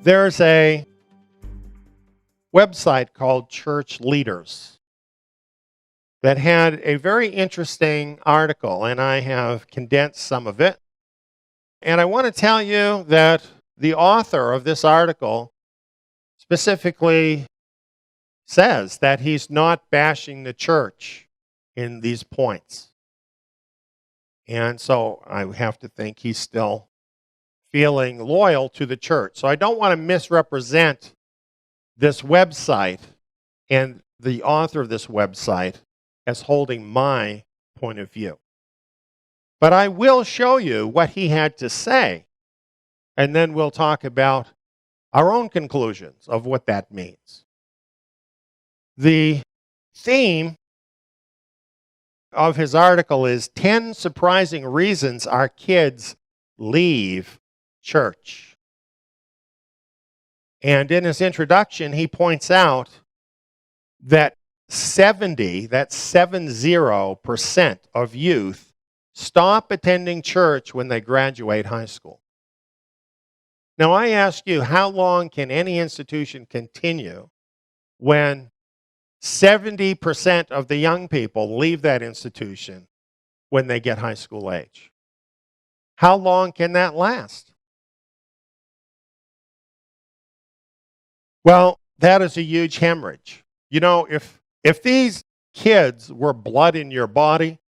There's a website called Church Leaders that had a very interesting article, and I have condensed some of it. And I want to tell you that the author of this article specifically says that he's not bashing the church in these points. And so I have to think he's still feeling loyal to the church. So I don't want to misrepresent this website and the author of this website as holding my point of view. But I will show you what he had to say, and then we'll talk about our own conclusions of what that means. The theme of his article is 10 surprising reasons our kids leave church. And in his introduction, he points out that 70% of youth stop attending church when they graduate high school. Now, I ask you, how long can any institution continue when 70% of the young people leave that institution when they get high school age? How long can that last? Well, that is a huge hemorrhage. You know, if these kids were blood in your body,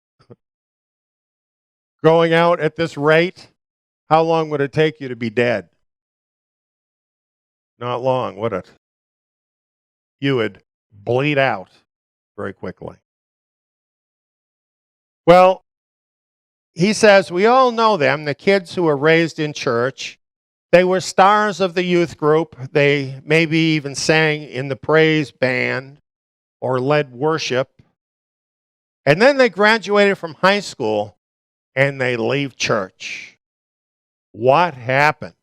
going out at this rate, how long would it take you to be dead? Not long, would it? You would bleed out very quickly. Well, he says, we all know them, the kids who were raised in church. They were stars of the youth group. They maybe even sang in the praise band or led worship. And then they graduated from high school and they leave church. What happened?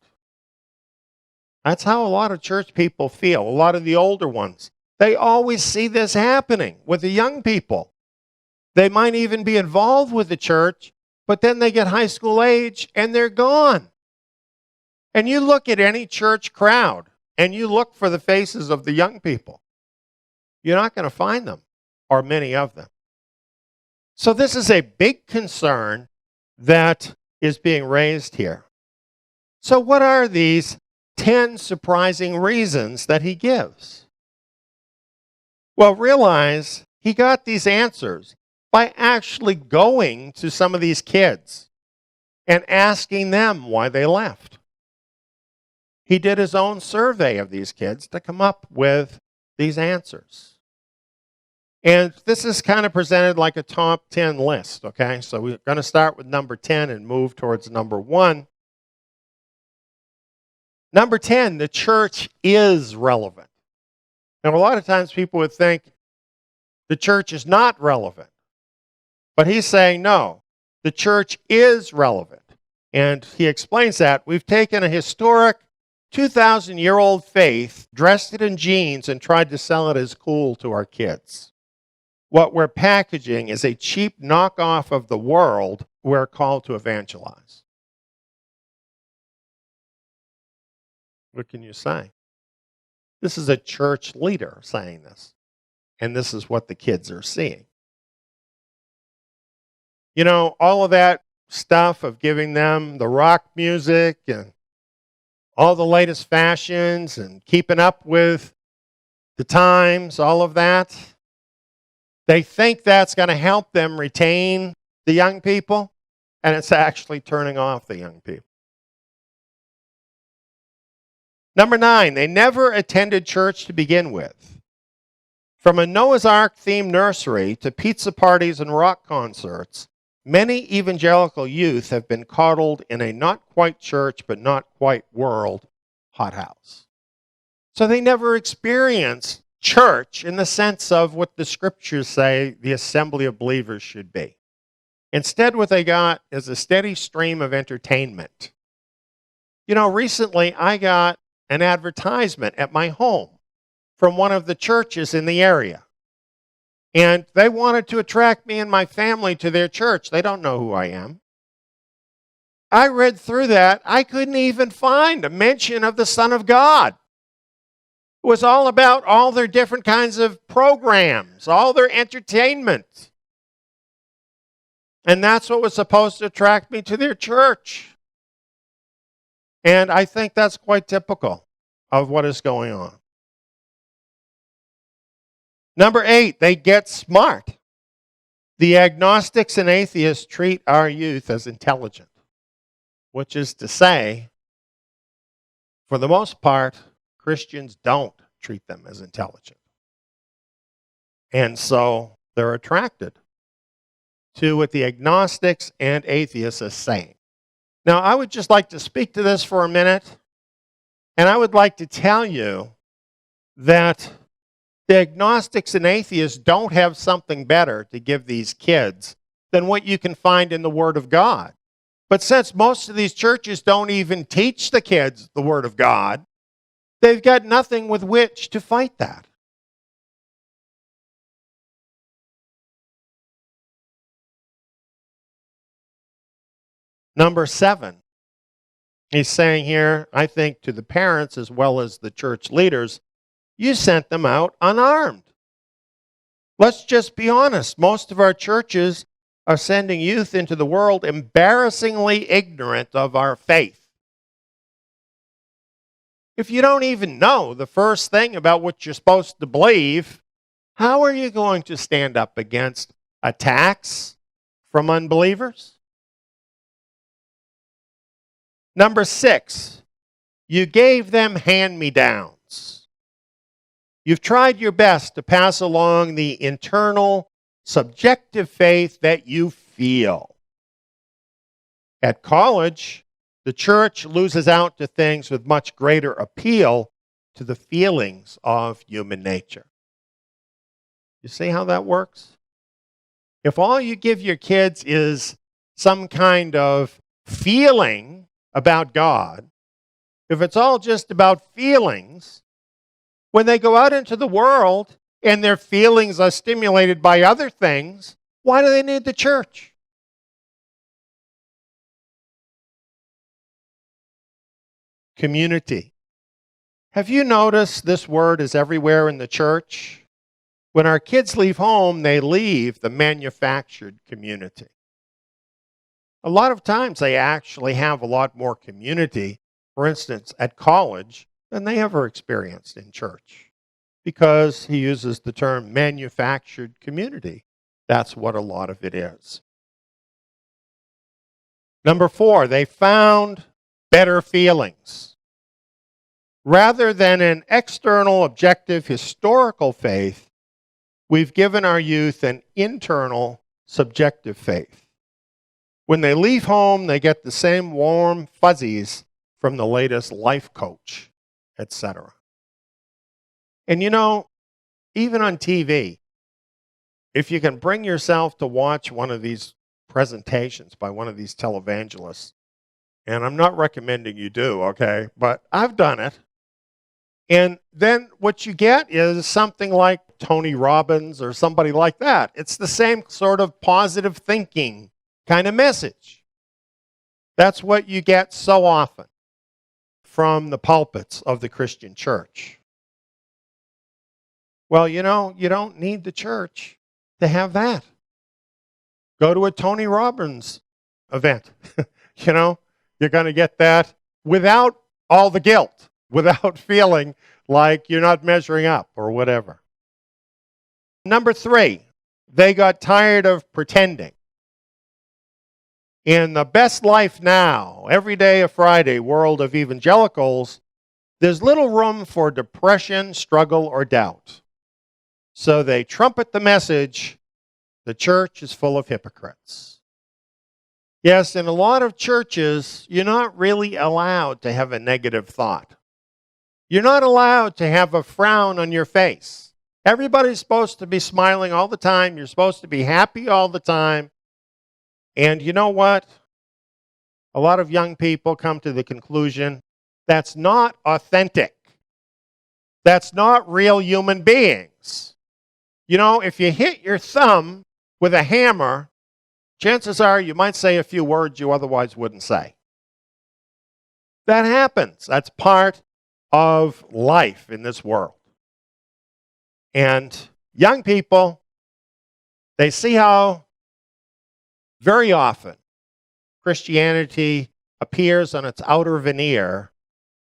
That's how a lot of church people feel, a lot of the older ones. They always see this happening with the young people. They might even be involved with the church, but then they get high school age and they're gone. And you look at any church crowd and you look for the faces of the young people. You're not going to find them, or many of them. So this is a big concern that is being raised here. So what are these 10 surprising reasons that he gives? Well, realize he got these answers by actually going to some of these kids and asking them why they left. He did his own survey of these kids to come up with these answers. And this is kind of presented like a top 10 list, okay? So we're going to start with number 10 and move towards number 1. Number 10, the church is relevant. Now, a lot of times people would think the church is not relevant. But he's saying, no, the church is relevant. And he explains that we've taken a historic 2,000-year-old faith, dressed it in jeans, and tried to sell it as cool to our kids. What we're packaging is a cheap knockoff of the world we're called to evangelize. What can you say? This is a church leader saying this. And this is what the kids are seeing. You know, all of that stuff of giving them the rock music and all the latest fashions and keeping up with the times, all of that. They think that's going to help them retain the young people, and it's actually turning off the young people. Number 9, they never attended church to begin with. From a Noah's Ark themed nursery to pizza parties and rock concerts, many evangelical youth have been coddled in a not quite church but not quite world hothouse. So they never experienced church in the sense of what the scriptures say the assembly of believers should be. Instead, what they got is a steady stream of entertainment. You know, recently I got an advertisement at my home from one of the churches in the area. And they wanted to attract me and my family to their church. They don't know who I am. I read through that. I couldn't even find a mention of the Son of God. It was all about all their different kinds of programs, all their entertainment. And that's what was supposed to attract me to their church. And I think that's quite typical of what is going on. Number 8, they get smart. The agnostics and atheists treat our youth as intelligent, which is to say, for the most part, Christians don't treat them as intelligent. And so they're attracted to what the agnostics and atheists are saying. Now, I would just like to speak to this for a minute, and I would like to tell you that the agnostics and atheists don't have something better to give these kids than what you can find in the Word of God. But since most of these churches don't even teach the kids the Word of God, they've got nothing with which to fight that. Number 7, he's saying here, I think to the parents as well as the church leaders, you sent them out unarmed. Let's just be honest. Most of our churches are sending youth into the world embarrassingly ignorant of our faith. If you don't even know the first thing about what you're supposed to believe, how are you going to stand up against attacks from unbelievers? Number 6, you gave them hand-me-downs. You've tried your best to pass along the internal, subjective faith that you feel. At college, the church loses out to things with much greater appeal to the feelings of human nature. You see how that works? If all you give your kids is some kind of feeling about God, if it's all just about feelings, when they go out into the world and their feelings are stimulated by other things, why do they need the church? Community. Have you noticed this word is everywhere in the church? When our kids leave home, they leave the manufactured community. A lot of times they actually have a lot more community, for instance, at college, than they ever experienced in church, because he uses the term manufactured community. That's what a lot of it is. Number 4, they found better feelings. Rather than an external, objective, historical faith, we've given our youth an internal, subjective faith. When they leave home, they get the same warm fuzzies from the latest life coach, etc. And you know, even on TV, if you can bring yourself to watch one of these presentations by one of these televangelists, and I'm not recommending you do, okay, but I've done it, and then what you get is something like Tony Robbins or somebody like that. It's the same sort of positive thinking kind of message. That's what you get so often from the pulpits of the Christian church. Well, you know, you don't need the church to have that. Go to a Tony Robbins event. You know, you're going to get that without all the guilt, without feeling like you're not measuring up or whatever. Number 3, they got tired of pretending. In the best life now, every day of Friday world of evangelicals, there's little room for depression, struggle, or doubt. So they trumpet the message, the church is full of hypocrites. Yes, in a lot of churches, you're not really allowed to have a negative thought. You're not allowed to have a frown on your face. Everybody's supposed to be smiling all the time. You're supposed to be happy all the time. And you know what? A lot of young people come to the conclusion that's not authentic. That's not real human beings. You know, if you hit your thumb with a hammer, chances are you might say a few words you otherwise wouldn't say. That happens. That's part of life in this world. And young people, they see how very often Christianity appears on its outer veneer,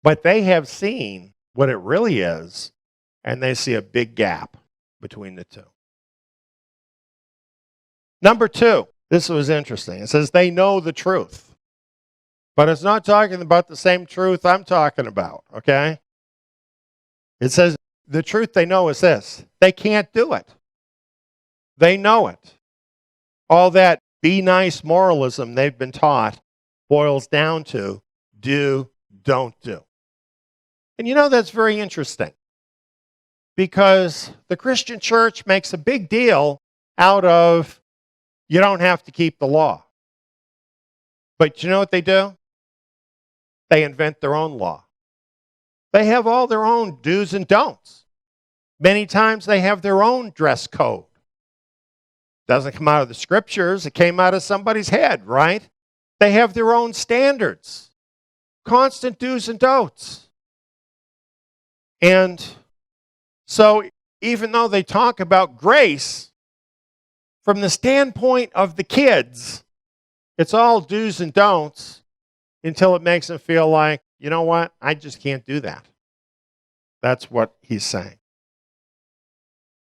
but they have seen what it really is, and they see a big gap between the two. Number two, this was interesting. It says they know the truth. But it's not talking about the same truth I'm talking about, okay? It says the truth they know is this. They can't do it. They know it. All that be nice moralism they've been taught boils down to do, don't do. And you know, that's very interesting because the Christian church makes a big deal out of you don't have to keep the law. But you know what they do? They invent their own law. They have all their own do's and don'ts. Many times they have their own dress code. Doesn't come out of the scriptures. It came out of somebody's head, right? They have their own standards. Constant do's and don'ts. And so even though they talk about grace, from the standpoint of the kids, it's all do's and don'ts until it makes them feel like, you know what, I just can't do that. That's what he's saying.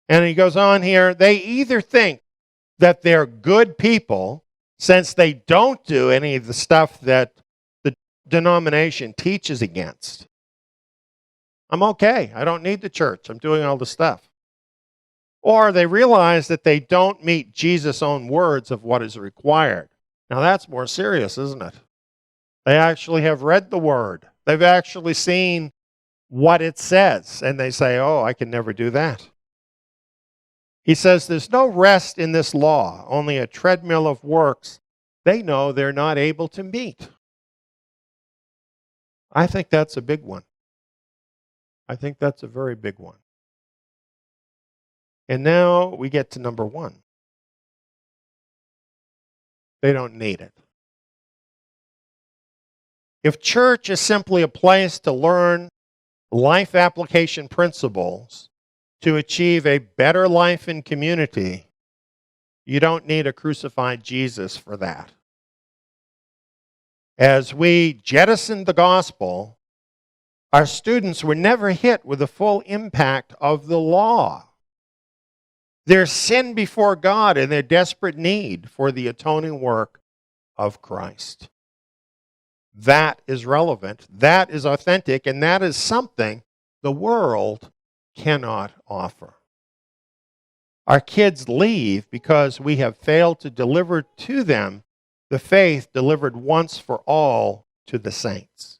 And he goes on here, they either think that they're good people since they don't do any of the stuff that the denomination teaches against. I'm okay. I don't need the church. I'm doing all the stuff. Or they realize that they don't meet Jesus' own words of what is required. Now that's more serious, isn't it? They actually have read the word. They've actually seen what it says. And they say, oh, I can never do that. He says there's no rest in this law, only a treadmill of works they know they're not able to meet. I think that's a big one. I think that's a very big one. And now we get to number one. They don't need it. If church is simply a place to learn life application principles to achieve a better life in community, you don't need a crucified Jesus for that. As we jettisoned the gospel, our students were never hit with the full impact of the law. Their sin before God and their desperate need for the atoning work of Christ. That is relevant, that is authentic, and that is something the world cannot offer. Our kids leave because we have failed to deliver to them the faith delivered once for all to the saints.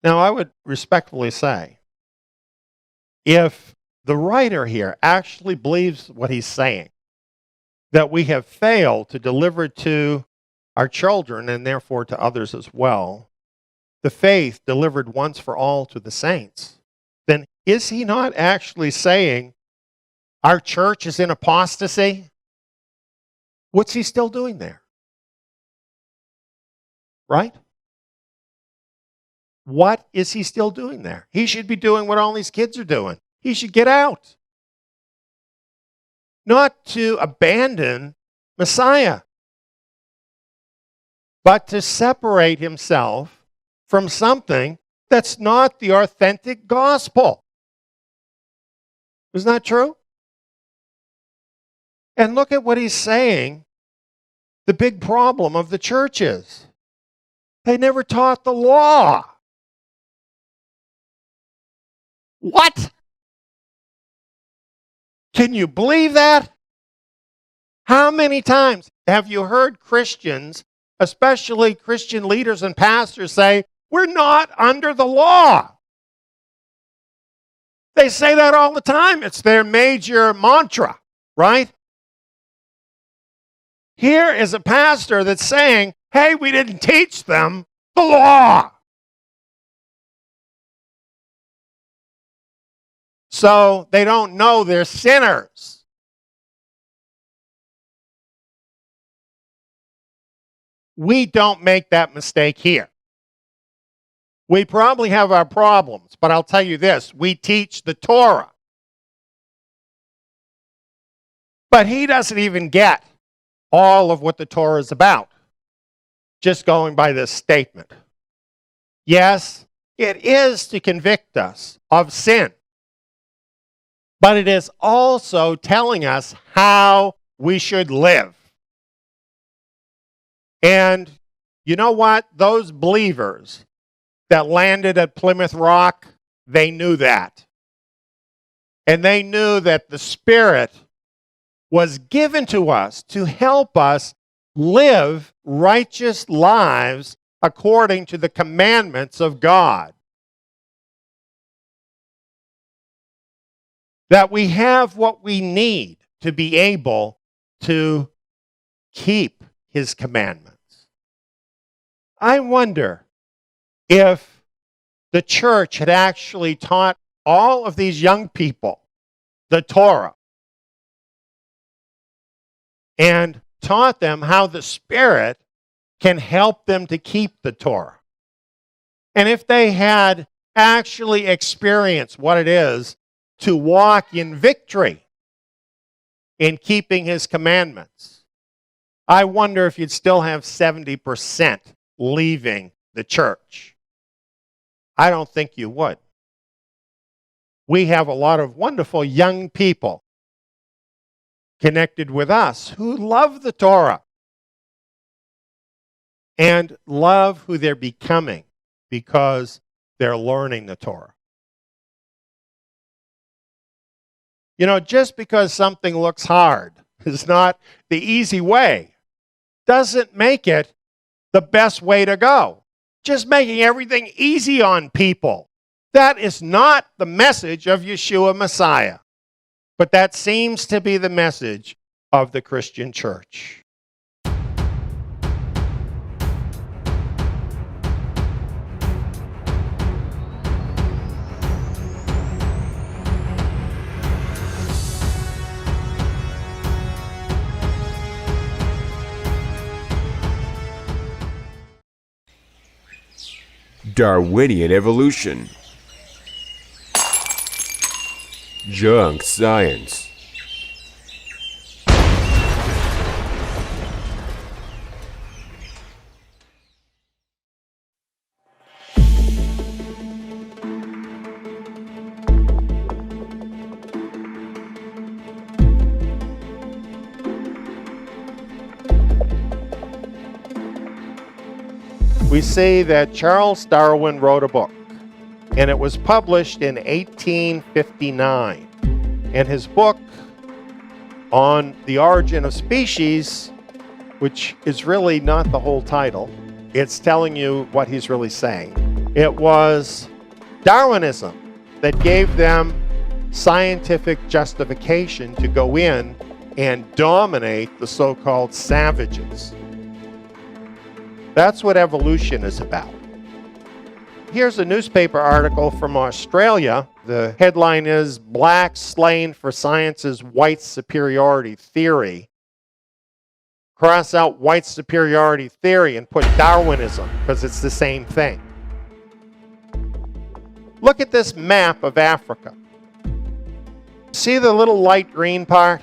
Now, I would respectfully say, if the writer here actually believes what he's saying, that we have failed to deliver to our children and therefore to others as well, the faith delivered once for all to the saints, then is he not actually saying our church is in apostasy? What's he still doing there? Right? What is he still doing there? He should be doing what all these kids are doing. He should get out. Not to abandon Messiah, but to separate himself from something that's not the authentic gospel. Isn't that true? And look at what he's saying. The big problem of the church is they never taught the law. What? Can you believe that? How many times have you heard Christians, especially Christian leaders and pastors, say, we're not under the law? They say that all the time. It's their major mantra, right? Here is a pastor that's saying, hey, we didn't teach them the law. So they don't know they're sinners. We don't make that mistake here. We probably have our problems, but I'll tell you this, we teach the Torah. But he doesn't even get all of what the Torah is about, just going by this statement. Yes, it is to convict us of sin, but it is also telling us how we should live. And you know what? Those believers that landed at Plymouth Rock, they knew that. And they knew that the Spirit was given to us to help us live righteous lives according to the commandments of God. That we have what we need to be able to keep His commandments. I wonder if the church had actually taught all of these young people the Torah and taught them how the Spirit can help them to keep the Torah. And if they had actually experienced what it is to walk in victory in keeping His commandments, I wonder if you'd still have 70% leaving the church. I don't think you would. We have a lot of wonderful young people connected with us who love the Torah and love who they're becoming because they're learning the Torah. You know, just because something looks hard is not the easy way, doesn't make it the best way to go. Just making everything easy on people. That is not the message of Yeshua Messiah. But that seems to be the message of the Christian church. Darwinian evolution. Junk science. We see that Charles Darwin wrote a book, and it was published in 1859. And his book on the origin of species, which is really not the whole title, it's telling you what he's really saying. It was Darwinism that gave them scientific justification to go in and dominate the so-called savages. That's what evolution is about. Here's a newspaper article from Australia. The headline is, "Blacks Slain for Science's White Superiority Theory." Cross out white superiority theory and put Darwinism, because it's the same thing. Look at this map of Africa. See the little light green part?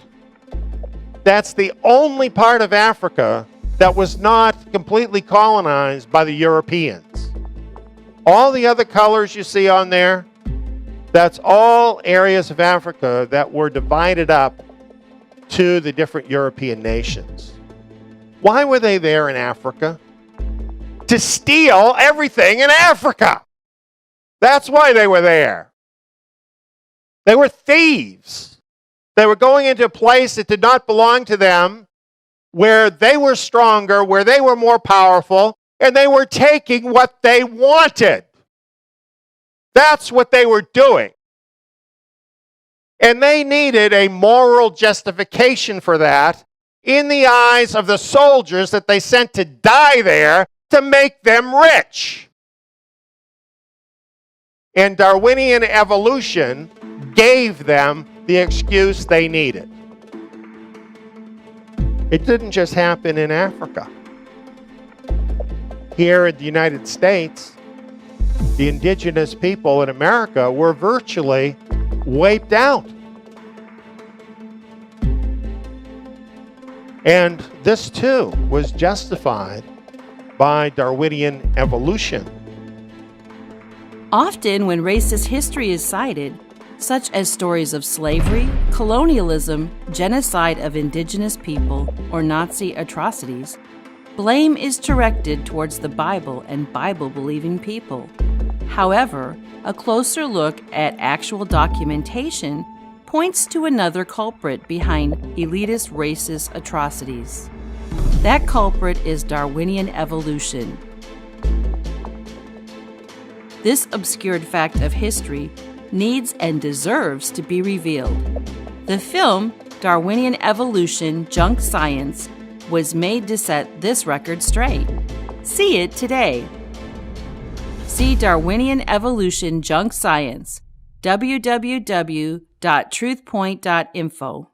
That's the only part of Africa that was not completely colonized by the Europeans. All the other colors you see on there, that's all areas of Africa that were divided up to the different European nations. Why were they there in Africa? To steal everything in Africa. That's why they were there. They were thieves. They were going into a place that did not belong to them, where they were stronger, where they were more powerful, and they were taking what they wanted. That's what they were doing. And they needed a moral justification for that in the eyes of the soldiers that they sent to die there to make them rich. And Darwinian evolution gave them the excuse they needed. It didn't just happen in Africa. Here in the United States, the indigenous people in America were virtually wiped out. And this too was justified by Darwinian evolution. Often when racist history is cited, such as stories of slavery, colonialism, genocide of indigenous people, or Nazi atrocities, blame is directed towards the Bible and Bible-believing people. However, a closer look at actual documentation points to another culprit behind elitist racist atrocities. That culprit is Darwinian evolution. This obscured fact of history needs and deserves to be revealed. The film Darwinian Evolution Junk Science was made to set this record straight. See it today. See Darwinian Evolution Junk Science, www.TruthPoint.Info.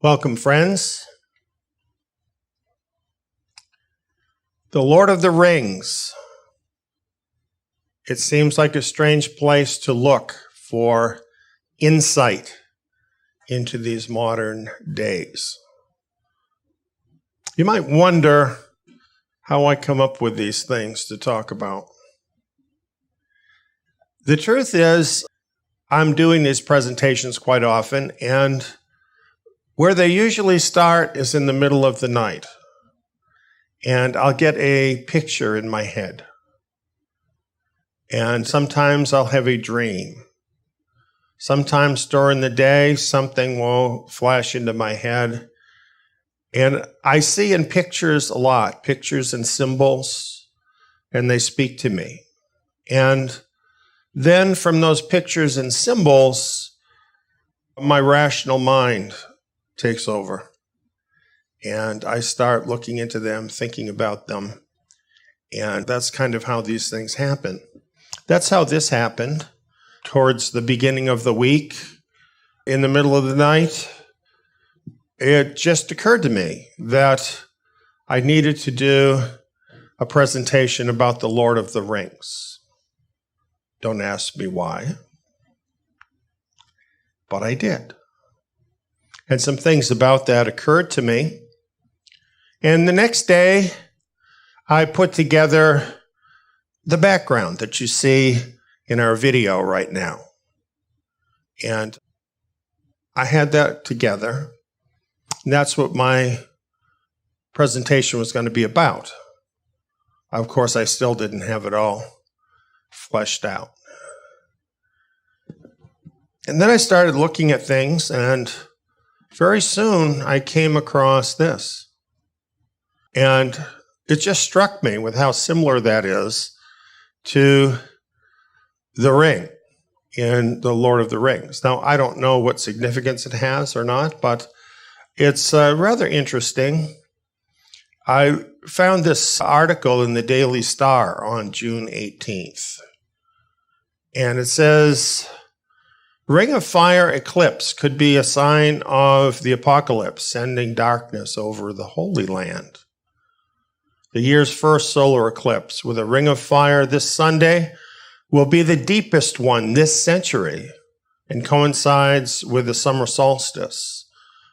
Welcome, friends. The Lord of the Rings. It seems like a strange place to look for insight into these modern days. You might wonder how I come up with these things to talk about. The truth is, I'm doing these presentations quite often, and where they usually start is in the middle of the night. And I'll get a picture in my head. And sometimes I'll have a dream. Sometimes during the day, something will flash into my head. And I see in pictures a lot, pictures and symbols, and they speak to me. And then from those pictures and symbols, my rational mind takes over. And I start looking into them, thinking about them. And that's kind of how these things happen. That's how this happened. Towards the beginning of the week, in the middle of the night, it just occurred to me that I needed to do a presentation about the Lord of the Rings. Don't ask me why, but I did. And some things about that occurred to me. And the next day, I put together the background that you see in our video right now. And I had that together. And that's what my presentation was going to be about. Of course, I still didn't have it all fleshed out. And then I started looking at things, and very soon I came across this. And it just struck me with how similar that is to the ring in The Lord of the Rings. Now, I don't know what significance it has or not, but it's rather interesting. I found this article in the Daily Star on June 18th. And it says, Ring of Fire eclipse could be a sign of the apocalypse, sending darkness over the Holy Land. The year's first solar eclipse with a ring of fire this Sunday will be the deepest one this century and coincides with the summer solstice,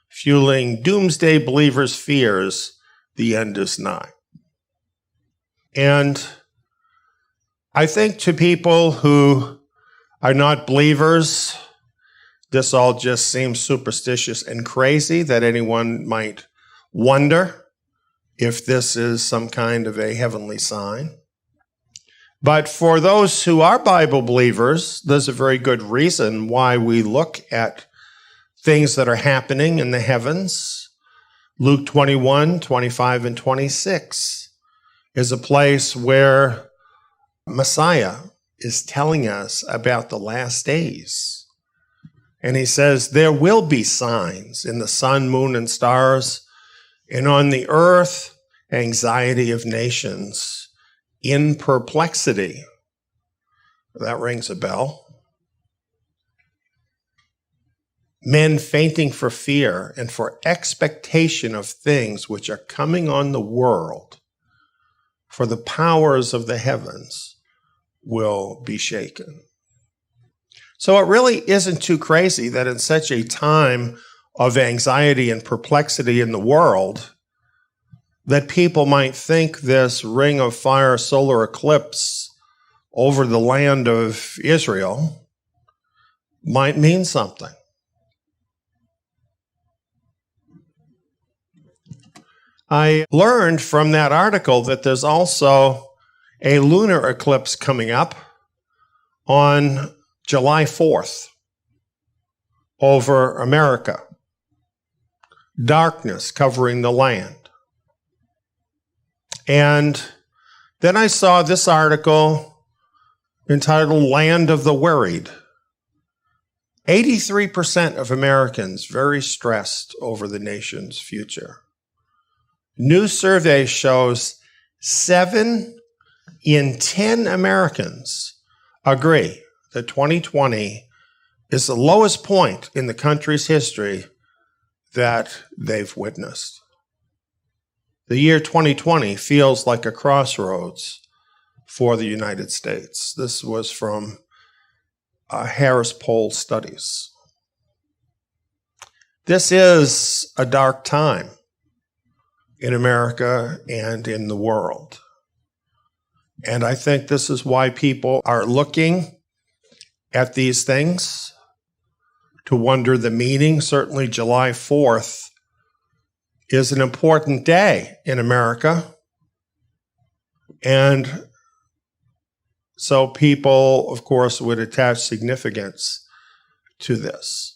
fueling doomsday believers' fears the end is nigh. And I think to people who are not believers, this all just seems superstitious and crazy that anyone might wonder if this is some kind of a heavenly sign. But for those who are Bible believers, there's a very good reason why we look at things that are happening in the heavens. Luke 21, 25, and 26 is a place where Messiah is telling us about the last days. And he says, there will be signs in the sun, moon, and stars, and on the earth, anxiety of nations, in perplexity. That rings a bell. Men fainting for fear and for expectation of things which are coming on the world, for the powers of the heavens will be shaken. So it really isn't too crazy that in such a time of anxiety and perplexity in the world, that people might think this ring of fire solar eclipse over the land of Israel might mean something. I learned from that article that there's also a lunar eclipse coming up on July 4th over America. Darkness covering the land. And then I saw this article entitled Land of the Worried. 83% of Americans very stressed over the nation's future. New survey shows 7 in 10 Americans agree that 2020 is the lowest point in the country's history that they've witnessed. The year 2020 feels like a crossroads for the United States. This was from Harris Poll Studies. This is a dark time in America and in the world. And I think this is why people are looking at these things to wonder the meaning. Certainly July 4th is an important day in America. And so people, of course, would attach significance to this.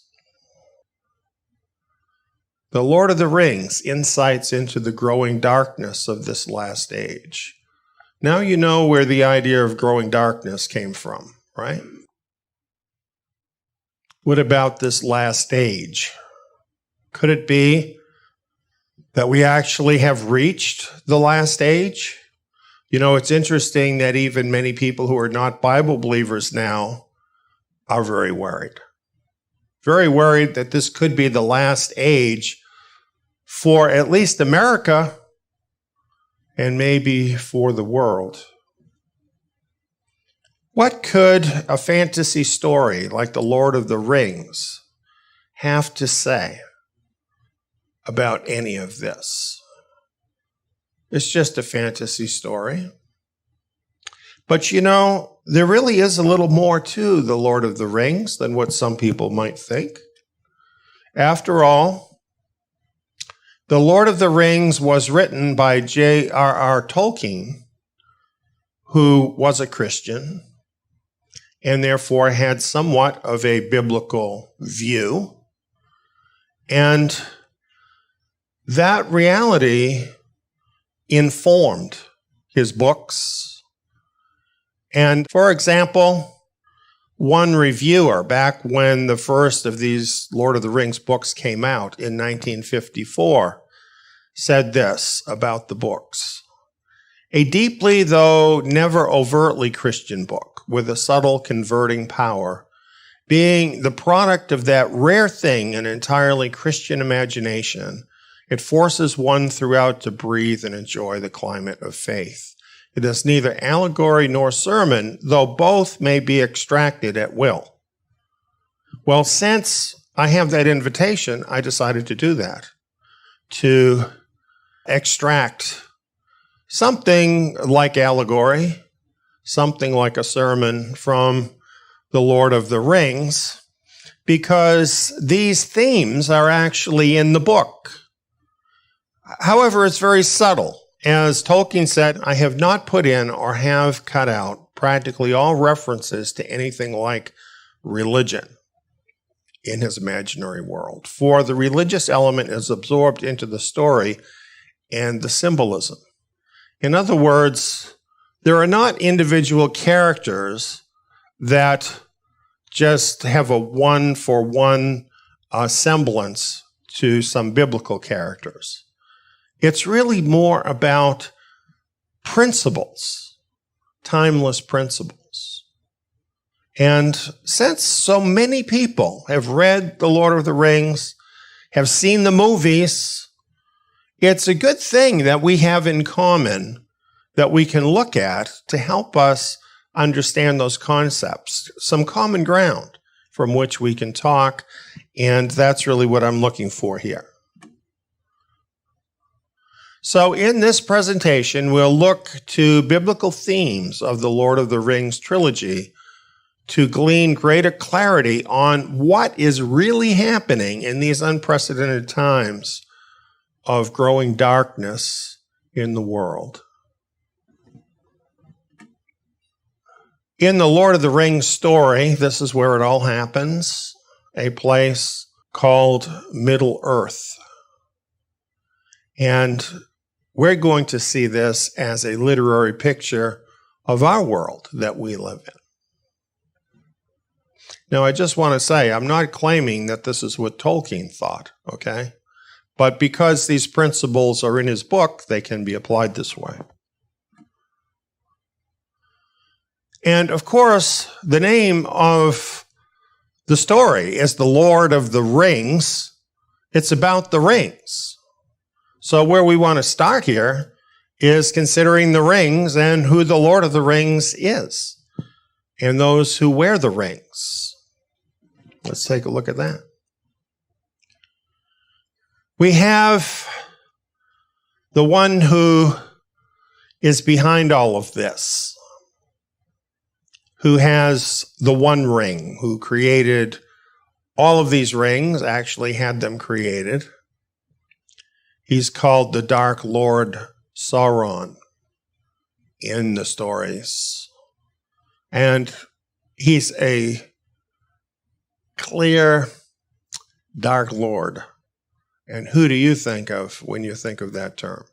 The Lord of the Rings, insights into the growing darkness of this last age. Now you know where the idea of growing darkness came from, right? What about this last age? Could it be that we actually have reached the last age? You know, it's interesting that even many people who are not Bible believers now are very worried. Very worried that this could be the last age for at least America and maybe for the world. What could a fantasy story like The Lord of the Rings have to say about any of this? It's just a fantasy story. But you know, there really is a little more to The Lord of the Rings than what some people might think. After all, The Lord of the Rings was written by J.R.R. Tolkien, who was a Christian and therefore had somewhat of a biblical view. And that reality informed his books. And for example, one reviewer, back when the first of these Lord of the Rings books came out in 1954, said this about the books. A deeply, though never overtly Christian book with a subtle converting power, being the product of that rare thing, an entirely Christian imagination, it forces one throughout to breathe and enjoy the climate of faith. It is neither allegory nor sermon, though both may be extracted at will. Well, since I have that invitation, I decided to do that, to extract something like allegory, something like a sermon from The Lord of the Rings, because these themes are actually in the book. However, it's very subtle. As Tolkien said, I have not put in or have cut out practically all references to anything like religion in his imaginary world, for the religious element is absorbed into the story and the symbolism. In other words, there are not individual characters that just have a one-for-one semblance to some biblical characters. It's really more about principles, timeless principles. And since so many people have read The Lord of the Rings, have seen the movies, it's a good thing that we have in common that we can look at to help us understand those concepts, some common ground from which we can talk, and that's really what I'm looking for here. So in this presentation, we'll look to biblical themes of the Lord of the Rings trilogy to glean greater clarity on what is really happening in these unprecedented times of growing darkness in the world. In the Lord of the Rings story, this is where it all happens, a place called Middle-earth. And we're going to see this as a literary picture of our world that we live in. Now, I just want to say, I'm not claiming that this is what Tolkien thought, okay? But because these principles are in his book, they can be applied this way. And of course, the name of the story is The Lord of the Rings. It's about the rings. So where we want to start here is considering the rings and who the Lord of the Rings is, and those who wear the rings. Let's take a look at that. We have the one who is behind all of this, who has the one ring, who created all of these rings, actually had them created. He's called the Dark Lord Sauron in the stories. And he's a clear Dark Lord. And who do you think of when you think of that term?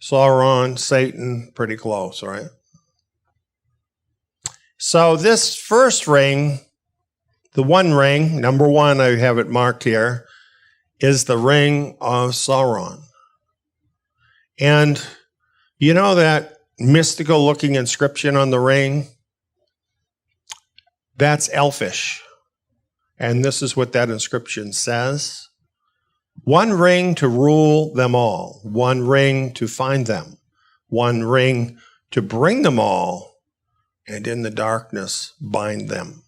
Sauron, Satan, pretty close, right? So this first ring, the one ring, number one, I have it marked here, is the ring of Sauron. And you know that mystical looking inscription on the ring? That's elfish. And this is what that inscription says. One ring to rule them all. One ring to find them. One ring to bring them all. And in the darkness, bind them.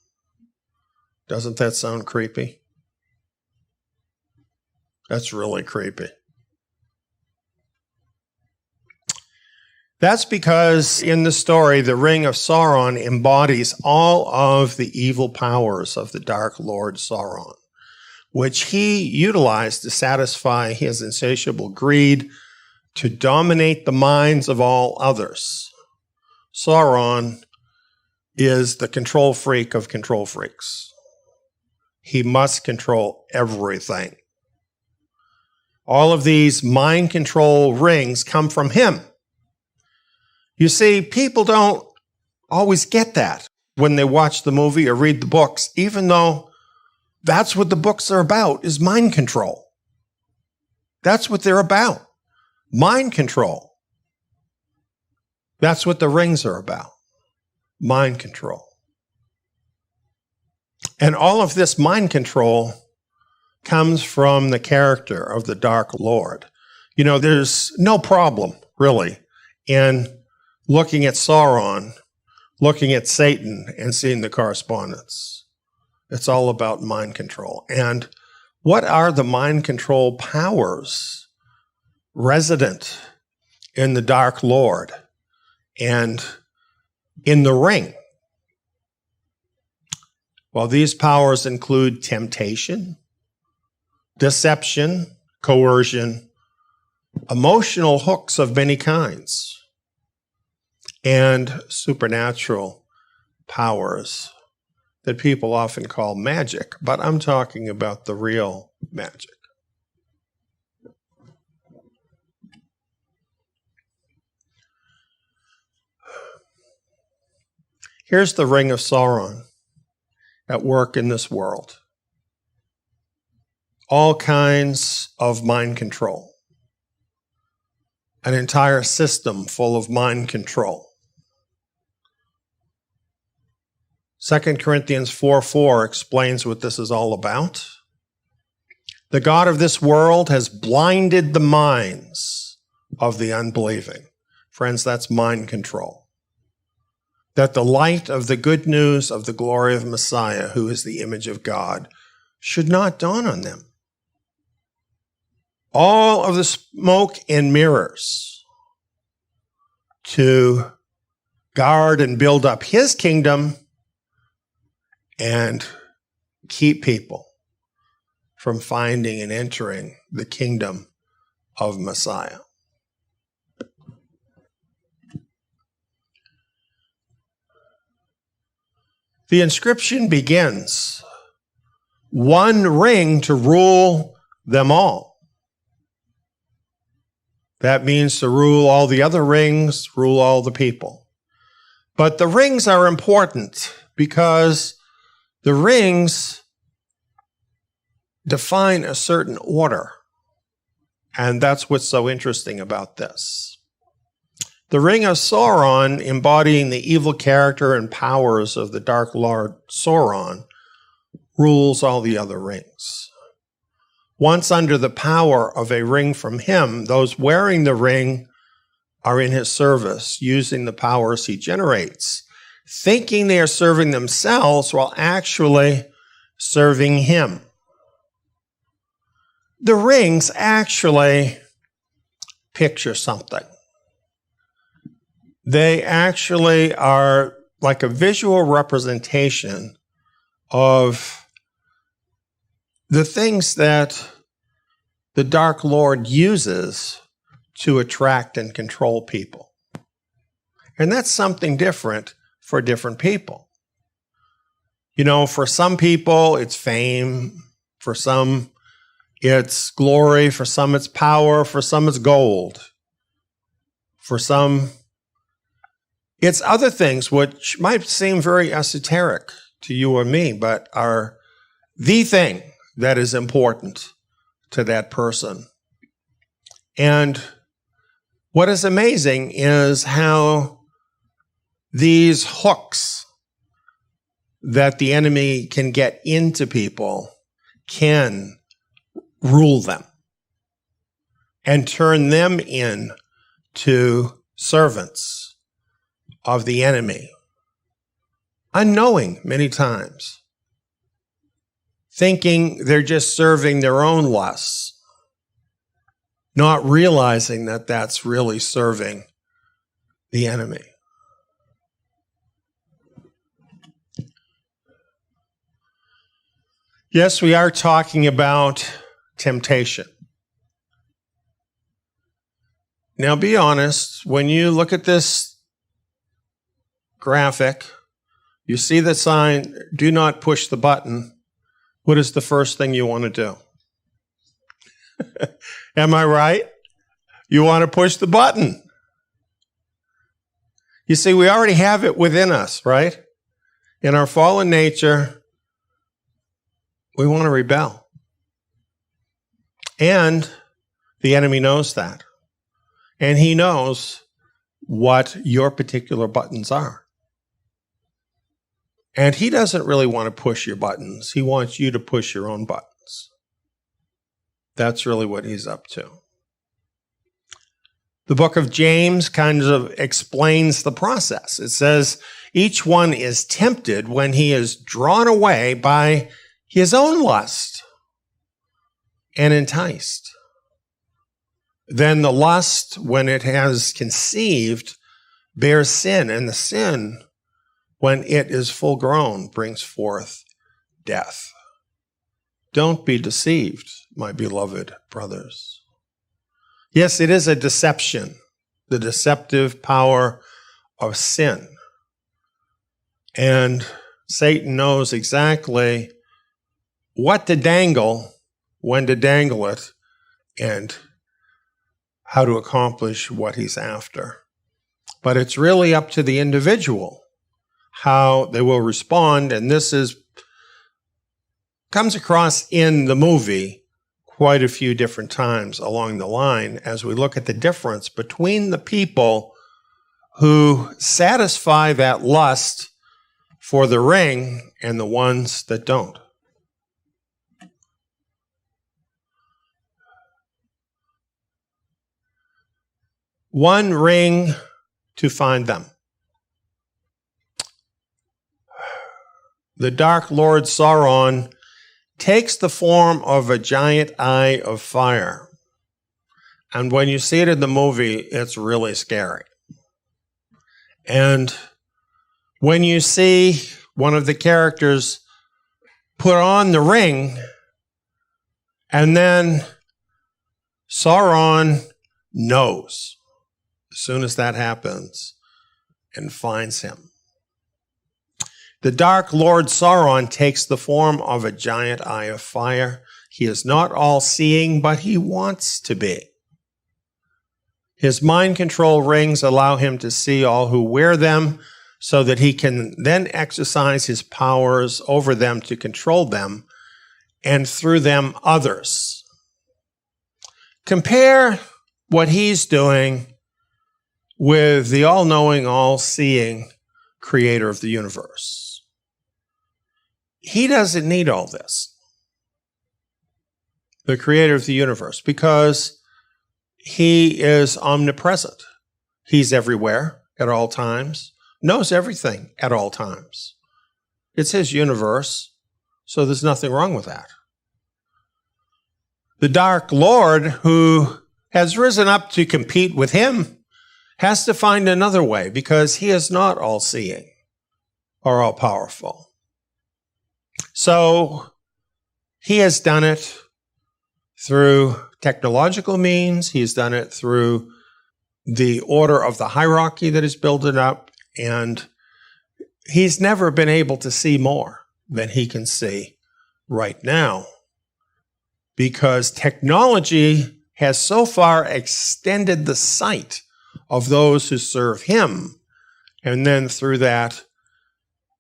Doesn't that sound creepy? That's really creepy. That's because in the story, the Ring of Sauron embodies all of the evil powers of the Dark Lord Sauron, which he utilized to satisfy his insatiable greed to dominate the minds of all others. Sauron is the control freak of control freaks. He must control everything. All of these mind control rings come from him. You see, people don't always get that when they watch the movie or read the books, even though that's what the books are about, is mind control. That's what they're about. Mind control. That's what the rings are about. Mind control. And all of this mind control comes from the character of the Dark Lord. You know, there's no problem, really, in looking at Sauron, looking at Satan, and seeing the correspondence. It's all about mind control. And what are the mind control powers resident in the Dark Lord and in the ring? Well, these powers include temptation, deception, coercion, emotional hooks of many kinds, and supernatural powers that people often call magic, but I'm talking about the real magic. Here's the ring of Sauron at work in this world. All kinds of mind control. An entire system full of mind control. 2 Corinthians 4:4 explains what this is all about. The God of this world has blinded the minds of the unbelieving. Friends, that's mind control. That the light of the good news of the glory of Messiah, who is the image of God, should not dawn on them. All of the smoke and mirrors to guard and build up his kingdom and keep people from finding and entering the kingdom of Messiah. The inscription begins, one ring to rule them all. That means to rule all the other rings, rule all the people. But the rings are important because the rings define a certain order. And that's what's so interesting about this. The ring of Sauron, embodying the evil character and powers of the Dark Lord Sauron, rules all the other rings. Once under the power of a ring from him, those wearing the ring are in his service, using the powers he generates, thinking they are serving themselves while actually serving him. The rings actually picture something. They actually are like a visual representation of the things that the Dark Lord uses to attract and control people. And that's something different for different people. You know, for some people, it's fame. For some, it's glory. For some, it's power. For some, it's gold. For some, it's other things which might seem very esoteric to you or me, but are the thing that is important to that person. And what is amazing is how these hooks that the enemy can get into people can rule them and turn them into servants of the enemy, unknowing many times, thinking they're just serving their own lusts, not realizing that that's really serving the enemy. Yes, we are talking about temptation. Now, be honest, when you look at this graphic, you see the sign, do not push the button. What is the first thing you want to do? Am I right? You want to push the button. You see, we already have it within us, right? In our fallen nature, we want to rebel. And the enemy knows that. And he knows what your particular buttons are. And he doesn't really want to push your buttons. He wants you to push your own buttons. That's really what he's up to. The book of James kind of explains the process. It says, each one is tempted when he is drawn away by his own lust and enticed. Then the lust, when it has conceived, bears sin, and the sin, when it is full grown, brings forth death. Don't be deceived, my beloved brothers. Yes, it is a deception, the deceptive power of sin. And Satan knows exactly what to dangle, when to dangle it, and how to accomplish what he's after. But it's really up to the individual how they will respond, and this comes across in the movie quite a few different times along the line as we look at the difference between the people who satisfy that lust for the ring and the ones that don't. One ring to find them. The Dark Lord Sauron takes the form of a giant eye of fire. And when you see it in the movie, it's really scary. And when you see one of the characters put on the ring, and then Sauron knows as soon as that happens and finds him. The Dark Lord Sauron takes the form of a giant eye of fire. He is not all-seeing, but he wants to be. His mind control rings allow him to see all who wear them so that he can then exercise his powers over them to control them and through them others. Compare what he's doing with the all-knowing, all-seeing creator of the universe. He doesn't need all this, the creator of the universe, because he is omnipresent. He's everywhere at all times, knows everything at all times. It's his universe, so there's nothing wrong with that. The Dark Lord, who has risen up to compete with him, has to find another way because he is not all-seeing or all-powerful. So he has done it through technological means. He's done it through the order of the hierarchy that is building up, and he's never been able to see more than he can see right now because technology has so far extended the sight of those who serve him, and then through that,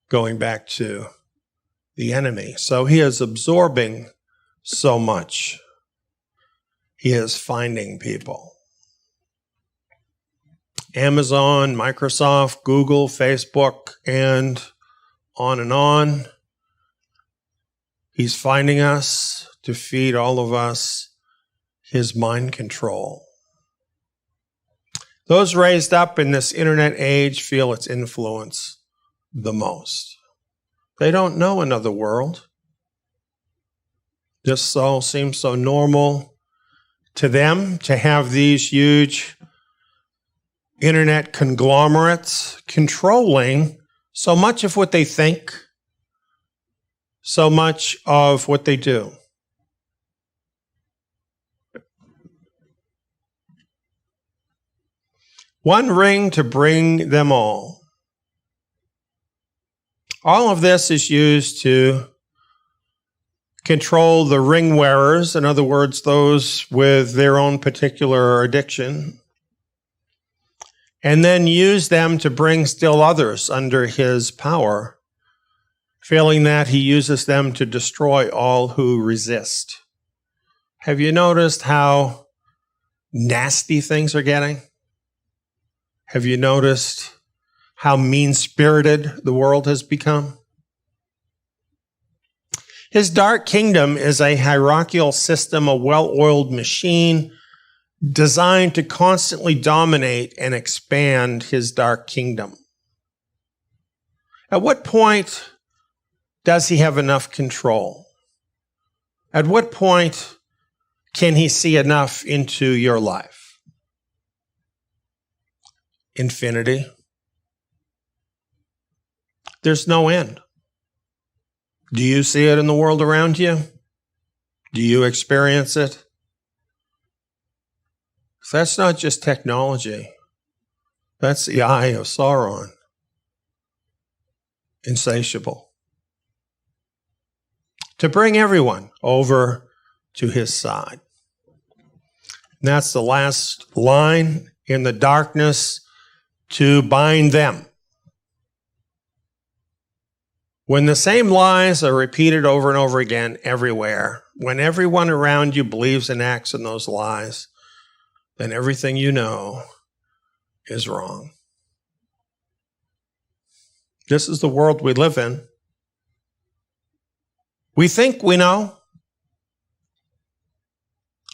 going back to the enemy. So he is absorbing so much. He is finding people. Amazon, Microsoft, Google, Facebook, and on. He's finding us to feed all of us his mind control. Those raised up in this internet age feel its influence the most. They don't know another world. This all seems so normal to them to have these huge internet conglomerates controlling so much of what they think, so much of what they do. One ring to bring them all. All of this is used to control the ring wearers, in other words, those with their own particular addiction, and then use them to bring still others under his power. Failing that, he uses them to destroy all who resist. Have you noticed how nasty things are getting? Have you noticed how mean-spirited the world has become? His dark kingdom is a hierarchical system, a well-oiled machine designed to constantly dominate and expand his dark kingdom. At what point does he have enough control? At what point can he see enough into your life? Infinity. There's no end. Do you see it in the world around you? Do you experience it? That's not just technology. That's the eye of Sauron. Insatiable. To bring everyone over to his side. And that's the last line in the darkness, to bind them. When the same lies are repeated over and over again everywhere, when everyone around you believes and acts in those lies, then everything you know is wrong. This is the world we live in. We think we know.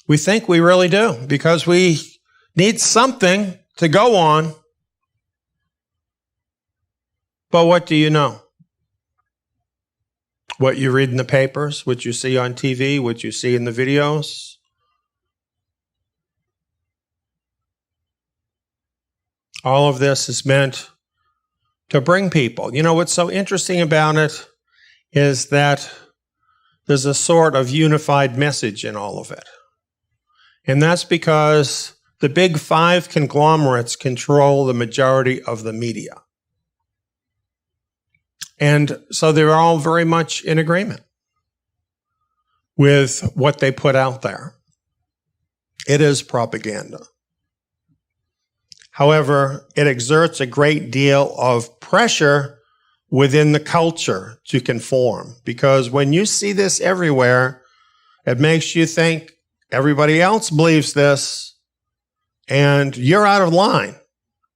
We think we really do, because we need something to go on. But what do you know? What you read in the papers, what you see on TV, what you see in the videos. All of this is meant to bring people. You know, what's so interesting about it is that there's a sort of unified message in all of it. And that's because the big five conglomerates control the majority of the media. And so they're all very much in agreement with what they put out there. It is propaganda. However, it exerts a great deal of pressure within the culture to conform, because when you see this everywhere, it makes you think everybody else believes this, and you're out of line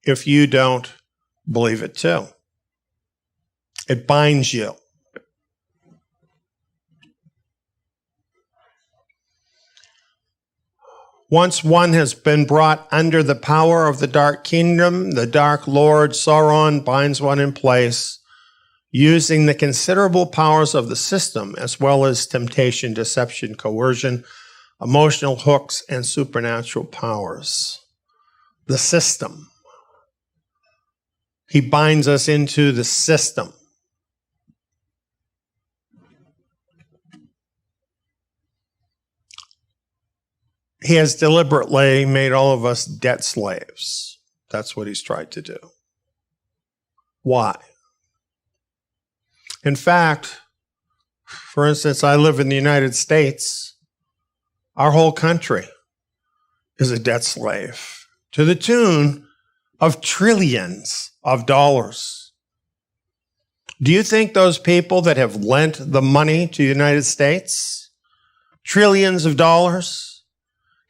if you don't believe it too. It binds you. Once one has been brought under the power of the Dark Kingdom, the Dark Lord Sauron binds one in place, using the considerable powers of the system, as well as temptation, deception, coercion, emotional hooks, and supernatural powers. The system. He binds us into the system. He has deliberately made all of us debt slaves. That's what he's tried to do. Why? In fact, for instance, I live in the United States. Our whole country is a debt slave to the tune of trillions of dollars. Do you think those people that have lent the money to the United States, trillions of dollars,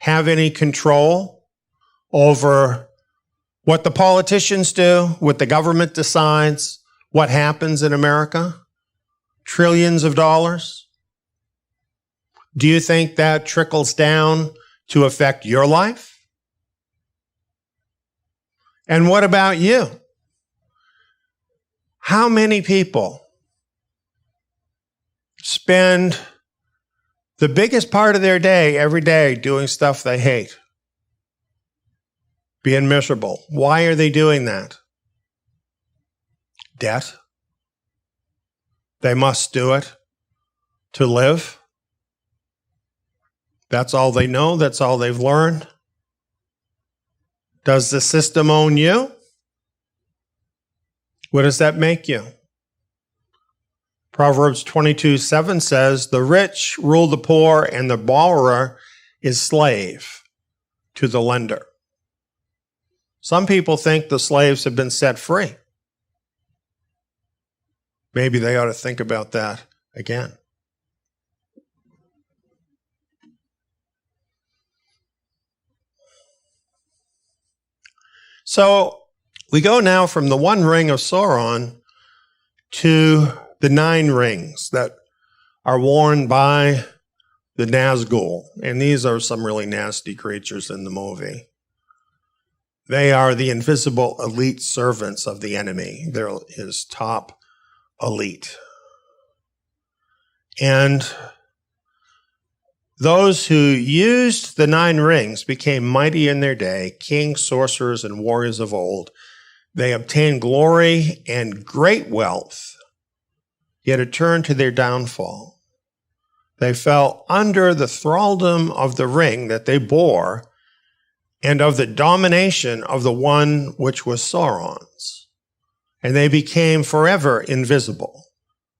have any control over what the politicians do, what the government decides, what happens in America? Trillions of dollars? Do you think that trickles down to affect your life? And what about you? How many people spend the biggest part of their day, every day, doing stuff they hate? Being miserable. Why are they doing that? Debt. They must do it to live. That's all they know. That's all they've learned. Does the system own you? What does that make you? Proverbs 22:7 says, "The rich rule the poor, and the borrower is slave to the lender." Some people think the slaves have been set free. Maybe they ought to think about that again. So we go now from the one ring of Sauron to the 9 rings that are worn by the Nazgul. And these are some really nasty creatures in the movie. They are the invisible elite servants of the enemy. They're his top elite. And those who used the 9 rings became mighty in their day, kings, sorcerers, and warriors of old. They obtained glory and great wealth, yet it turned to their downfall. They fell under the thraldom of the ring that they bore, and of the domination of the one which was Sauron's. And they became forever invisible,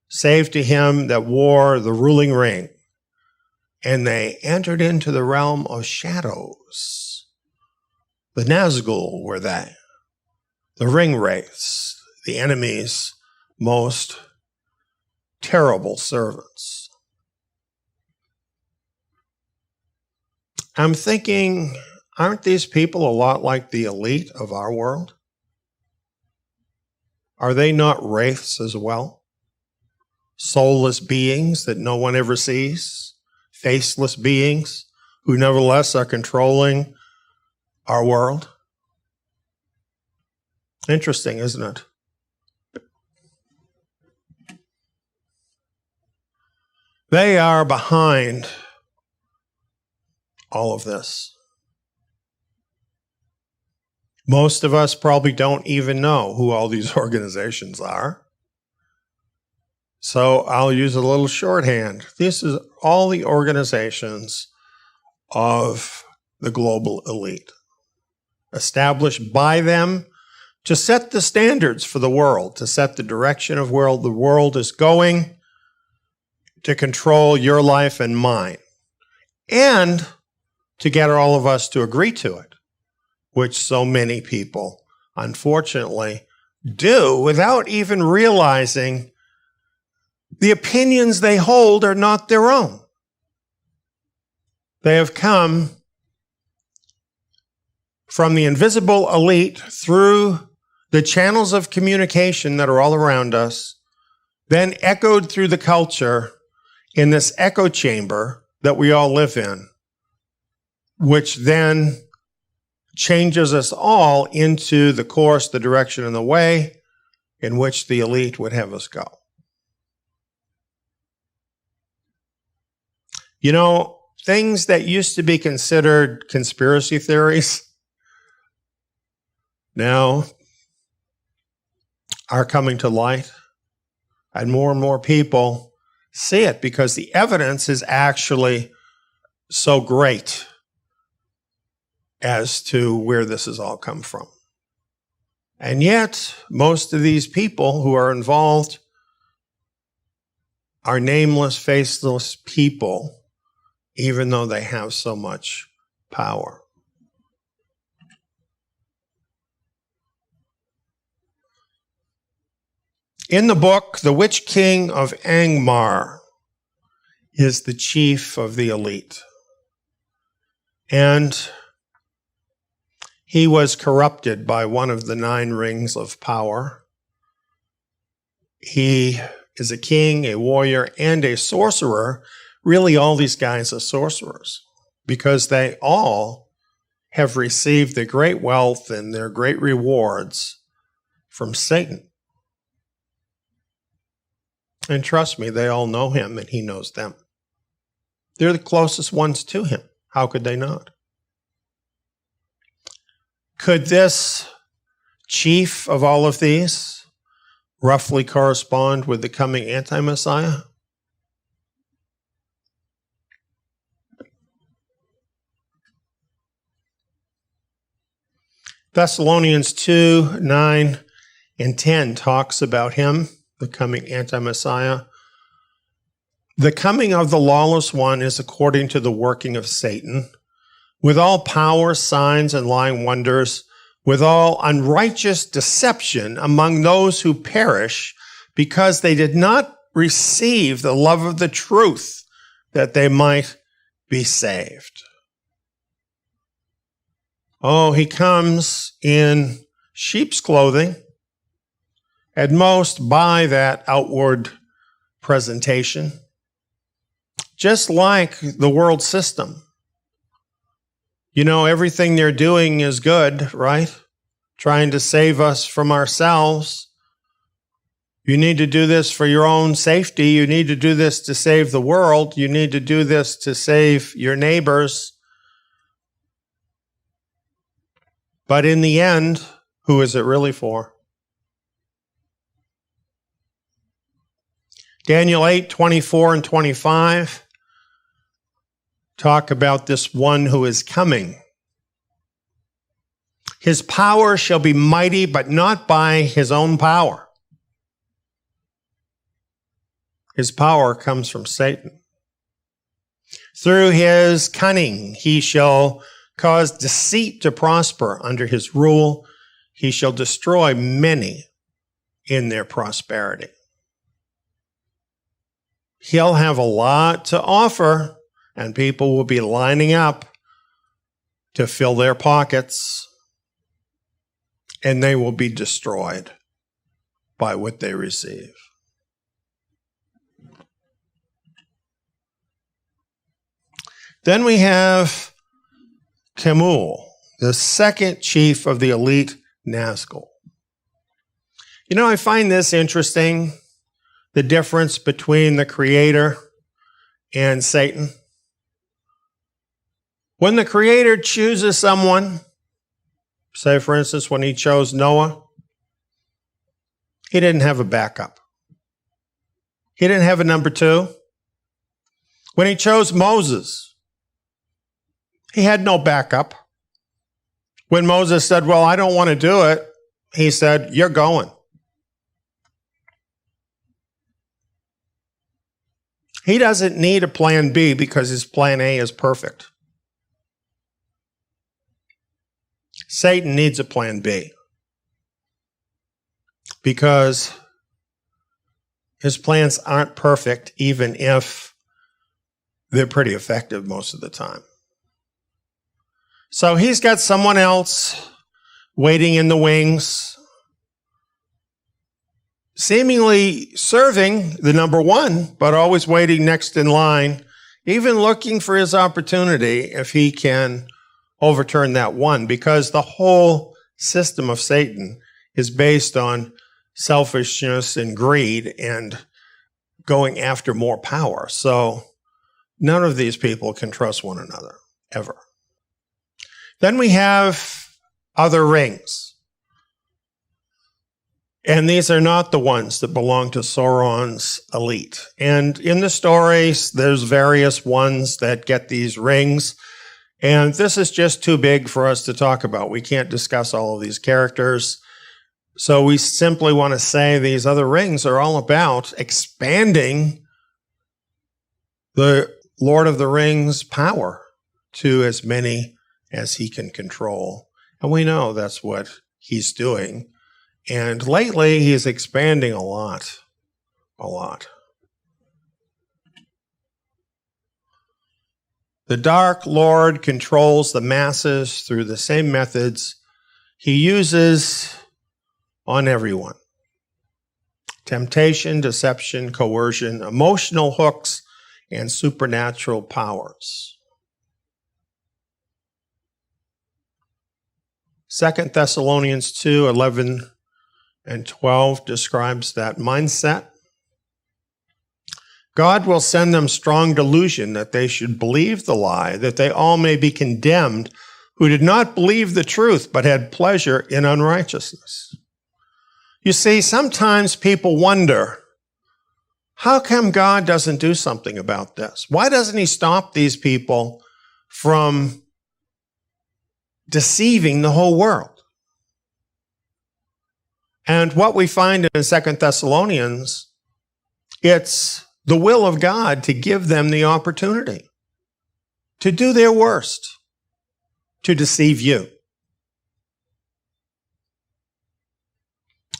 save to him that wore the ruling ring. And they entered into the realm of shadows. The Nazgul were they, the ring wraiths, the enemy's most terrible servants. I'm thinking, aren't these people a lot like the elite of our world? Are they not wraiths as well? Soulless beings that no one ever sees? Faceless beings who nevertheless are controlling our world? Interesting, isn't it? They are behind all of this. Most of us probably don't even know who all these organizations are. So I'll use a little shorthand. This is all the organizations of the global elite, established by them to set the standards for the world, to set the direction of where the world is going, to control your life and mine, and to get all of us to agree to it, which so many people, unfortunately, do without even realizing the opinions they hold are not their own. They have come from the invisible elite through the channels of communication that are all around us, then echoed through the culture in this echo chamber that we all live in, which then changes us all into the course, the direction, and the way in which the elite would have us go. You know, things that used to be considered conspiracy theories now are coming to light, and more people see it because the evidence is actually so great as to where this has all come from. And yet, most of these people who are involved are nameless, faceless people, even though they have so much power. In the book, the Witch King of Angmar is the chief of the elite. And he was corrupted by one of the 9 rings of power. He is a king, a warrior, and a sorcerer. Really, all these guys are sorcerers because they all have received the great wealth and their great rewards from Satan. And trust me, they all know him and he knows them. They're the closest ones to him. How could they not? Could this chief of all of these roughly correspond with the coming anti-Messiah? Thessalonians 2, 9, and 10 talks about him, the coming anti-Messiah. The coming of the lawless one is according to the working of Satan, with all power, signs, and lying wonders, with all unrighteous deception among those who perish, because they did not receive the love of the truth, that they might be saved. Oh, he comes in sheep's clothing, at most by that outward presentation, just like the world system. You know, everything they're doing is good, right? Trying to save us from ourselves. You need to do this for your own safety. You need to do this to save the world. You need to do this to save your neighbors. But in the end, who is it really for? Daniel 8, 24 and 25 talk about this one who is coming. His power shall be mighty, but not by his own power. His power comes from Satan. Through his cunning, he shall cause deceit to prosper. Under his rule, he shall destroy many in their prosperity. He'll have a lot to offer, and people will be lining up to fill their pockets, and they will be destroyed by what they receive. Then we have Kemuel, the second chief of the elite Nazgul. You know, I find this interesting, the difference between the Creator and Satan. When the Creator chooses someone, say for instance when he chose Noah, he didn't have a backup. He didn't have a number two. When he chose Moses, he had no backup. When Moses said, well, I don't want to do it, he said, you're going. He doesn't need a plan B because his plan A is perfect. Satan needs a plan B because his plans aren't perfect, even if they're pretty effective most of the time. So he's got someone else waiting in the wings, seemingly serving the number one, but always waiting next in line, even looking for his opportunity if he can overturn that one, because the whole system of Satan is based on selfishness and greed and going after more power. So none of these people can trust one another, ever. Then we have other rings. And these are not the ones that belong to Sauron's elite. And in the stories, there's various ones that get these rings. And this is just too big for us to talk about. We can't discuss all of these characters. So we simply want to say these other rings are all about expanding the Lord of the Rings power to as many as he can control. And we know that's what he's doing. And lately, he's expanding a lot. The Dark Lord controls the masses through the same methods he uses on everyone. Temptation, deception, coercion, emotional hooks, and supernatural powers. 2 Thessalonians 2:11 and 12 describes that mindset. God will send them strong delusion that they should believe the lie, that they all may be condemned who did not believe the truth but had pleasure in unrighteousness. You see, sometimes people wonder, how come God doesn't do something about this? Why doesn't he stop these people from deceiving the whole world? And what we find in 2 Thessalonians, it's the will of God to give them the opportunity to do their worst, to deceive you.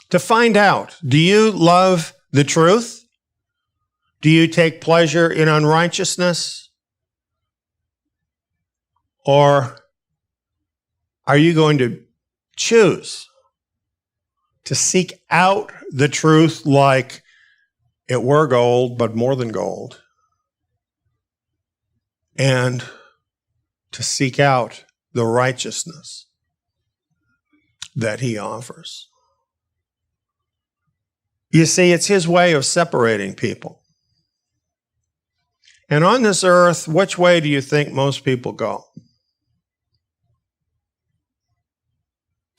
To find out, do you love the truth? Do you take pleasure in unrighteousness? Or are you going to choose to seek out the truth like it were gold, but more than gold, and to seek out the righteousness that he offers? You see, it's his way of separating people. And on this earth, which way do you think most people go?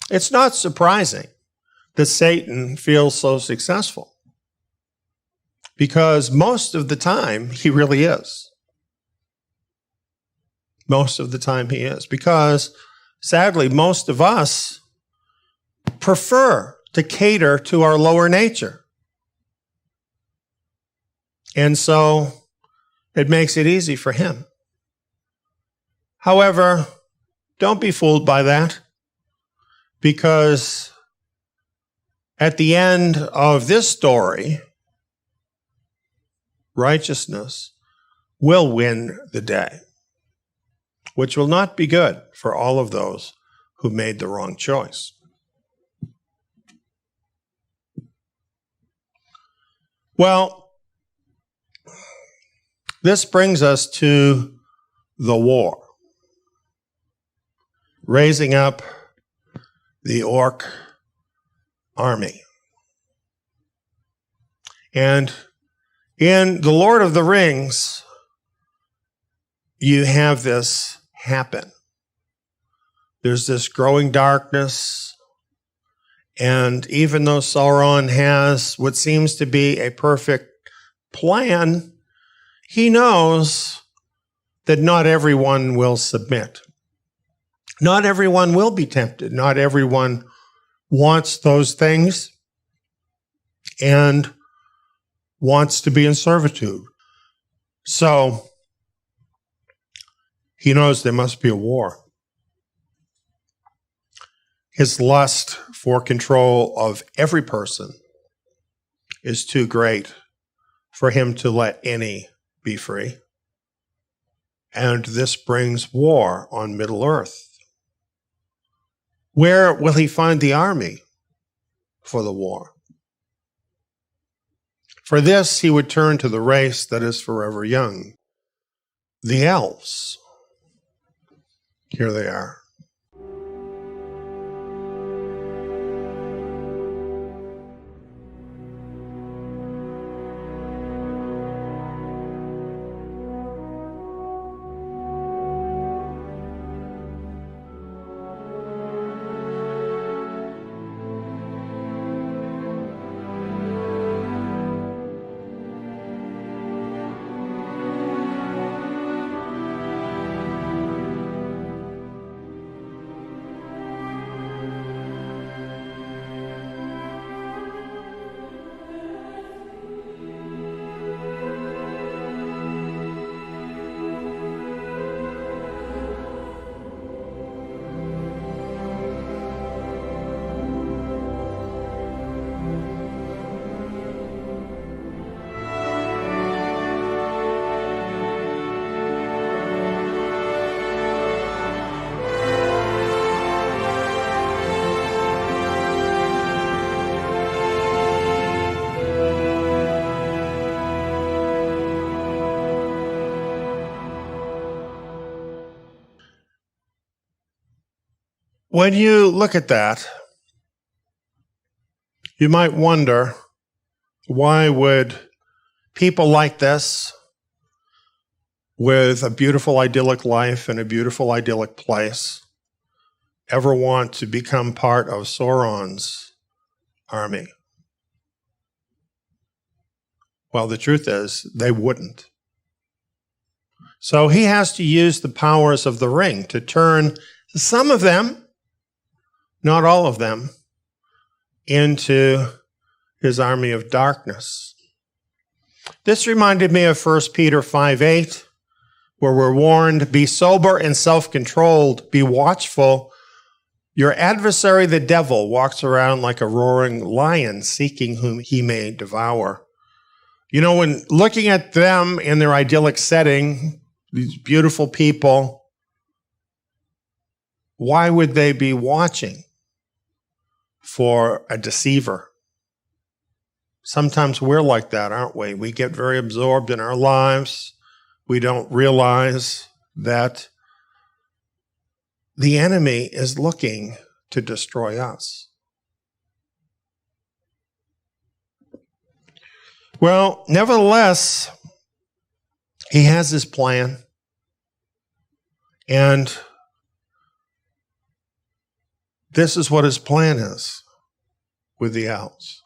It's not surprising that Satan feels so successful, because most of the time he really is. Most of the time he is, because sadly, most of us prefer to cater to our lower nature. And so it makes it easy for him. However, don't be fooled by that, because at the end of this story, righteousness will win the day, which will not be good for all of those who made the wrong choice. Well, this brings us to the war, raising up the orc army. And in The Lord of the Rings, you have this happen. There's this growing darkness, and even though Sauron has what seems to be a perfect plan, he knows that not everyone will submit. Not everyone will be tempted. Not everyone wants those things and wants to be in servitude. So he knows there must be a war. His lust for control of every person is too great for him to let any be free. And this brings war on Middle-earth. Where will he find the army for the war? For this, he would turn to the race that is forever young, the elves. Here they are. When you look at that, you might wonder, why would people like this, with a beautiful idyllic life and a beautiful idyllic place, ever want to become part of Sauron's army? Well, the truth is, they wouldn't. So he has to use the powers of the ring to turn some of them, not all of them, into his army of darkness. This reminded me of 1 Peter 5:8, where we're warned, be sober and self-controlled, be watchful. Your adversary, the devil, walks around like a roaring lion, seeking whom he may devour. You know, when looking at them in their idyllic setting, these beautiful people, why would they be watching for a deceiver? Sometimes we're like that, aren't we? We get very absorbed in our lives. We don't realize that the enemy is looking to destroy us. Well, nevertheless, he has his plan. And this is what his plan is with the elves.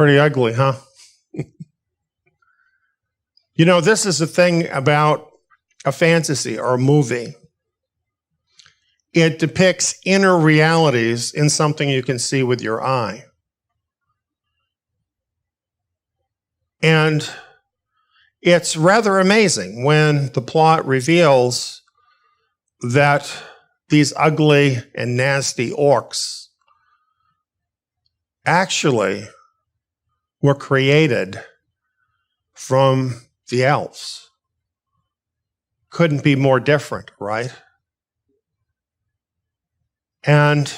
Pretty ugly, huh? You know, this is the thing about a fantasy or a movie. It depicts inner realities in something you can see with your eye. And it's rather amazing when the plot reveals that these ugly and nasty orcs actually were created from the elves. Couldn't be more different, right? And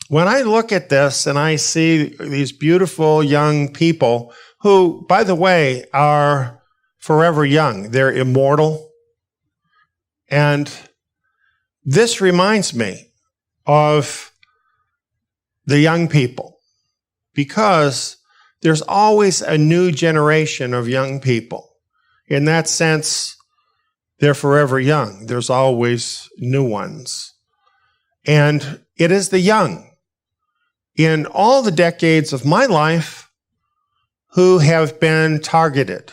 when I look at this and I see these beautiful young people who, by the way, are forever young, they're immortal. And this reminds me of the young people, because there's always a new generation of young people. In that sense, they're forever young. There's always new ones. And it is the young, in all the decades of my life, who have been targeted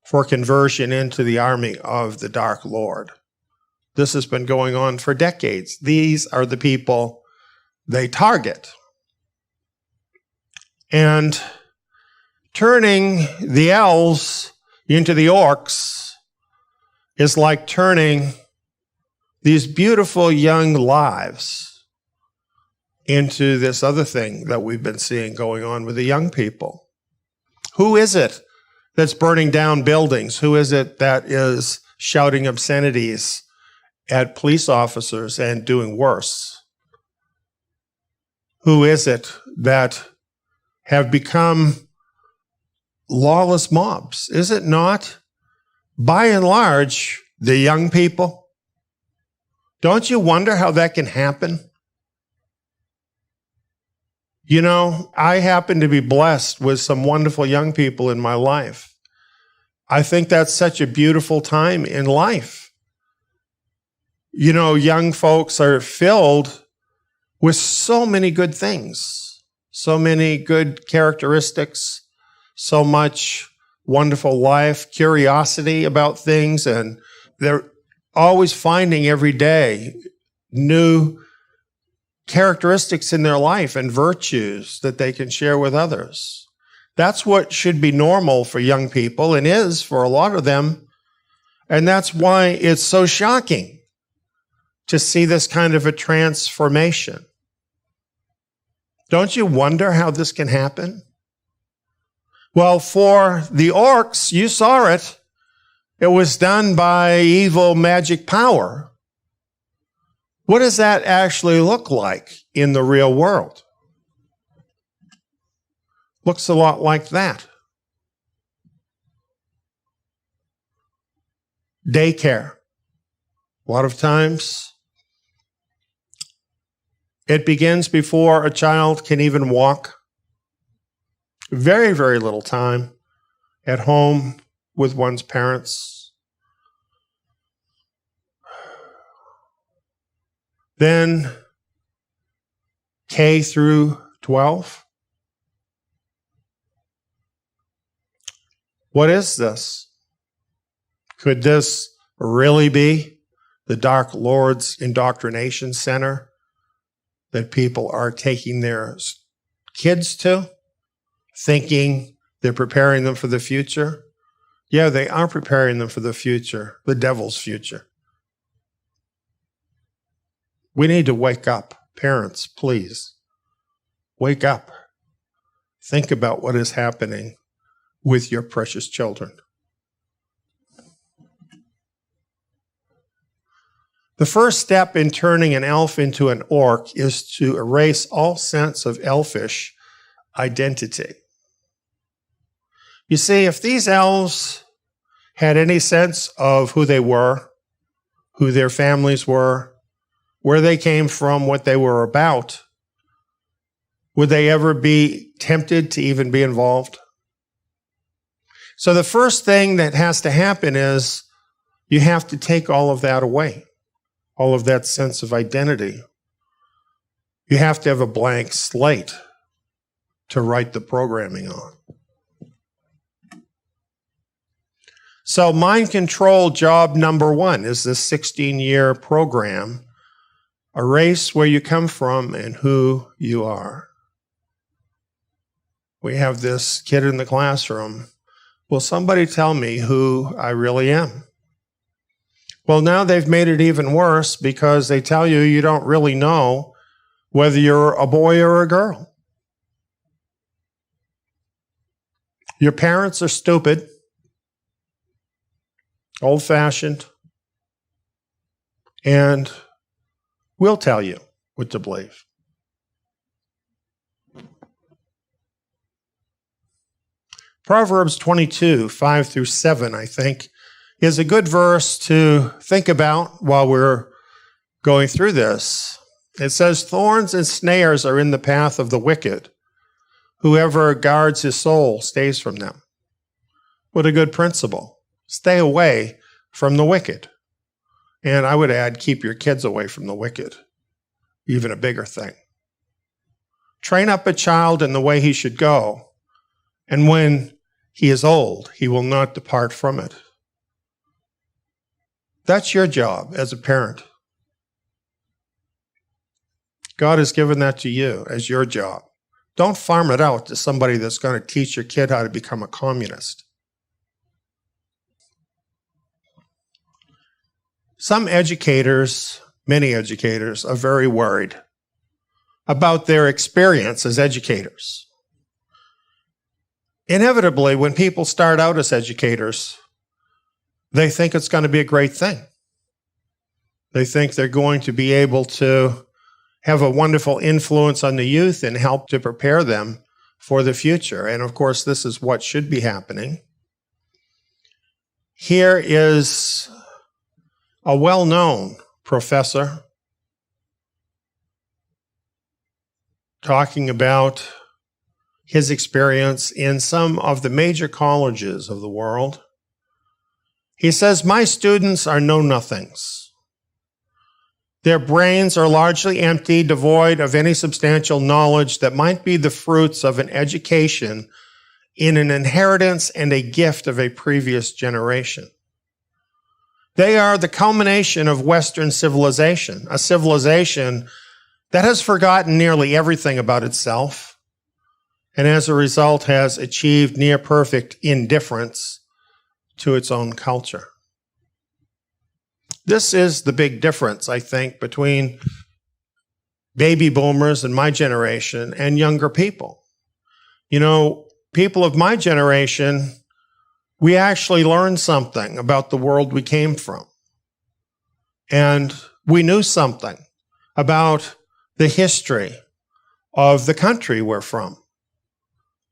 for conversion into the army of the Dark Lord. This has been going on for decades. These are the people they target. And turning the elves into the orcs is like turning these beautiful young lives into this other thing that we've been seeing going on with the young people. Who is it that's burning down buildings? Who is it that is shouting obscenities at police officers and doing worse? Who is it that have become lawless mobs? Is it not, by and large, the young people? Don't you wonder how that can happen? You know, I happen to be blessed with some wonderful young people in my life. I think that's such a beautiful time in life. You know, young folks are filled with so many good things, so many good characteristics, so much wonderful life, curiosity about things, and they're always finding every day new characteristics in their life and virtues that they can share with others. That's what should be normal for young people, and is for a lot of them. And that's why it's so shocking to see this kind of a transformation. Don't you wonder how this can happen? Well, for the orcs, you saw it. It was done by evil magic power. What does that actually look like in the real world? Looks a lot like that. Daycare. A lot of times, it begins before a child can even walk. Very, very little time at home with one's parents. Then K through 12. What is this? Could this really be the Dark Lord's indoctrination center that people are taking their kids to, thinking they're preparing them for the future? Yeah, they are preparing them for the future, the devil's future. We need to wake up. Parents, please, wake up. Think about what is happening with your precious children. The first step in turning an elf into an orc is to erase all sense of elfish identity. You see, if these elves had any sense of who they were, who their families were, where they came from, what they were about, would they ever be tempted to even be involved? So the first thing that has to happen is you have to take all of that away, all of that sense of identity. You have to have a blank slate to write the programming on. So mind control job number 1 is this 16-year program. Erase where you come from and who you are. We have this kid in the classroom. Will somebody tell me who I really am? Well, now they've made it even worse because they tell you you don't really know whether you're a boy or a girl. Your parents are stupid, old-fashioned, and we'll tell you what to believe. Proverbs 22, 5 through 7, I think, is a good verse to think about while we're going through this. It says, thorns and snares are in the path of the wicked. Whoever guards his soul stays from them. What a good principle. Stay away from the wicked. And I would add, keep your kids away from the wicked. Even a bigger thing. Train up a child in the way he should go, and when he is old, he will not depart from it. That's your job as a parent. God has given that to you as your job. Don't farm it out to somebody that's going to teach your kid how to become a communist. Some educators, many educators, are very worried about their experience as educators. Inevitably, when people start out as educators, they think it's going to be a great thing. They think they're going to be able to have a wonderful influence on the youth and help to prepare them for the future. And of course, this is what should be happening. Here is a well-known professor talking about his experience in some of the major colleges of the world. He says, my students are know-nothings. Their brains are largely empty, devoid of any substantial knowledge that might be the fruits of an education in an inheritance and a gift of a previous generation. They are the culmination of Western civilization, a civilization that has forgotten nearly everything about itself, and as a result has achieved near-perfect indifference to its own culture. This is the big difference, I think, between baby boomers and my generation and younger people. You know, people of my generation, we actually learned something about the world we came from. And we knew something about the history of the country we're from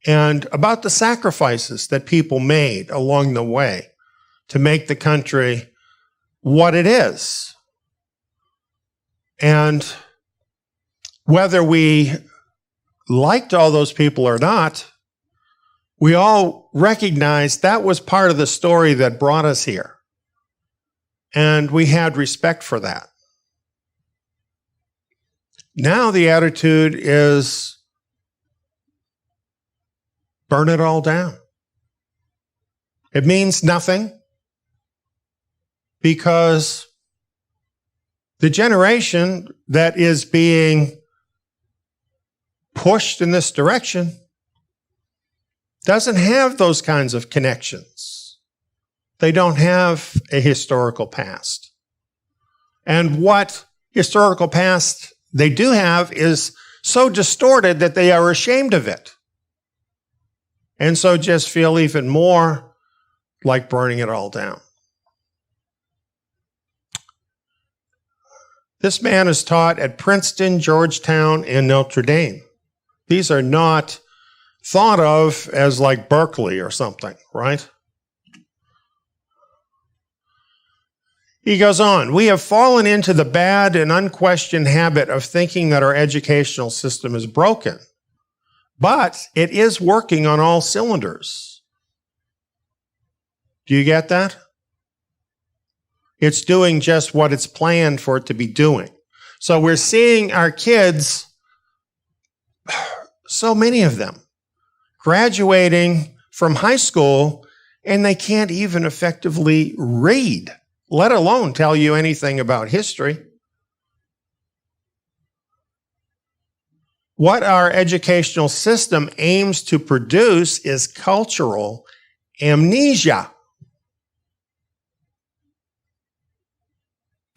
and about the sacrifices that people made along the way to make the country what it is. And whether we liked all those people or not, we all recognized that was part of the story that brought us here. And we had respect for that. Now the attitude is burn it all down. It means nothing because the generation that is being pushed in this direction doesn't have those kinds of connections. They don't have a historical past. And what historical past they do have is so distorted that they are ashamed of it. And so just feel even more like burning it all down. This man is taught at Princeton, Georgetown, and Notre Dame. These are not thought of as like Berkeley or something, right? He goes on, we have fallen into the bad and unquestioned habit of thinking that our educational system is broken, but it is working on all cylinders. Do you get that? It's doing just what it's planned for it to be doing. So we're seeing our kids, so many of them, graduating from high school and they can't even effectively read, let alone tell you anything about history. What our educational system aims to produce is cultural amnesia.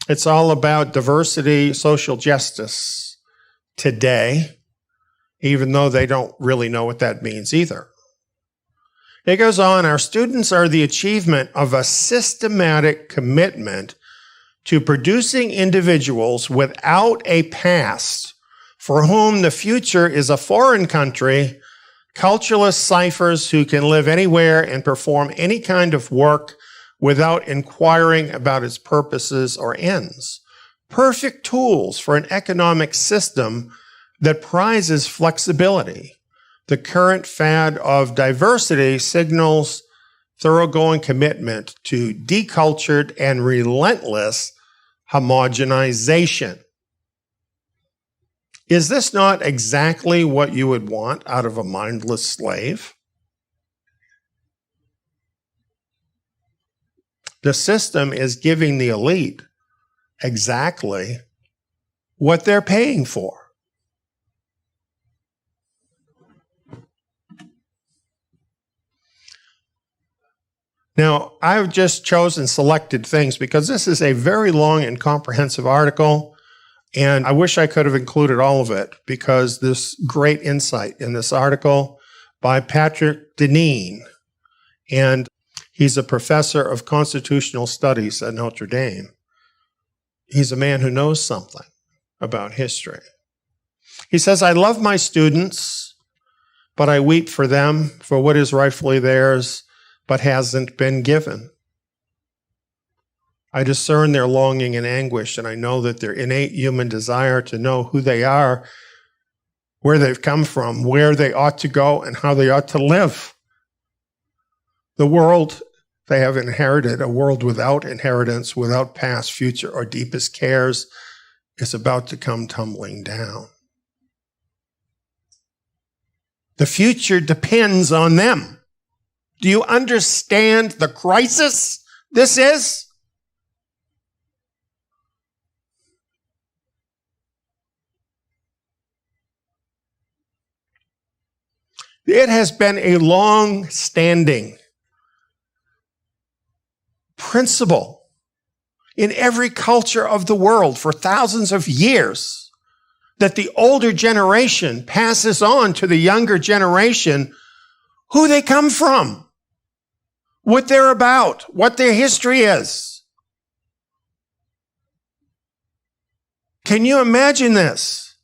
It's all about diversity, social justice today, even though they don't really know what that means either. It goes on, our students are the achievement of a systematic commitment to producing individuals without a past for whom the future is a foreign country, cultureless ciphers who can live anywhere and perform any kind of work without inquiring about its purposes or ends. Perfect tools for an economic system that prizes flexibility. The current fad of diversity signals thoroughgoing commitment to decultured and relentless homogenization. Is this not exactly what you would want out of a mindless slave? The system is giving the elite exactly what they're paying for. Now, I've just chosen selected things because this is a very long and comprehensive article, and I wish I could have included all of it because there's great insight in this article by Patrick Deneen, and he's a professor of constitutional studies at Notre Dame. He's a man who knows something about history. He says, I love my students, but I weep for them for what is rightfully theirs, but hasn't been given. I discern their longing and anguish, and I know that their innate human desire to know who they are, where they've come from, where they ought to go, and how they ought to live. The world they have inherited, a world without inheritance, without past, future, or deepest cares, is about to come tumbling down. The future depends on them. Do you understand the crisis this is? It has been a long-standing principle in every culture of the world for thousands of years that the older generation passes on to the younger generation who they come from, what they're about, what their history is. Can you imagine this?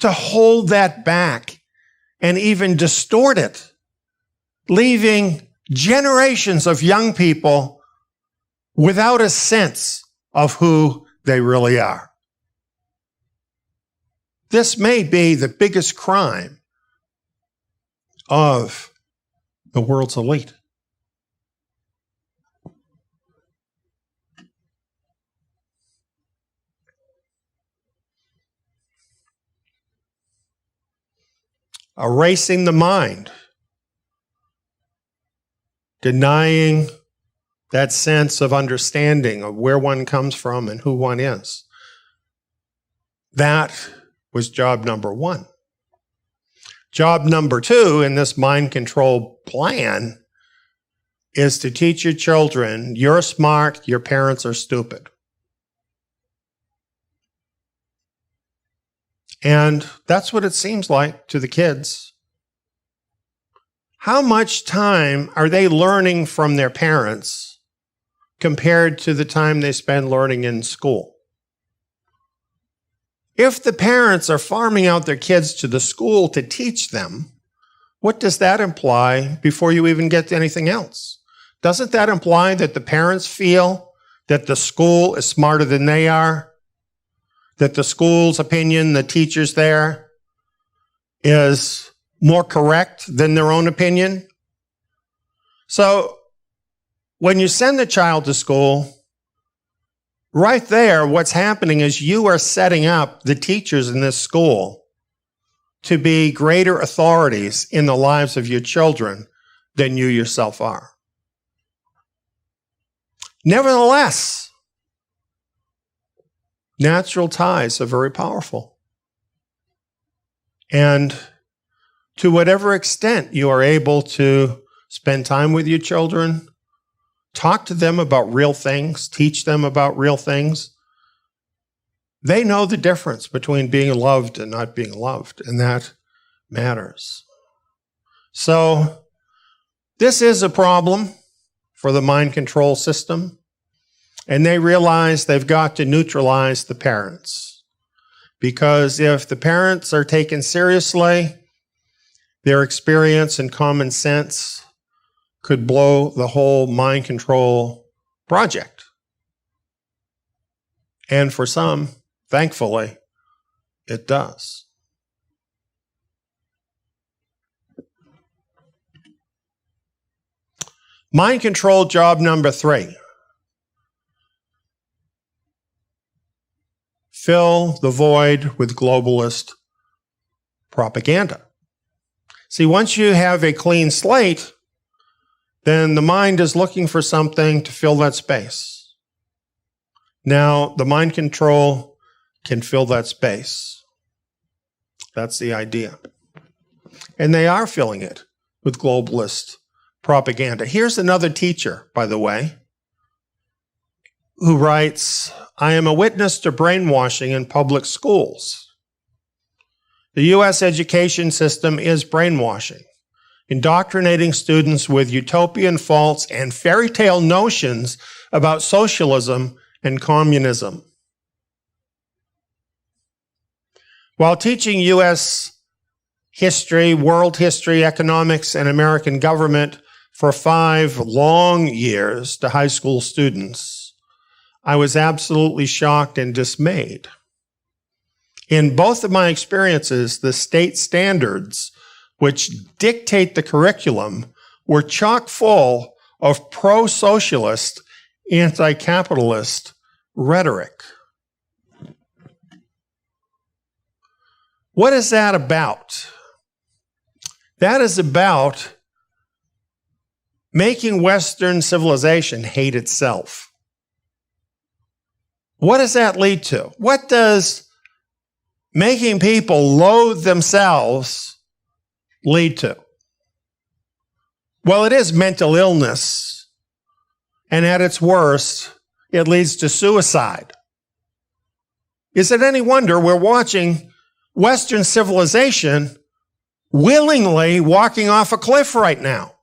To hold that back and even distort it, leaving generations of young people without a sense of who they really are. This may be the biggest crime of the world's elite. Erasing the mind, denying that sense of understanding of where one comes from and who one is. That was job number one. Job number two in this mind control plan is to teach your children, you're smart, your parents are stupid. And that's what it seems like to the kids. How much time are they learning from their parents compared to the time they spend learning in school? If the parents are farming out their kids to the school to teach them, what does that imply before you even get to anything else? Doesn't that imply that the parents feel that the school is smarter than they are? That the school's opinion, the teachers there, is more correct than their own opinion? So when you send the child to school, right there, what's happening is you are setting up the teachers in this school to be greater authorities in the lives of your children than you yourself are. Nevertheless, natural ties are very powerful. And to whatever extent you are able to spend time with your children, talk to them about real things, teach them about real things, they know the difference between being loved and not being loved, and that matters. So, this is a problem for the mind control system, and they realize they've got to neutralize the parents. Because if the parents are taken seriously, their experience and common sense could blow the whole mind control project. And for some, thankfully, it does. Mind control job number 3. Fill the void with globalist propaganda. See, once you have a clean slate, then the mind is looking for something to fill that space. Now, the mind control can fill that space. That's the idea. And they are filling it with globalist propaganda. Here's another teacher, by the way, who writes, I am a witness to brainwashing in public schools. The U.S. education system is brainwashing, indoctrinating students with utopian, false, and fairy tale notions about socialism and communism. While teaching U.S. history, world history, economics, and American government for 5 long years to high school students, I was absolutely shocked and dismayed. In both of my experiences, the state standards which dictate the curriculum were chock full of pro-socialist, anti-capitalist rhetoric. What is that about? That is about making Western civilization hate itself. What does that lead to? What does making people loathe themselves lead to? Well, it is mental illness, and at its worst, it leads to suicide. Is it any wonder we're watching Western civilization willingly walking off a cliff right now?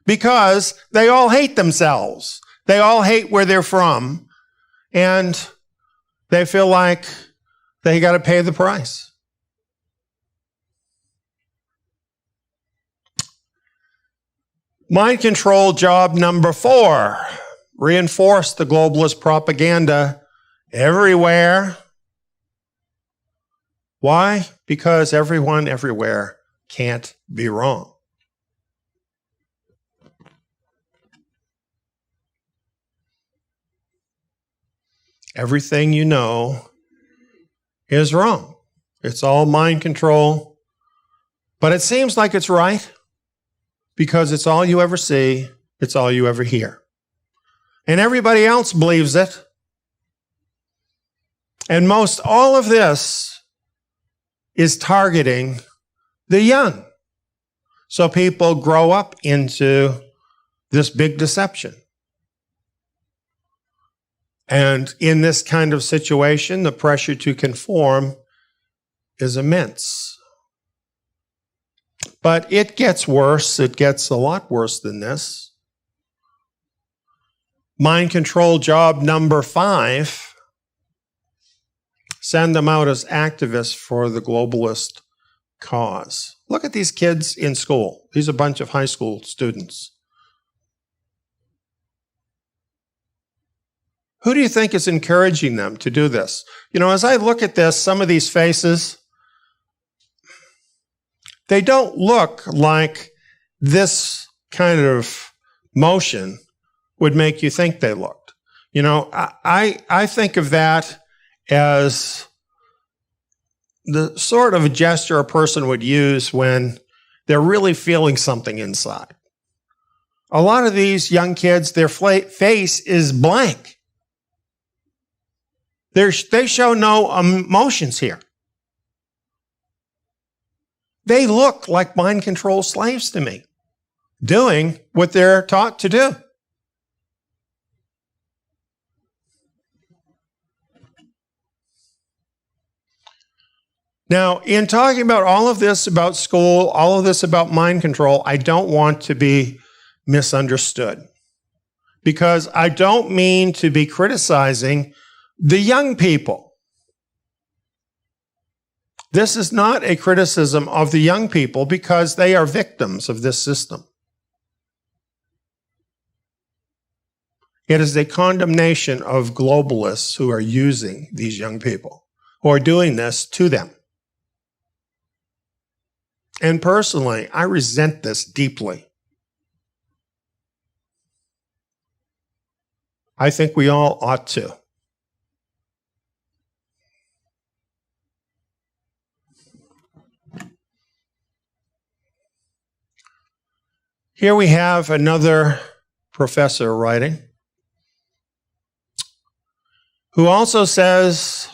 Because they all hate themselves. They all hate where they're from, and they feel like they got to pay the price. Mind control job number 4. Reinforce the globalist propaganda everywhere. Why? Because everyone everywhere can't be wrong. Everything you know is wrong. It's all mind control. But it seems like it's right because it's all you ever see, it's all you ever hear. And everybody else believes it. And most all of this is targeting the young. So people grow up into this big deception. And in this kind of situation, the pressure to conform is immense. But it gets worse. It gets a lot worse than this. Mind control job number 5. Send them out as activists for the globalist cause. Look at these kids in school. These are a bunch of high school students. Who do you think is encouraging them to do this? You know, as I look at this, some of these faces, they don't look like this kind of motion would make you think they looked. You know, I think of that as the sort of a gesture a person would use when they're really feeling something inside. A lot of these young kids, their face is blank. They show no emotions here. They look like mind control slaves to me, doing what they're taught to do. Now, in talking about all of this about school, all of this about mind control, I don't want to be misunderstood, because I don't mean to be criticizing the young people. This is not a criticism of the young people, because they are victims of this system. It is a condemnation of globalists who are using these young people, who are doing this to them. And personally, I resent this deeply. I think we all ought to. Here we have another professor writing, who also says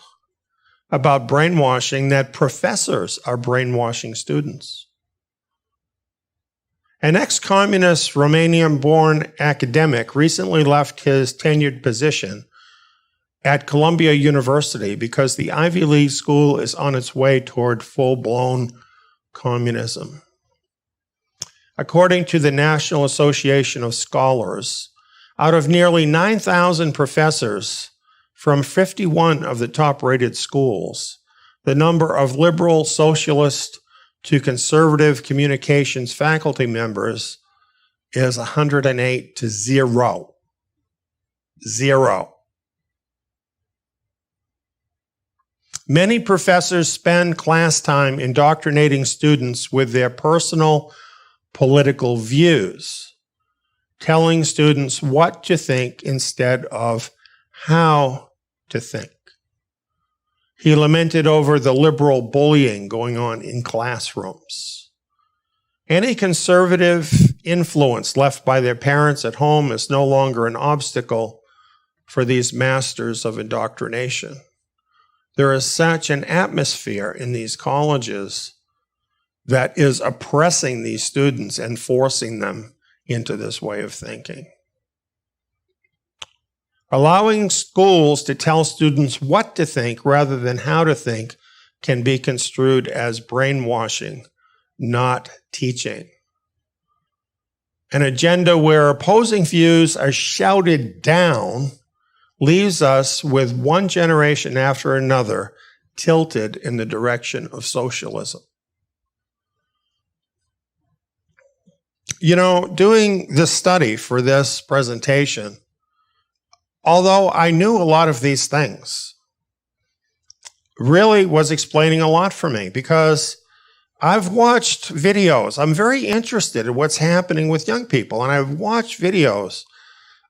about brainwashing that professors are brainwashing students. An ex-communist Romanian-born academic recently left his tenured position at Columbia University because the Ivy League school is on its way toward full-blown communism. According to the National Association of Scholars, out of nearly 9,000 professors from 51 of the top-rated schools, the number of liberal, socialist to conservative communications faculty members is 108 to 0. 0. Many professors spend class time indoctrinating students with their personal political views, telling students what to think instead of how to think. He lamented over the liberal bullying going on in classrooms. Any conservative influence left by their parents at home is no longer an obstacle for these masters of indoctrination. There is such an atmosphere in these colleges that is oppressing these students and forcing them into this way of thinking. Allowing schools to tell students what to think rather than how to think can be construed as brainwashing, not teaching. An agenda where opposing views are shouted down leaves us with one generation after another tilted in the direction of socialism. You know, doing this study for this presentation, although I knew a lot of these things, really was explaining a lot for me, because I've watched videos. I'm very interested in what's happening with young people, and I've watched videos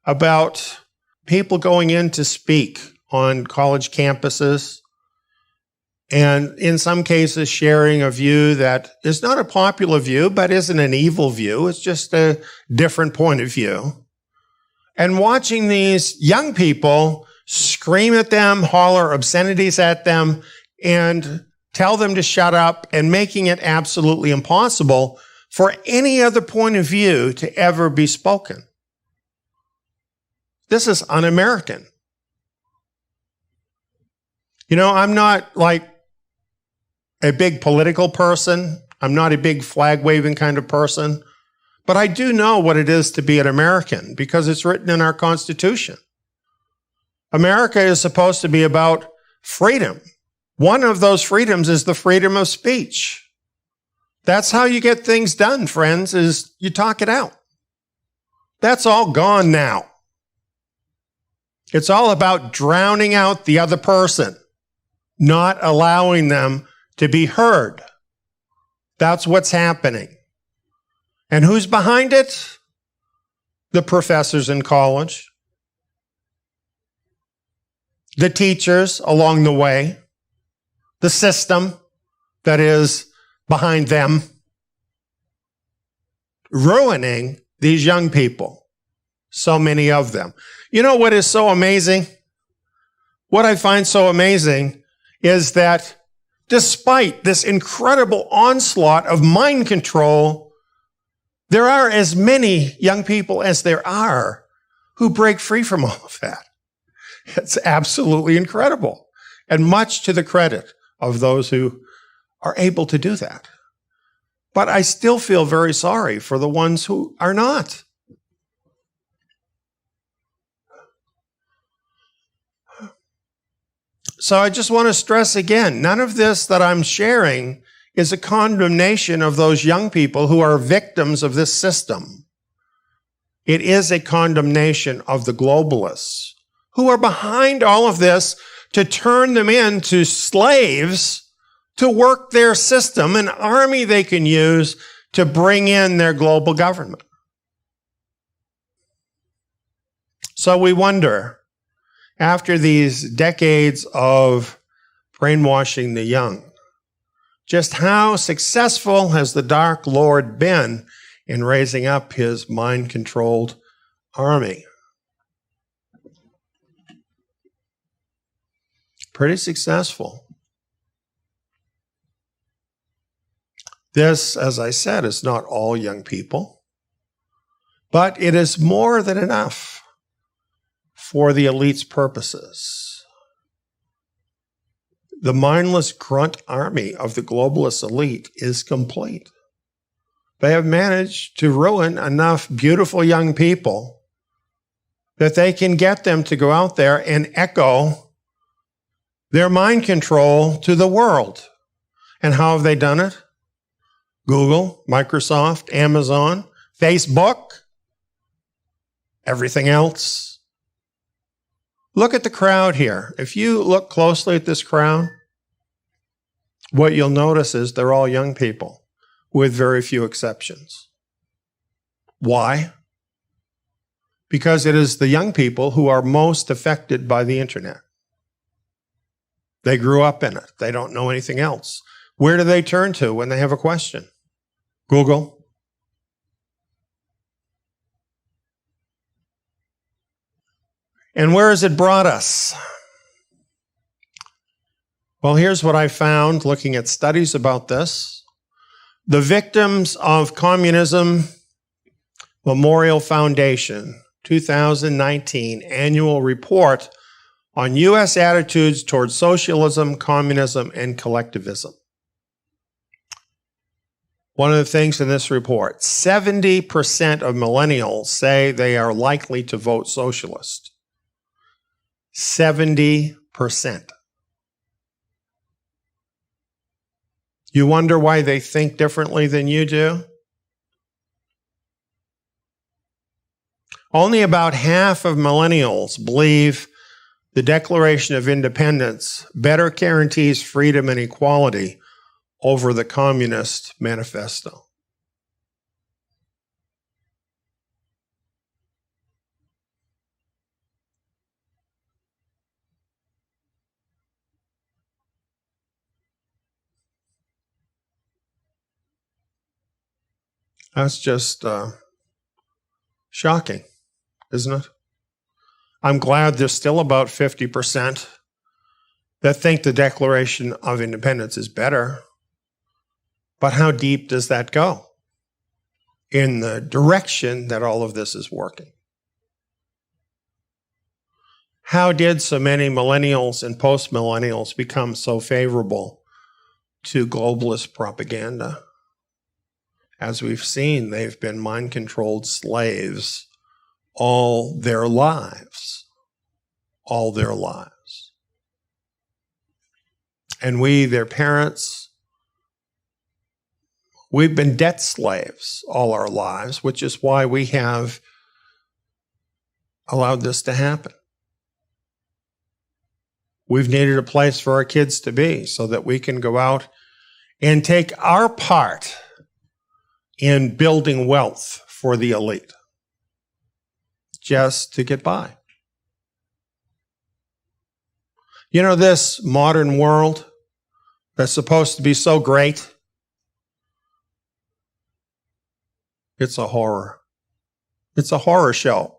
about people going in to speak on college campuses, and in some cases sharing a view that is not a popular view, but isn't an evil view. It's just a different point of view. And watching these young people scream at them, holler obscenities at them, and tell them to shut up, and making it absolutely impossible for any other point of view to ever be spoken. This is un-American. You know, I'm not like a big political person. I'm not a big flag-waving kind of person. But I do know what it is to be an American, because it's written in our Constitution. America is supposed to be about freedom. One of those freedoms is the freedom of speech. That's how you get things done, friends, is you talk it out. That's all gone now. It's all about drowning out the other person, not allowing them to be heard. That's what's happening. And who's behind it? The professors in college, the teachers along the way, the system, that is behind them, ruining these young people, so many of them. You know what is so amazing? What I find so amazing is that despite this incredible onslaught of mind control, there are as many young people as there are who break free from all of that. It's absolutely incredible, and much to the credit of those who are able to do that. But I still feel very sorry for the ones who are not. So I just want to stress again, none of this that I'm sharing is a condemnation of those young people who are victims of this system. It is a condemnation of the globalists who are behind all of this to turn them into slaves to work their system, an army they can use to bring in their global government. So we wonder, after these decades of brainwashing the young, just how successful has the Dark Lord been in raising up his mind-controlled army? Pretty successful. This, as I said, is not all young people, but it is more than enough for the elite's purposes. The mindless grunt army of the globalist elite is complete. They have managed to ruin enough beautiful young people that they can get them to go out there and echo their mind control to the world. And how have they done it? Google, Microsoft, Amazon, Facebook, everything else. Look at the crowd here. If you look closely at this crowd, what you'll notice is they're all young people, with very few exceptions. Why? Because it is the young people who are most affected by the internet. They grew up in it. They don't know anything else. Where do they turn to when they have a question? Google. And where has it brought us? Well, here's what I found looking at studies about this. The Victims of Communism Memorial Foundation 2019 annual report on U.S. attitudes towards socialism, communism, and collectivism. One of the things in this report, 70% of millennials say they are likely to vote socialist. 70%. You wonder why they think differently than you do? Only about half of millennials believe the Declaration of Independence better guarantees freedom and equality over the Communist Manifesto. That's just shocking, isn't it? I'm glad there's still about 50% that think the Declaration of Independence is better. But how deep does that go in the direction that all of this is working? How did so many millennials and post-millennials become so favorable to globalist propaganda? As we've seen, they've been mind-controlled slaves all their lives. All their lives. And we, their parents, we've been debt slaves all our lives, which is why we have allowed this to happen. We've needed a place for our kids to be so that we can go out and take our part in building wealth for the elite, just to get by. You know, this modern world that's supposed to be so great, it's a horror. It's a horror show.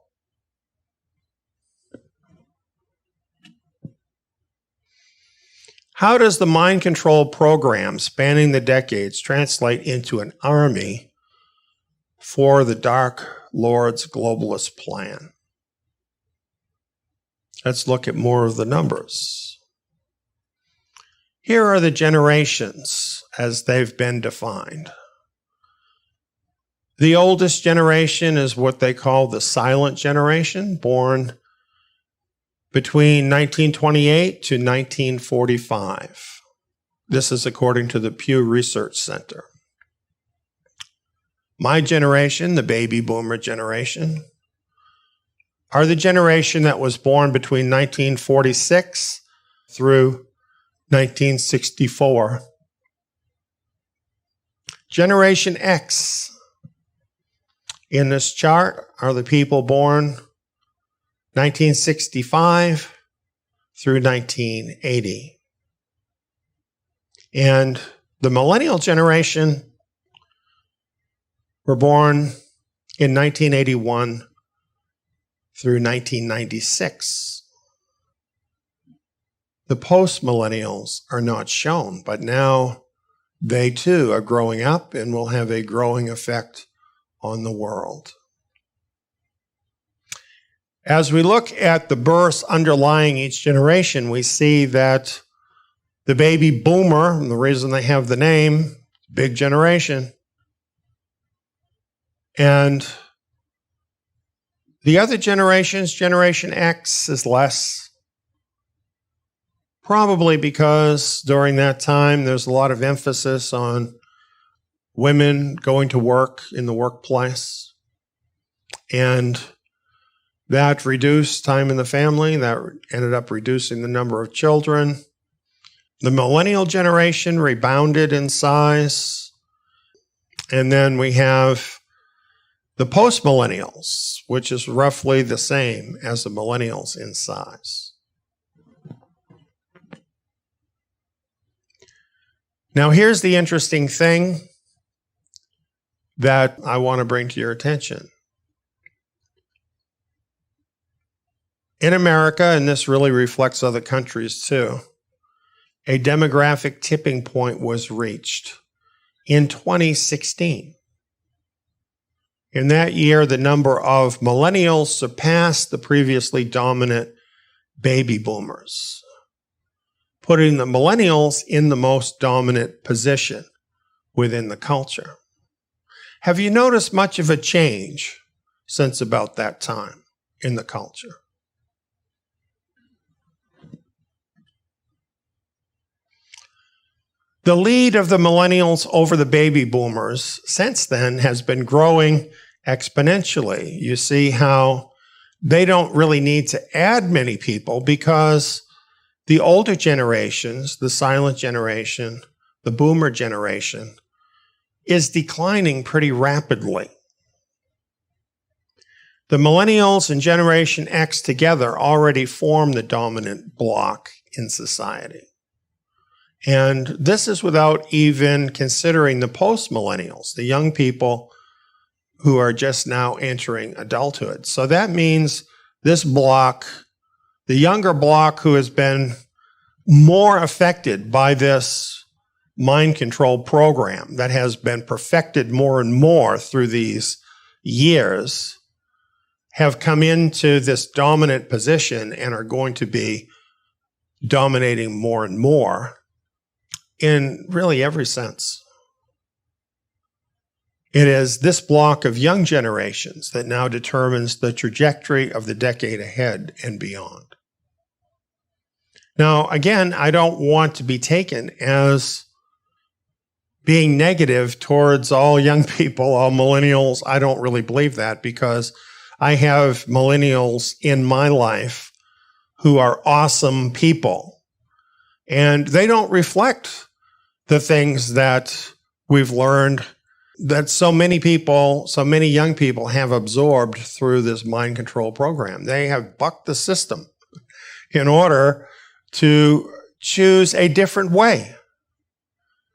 How does the mind control program spanning the decades translate into an army for the Dark Lord's globalist plan? Let's look at more of the numbers. Here are the generations as they've been defined. The oldest generation is what they call the silent generation, born between 1928 to 1945. This is according to the Pew Research Center. My generation, the baby boomer generation, are the generation that was born between 1946 through 1964. Generation X in this chart are the people born 1965 through 1980. And the millennial generation were born in 1981 through 1996. The post-millennials are not shown, but now they too are growing up and will have a growing effect on the world. As we look at the births underlying each generation, we see that the baby boomer, and the reason they have the name, big generation, and the other generations, Generation X, is less. Probably because during that time there's a lot of emphasis on women going to work in the workplace. And that reduced time in the family. That ended up reducing the number of children. The millennial generation rebounded in size. And then we have the post-millennials, which is roughly the same as the millennials in size. Now, here's the interesting thing that I want to bring to your attention. In America, and this really reflects other countries too, a demographic tipping point was reached in 2016. In that year, the number of millennials surpassed the previously dominant baby boomers, putting the millennials in the most dominant position within the culture. Have you noticed much of a change since about that time in the culture? The lead of the millennials over the baby boomers since then has been growing exponentially. You see how they don't really need to add many people because the older generations, the silent generation, the boomer generation, is declining pretty rapidly. The millennials and Generation X together already form the dominant bloc in society. And this is without even considering the post-millennials, the young people who are just now entering adulthood. So that means this block, the younger block who has been more affected by this mind control program that has been perfected more and more through these years, have come into this dominant position and are going to be dominating more and more in really every sense. It is this block of young generations that now determines the trajectory of the decade ahead and beyond. Now, again, I don't want to be taken as being negative towards all young people, all millennials. I don't really believe that because I have millennials in my life who are awesome people, and they don't reflect the things that we've learned that so many people, so many young people have absorbed through this mind control program. They have bucked the system in order to choose a different way.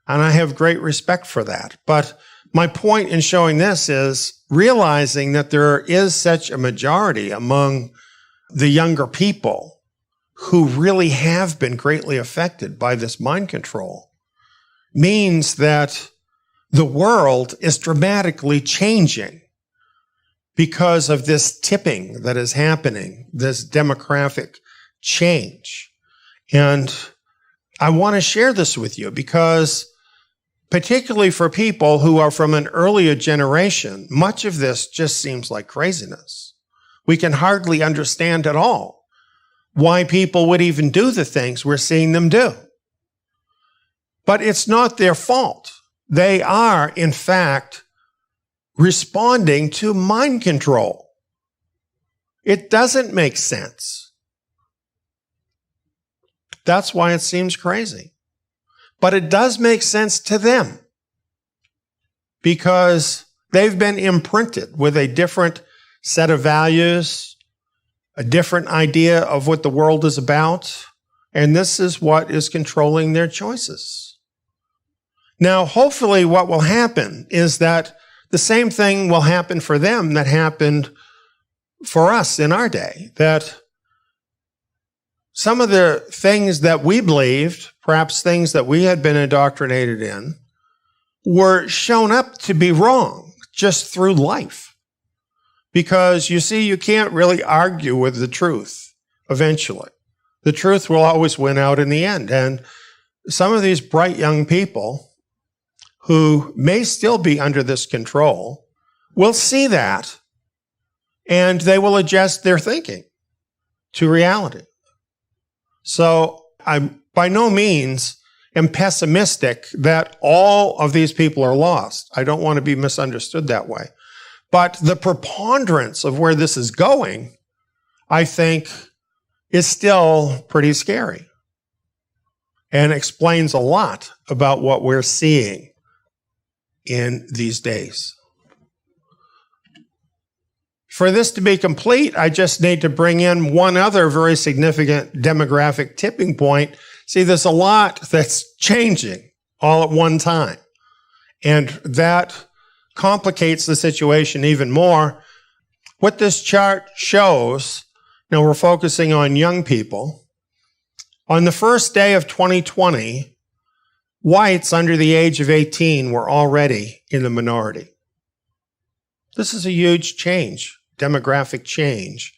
And I have great respect for that. But my point in showing this is realizing that there is such a majority among the younger people who really have been greatly affected by this mind control means that the world is dramatically changing because of this tipping that is happening, this demographic change. And I want to share this with you because particularly for people who are from an earlier generation, much of this just seems like craziness. We can hardly understand at all why people would even do the things we're seeing them do. But it's not their fault. They are, in fact, responding to mind control. It doesn't make sense. That's why it seems crazy. But it does make sense to them because they've been imprinted with a different set of values, a different idea of what the world is about, and this is what is controlling their choices. Now, hopefully what will happen is that the same thing will happen for them that happened for us in our day, that some of the things that we believed, perhaps things that we had been indoctrinated in, were shown up to be wrong just through life. Because you see, you can't really argue with the truth eventually. The truth will always win out in the end. And some of these bright young people who may still be under this control will see that and they will adjust their thinking to reality. So I by no means am pessimistic that all of these people are lost. I don't want to be misunderstood that way. But the preponderance of where this is going, I think, is still pretty scary and explains a lot about what we're seeing in these days. For this to be complete, I just need to bring in one other very significant demographic tipping point. See, there's a lot that's changing all at one time. And that complicates the situation even more. What this chart shows, now we're focusing on young people. On the first day of 2020, whites under the age of 18 were already in the minority. This is a huge change, demographic change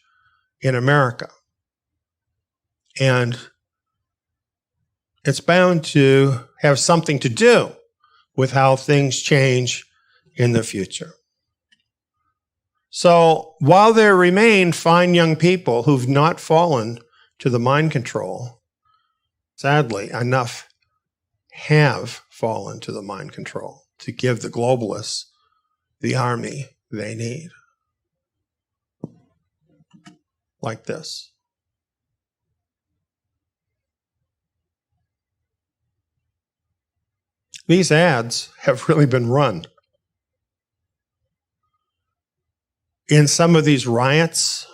in America. And it's bound to have something to do with how things change in the future. So while there remain fine young people who've not fallen to the mind control, sadly, enough have fallen to the mind control to give the globalists the army they need. Like this. These ads have really been run. In some of these riots,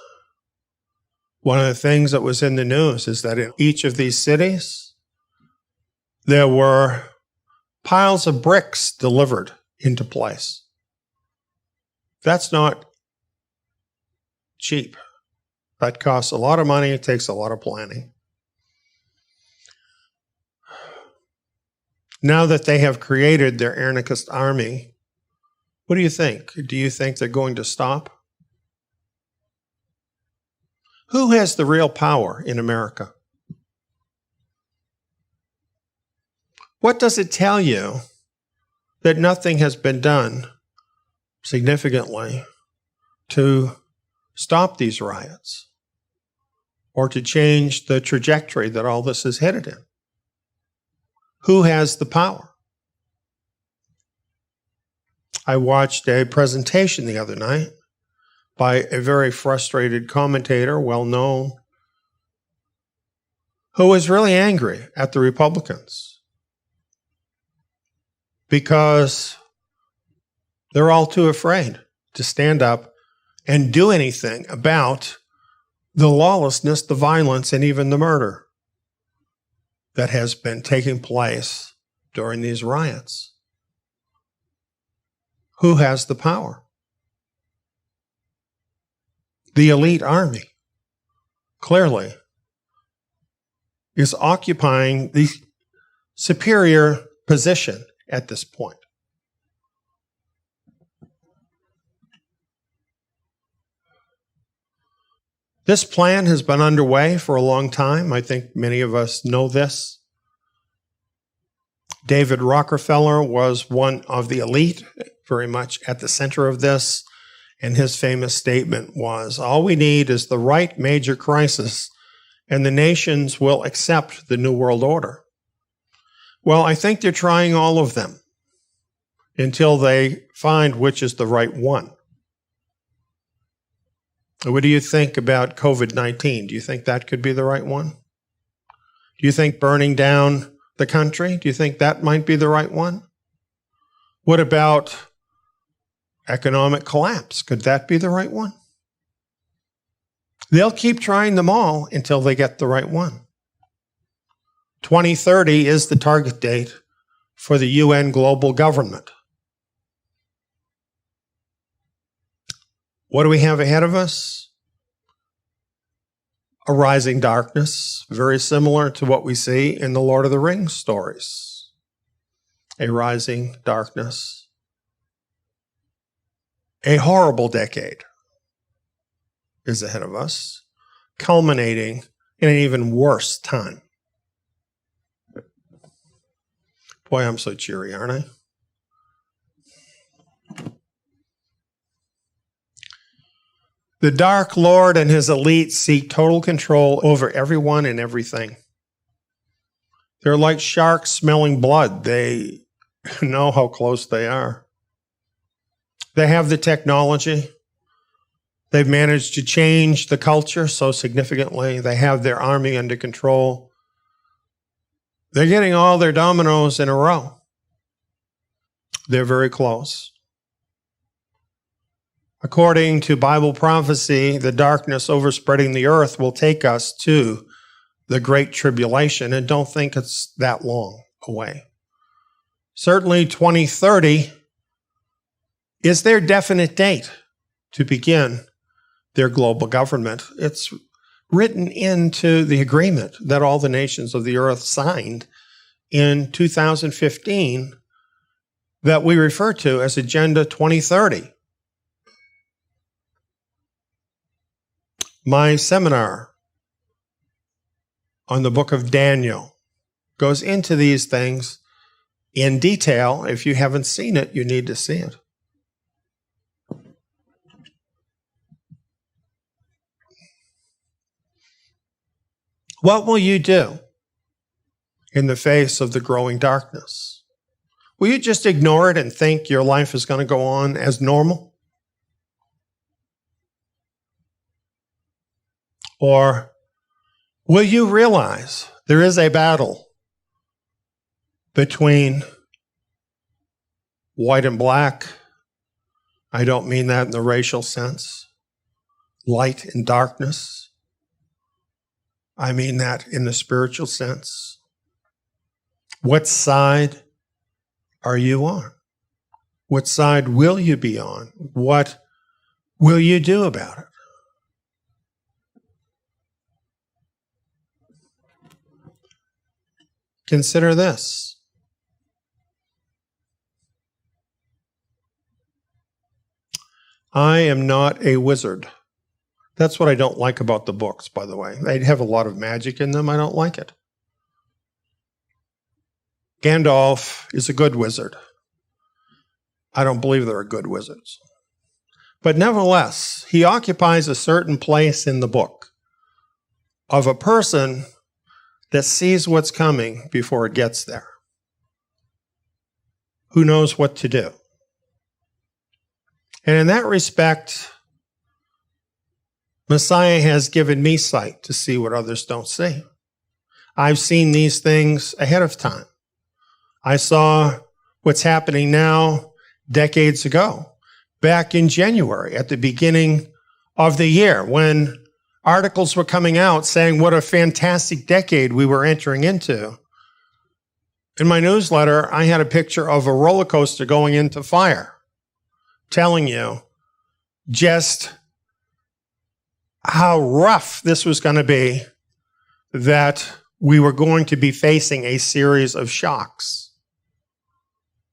one of the things that was in the news is that in each of these cities, there were piles of bricks delivered into place. That's not cheap. That costs a lot of money. It takes a lot of planning. Now that they have created their anarchist army, what do you think? Do you think they're going to stop? Who has the real power in America? What does it tell you that nothing has been done significantly to stop these riots or to change the trajectory that all this is headed in? Who has the power? I watched a presentation the other night by a very frustrated commentator, well known, who was really angry at the Republicans because they're all too afraid to stand up and do anything about the lawlessness, the violence, and even the murder that has been taking place during these riots? Who has the power? The elite army, clearly, is occupying the superior position at this point. This plan has been underway for a long time. I think many of us know this. David Rockefeller was one of the elite, very much at the center of this, and his famous statement was, all we need is the right major crisis, and the nations will accept the New World Order. Well, I think they're trying all of them until they find which is the right one. What do you think about COVID-19? Do you think that could be the right one? Do you think burning down the country? Do you think that might be the right one? What about economic collapse? Could that be the right one? They'll keep trying them all until they get the right one. 2030 is the target date for the UN global government. What do we have ahead of us? A rising darkness, very similar to what we see in the Lord of the Rings stories. A rising darkness. A horrible decade is ahead of us, culminating in an even worse time. Boy, I'm so cheery, aren't I? The Dark Lord and his elite seek total control over everyone and everything. They're like sharks smelling blood. They know how close they are. They have the technology. They've managed to change the culture so significantly. They have their army under control. They're getting all their dominoes in a row. They're very close. According to Bible prophecy, the darkness overspreading the earth will take us to the Great Tribulation, and don't think it's that long away. Certainly 2030 is their definite date to begin their global government. It's written into the agreement that all the nations of the earth signed in 2015 that we refer to as Agenda 2030. My seminar on the book of Daniel goes into these things in detail. If you haven't seen it, you need to see it. What will you do in the face of the growing darkness? Will you just ignore it and think your life is going to go on as normal? Or will you realize there is a battle between white and black? I don't mean that in the racial sense. Light and darkness. I mean that in the spiritual sense. What side are you on? What side will you be on? What will you do about it? Consider this. I am not a wizard. That's what I don't like about the books, by the way. They have a lot of magic in them. I don't like it. Gandalf is a good wizard. I don't believe there are good wizards. But nevertheless, he occupies a certain place in the book of a person that sees what's coming before it gets there. Who knows what to do? And in that respect, Messiah has given me sight to see what others don't see. I've seen these things ahead of time. I saw what's happening now decades ago, back in January, at the beginning of the year, when articles were coming out saying what a fantastic decade we were entering into. In my newsletter, I had a picture of a roller coaster going into fire, telling you just how rough this was going to be, that we were going to be facing a series of shocks.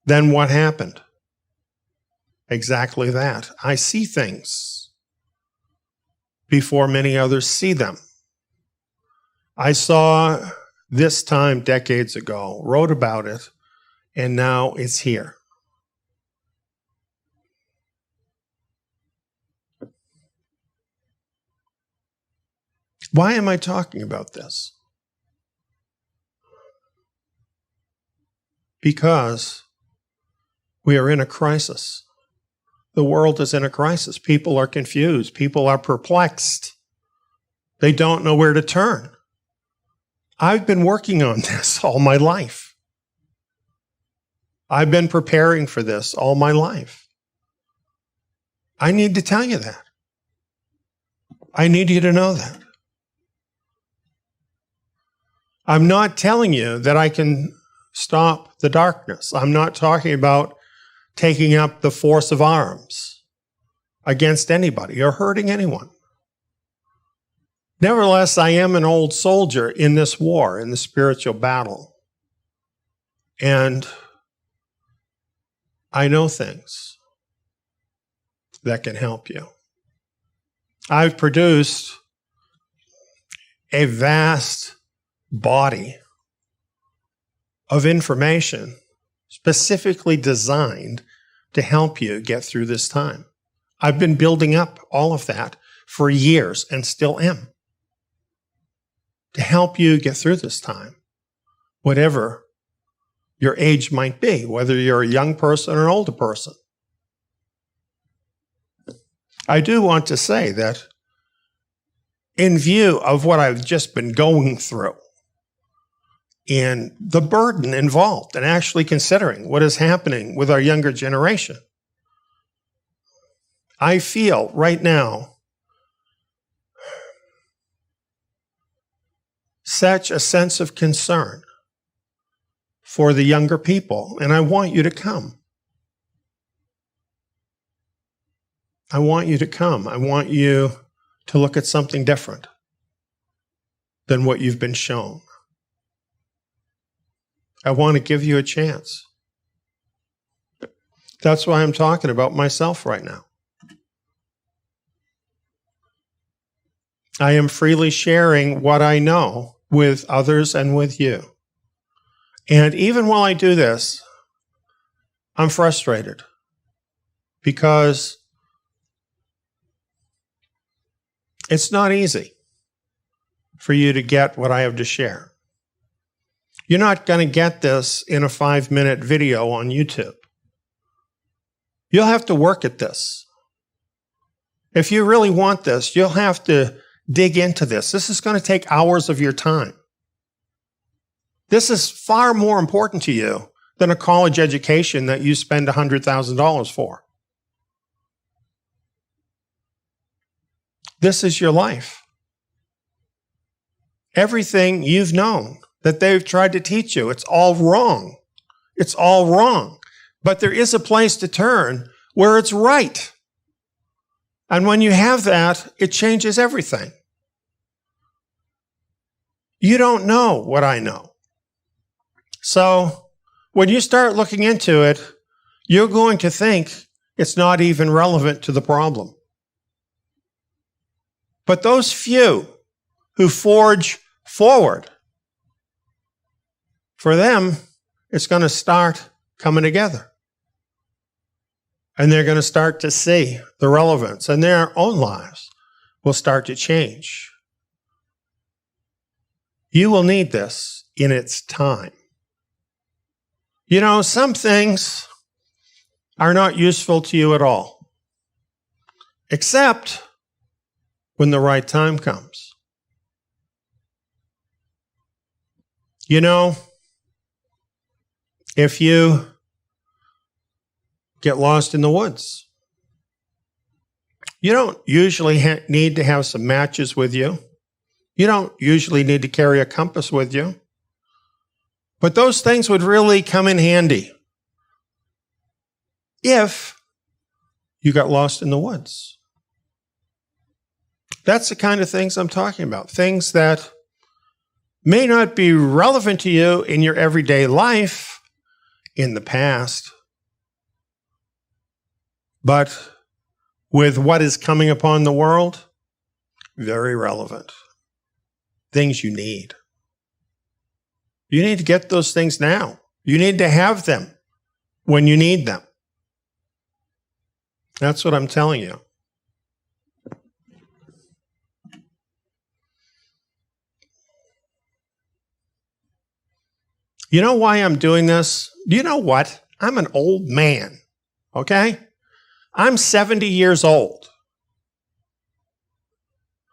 Then what happened? Exactly that. I see things before many others see them. I saw this time decades ago, wrote about it, and now it's here. Why am I talking about this? Because we are in a crisis. The world is in a crisis. People are confused. People are perplexed. They don't know where to turn. I've been working on this all my life. I've been preparing for this all my life. I need to tell you that. I need you to know that. I'm not telling you that I can stop the darkness. I'm not talking about taking up the force of arms against anybody or hurting anyone. Nevertheless, I am an old soldier in this war, in the spiritual battle. And I know things that can help you. I've produced a vast body of information specifically designed to help you get through this time. I've been building up all of that for years and still am, to help you get through this time, whatever your age might be, whether you're a young person or an older person. I do want to say that in view of what I've just been going through and the burden involved in actually considering what is happening with our younger generation, I feel right now such a sense of concern for the younger people, and I want you to come. I want you to come. I want you to look at something different than what you've been shown. I want to give you a chance. That's why I'm talking about myself right now. I am freely sharing what I know with others and with you. And even while I do this, I'm frustrated because it's not easy for you to get what I have to share. You're not going to get this in a 5-minute video on YouTube. You'll have to work at this. If you really want this, you'll have to dig into this. This is going to take hours of your time. This is far more important to you than a college education that you spend $100,000 for. This is your life. Everything you've known that they've tried to teach you, it's all wrong. It's all wrong. But there is a place to turn where it's right. And when you have that, it changes everything. You don't know what I know. So when you start looking into it, you're going to think it's not even relevant to the problem. But those few who forge forward, for them, it's going to start coming together. And they're going to start to see the relevance, and their own lives will start to change. You will need this in its time. You know, some things are not useful to you at all, except when the right time comes. You know, if you get lost in the woods, you don't usually need to have some matches with you. You don't usually need to carry a compass with you. But those things would really come in handy if you got lost in the woods. That's the kind of things I'm talking about. Things that may not be relevant to you in your everyday life in the past, but with what is coming upon the world, very relevant. Things you need. You need to get those things now. You need to have them when you need them. That's what I'm telling you. You know why I'm doing this? Do you know what? I'm an old man, okay? I'm 70 years old.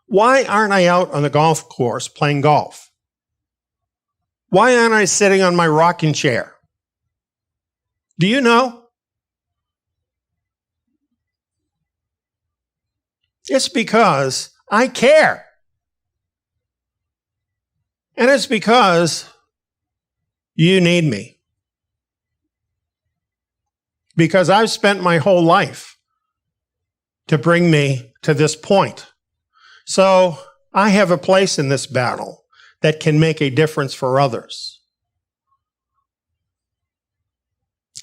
Why aren't I out on the golf course playing golf? Why aren't I sitting on my rocking chair? Do you know? It's because I care. And it's because you need me. Because I've spent my whole life to bring me to this point. So I have a place in this battle that can make a difference for others.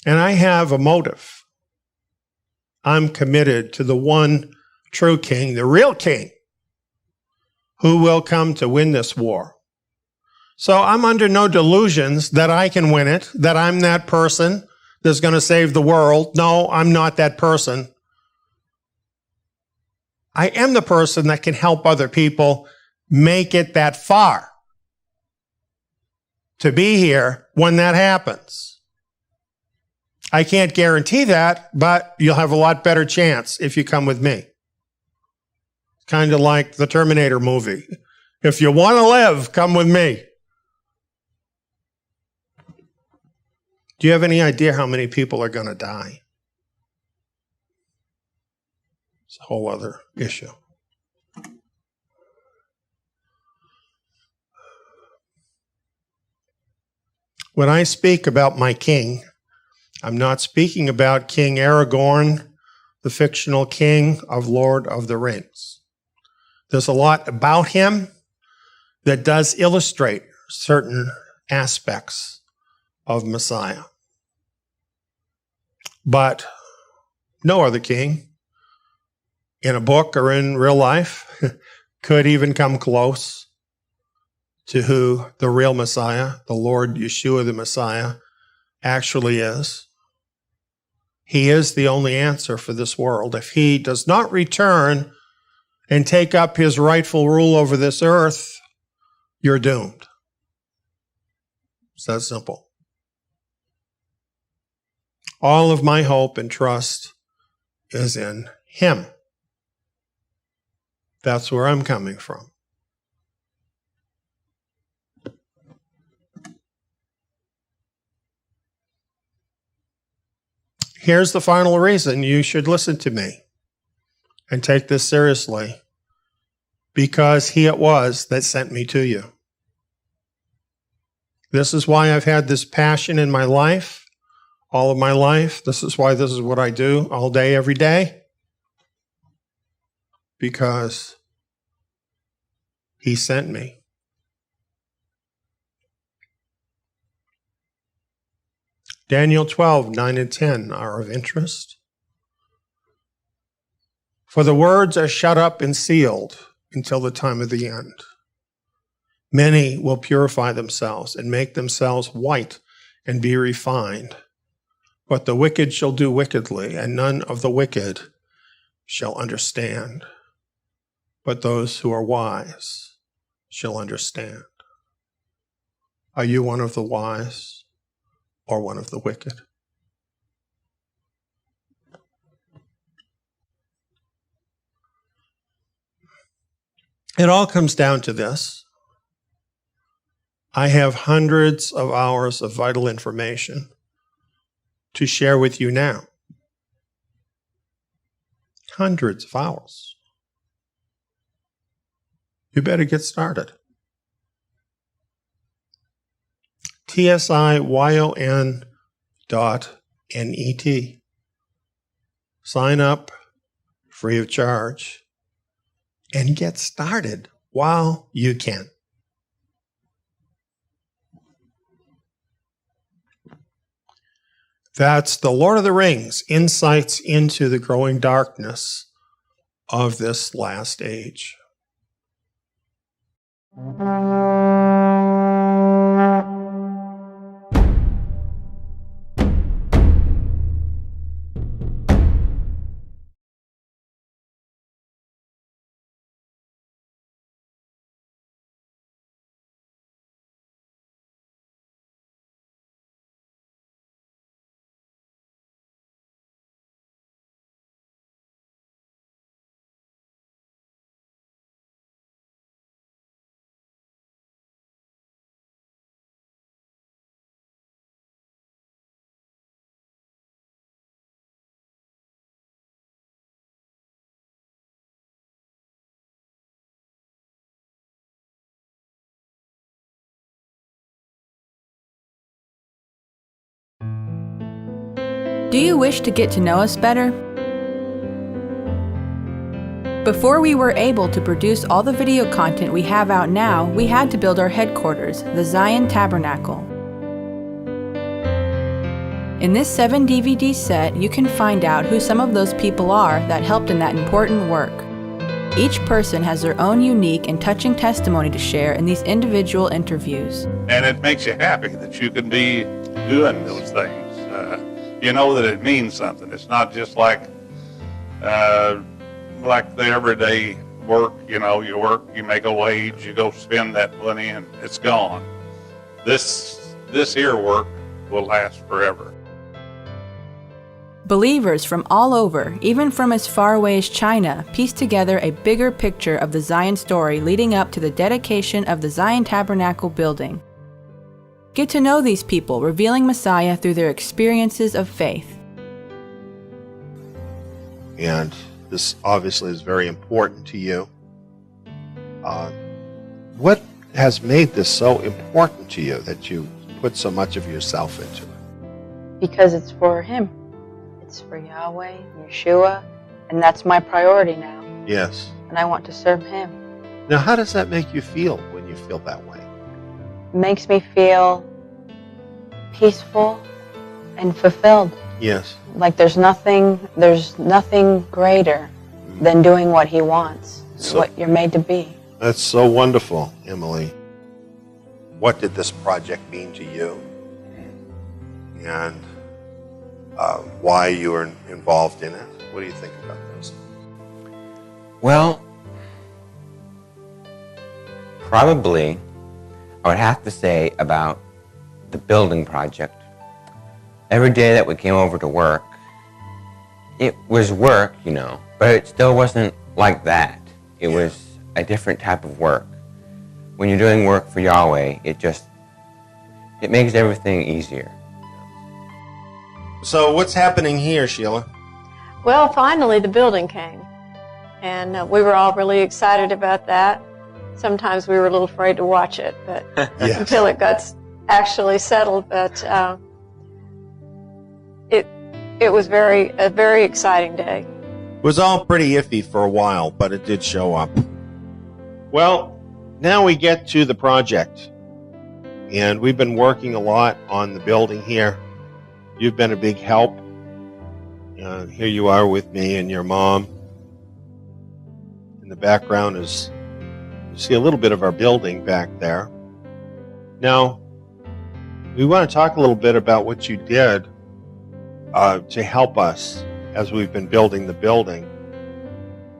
And I have a motive. I'm committed to the one true king, the real king, who will come to win this war. So I'm under no delusions that I can win it, that I'm that person that's going to save the world. No, I'm not that person. I am the person that can help other people make it that far to be here when that happens. I can't guarantee that, but you'll have a lot better chance if you come with me. Kind of like the Terminator movie. If you want to live, come with me. Do you have any idea how many people are going to die? It's a whole other issue. When I speak about my king, I'm not speaking about King Aragorn, the fictional king of Lord of the Rings. There's a lot about him that does illustrate certain aspects of Messiah. But no other king in a book or in real life could even come close to who the real Messiah, the Lord Yeshua the Messiah, actually is. He is the only answer for this world. If he does not return and take up his rightful rule over this earth, you're doomed. It's that simple. All of my hope and trust is in him. That's where I'm coming from. Here's the final reason you should listen to me and take this seriously. Because he it was that sent me to you. This is why I've had this passion in my life, all of my life. This is why this is what I do all day, every day. Because he sent me. Daniel 12, 9 and 10 are of interest. For the words are shut up and sealed until the time of the end. Many will purify themselves and make themselves white and be refined. But the wicked shall do wickedly, and none of the wicked shall understand. But those who are wise shall understand. Are you one of the wise or one of the wicked? It all comes down to this. I have hundreds of hours of vital information to share with you now. Hundreds of hours. You better get started. TSIYON.net. Sign up free of charge and get started while you can. That's The Lord of the Rings, Insights into the Growing Darkness of this Last Age. Do you wish to get to know us better? Before we were able to produce all the video content we have out now, we had to build our headquarters, the Zion Tabernacle. In this 7 DVD set, you can find out who some of those people are that helped in that important work. Each person has their own unique and touching testimony to share in these individual interviews. And it makes you happy that you can be doing those things. You know that it means something. It's not just like the everyday work. You know, you work, you make a wage, you go spend that money, and it's gone. This here work will last forever. Believers from all over, even from as far away as China, piece together a bigger picture of the Zion story leading up to the dedication of the Zion Tabernacle building. Get to know these people, revealing Messiah through their experiences of faith. And this obviously is very important to you. What has made this so important to you that you put so much of yourself into it? Because it's for Him. It's for Yahweh, Yeshua, and that's my priority now. Yes. And I want to serve Him. Now, how does that make you feel when you feel that way? It makes me feel peaceful and fulfilled. Yes. Like there's nothing greater than doing what He wants, what you're made to be. That's so wonderful, Emily. What did this project mean to you? And why you were involved in it? What do you think about those? Well, probably I would have to say about the building project. Every day that we came over to work, it was work, you know, but it still wasn't like that. It was a different type of work. When you're doing work for Yahweh, it makes everything easier. So what's happening here, Sheila? Well, finally the building came, and we were all really excited about that. Sometimes we were a little afraid to watch it, but Yes. until it got actually settled. But it was a very exciting day. It was all pretty iffy for a while, but it did show up. Well, now we get to the project, and we've been working a lot on the building here. You've been a big help. Here you are with me and your mom. In the background you see a little bit of our building back there. Now, we want to talk a little bit about what you did to help us as we've been building the building.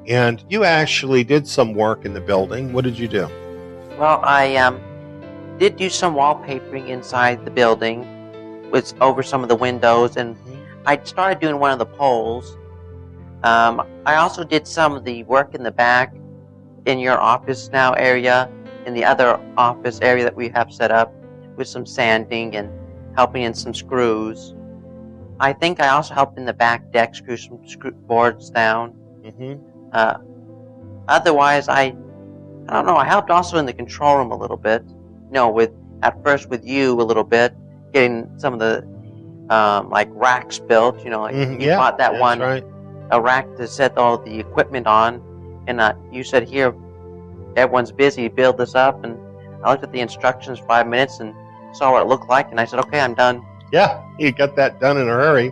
And you actually did some work in the building. What did you do? Well, I did do some wallpapering inside the building, with over some of the windows, and I started doing one of the poles. I also did some of the work in the back, in your office now area, in the other office area that we have set up, with some sanding and helping in some screws. I think I also helped in the back deck, screw some boards down. Otherwise, I don't know, I helped also in the control room a little bit, with at first with you a little bit, getting some of the like racks built. You know, like you Yeah, bought that that's one right. a rack to set all the equipment on, and you said here everyone's busy, build this up, and I looked at the instructions 5 minutes and saw what it looked like, and I said, okay, I'm done. Yeah, you got that done in a hurry.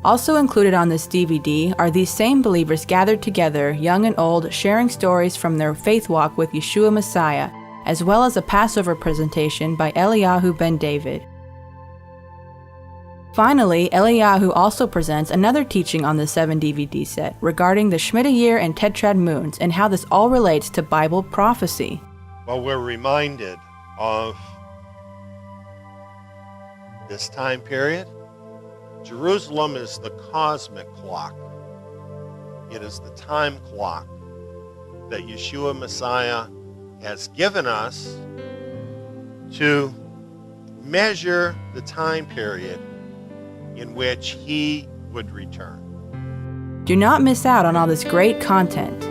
Also included on this DVD are these same believers gathered together, young and old, sharing stories from their faith walk with Yeshua Messiah, as well as a Passover presentation by Eliyahu ben David. Finally, Eliyahu also presents another teaching on the 7 DVD set regarding the Shemitah year and Tetrad moons and how this all relates to Bible prophecy. Well, we're reminded of this time period. Jerusalem is the cosmic clock. It is the time clock that Yeshua Messiah has given us to measure the time period in which he would return. Do not miss out on all this great content.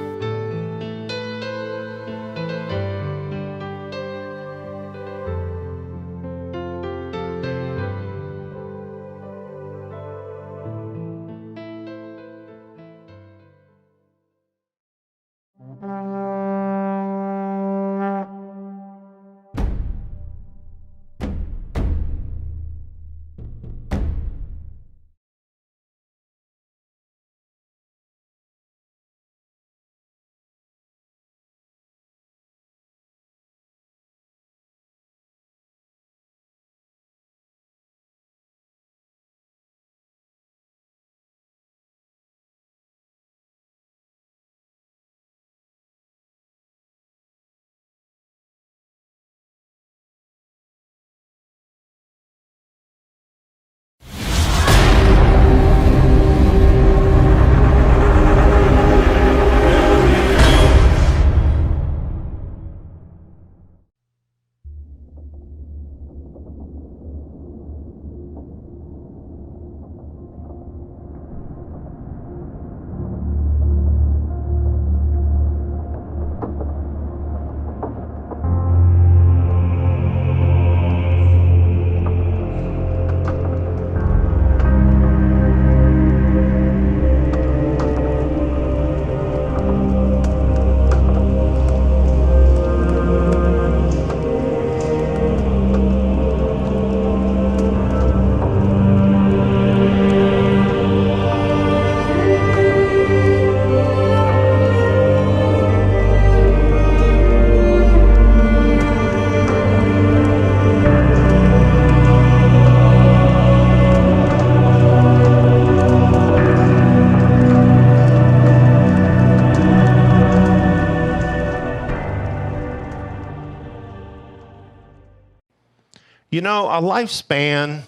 You know, a lifespan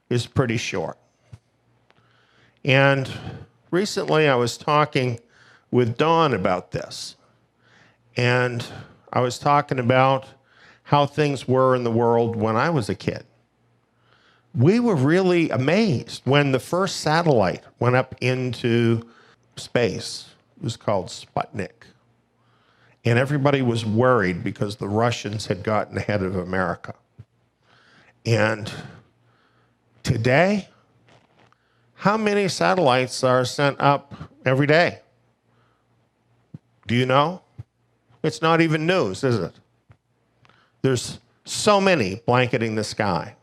is pretty short. And recently I was talking with Dawn about this. And I was talking about how things were in the world when I was a kid. We were really amazed when the first satellite went up into space. It was called Sputnik. And everybody was worried because the Russians had gotten ahead of America. And today, how many satellites are sent up every day? Do you know? It's not even news, is it? There's so many blanketing the sky.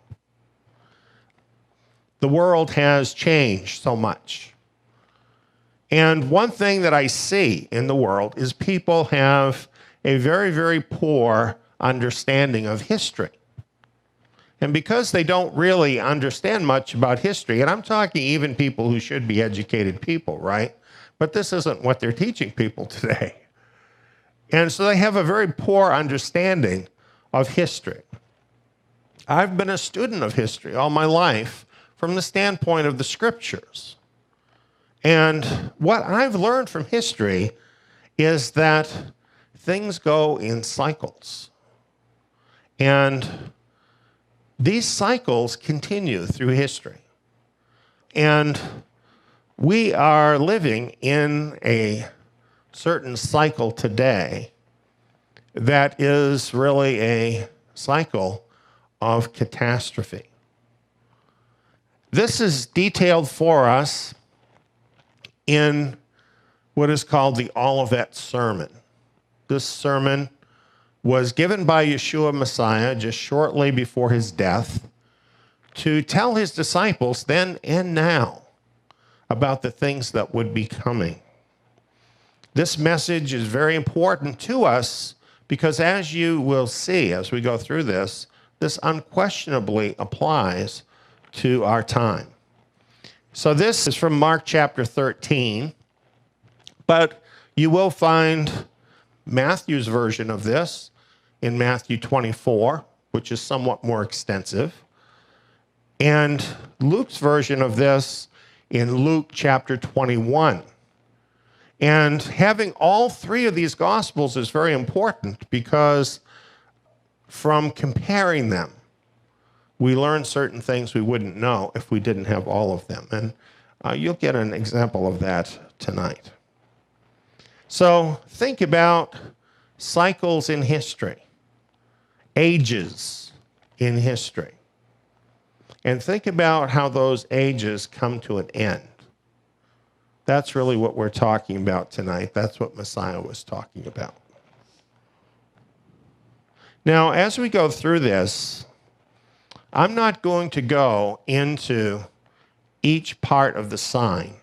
The world has changed so much. And one thing that I see in the world is people have a very, very poor understanding of history. And because they don't really understand much about history, and I'm talking even people who should be educated people, right? But this isn't what they're teaching people today. And so they have a very poor understanding of history. I've been a student of history all my life from the standpoint of the scriptures. And what I've learned from history is that things go in cycles. And these cycles continue through history. And we are living in a certain cycle today that is really a cycle of catastrophe. This is detailed for us in what is called the Olivet Sermon. This sermon was given by Yeshua Messiah just shortly before his death to tell his disciples then and now about the things that would be coming. This message is very important to us because, as you will see as we go through this, this unquestionably applies to our time. So this is from Mark chapter 13, but you will find Matthew's version of this in Matthew 24, which is somewhat more extensive, and Luke's version of this in Luke chapter 21. And having all three of these Gospels is very important because from comparing them, we learn certain things we wouldn't know if we didn't have all of them. And you'll get an example of that tonight. So think about cycles in history, ages in history, and think about how those ages come to an end. That's really what we're talking about tonight. That's what Messiah was talking about. Now, as we go through this, I'm not going to go into each part of the sign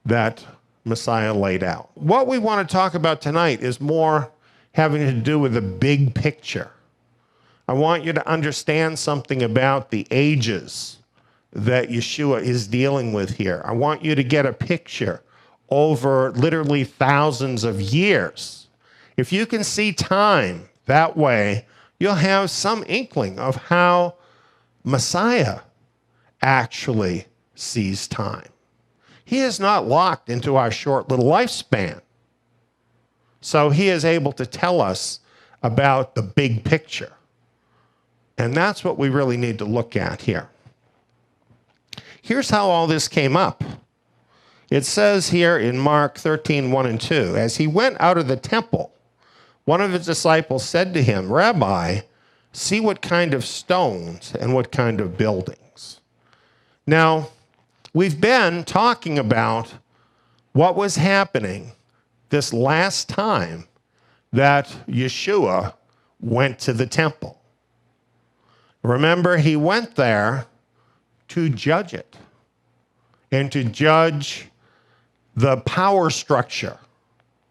that Messiah laid out. What we want to talk about tonight is more having to do with the big picture. I want you to understand something about the ages that Yeshua is dealing with here. I want you to get a picture over literally thousands of years. If you can see time that way, you'll have some inkling of how Messiah actually sees time. He is not locked into our short little lifespan. So he is able to tell us about the big picture. And that's what we really need to look at here. Here's how all this came up. It says here in Mark 13, 1 and 2, as he went out of the temple, one of his disciples said to him, "Rabbi, see what kind of stones and what kind of buildings." Now, we've been talking about what was happening this last time that Yeshua went to the temple. Remember, he went there to judge it and to judge the power structure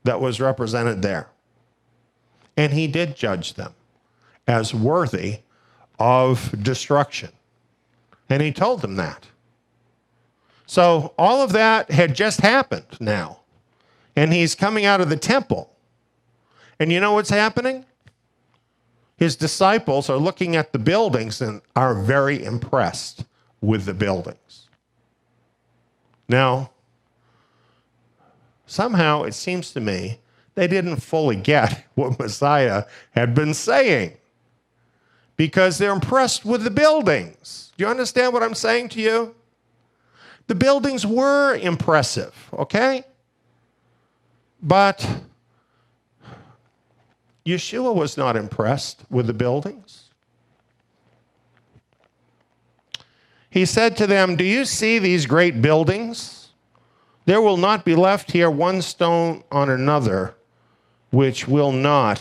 that was represented there. And he did judge them as worthy of destruction. And he told them that. So all of that had just happened now. And he's coming out of the temple. And you know what's happening? His disciples are looking at the buildings and are very impressed with the buildings. Now, somehow it seems to me they didn't fully get what Messiah had been saying because they're impressed with the buildings. Do you understand what I'm saying to you? The buildings were impressive, okay? But Yeshua was not impressed with the buildings. He said to them, "Do you see these great buildings? There will not be left here one stone on another which will not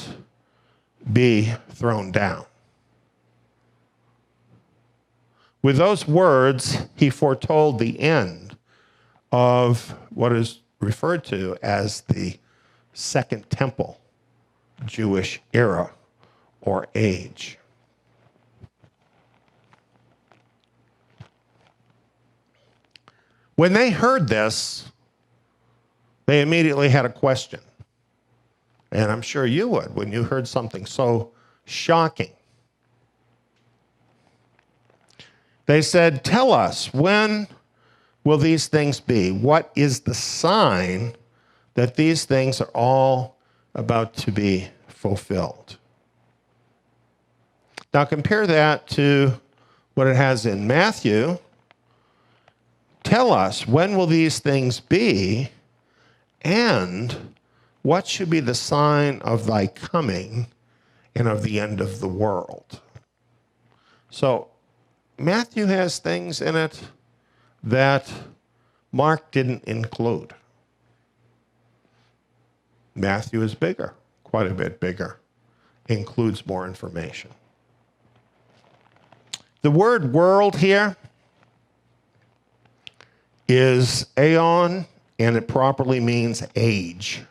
be thrown down." With those words, he foretold the end of what is referred to as the Second Temple Jewish era or age. When they heard this, they immediately had a question. And I'm sure you would when you heard something so shocking. They said, "Tell us, when will these things be? What is the sign that these things are all about to be fulfilled?" Now compare that to what it has in Matthew. "Tell us, when will these things be? And what should be the sign of thy coming and of the end of the world. So Matthew has things in it that Mark didn't include. Matthew is bigger, quite a bit bigger, includes more information. The word world here is aeon, and it properly means age.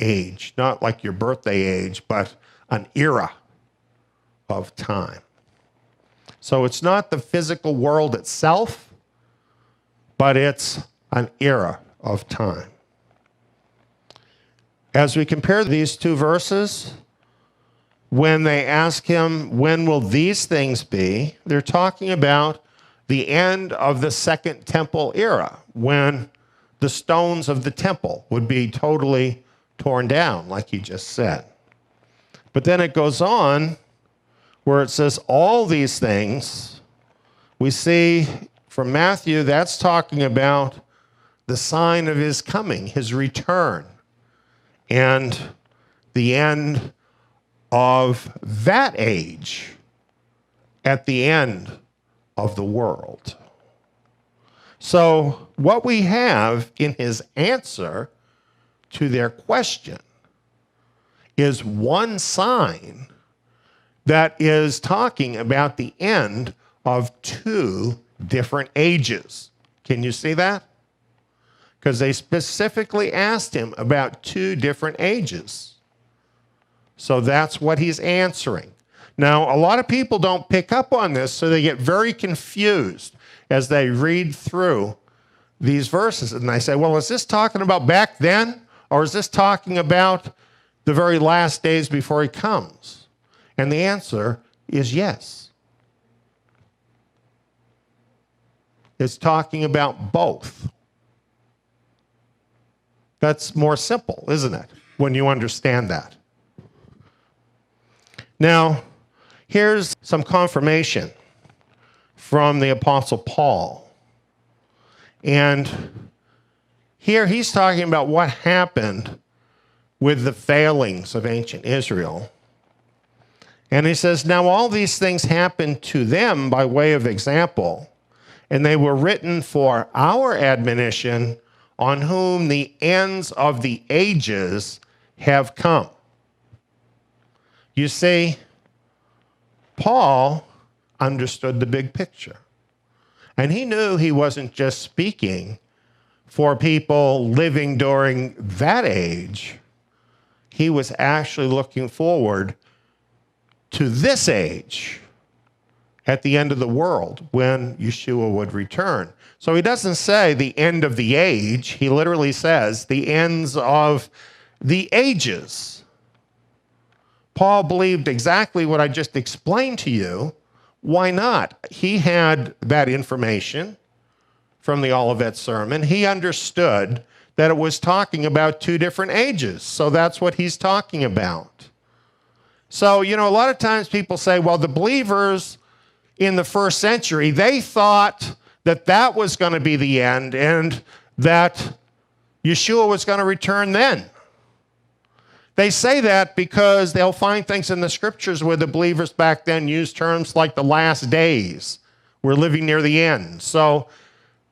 Age, not like your birthday age, but an era of time. So it's not the physical world itself, but it's an era of time. As we compare these two verses, when they ask him, when will these things be? They're talking about the end of the Second Temple era, when the stones of the temple would be totally torn down, like he just said. But then it goes on where it says all these things. We see from Matthew, that's talking about the sign of his coming, his return, and the end of that age at the end of the world. So what we have in his answer to their question is one sign that is talking about the end of two different ages. Can you see that? Because they specifically asked him about two different ages. So that's what he's answering. Now, a lot of people don't pick up on this, so they get very confused as they read through these verses. And they say, well, is this talking about back then? Or is this talking about the very last days before he comes? And the answer is yes. It's talking about both. That's more simple, isn't it, when you understand that? Now, here's some confirmation from the Apostle Paul. And here he's talking about what happened with the failings of ancient Israel. And he says, now all these things happened to them by way of example, and they were written for our admonition, on whom the ends of the ages have come. You see, Paul understood the big picture. And he knew he wasn't just speaking for people living during that age. He was actually looking forward to this age at the end of the world when Yeshua would return. So he doesn't say the end of the age. He literally says the ends of the ages. Paul believed exactly what I just explained to you. Why not? He had that information from the Olivet Sermon. He understood that it was talking about two different ages. So that's what he's talking about. So, a lot of times people say, well, the believers in the first century, they thought that that was going to be the end and that Yeshua was going to return then. They say that because they'll find things in the scriptures where the believers back then used terms like the last days. We're living near the end. So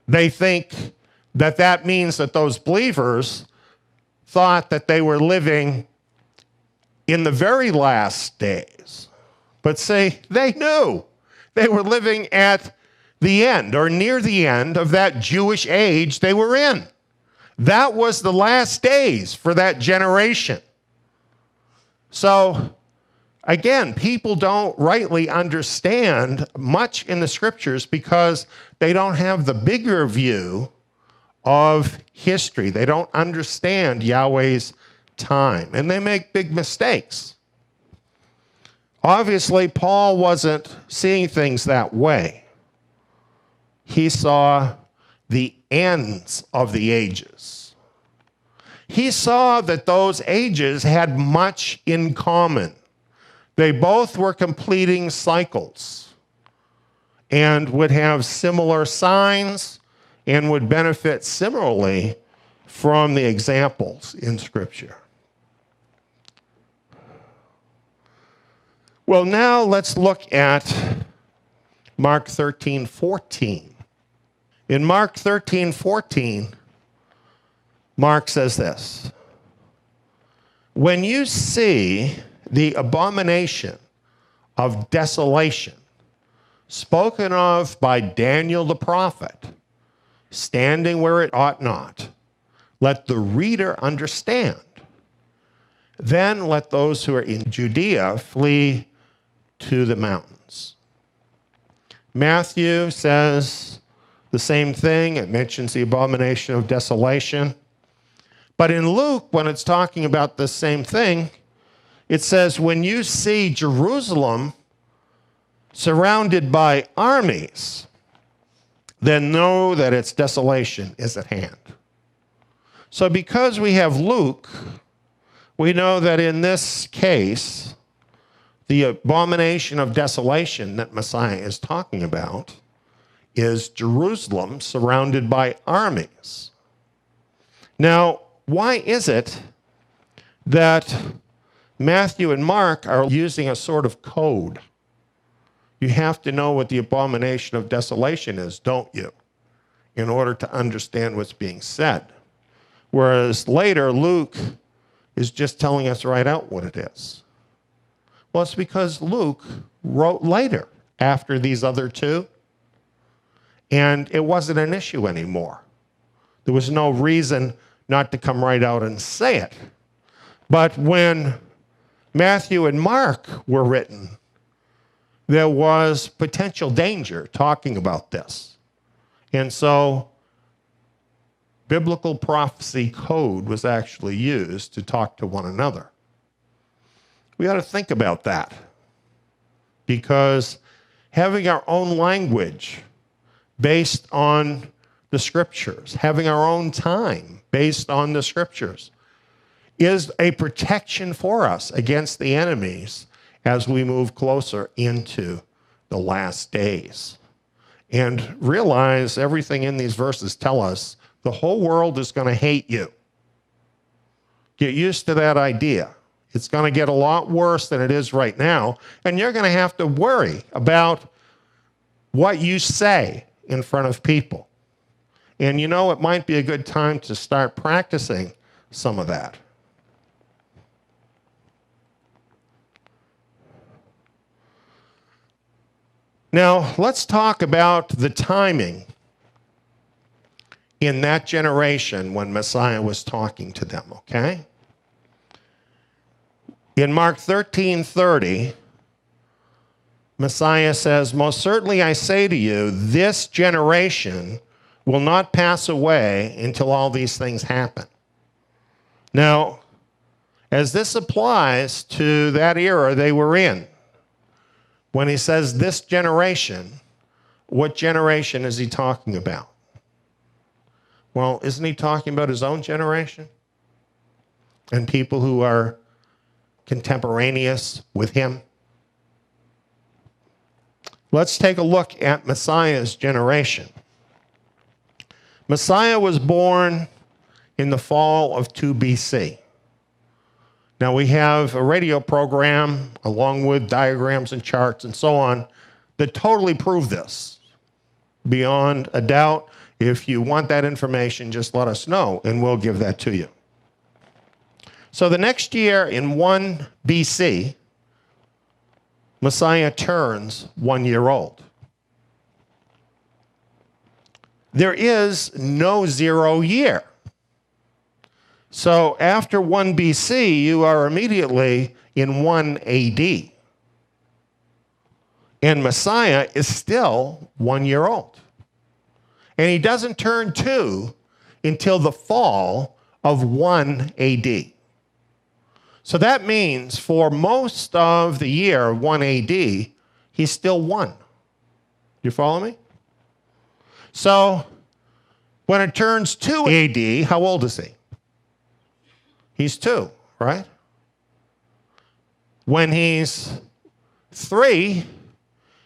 they think that that means that those believers thought that they were living in the very last days. But see, they knew they were living at the end or near the end of that Jewish age they were in. That was the last days for that generation. So, again, people don't rightly understand much in the scriptures because they don't have the bigger view of history. They don't understand Yahweh's time, and they make big mistakes. Obviously, Paul wasn't seeing things that way. He saw the ends of the ages. He saw that those ages had much in common. They both were completing cycles and would have similar signs and would benefit similarly from the examples in Scripture. Well, now let's look at Mark 13:14. In Mark 13:14, Mark says this: when you see the abomination of desolation spoken of by Daniel the prophet, standing where it ought not, let the reader understand. Then let those who are in Judea flee to the mountains. Matthew says the same thing. It mentions the abomination of desolation. But in Luke, when it's talking about the same thing, it says, when you see Jerusalem surrounded by armies, then know that its desolation is at hand. So because we have Luke, we know that in this case, the abomination of desolation that Messiah is talking about is Jerusalem surrounded by armies. Now, why is it that Matthew and Mark are using a sort of code? You have to know what the abomination of desolation is, don't you, in order to understand what's being said. Whereas later, Luke is just telling us right out what it is. Well, it's because Luke wrote later after these other two, and it wasn't an issue anymore. There was no reason not to come right out and say it. But when Matthew and Mark were written, there was potential danger talking about this. And so biblical prophecy code was actually used to talk to one another. We ought to think about that, because having our own language based on the scriptures, having our own time based on the scriptures, is a protection for us against the enemies as we move closer into the last days. And realize everything in these verses tell us the whole world is going to hate you. Get used to that idea. It's going to get a lot worse than it is right now, and you're going to have to worry about what you say in front of people. And you know, it might be a good time to start practicing some of that. Now, let's talk about the timing in that generation when Messiah was talking to them, okay? In Mark 13:30, Messiah says, most certainly I say to you, this generation will not pass away until all these things happen. Now, as this applies to that era they were in, when he says this generation, what generation is he talking about? Well, isn't he talking about his own generation? And people who are contemporaneous with him? Let's take a look at Messiah's generation. Messiah was born in the fall of 2 BC. Now, we have a radio program along with diagrams and charts and so on that totally prove this beyond a doubt. If you want that information, just let us know and we'll give that to you. So the next year in 1 BC, Messiah turns 1 year old. There is no 0 year. So after 1 BC, you are immediately in 1 AD. And Messiah is still 1 year old. And he doesn't turn 2 until the fall of 1 AD. So that means for most of the year, 1 AD, he's still 1. You follow me? So when it turns 2 AD, how old is he? He's 2, right? When he's 3,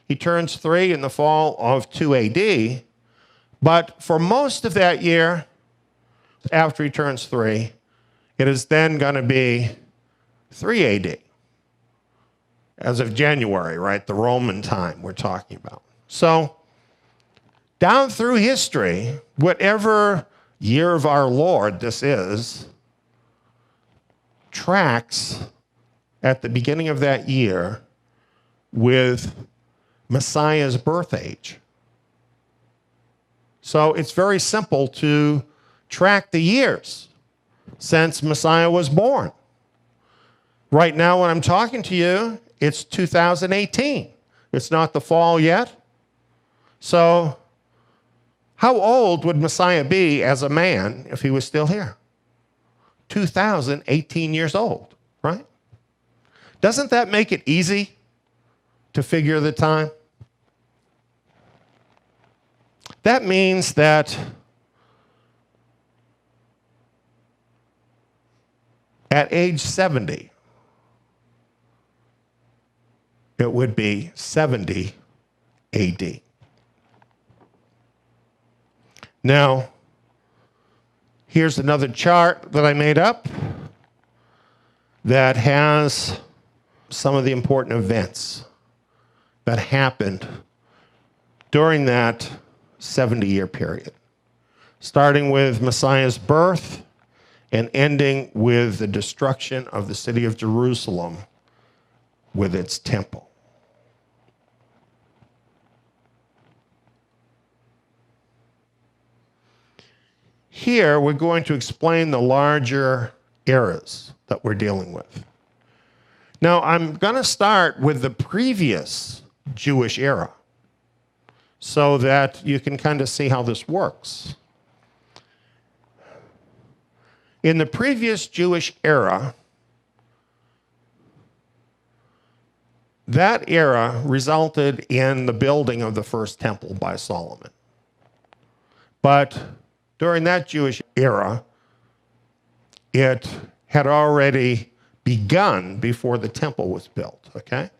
he turns 3 in the fall of 2 AD. But for most of that year, after he turns 3, it is then going to be 3 AD. as of January, right? The Roman time we're talking about. So down through history, whatever year of our Lord this is, tracks at the beginning of that year with Messiah's birth age. So it's very simple to track the years since Messiah was born. Right now, when I'm talking to you, it's 2018. It's not the fall yet. So how old would Messiah be as a man if he was still here? 2018 years old, right? Doesn't that make it easy to figure the time? That means that at age 70, it would be 70 AD. Now, here's another chart that I made up that has some of the important events that happened during that 70-year period, starting with Messiah's birth and ending with the destruction of the city of Jerusalem with its temple. Here, we're going to explain the larger eras that we're dealing with. Now, I'm going to start with the previous Jewish era so that you can kind of see how this works. In the previous Jewish era, that era resulted in the building of the first temple by Solomon. But during that Jewish era, it had already begun before the temple was built, okay?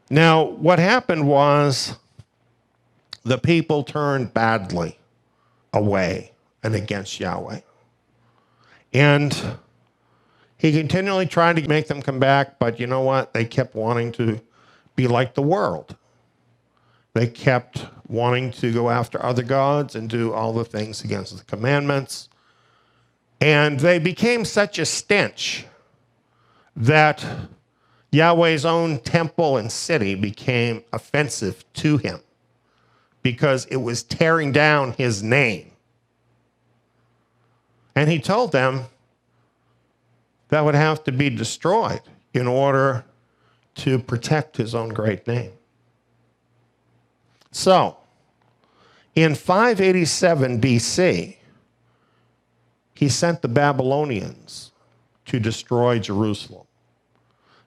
Now, what happened was the people turned badly away and against Yahweh. And he continually tried to make them come back, but you know what? They kept wanting to be like the world. They kept wanting to go after other gods and do all the things against the commandments. And they became such a stench that Yahweh's own temple and city became offensive to him because it was tearing down his name. And he told them that would have to be destroyed in order to protect his own great name. So, in 587 BC, he sent the Babylonians to destroy Jerusalem.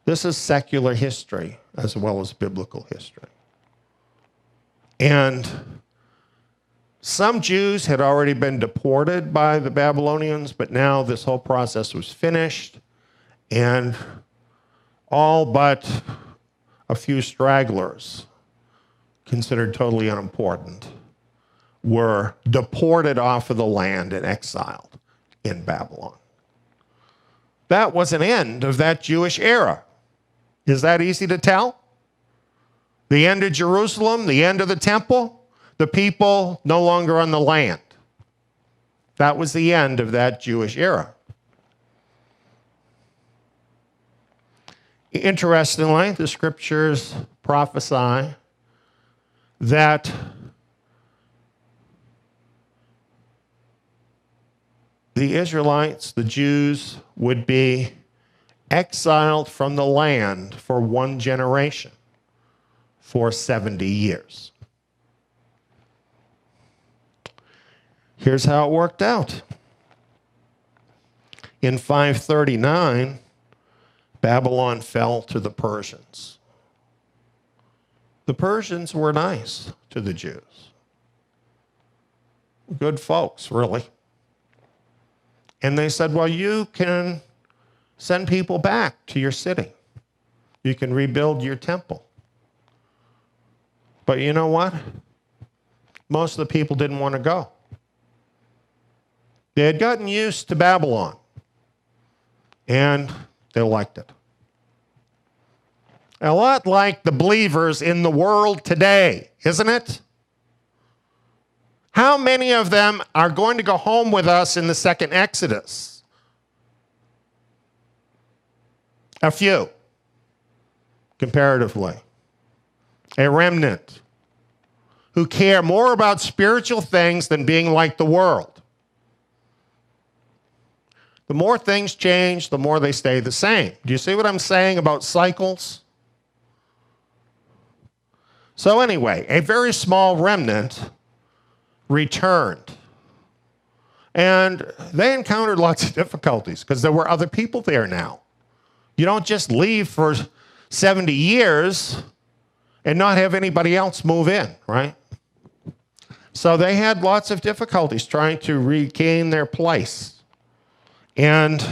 This is secular history as well as biblical history. And some Jews had already been deported by the Babylonians, but now this whole process was finished, and all but a few stragglers, considered totally unimportant, were deported off of the land and exiled in Babylon. That was an end of that Jewish era. Is that easy to tell? The end of Jerusalem, the end of the temple, the people no longer on the land. That was the end of that Jewish era. Interestingly, the scriptures prophesy that the Israelites, the Jews, would be exiled from the land for one generation, for 70 years. Here's how it worked out. In 539, Babylon fell to the Persians. The Persians were nice to the Jews. Good folks, really. And they said, well, you can send people back to your city. You can rebuild your temple. But you know what? Most of the people didn't want to go. They had gotten used to Babylon, and they liked it. A lot like the believers in the world today, isn't it? How many of them are going to go home with us in the second Exodus? A few, comparatively. A remnant who care more about spiritual things than being like the world. The more things change, the more they stay the same. Do you see what I'm saying about cycles? So anyway, a very small remnant returned. And they encountered lots of difficulties because there were other people there now. You don't just leave for 70 years and not have anybody else move in, right? So they had lots of difficulties trying to regain their place. And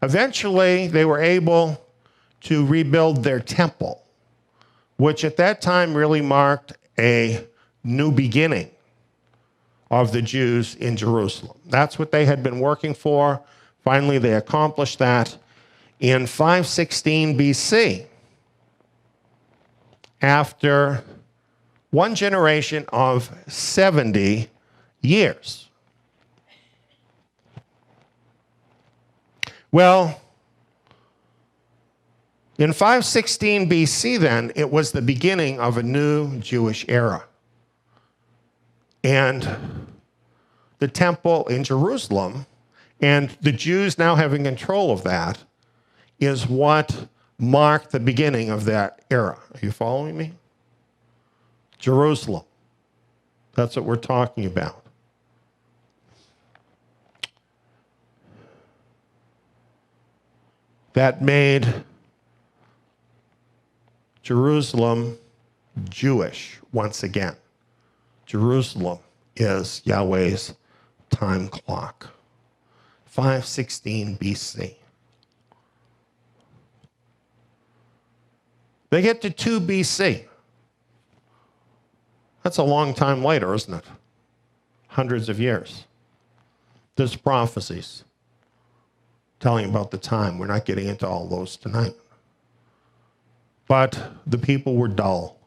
eventually they were able to rebuild their temple, which at that time really marked a new beginning of the Jews in Jerusalem. That's what they had been working for. Finally, they accomplished that in 516 BC, after one generation of 70 years. Well, in 516 BC, then, it was the beginning of a new Jewish era. And the temple in Jerusalem, and the Jews now having control of that, is what marked the beginning of that era. Are you following me? Jerusalem. That's what we're talking about. That made Jerusalem Jewish once again. Jerusalem is Yahweh's time clock. 516 BC. They get to 2 BC. That's a long time later, isn't it? Hundreds of years. There's prophecies telling about the time. We're not getting into all those tonight. But the people were dull.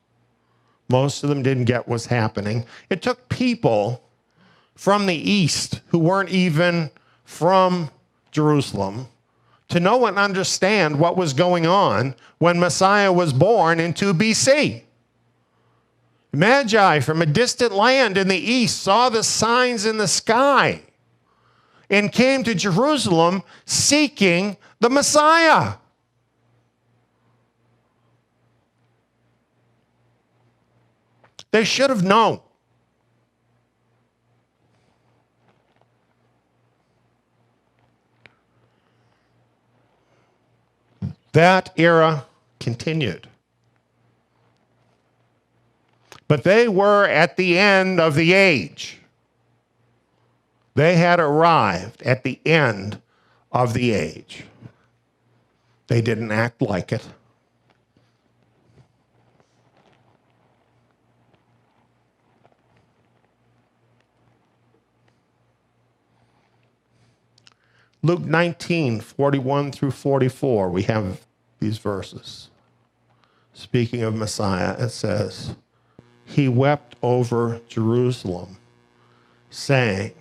Most of them didn't get what's happening. It took people from the east who weren't even from Jerusalem to know and understand what was going on when Messiah was born in 2 BC. Magi from a distant land in the east saw the signs in the sky and came to Jerusalem seeking the Messiah. They should have known. That era continued. But they were at the end of the age. They had arrived at the end of the age. They didn't act like it. Luke 19:41 through 44, we have these verses. Speaking of Messiah, it says, "He wept over Jerusalem, saying,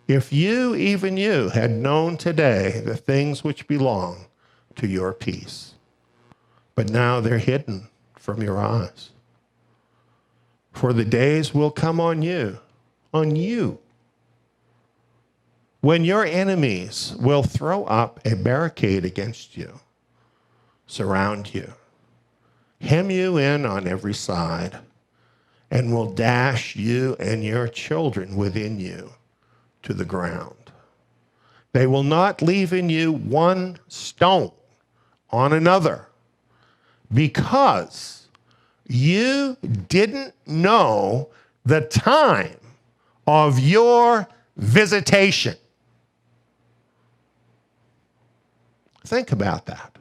if you, even you, had known today the things which belong to your peace, but now they're hidden from your eyes. For the days will come on you, when your enemies will throw up a barricade against you, surround you, hem you in on every side, and will dash you and your children within you to the ground. They will not leave in you one stone on another, because you didn't know the time of your visitation." Think about that.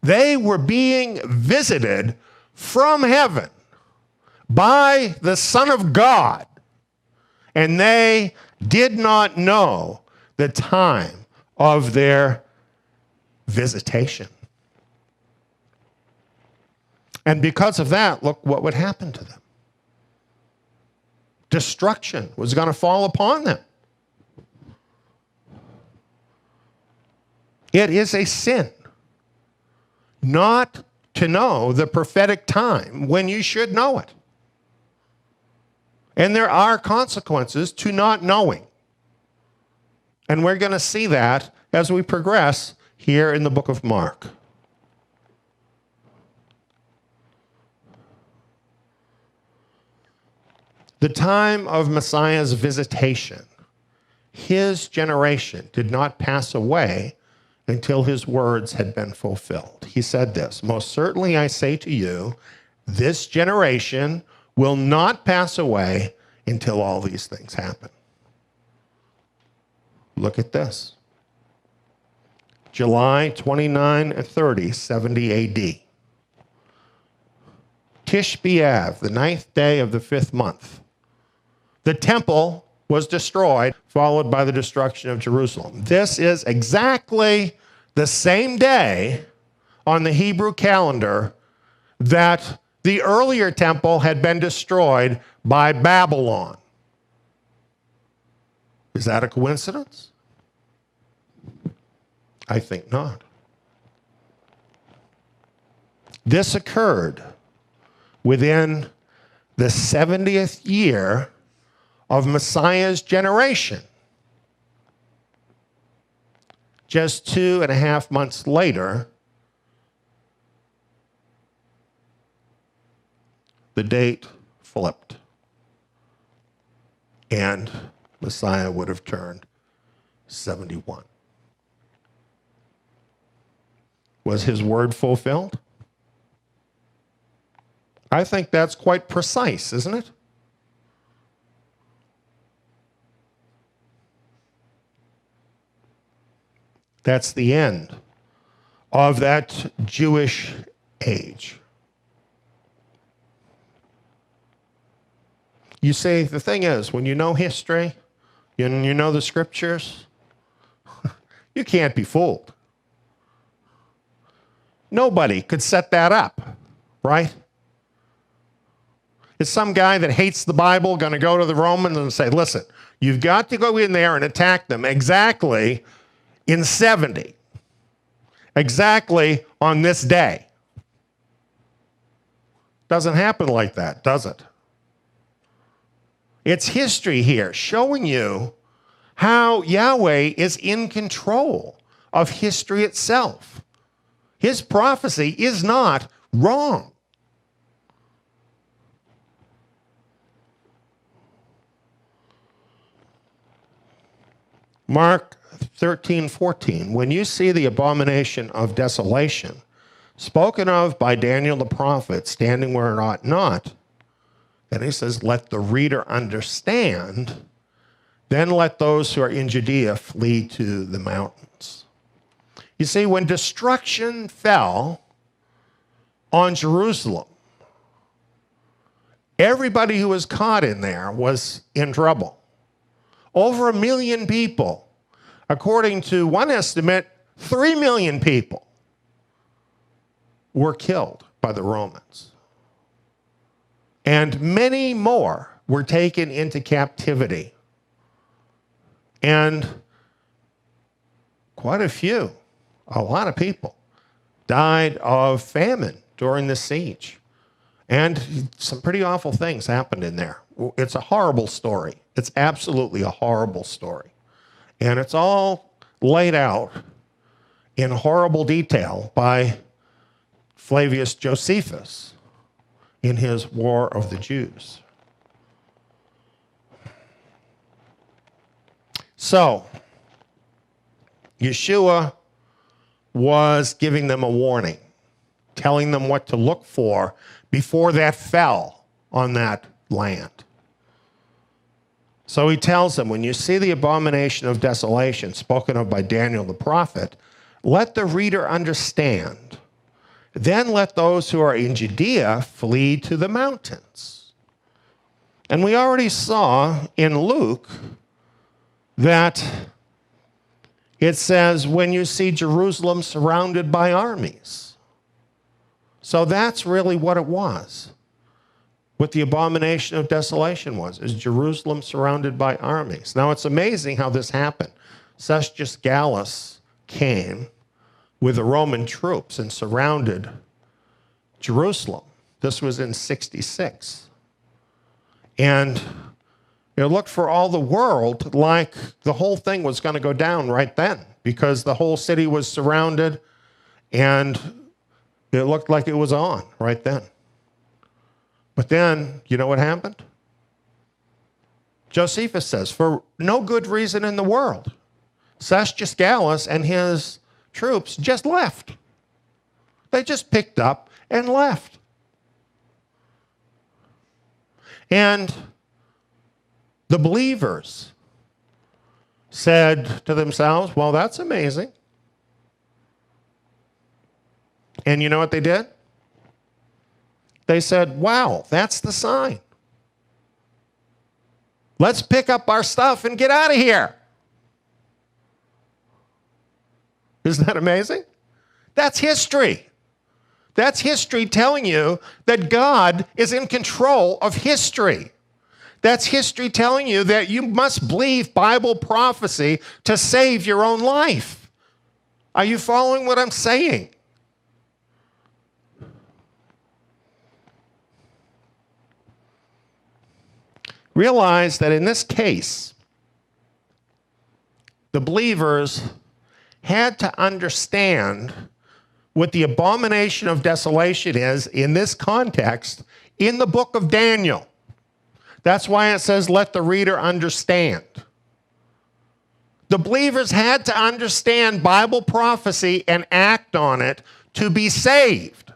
They were being visited from heaven by the Son of God, and they did not know the time of their visitation. And because of that, look what would happen to them. Destruction was going to fall upon them. It is a sin not to know the prophetic time when you should know it. And there are consequences to not knowing. And we're going to see that as we progress here in the book of Mark. The time of Messiah's visitation, his generation did not pass away until his words had been fulfilled. He said this, "Most certainly I say to you, this generation will not pass away until all these things happen." Look at this. July 29 and 30, 70 AD. Tish B'Av, the 9th day of the 5th month. The temple was destroyed, followed by the destruction of Jerusalem. This is exactly the same day on the Hebrew calendar that the earlier temple had been destroyed by Babylon. Is that a coincidence? I think not. This occurred within the 70th year of Messiah's generation. Just 2.5 months later, the date flipped, and Messiah would have turned 71. Was his word fulfilled? I think that's quite precise, isn't it? That's the end of that Jewish age. You see, the thing is, when you know history, and you know the scriptures, you can't be fooled. Nobody could set that up, right? Is some guy that hates the Bible going to go to the Romans and say, listen, you've got to go in there and attack them exactly in 70, exactly on this day? Doesn't happen like that, does it? It's history here showing you how Yahweh is in control of history itself. His prophecy is not wrong. Mark 13:14, when you see the abomination of desolation spoken of by Daniel the prophet standing where it ought not, then he says, let the reader understand, then let those who are in Judea flee to the mountains. You see, when destruction fell on Jerusalem, everybody who was caught in there was in trouble. Over 1 million people. According to one estimate, 3 million people were killed by the Romans. And many more were taken into captivity. And quite a lot of people died of famine during the siege. And some pretty awful things happened in there. It's a horrible story. It's absolutely a horrible story. And it's all laid out in horrible detail by Flavius Josephus in his War of the Jews. So, Yeshua was giving them a warning, telling them what to look for before that fell on that land. So he tells them, when you see the abomination of desolation spoken of by Daniel the prophet, let the reader understand. Then let those who are in Judea flee to the mountains. And we already saw in Luke that It says, when you see Jerusalem surrounded by armies. So that's really what it was. What the abomination of desolation was, is Jerusalem surrounded by armies. Now, it's amazing how this happened. Cestius Gallus came with the Roman troops and surrounded Jerusalem. This was in 66. And it looked for all the world like the whole thing was going to go down right then, because the whole city was surrounded and it looked like it was on right then. But then, you know what happened? Josephus says, for no good reason in the world, Cestius Gallus and his troops just left. They just picked up and left. And the believers said to themselves, well, that's amazing. And you know what they did? They said, wow, that's the sign. Let's pick up our stuff and get out of here. Isn't that amazing? That's history. That's history telling you that God is in control of history. That's history telling you that you must believe Bible prophecy to save your own life. Are you following what I'm saying? Realize that in this case, the believers had to understand what the abomination of desolation is in this context in the book of Daniel. That's why it says, let the reader understand. The believers had to understand Bible prophecy and act on it to be saved.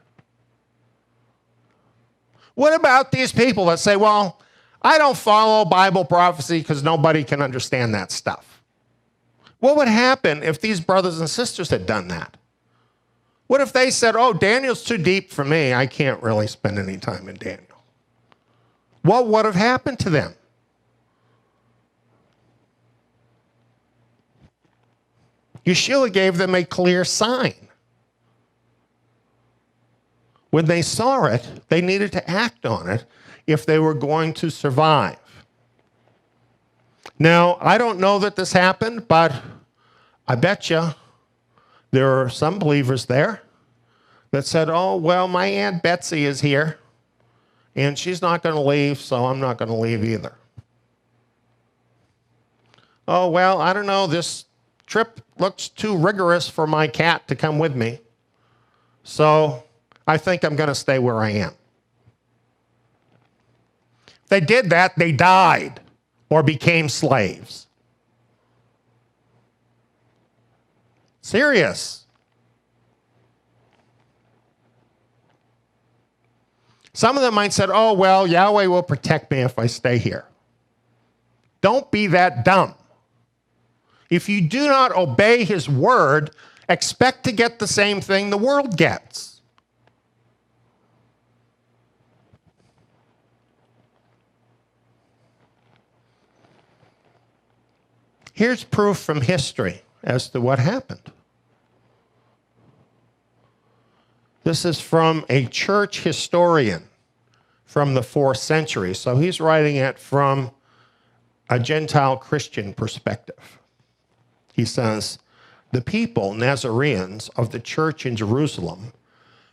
What about these people that say, well, I don't follow Bible prophecy because nobody can understand that stuff? What would happen if these brothers and sisters had done that? What if they said, oh, Daniel's too deep for me. I can't really spend any time in Daniel. What would have happened to them? Yeshua gave them a clear sign. When they saw it, they needed to act on it if they were going to survive. Now, I don't know that this happened, but I bet you there are some believers there that said, oh, well, my Aunt Betsy is here, and she's not going to leave, so I'm not going to leave either. Oh, well, I don't know, this trip looks too rigorous for my cat to come with me, so I think I'm going to stay where I am. If they did that, they died or became slaves. Serious. Some of them might say, oh, well, Yahweh will protect me if I stay here. Don't be that dumb. If you do not obey his word, expect to get the same thing the world gets. Here's proof from history as to what happened. This is from a church historian from the 4th century. So he's writing it from a Gentile Christian perspective. He says, the people, Nazarenes, of the church in Jerusalem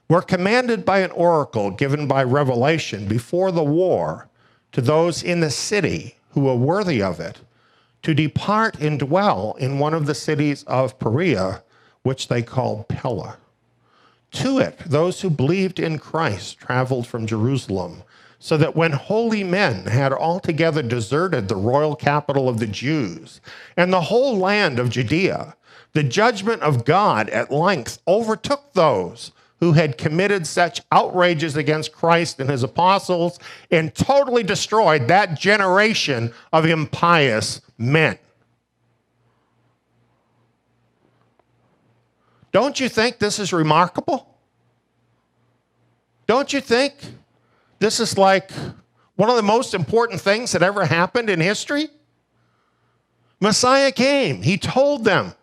were commanded by an oracle given by revelation before the war to those in the city who were worthy of it, to depart and dwell in one of the cities of Perea, which they called Pella. To it, those who believed in Christ traveled from Jerusalem, so that when holy men had altogether deserted the royal capital of the Jews and the whole land of Judea, the judgment of God at length overtook those who had committed such outrages against Christ and his apostles and totally destroyed that generation of impious men. Don't you think this is remarkable? Don't you think this is like one of the most important things that ever happened in history? Messiah came. He told them,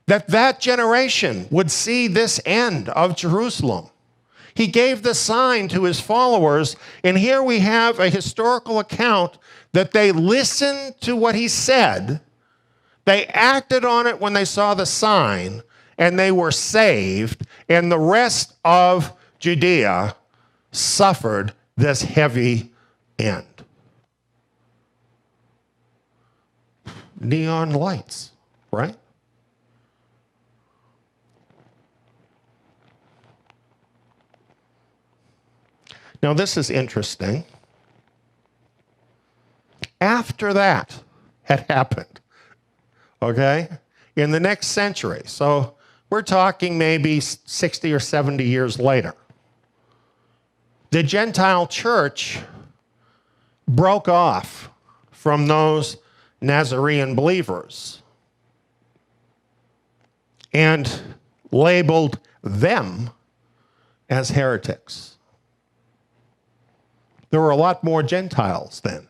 that generation would see this end of Jerusalem. He gave the sign to his followers, and here we have a historical account that they listened to what he said, they acted on it when they saw the sign, and they were saved, and the rest of Judea suffered this heavy end. Neon lights, right? Now, this is interesting. After that had happened, okay, in the next century, so we're talking maybe 60 or 70 years later, the Gentile church broke off from those Nazarene believers and labeled them as heretics. There were a lot more Gentiles then.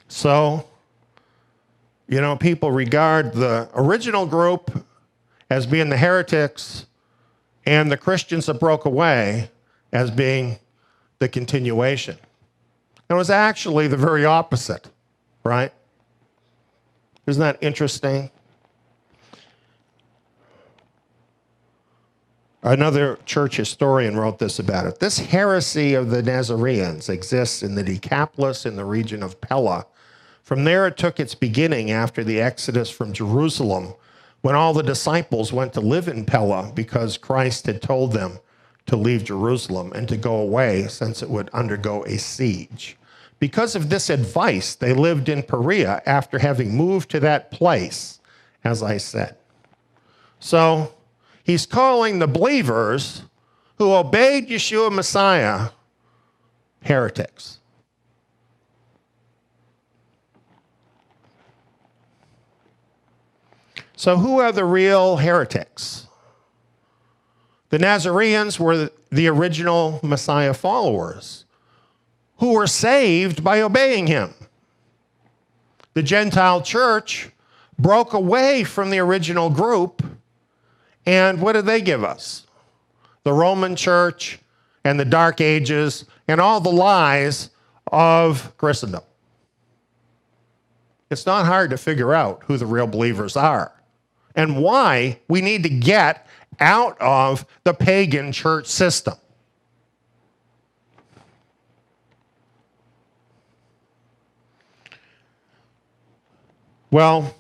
So, people regard the original group as being the heretics and the Christians that broke away as being the continuation. It was actually the very opposite, right? Isn't that interesting? Another church historian wrote this about it. This heresy of the Nazarenes exists in the Decapolis in the region of Pella. From there it took its beginning after the exodus from Jerusalem, when all the disciples went to live in Pella because Christ had told them to leave Jerusalem and to go away since it would undergo a siege. Because of this advice, they lived in Perea after having moved to that place, as I said. So he's calling the believers who obeyed Yeshua Messiah heretics. So who are the real heretics? The Nazarenes were the original Messiah followers who were saved by obeying him. The Gentile church broke away from the original group, and what did they give us? The Roman church and the Dark Ages and all the lies of Christendom. It's not hard to figure out who the real believers are and why we need to get out of the pagan church system. Well,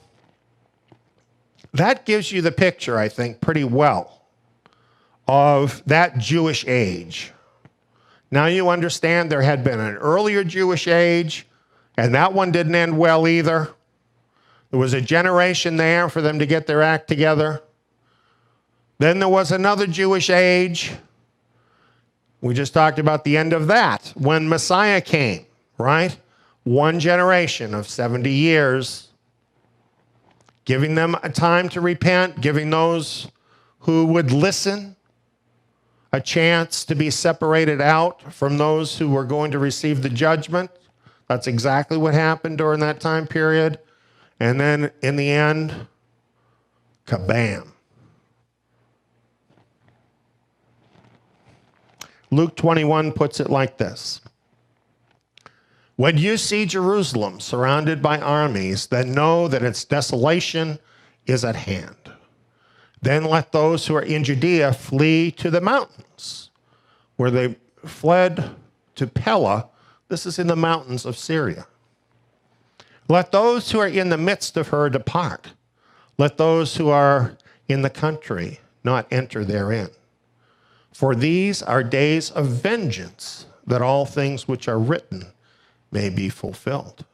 that gives you the picture, I think, pretty well of that Jewish age. Now you understand there had been an earlier Jewish age, and that one didn't end well either. There was a generation there for them to get their act together. Then there was another Jewish age. We just talked about the end of that when Messiah came, right? One generation of 70 years, giving them a time to repent, giving those who would listen a chance to be separated out from those who were going to receive the judgment. That's exactly what happened during that time period. And then in the end, kabam. Luke 21 puts it like this. When you see Jerusalem surrounded by armies, then know that its desolation is at hand. Then let those who are in Judea flee to the mountains, where they fled to Pella. This is in the mountains of Syria. Let those who are in the midst of her depart. Let those who are in the country not enter therein. For these are days of vengeance, that all things which are written may be fulfilled.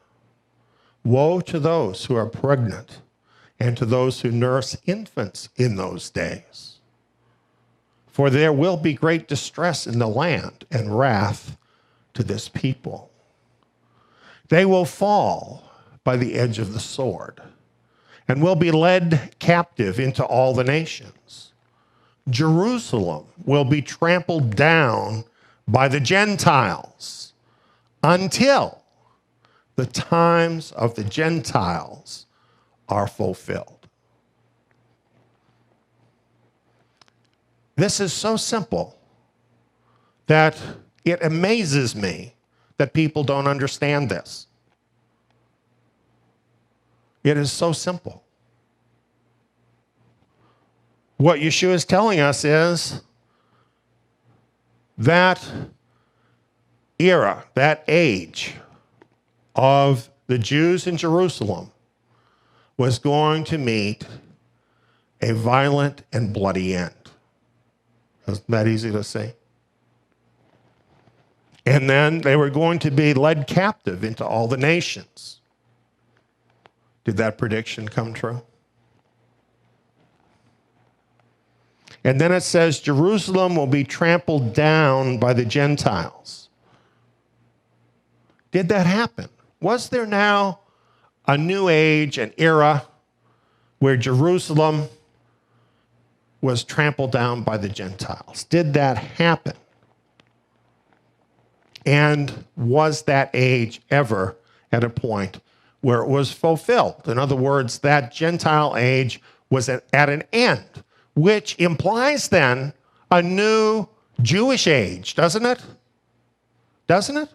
Woe to those who are pregnant and to those who nurse infants in those days. For there will be great distress in the land and wrath to this people. They will fall by the edge of the sword and will be led captive into all the nations. Jerusalem will be trampled down by the Gentiles until the times of the Gentiles are fulfilled. This is so simple that it amazes me that people don't understand this. It is so simple. What Yeshua is telling us is that era, that age of the Jews in Jerusalem was going to meet a violent and bloody end. Isn't that easy to see? And then they were going to be led captive into all the nations. Did that prediction come true? And then it says, Jerusalem will be trampled down by the Gentiles. Did that happen? Was there now a new age, an era, where Jerusalem was trampled down by the Gentiles? Did that happen? And was that age ever at a point where it was fulfilled? In other words, that Gentile age was at an end, which implies then a new Jewish age, doesn't it? Doesn't it?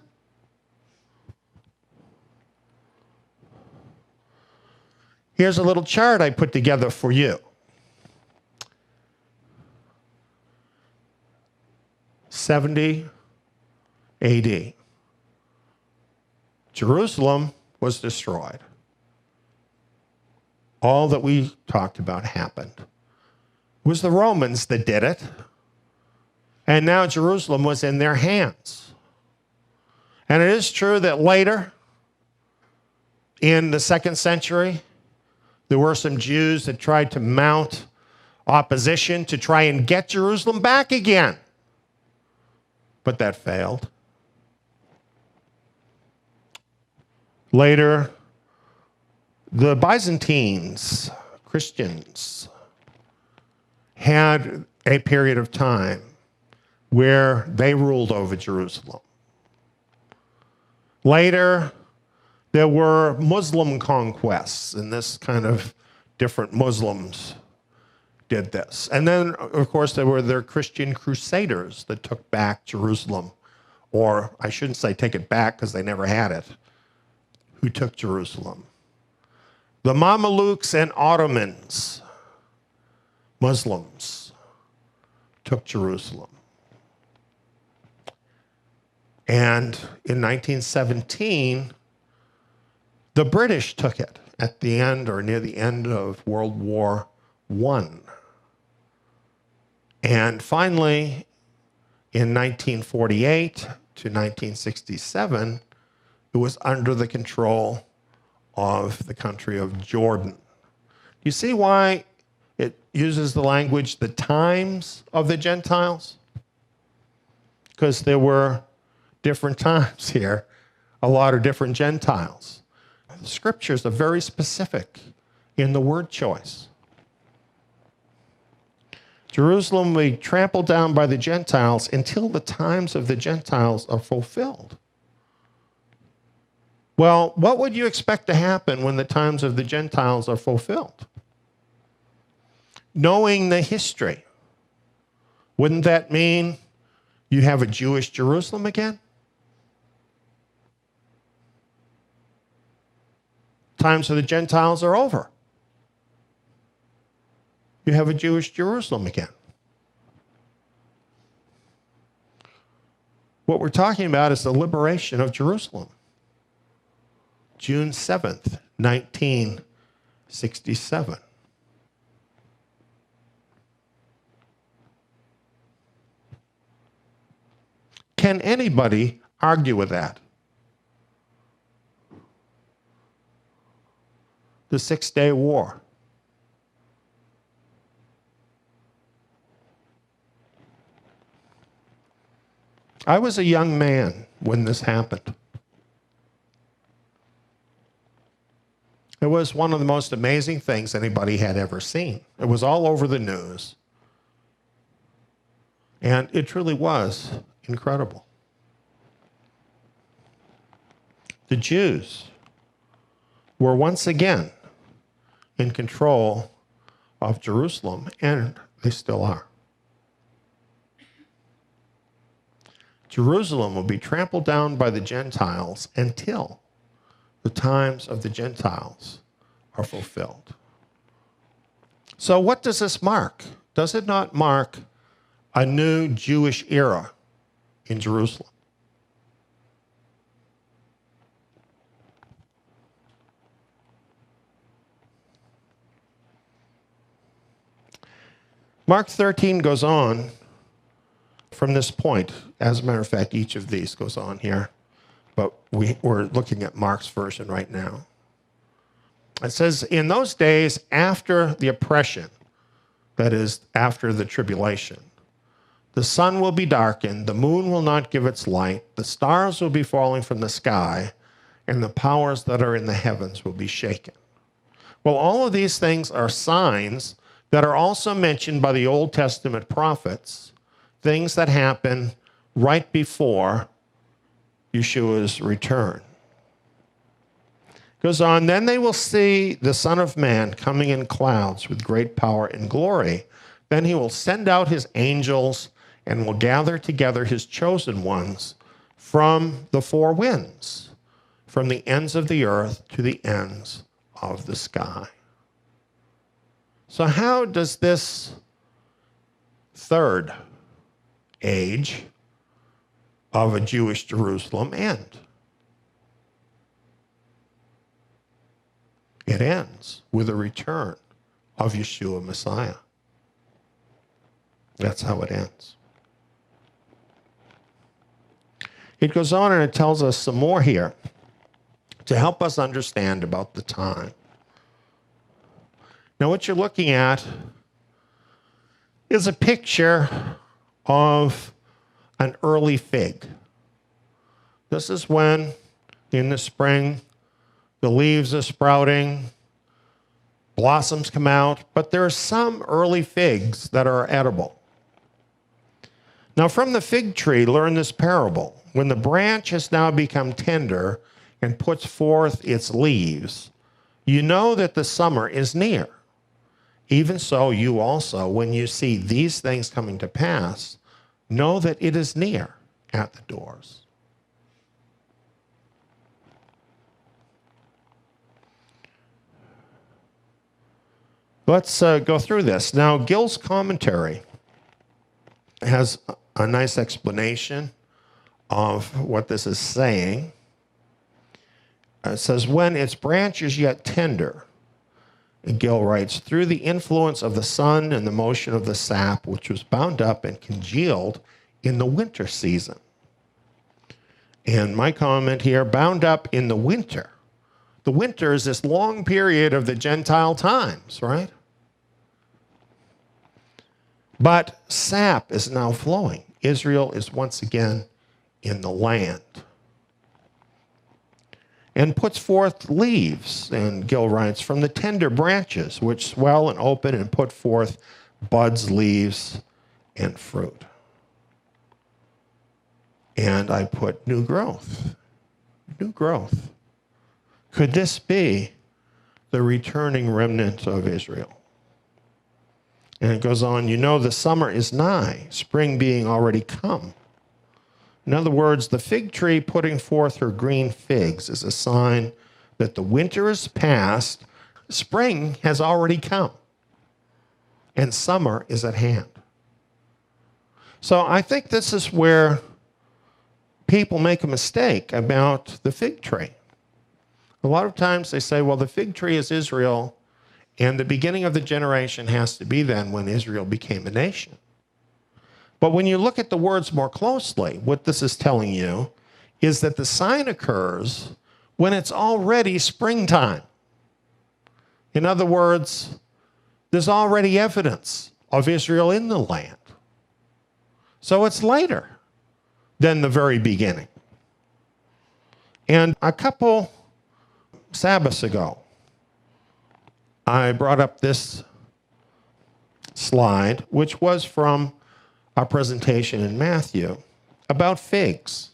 Here's a little chart I put together for you. 70 AD. Jerusalem was destroyed. All that we talked about happened. It was the Romans that did it. And now Jerusalem was in their hands. And it is true that later, in the 2nd century, there were some Jews that tried to mount opposition to try and get Jerusalem back again. But that failed. Later, the Byzantines, Christians, had a period of time where they ruled over Jerusalem. Later, there were Muslim conquests, and this kind of different Muslims did this. And then, of course, there were their Christian crusaders that took back Jerusalem, or I shouldn't say take it back because they never had it, who took Jerusalem. The Mamelukes and Ottomans, Muslims, took Jerusalem. And in 1917, the British took it at the end or near the end of World War I. And finally, in 1948 to 1967, it was under the control of the country of Jordan. You see why it uses the language, the times of the Gentiles? Because there were different times here, a lot of different Gentiles. The scriptures are very specific in the word choice. Jerusalem will be trampled down by the Gentiles until the times of the Gentiles are fulfilled. Well, what would you expect to happen when the times of the Gentiles are fulfilled? Knowing the history, wouldn't that mean you have a Jewish Jerusalem again? Times of the Gentiles are over. You have a Jewish Jerusalem again. What we're talking about is the liberation of Jerusalem. June 7th, 1967. Can anybody argue with that? The 6-Day War. I was a young man when this happened. It was one of the most amazing things anybody had ever seen. It was all over the news. And it truly was incredible. The Jews were once again in control of Jerusalem, and they still are. Jerusalem will be trampled down by the Gentiles until the times of the Gentiles are fulfilled. So what does this mark? Does it not mark a new Jewish era in Jerusalem? Mark 13 goes on from this point. As a matter of fact, each of these goes on here, but we're looking at Mark's version right now. It says, in those days after the oppression, that is, after the tribulation, the sun will be darkened, the moon will not give its light, the stars will be falling from the sky, and the powers that are in the heavens will be shaken. Well, all of these things are signs that are also mentioned by the Old Testament prophets, things that happen right before Yeshua's return. Goes on, then they will see the Son of Man coming in clouds with great power and glory. Then he will send out his angels and will gather together his chosen ones from the four winds, from the ends of the earth to the ends of the sky. So how does this third age of a Jewish Jerusalem end? It ends with a return of Yeshua Messiah. That's how it ends. It goes on and it tells us some more here to help us understand about the time. Now, what you're looking at is a picture of an early fig. This is when, in the spring, the leaves are sprouting, blossoms come out, but there are some early figs that are edible. Now, from the fig tree, learn this parable. When the branch has now become tender and puts forth its leaves, you know that the summer is near. Even so, you also, when you see these things coming to pass, know that it is near at the doors. Let's go through this. Now, Gill's commentary has a nice explanation of what this is saying. It says, when its branch is yet tender, and Gill writes, through the influence of the sun and the motion of the sap, which was bound up and congealed in the winter season. And my comment here, bound up in the winter. The winter is this long period of the Gentile times, right? But sap is now flowing. Israel is once again in the land. And puts forth leaves, and Gill writes, from the tender branches, which swell and open and put forth buds, leaves, and fruit. And I put new growth. New growth. Could this be the returning remnant of Israel? And it goes on, you know the summer is nigh, spring being already come. In other words, the fig tree putting forth her green figs is a sign that the winter is past, spring has already come, and summer is at hand. So I think this is where people make a mistake about the fig tree. A lot of times they say, well, the fig tree is Israel, and the beginning of the generation has to be then when Israel became a nation. But when you look at the words more closely, what this is telling you is that the sign occurs when it's already springtime. In other words, there's already evidence of Israel in the land. So it's later than the very beginning. And a couple Sabbaths ago, I brought up this slide, which was from our presentation in Matthew about figs.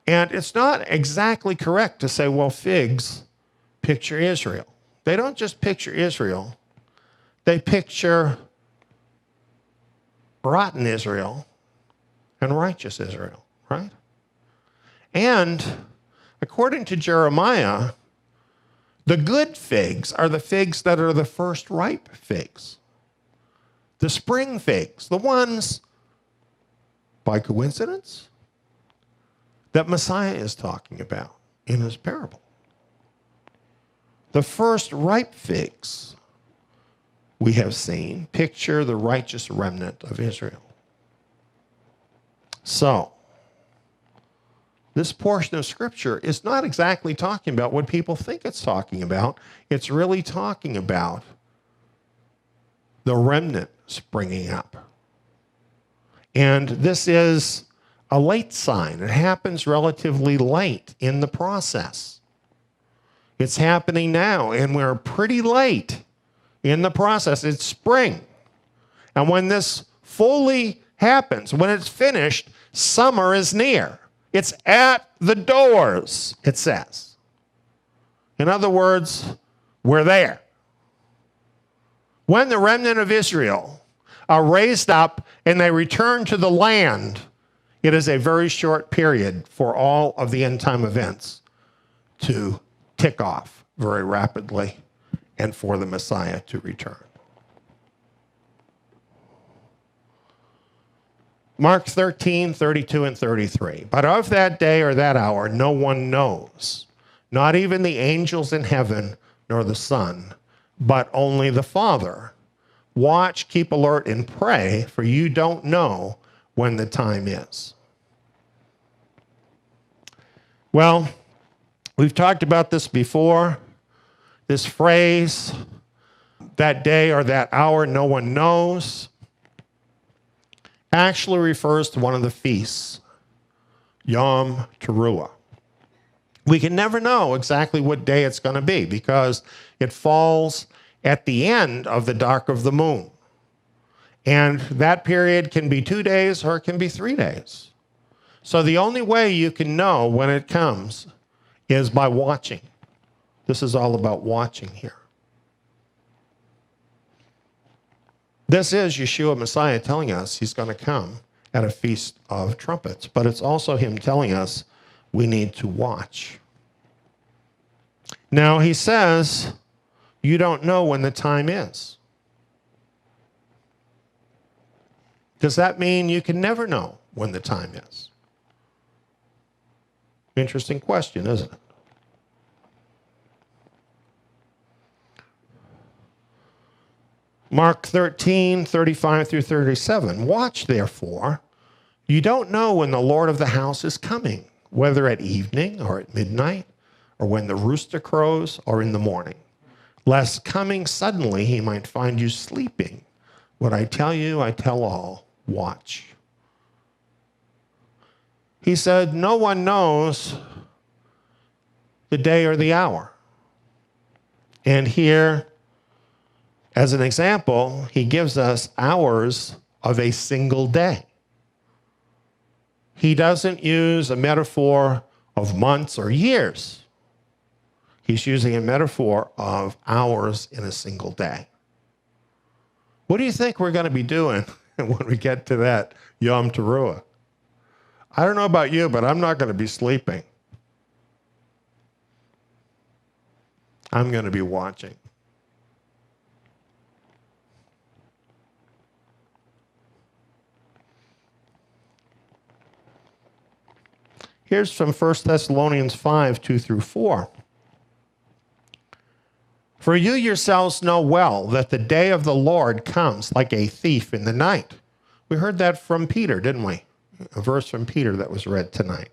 And it's not exactly correct to say, well, figs picture Israel. They don't just picture Israel. They picture rotten Israel and righteous Israel, right? And according to Jeremiah, the good figs are the figs that are the first ripe figs. The spring figs, the ones, by coincidence, that Messiah is talking about in his parable. The first ripe figs we have seen picture the righteous remnant of Israel. So, this portion of Scripture is not exactly talking about what people think it's talking about. It's really talking about the remnant springing up. And this is a late sign. It happens relatively late in the process. It's happening now, and we're pretty late in the process. It's spring. And when this fully happens, when it's finished, summer is near. It's at the doors, it says. In other words, we're there. When the remnant of Israel are raised up and they return to the land, it is a very short period for all of the end time events to tick off very rapidly and for the Messiah to return. Mark 13, 32 and 33. But of that day or that hour, no one knows, not even the angels in heaven, nor the Son, but only the Father. Watch, keep alert, and pray, for you don't know when the time is. Well, we've talked about this before. This phrase, that day or that hour, no one knows, actually refers to one of the feasts, Yom Teruah. We can never know exactly what day it's going to be because it falls at the end of the dark of the moon. And that period can be 2 days or it can be 3 days. So the only way you can know when it comes is by watching. This is all about watching here. This is Yeshua Messiah telling us he's going to come at a feast of trumpets, but it's also him telling us we need to watch. Now he says, you don't know when the time is. Does that mean you can never know when the time is? Interesting question, isn't it? Mark 13, 35 through 37. Watch, therefore. You don't know when the Lord of the house is coming, whether at evening or at midnight, or when the rooster crows or in the morning, lest coming suddenly he might find you sleeping. What I tell you, I tell all, watch. He said, no one knows the day or the hour. And here, as an example, he gives us hours of a single day. He doesn't use a metaphor of months or years. He's using a metaphor of hours in a single day. What do you think we're going to be doing when we get to that Yom Teruah? I don't know about you, but I'm not going to be sleeping. I'm going to be watching. Here's from 1 Thessalonians 5, 2 through 4. For you yourselves know well that the day of the Lord comes like a thief in the night. We heard that from Peter, didn't we? A verse from Peter that was read tonight.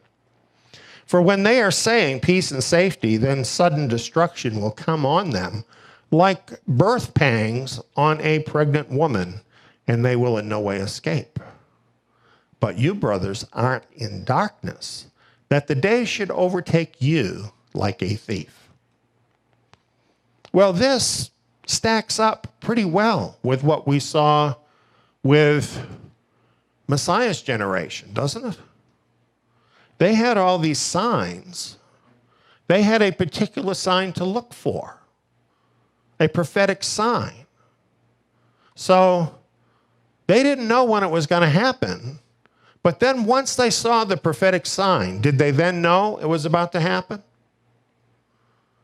For when they are saying peace and safety, then sudden destruction will come on them like birth pangs on a pregnant woman, and they will in no way escape. But you, brothers, aren't in darkness, that the day should overtake you like a thief. Well, this stacks up pretty well with what we saw with Messiah's generation, doesn't it? They had all these signs. They had a particular sign to look for, a prophetic sign. So they didn't know when it was going to happen, But then once they saw the prophetic sign, did they then know it was about to happen?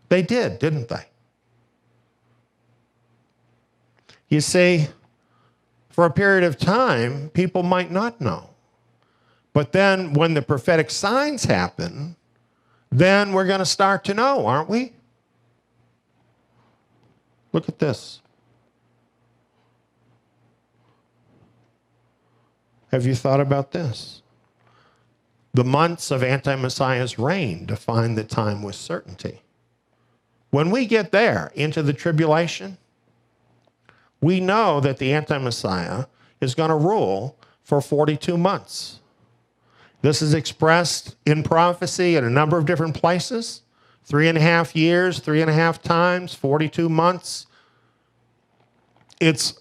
They did, didn't they? You see, for a period of time, people might not know. But then when the prophetic signs happen, then we're going to start to know, aren't we? Look at this. Have you thought about this? The months of anti-Messiah's reign define the time with certainty. When we get there into the tribulation, we know that the anti-Messiah is going to rule for 42 months. This is expressed in prophecy in a number of different places. 3.5 years, 3.5 times, 42 months. It's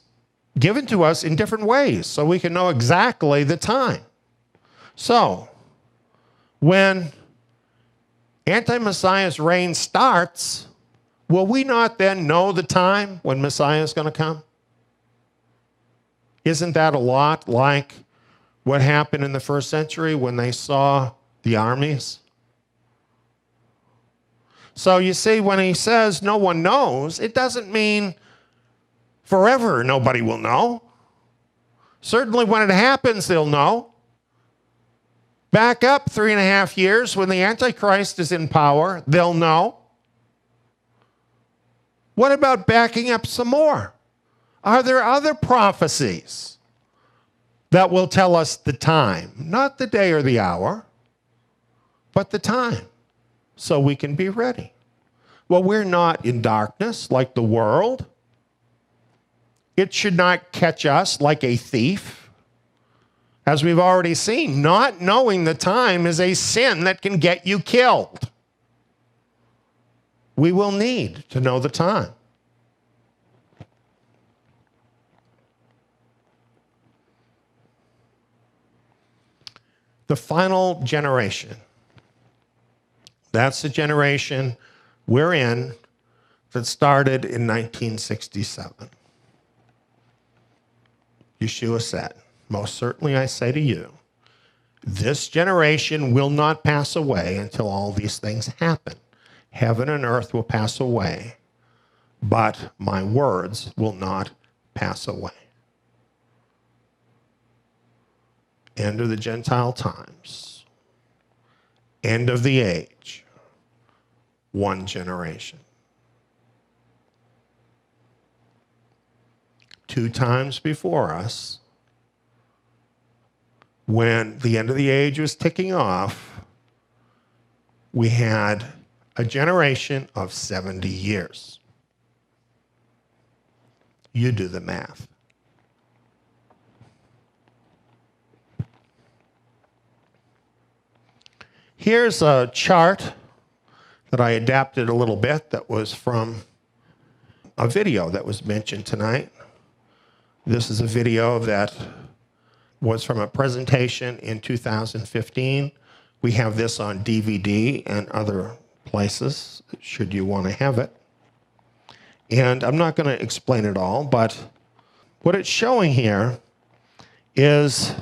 given to us in different ways so we can know exactly the time. So, when anti-Messiah's reign starts, will we not then know the time when Messiah is going to come? Isn't that a lot like what happened in the first century when they saw the armies? So you see, when he says no one knows, it doesn't mean forever nobody will know. Certainly when it happens, they'll know. Back up 3.5 years, when the Antichrist is in power, they'll know. What about backing up some more? Are there other prophecies that will tell us the time? Not the day or the hour, but the time, so we can be ready. Well, we're not in darkness like the world. It should not catch us like a thief. As we've already seen, not knowing the time is a sin that can get you killed. We will need to know the time. The final generation. That's the generation we're in that started in 1967. Yeshua said, most certainly I say to you, this generation will not pass away until all these things happen. Heaven and earth will pass away, but my words will not pass away. End of the Gentile times. End of the age. One generation. 2 times before us, when the end of the age was ticking off, we had a generation of 70 years. You do the math. Here's a chart that I adapted a little bit that was from a video that was mentioned tonight. This is a video that was from a presentation in 2015. We have this on DVD and other places, should you want to have it. And I'm not going to explain it all, but what it's showing here is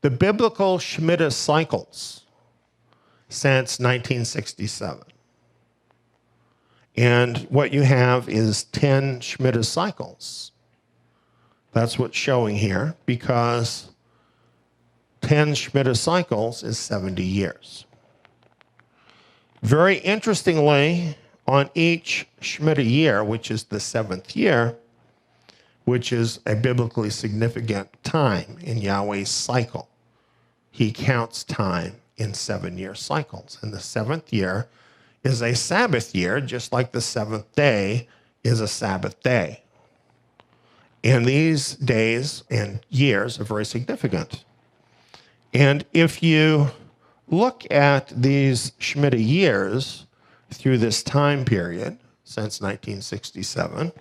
the biblical Shemitah cycles since 1967. And what you have is 10 Shemitah cycles. That's what's showing here, because 10 Shemitah cycles is 70 years. Very interestingly, on each Shemitah year, which is the 7th year, which is a biblically significant time in Yahweh's cycle, he counts time in 7-year cycles. And the 7th year is a Sabbath year, just like the 7th day is a Sabbath day. And these days and years are very significant. And if you look at these Shemitah years through this time period, since 1967,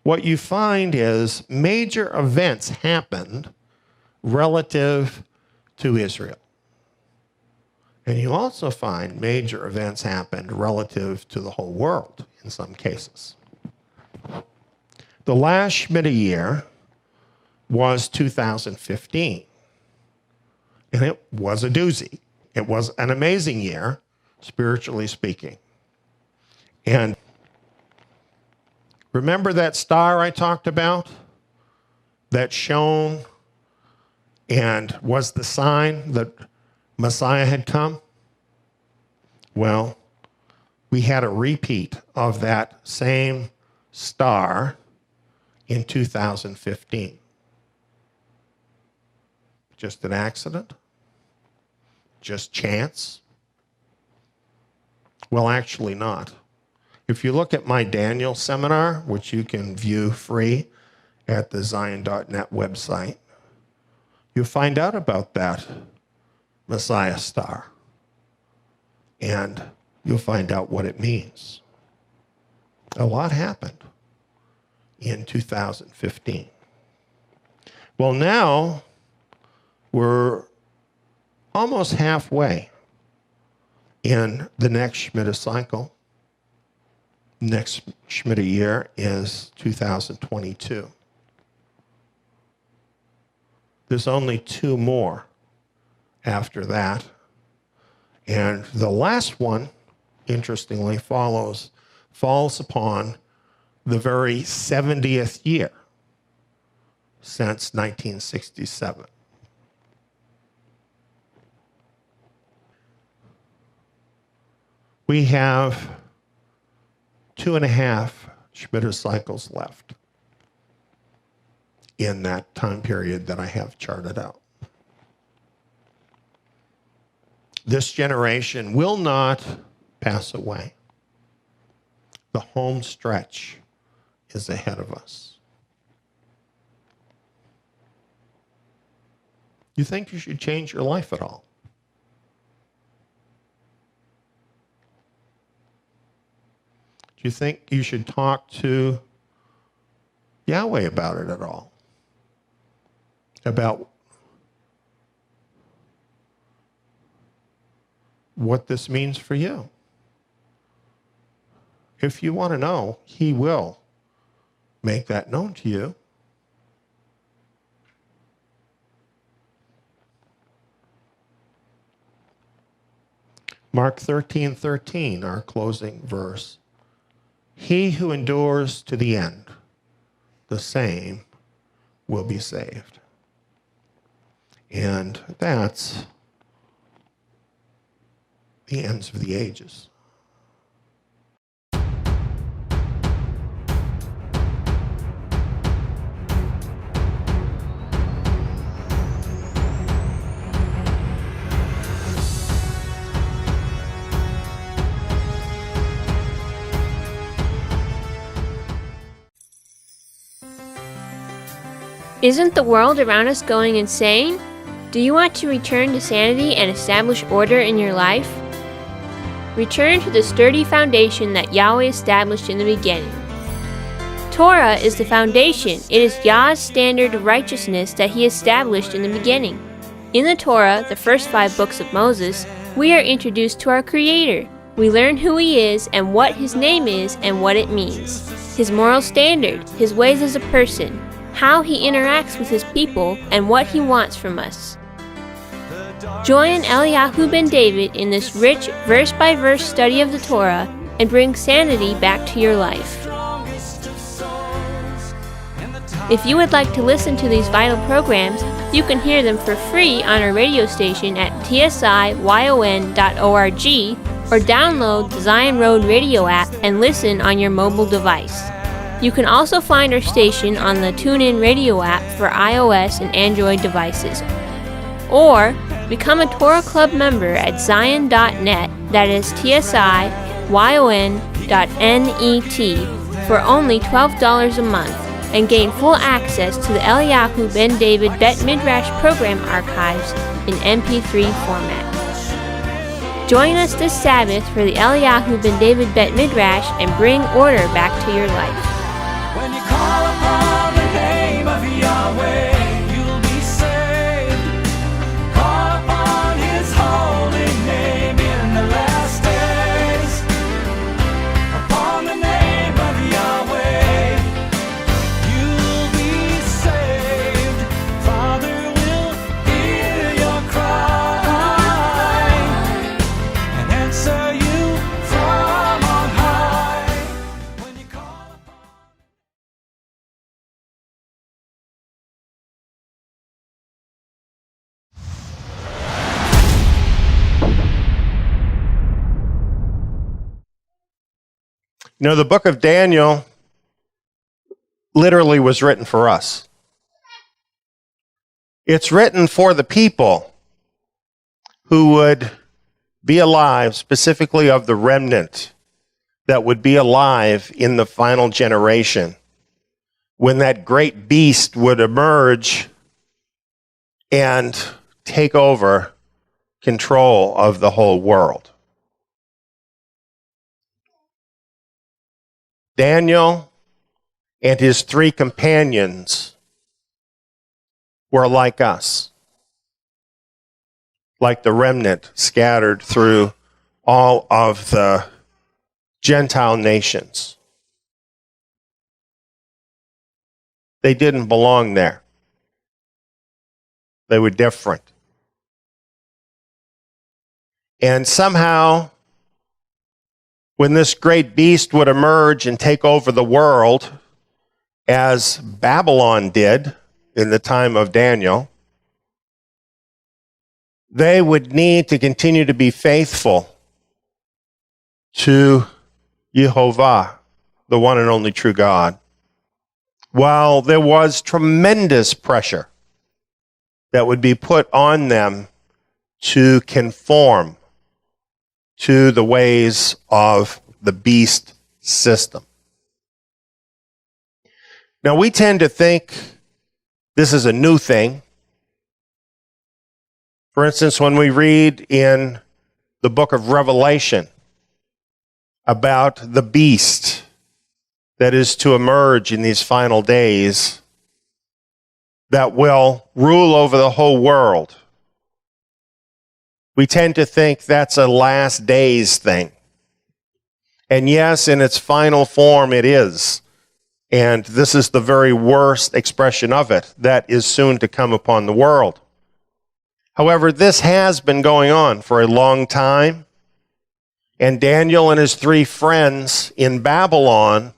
what you find is major events happened relative to Israel. And you also find major events happened relative to the whole world in some cases. The last Shemitah year was 2015. And it was a doozy. It was an amazing year, spiritually speaking. And remember that star I talked about that shone and was the sign that Messiah had come? Well, we had a repeat of that same star in 2015. Just an accident? Just chance? Well, actually not. If you look at my Daniel seminar, which you can view free at the Zion.net website, you'll find out about that Messiah star. And you'll find out what it means. A lot happened in 2015. Well, now we're almost halfway in the next Shemitah cycle. Next Shemitah year is 2022. There's only 2 more after that. And the last one, interestingly, falls upon the very 70th year since 1967. We have 2.5 Shemitah cycles left in that time period that I have charted out. This generation will not pass away. The home stretch is ahead of us. You think you should change your life at all? Do you think you should talk to Yahweh about it at all? About what this means for you? If you want to know, he will make that known to you. Mark 13:13, our closing verse. He who endures to the end, the same will be saved. And that's the ends of the ages. Isn't the world around us going insane? Do you want to return to sanity and establish order in your life? Return to the sturdy foundation that Yahweh established in the beginning. Torah is the foundation. It is Yah's standard of righteousness that He established in the beginning. In the Torah, the first 5 books of Moses, we are introduced to our Creator. We learn who He is and what His name is and what it means. His moral standard, His ways as a person, how He interacts with His people, and what He wants from us. Join Eliyahu ben David in this rich verse-by-verse study of the Torah and bring sanity back to your life. If you would like to listen to these vital programs, you can hear them for free on our radio station at tsion.org or download the Zion Road radio app and listen on your mobile device. You can also find our station on the TuneIn radio app for iOS and Android devices. Or become a Torah Club member at Zion.net, that is tsion.net, for only $12 a month, and gain full access to the Eliyahu ben David Bet Midrash program archives in MP3 format. Join us this Sabbath for the Eliyahu ben David Bet Midrash and bring order back to your life. When you call upon the name of Yahweh, you'll be saved. Call upon His holy name in the last days. Upon the name of Yahweh, you'll be saved. Father will hear your cry. You know, the book of Daniel literally was written for us. It's written for the people who would be alive, specifically of the remnant that would be alive in the final generation, when that great beast would emerge and take over control of the whole world. Daniel and his 3 companions were like us, like the remnant scattered through all of the Gentile nations. They didn't belong there. They were different. And somehow, when this great beast would emerge and take over the world, as Babylon did in the time of Daniel, they would need to continue to be faithful to Jehovah, the one and only true God, while there was tremendous pressure that would be put on them to conform to the ways of the beast system. Now, we tend to think this is a new thing. For instance, when we read in the book of Revelation about the beast that is to emerge in these final days that will rule over the whole world, we tend to think that's a last days thing. And yes, in its final form, it is. And this is the very worst expression of it that is soon to come upon the world. However, this has been going on for a long time. And Daniel and his 3 friends in Babylon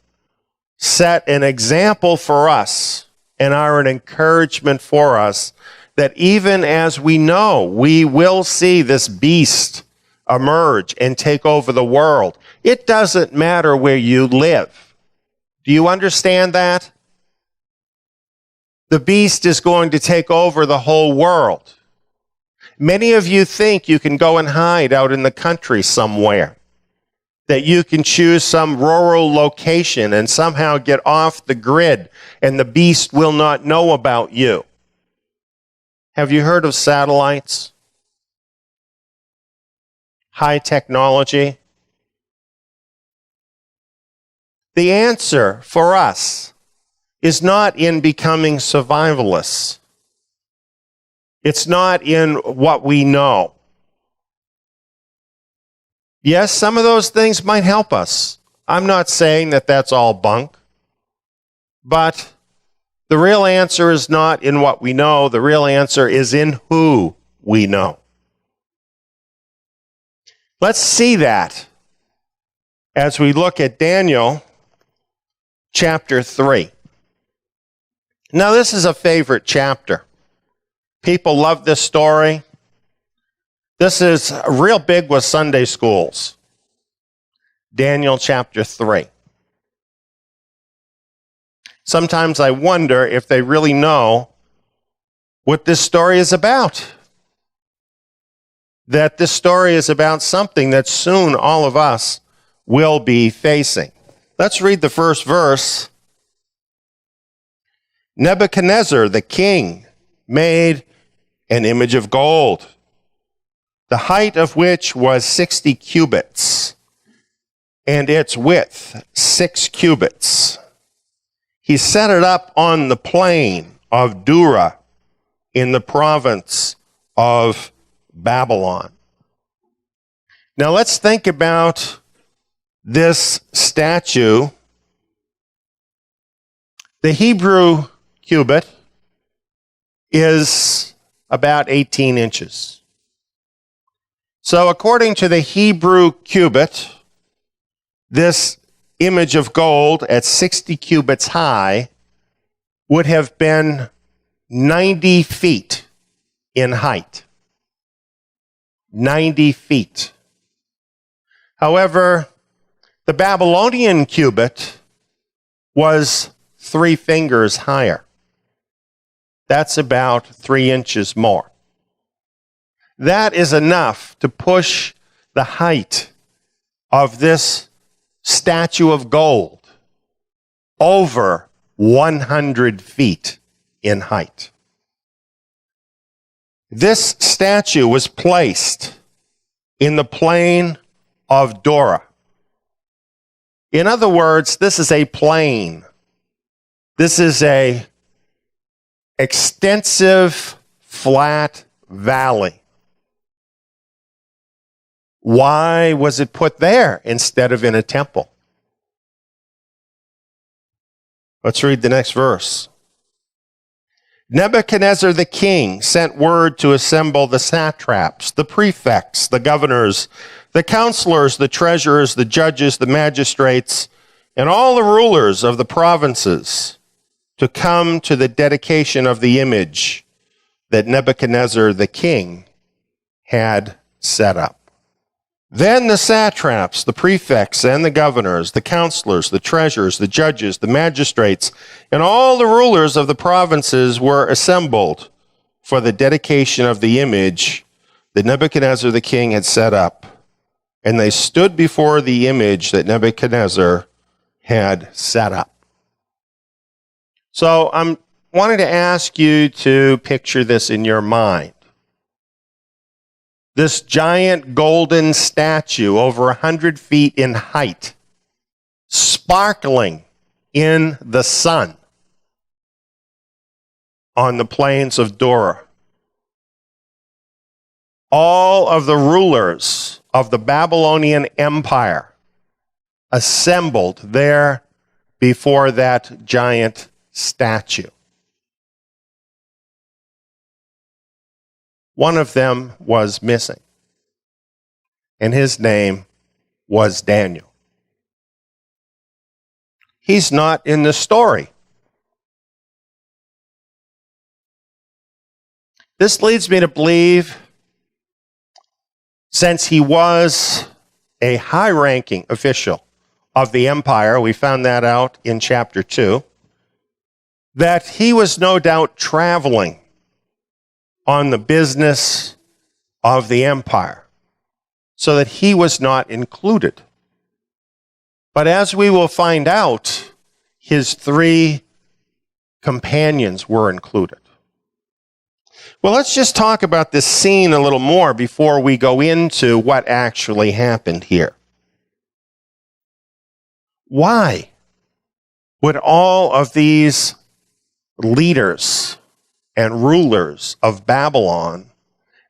set an example for us and are an encouragement for us that even as we know we will see this beast emerge and take over the world, it doesn't matter where you live. Do you understand that? The beast is going to take over the whole world. Many of you think you can go and hide out in the country somewhere, that you can choose some rural location and somehow get off the grid and the beast will not know about you. Have you heard of satellites? High technology? The answer for us is not in becoming survivalists. It's not in what we know. Yes, some of those things might help us. I'm not saying that that's all bunk. But the real answer is not in what we know. The real answer is in who we know. Let's see that as we look at Daniel chapter 3. Now, this is a favorite chapter. People love this story. This is real big with Sunday schools. Daniel chapter 3. Sometimes I wonder if they really know what this story is about. That this story is about something that soon all of us will be facing. Let's read the first verse. Nebuchadnezzar, the king, made an image of gold, the height of which was 60 cubits, and its width 6 cubits. He set it up on the plain of Dura in the province of Babylon. Now let's think about this statue. The Hebrew cubit is about 18 inches. So according to the Hebrew cubit, this image of gold at 60 cubits high would have been 90 feet in height. 90 feet. However, The Babylonian cubit was 3 fingers higher. That's about 3 inches more. That is enough to push the height of this statue of gold over 100 feet in height. This statue was placed in the plain of Dura. In other words, this is a plain. This is a extensive, flat valley. Why was it put there instead of in a temple? Let's read the next verse. Nebuchadnezzar the king sent word to assemble the satraps, the prefects, the governors, the counselors, the treasurers, the judges, the magistrates, and all the rulers of the provinces to come to the dedication of the image that Nebuchadnezzar the king had set up. Then the satraps, the prefects, and the governors, the counselors, the treasurers, the judges, the magistrates, and all the rulers of the provinces were assembled for the dedication of the image that Nebuchadnezzar the king had set up. And they stood before the image that Nebuchadnezzar had set up. So I'm wanting to ask you to picture this in your mind. This giant golden statue over 100 feet in height, sparkling in the sun on the plains of Dura. All of the rulers of the Babylonian Empire assembled there before that giant statue. One of them was missing, and his name was Daniel. He's not in the story. This leads me to believe, since he was a high-ranking official of the empire, we found that out in chapter 2, that he was no doubt traveling on the business of the empire, so that he was not included. But as we will find out, his 3 companions were included. Well, let's just talk about this scene a little more before we go into what actually happened here. Why would all of these leaders and rulers of Babylon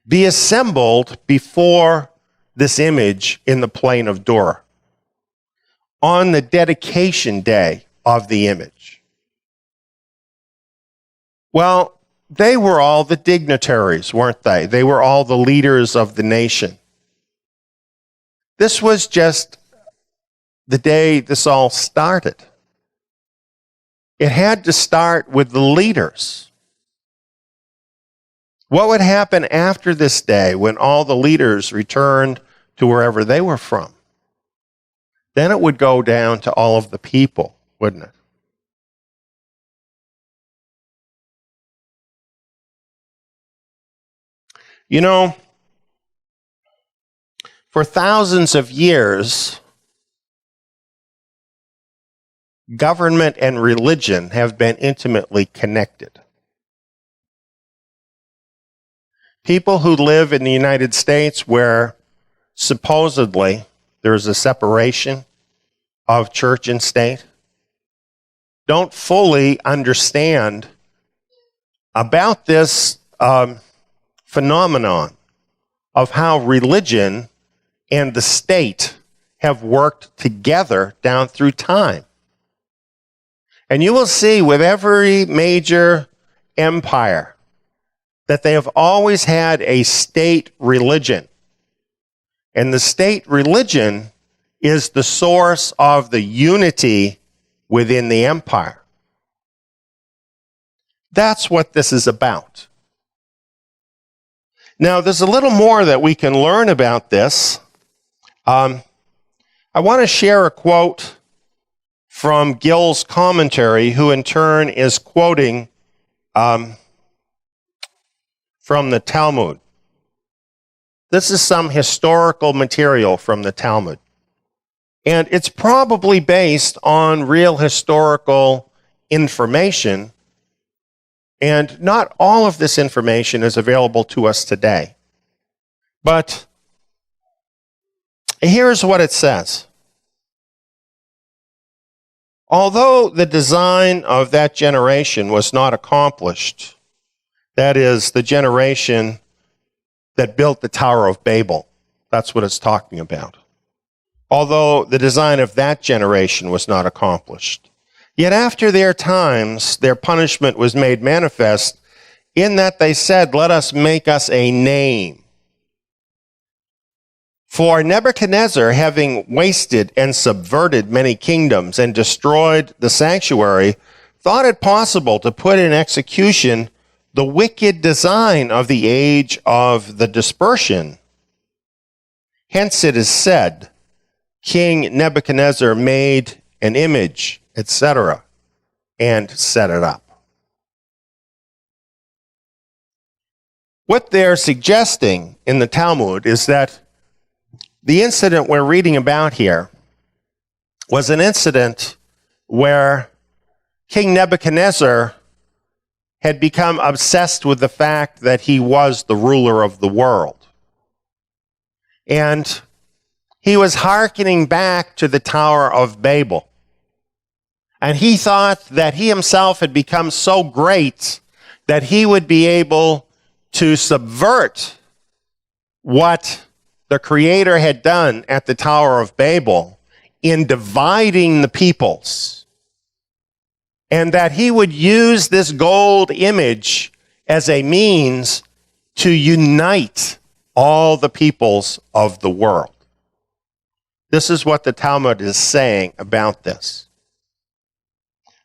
be assembled before this image in the plain of Dura on the dedication day of the image? Well, they were all the dignitaries, weren't they? They were all the leaders of the nation. This was just the day this all started. It had to start with the leaders. What would happen after this day when all the leaders returned to wherever they were from? Then it would go down to all of the people, wouldn't it? You know, for thousands of years, government and religion have been intimately connected. People who live in the United States, where supposedly there is a separation of church and state, don't fully understand about this phenomenon of how religion and the state have worked together down through time. And you will see with every major empire that they have always had a state religion. And the state religion is the source of the unity within the empire. That's what this is about. Now, there's a little more that we can learn about this. I want to share a quote from Gill's commentary, who in turn is quoting from the Talmud. This is some historical material from the Talmud. And it's probably based on real historical information, and not all of this information is available to us today. But here's what it says. Although the design of that generation was not accomplished, that is, the generation that built the Tower of Babel, that's what it's talking about. Although the design of that generation was not accomplished, yet after their times, their punishment was made manifest in that they said, "Let us make us a name." For Nebuchadnezzar, having wasted and subverted many kingdoms and destroyed the sanctuary, thought it possible to put in execution the wicked design of the age of the dispersion. Hence it is said, King Nebuchadnezzar made an image, etc., and set it up. What they're suggesting in the Talmud is that the incident we're reading about here was an incident where King Nebuchadnezzar had become obsessed with the fact that he was the ruler of the world. And he was hearkening back to the Tower of Babel. And he thought that he himself had become so great that he would be able to subvert what the Creator had done at the Tower of Babel in dividing the peoples, and that he would use this gold image as a means to unite all the peoples of the world. This is what the Talmud is saying about this.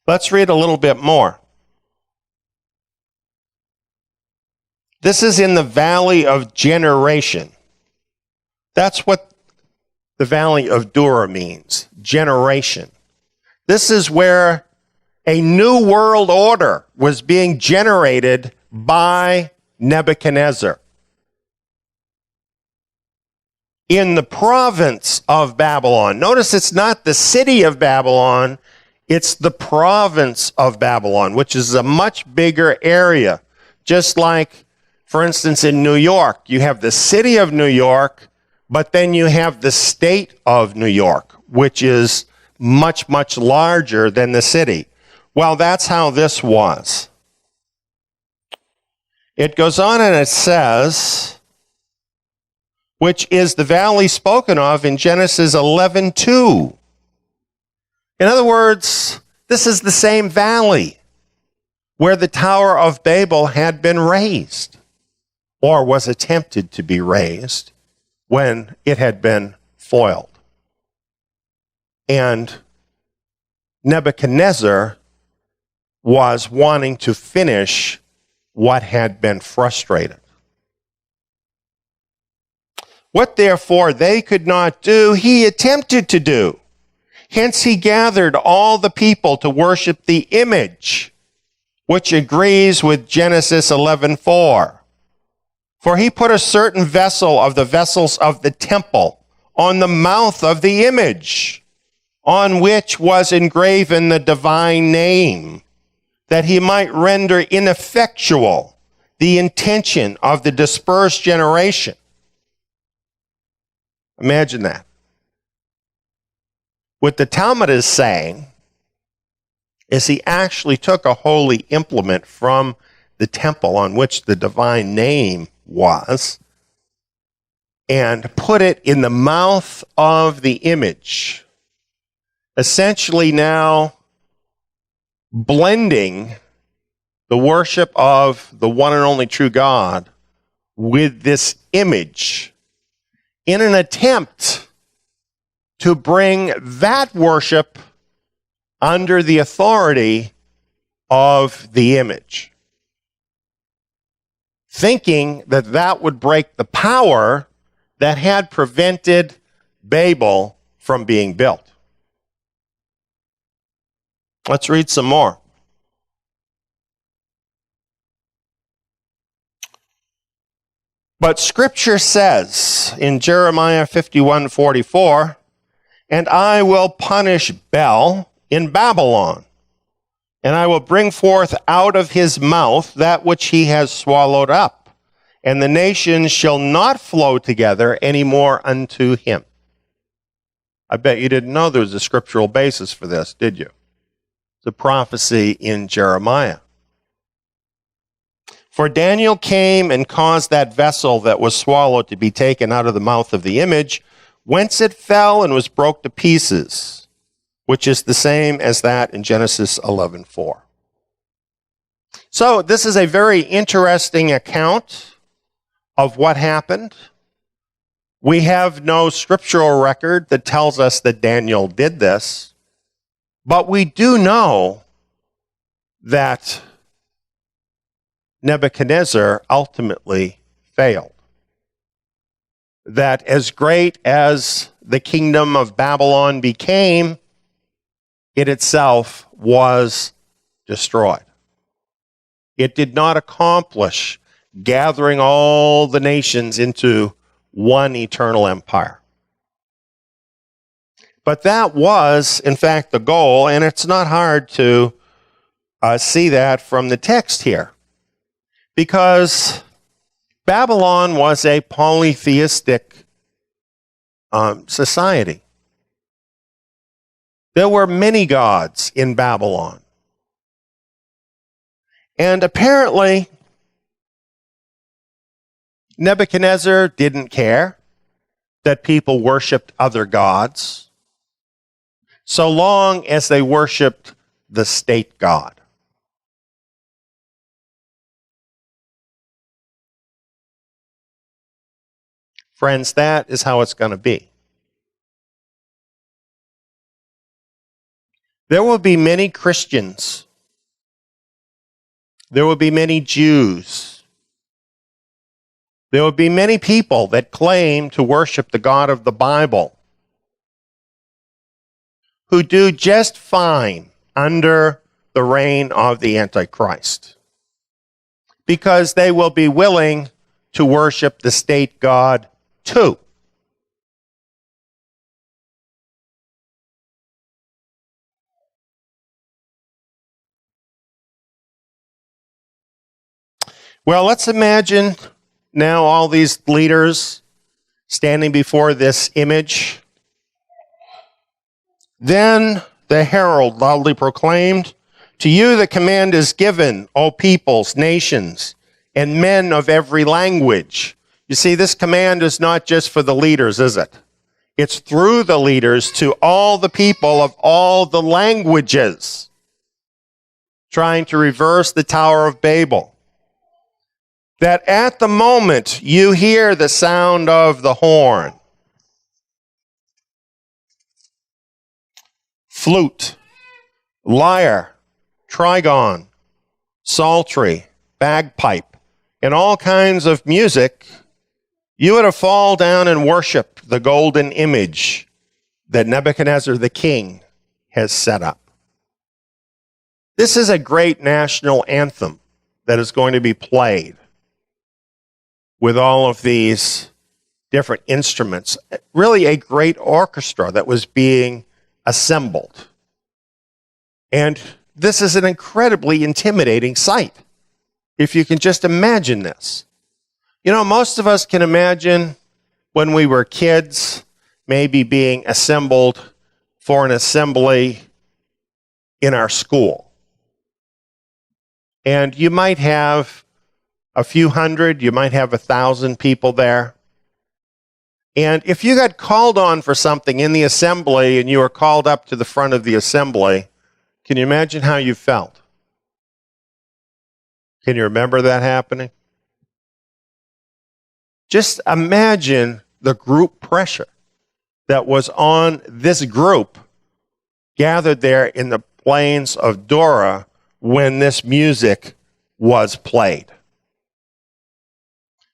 Let's read a little bit more. This is in the Valley of Generation. That's what the Valley of Dura means, generation. This is where a new world order was being generated by Nebuchadnezzar. In the province of Babylon. Notice it's not the city of Babylon, it's the province of Babylon, which is a much bigger area. Just like, for instance, in New York, you have the city of New York, but then you have the state of New York, which is much, much larger than the city. Well, that's how this was. It goes on and it says, which is the valley spoken of in Genesis 11:2. In other words, this is the same valley where the Tower of Babel had been raised, or was attempted to be raised, when it had been foiled. And Nebuchadnezzar was wanting to finish what had been frustrated. What therefore they could not do, he attempted to do. Hence he gathered all the people to worship the image, which agrees with Genesis 11:4. For he put a certain vessel of the vessels of the temple on the mouth of the image, on which was engraven the divine name, that he might render ineffectual the intention of the dispersed generation. Imagine that. What the Talmud is saying is he actually took a holy implement from the temple on which the divine name was and put it in the mouth of the image, essentially now blending the worship of the one and only true God with this image in an attempt to bring that worship under the authority of the image, thinking that that would break the power that had prevented Babel from being built. Let's read some more. But Scripture says in Jeremiah 51:44, "And I will punish Bel in Babylon, and I will bring forth out of his mouth that which he has swallowed up, and the nations shall not flow together any more unto him." I bet you didn't know there was a scriptural basis for this, did you? It's a prophecy in Jeremiah. For Daniel came and caused that vessel that was swallowed to be taken out of the mouth of the image, whence it fell and was broke to pieces, which is the same as that in Genesis 11:4. So this is a very interesting account of what happened. We have no scriptural record that tells us that Daniel did this, but we do know that Nebuchadnezzar ultimately failed. That as great as the kingdom of Babylon became, it itself was destroyed. It did not accomplish gathering all the nations into one eternal empire. But that was, in fact, the goal, and it's not hard to see that from the text here. Because Babylon was a polytheistic society. There were many gods in Babylon. And apparently, Nebuchadnezzar didn't care that people worshiped other gods, so long as they worshiped the state god. Friends, that is how it's going to be. There will be many Christians. There will be many Jews. There will be many people that claim to worship the God of the Bible who do just fine under the reign of the Antichrist, because they will be willing to worship the state god too. Well, let's imagine now all these leaders standing before this image. Then the herald loudly proclaimed, "To you the command is given, O peoples, nations, and men of every language." You see, this command is not just for the leaders, is it? It's through the leaders to all the people of all the languages, trying to reverse the Tower of Babel. That at the moment you hear the sound of the horn, flute, lyre, trigon, psaltery, bagpipe, and all kinds of music, you would have fall down and worship the golden image that Nebuchadnezzar the king has set up. This is a great national anthem that is going to be played with all of these different instruments. Really a great orchestra that was being assembled. And this is an incredibly intimidating sight, if you can just imagine this. You know, most of us can imagine when we were kids, maybe being assembled for an assembly in our school. And you might have a few hundred, you might have 1,000 people there. And if you got called on for something in the assembly and you were called up to the front of the assembly, can you imagine how you felt? Can you remember that happening? Just imagine the group pressure that was on this group gathered there in the plains of Dora when this music was played.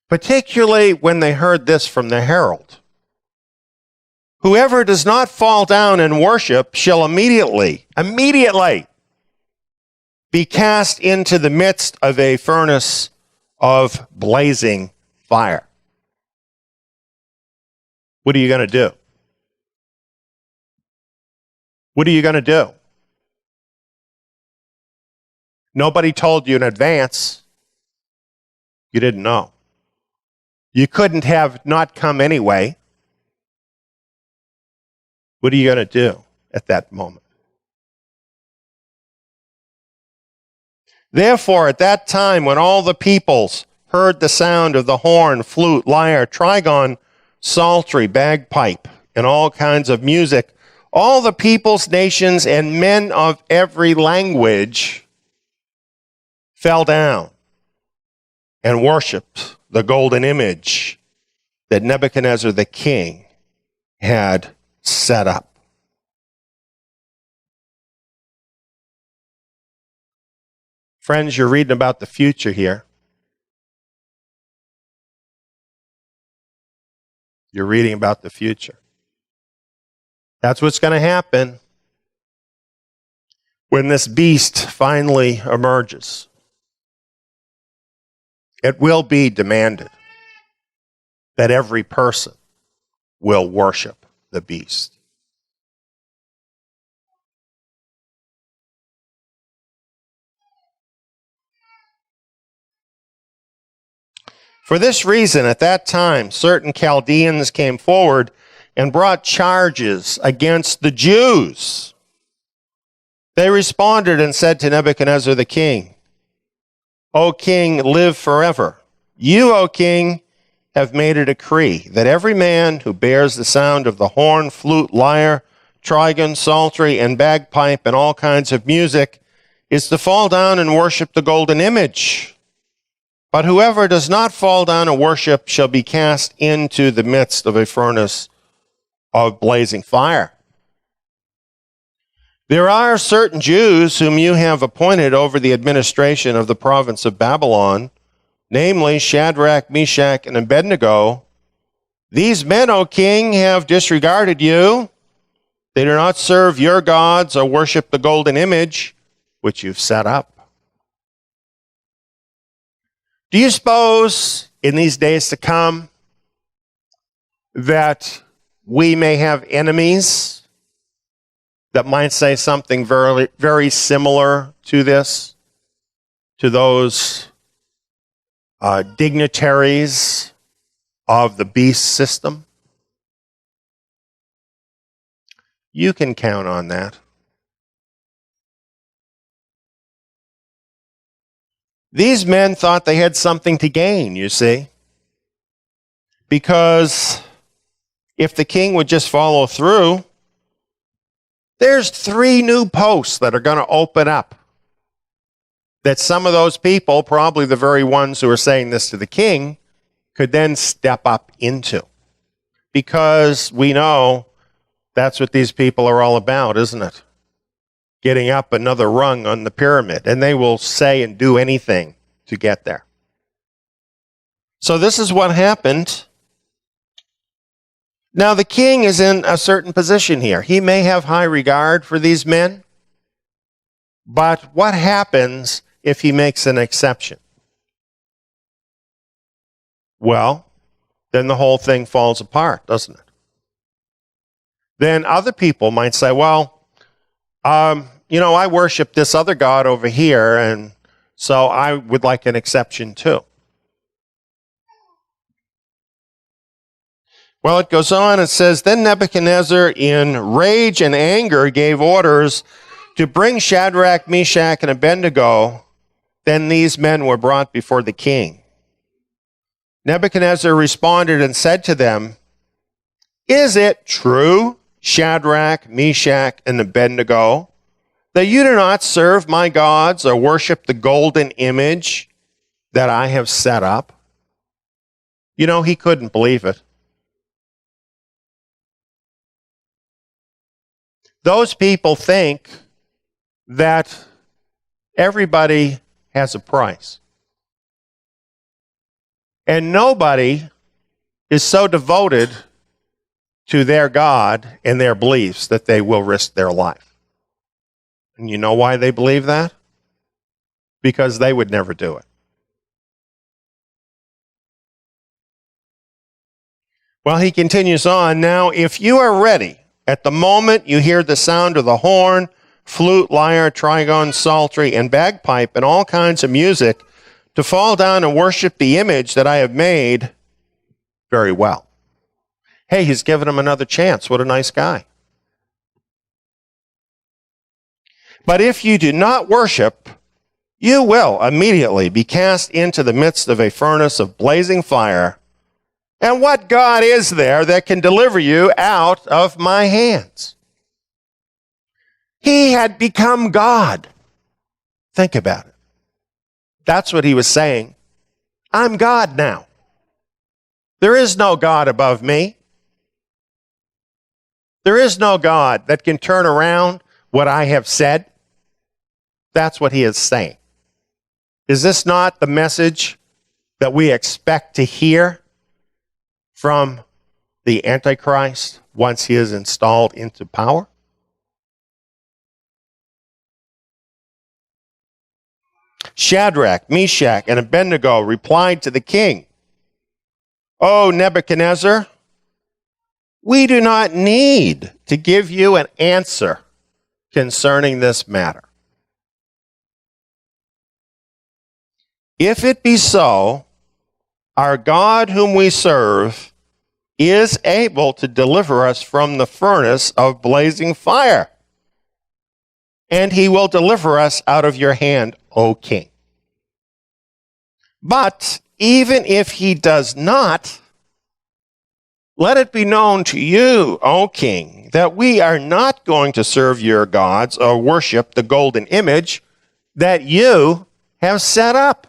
Particularly when they heard this from the herald. Whoever does not fall down and worship shall immediately be cast into the midst of a furnace of blazing fire. What are you going to do? What are you going to do? Nobody told you in advance. You didn't know. You couldn't have not come anyway. What are you going to do at that moment? Therefore, at that time, when all the peoples heard the sound of the horn, flute, lyre, trigon, psaltery, bagpipe, and all kinds of music, all the peoples, nations, and men of every language fell down and worshiped the golden image that Nebuchadnezzar the king had set up. Friends, you're reading about the future here. You're reading about the future. That's what's going to happen when this beast finally emerges. It will be demanded that every person will worship the beast. For this reason, at that time, certain Chaldeans came forward and brought charges against the Jews. They responded and said to Nebuchadnezzar the king, O king, live forever. You, O king, have made a decree that every man who bears the sound of the horn, flute, lyre, trigon, psaltery, and bagpipe, and all kinds of music, is to fall down and worship the golden image. But whoever does not fall down and worship shall be cast into the midst of a furnace of blazing fire. There are certain Jews whom you have appointed over the administration of the province of Babylon, namely Shadrach, Meshach, and Abednego. These men, O king, have disregarded you. They do not serve your gods or worship the golden image which you've set up. Do you suppose in these days to come that we may have enemies that might say something very, very similar to this, to those dignitaries of the beast system? You can count on that. These men thought they had something to gain, you see, because if the king would just follow through, there's 3 new posts that are going to open up that some of those people, probably the very ones who are saying this to the king, could then step up into. Because we know that's what these people are all about, isn't it? Getting up another rung on the pyramid, and they will say and do anything to get there. So this is what happened. Now the king is in a certain position here. He may have high regard for these men, but what happens if he makes an exception? Well, then the whole thing falls apart, doesn't it? Then other people might say, well, I worship this other god over here, and so I would like an exception too. Well, it goes on, it says, Then Nebuchadnezzar in rage and anger gave orders to bring Shadrach, Meshach, and Abednego. Then these men were brought before the king. Nebuchadnezzar responded and said to them, Is it true, Shadrach, Meshach, and Abednego, that you do not serve my gods or worship the golden image that I have set up? You know, he couldn't believe it. Those people think that everybody has a price. And nobody is so devoted to their God and their beliefs that they will risk their life. And you know why they believe that? Because they would never do it. Well, he continues on, now if you are ready, at the moment you hear the sound of the horn, flute, lyre, trigon, psaltery, and bagpipe, and all kinds of music, to fall down and worship the image that I have made, very well. Hey, he's given him another chance. What a nice guy. But if you do not worship, you will immediately be cast into the midst of a furnace of blazing fire. And what God is there that can deliver you out of my hands? He had become God. Think about it. That's what he was saying. I'm God now. There is no God above me. There is no God that can turn around what I have said. That's what he is saying. Is this not the message that we expect to hear from the Antichrist once he is installed into power? Shadrach, Meshach, and Abednego replied to the king, O Nebuchadnezzar, we do not need to give you an answer concerning this matter. If it be so, our God whom we serve is able to deliver us from the furnace of blazing fire, and he will deliver us out of your hand, O king. But even if he does not, let it be known to you, O king, that we are not going to serve your gods or worship the golden image that you have set up.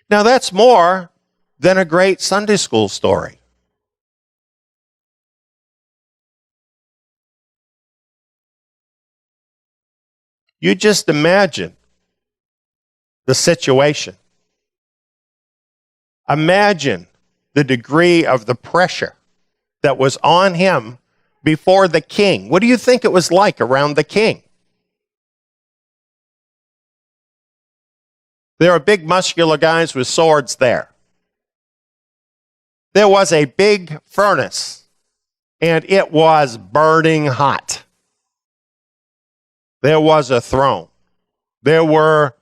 Now that's more than a great Sunday school story. You just imagine the situation. Imagine the degree of the pressure that was on him before the king. What do you think it was like around the king? There are big muscular guys with swords there. There was a big furnace, and it was burning hot. There was a throne. There were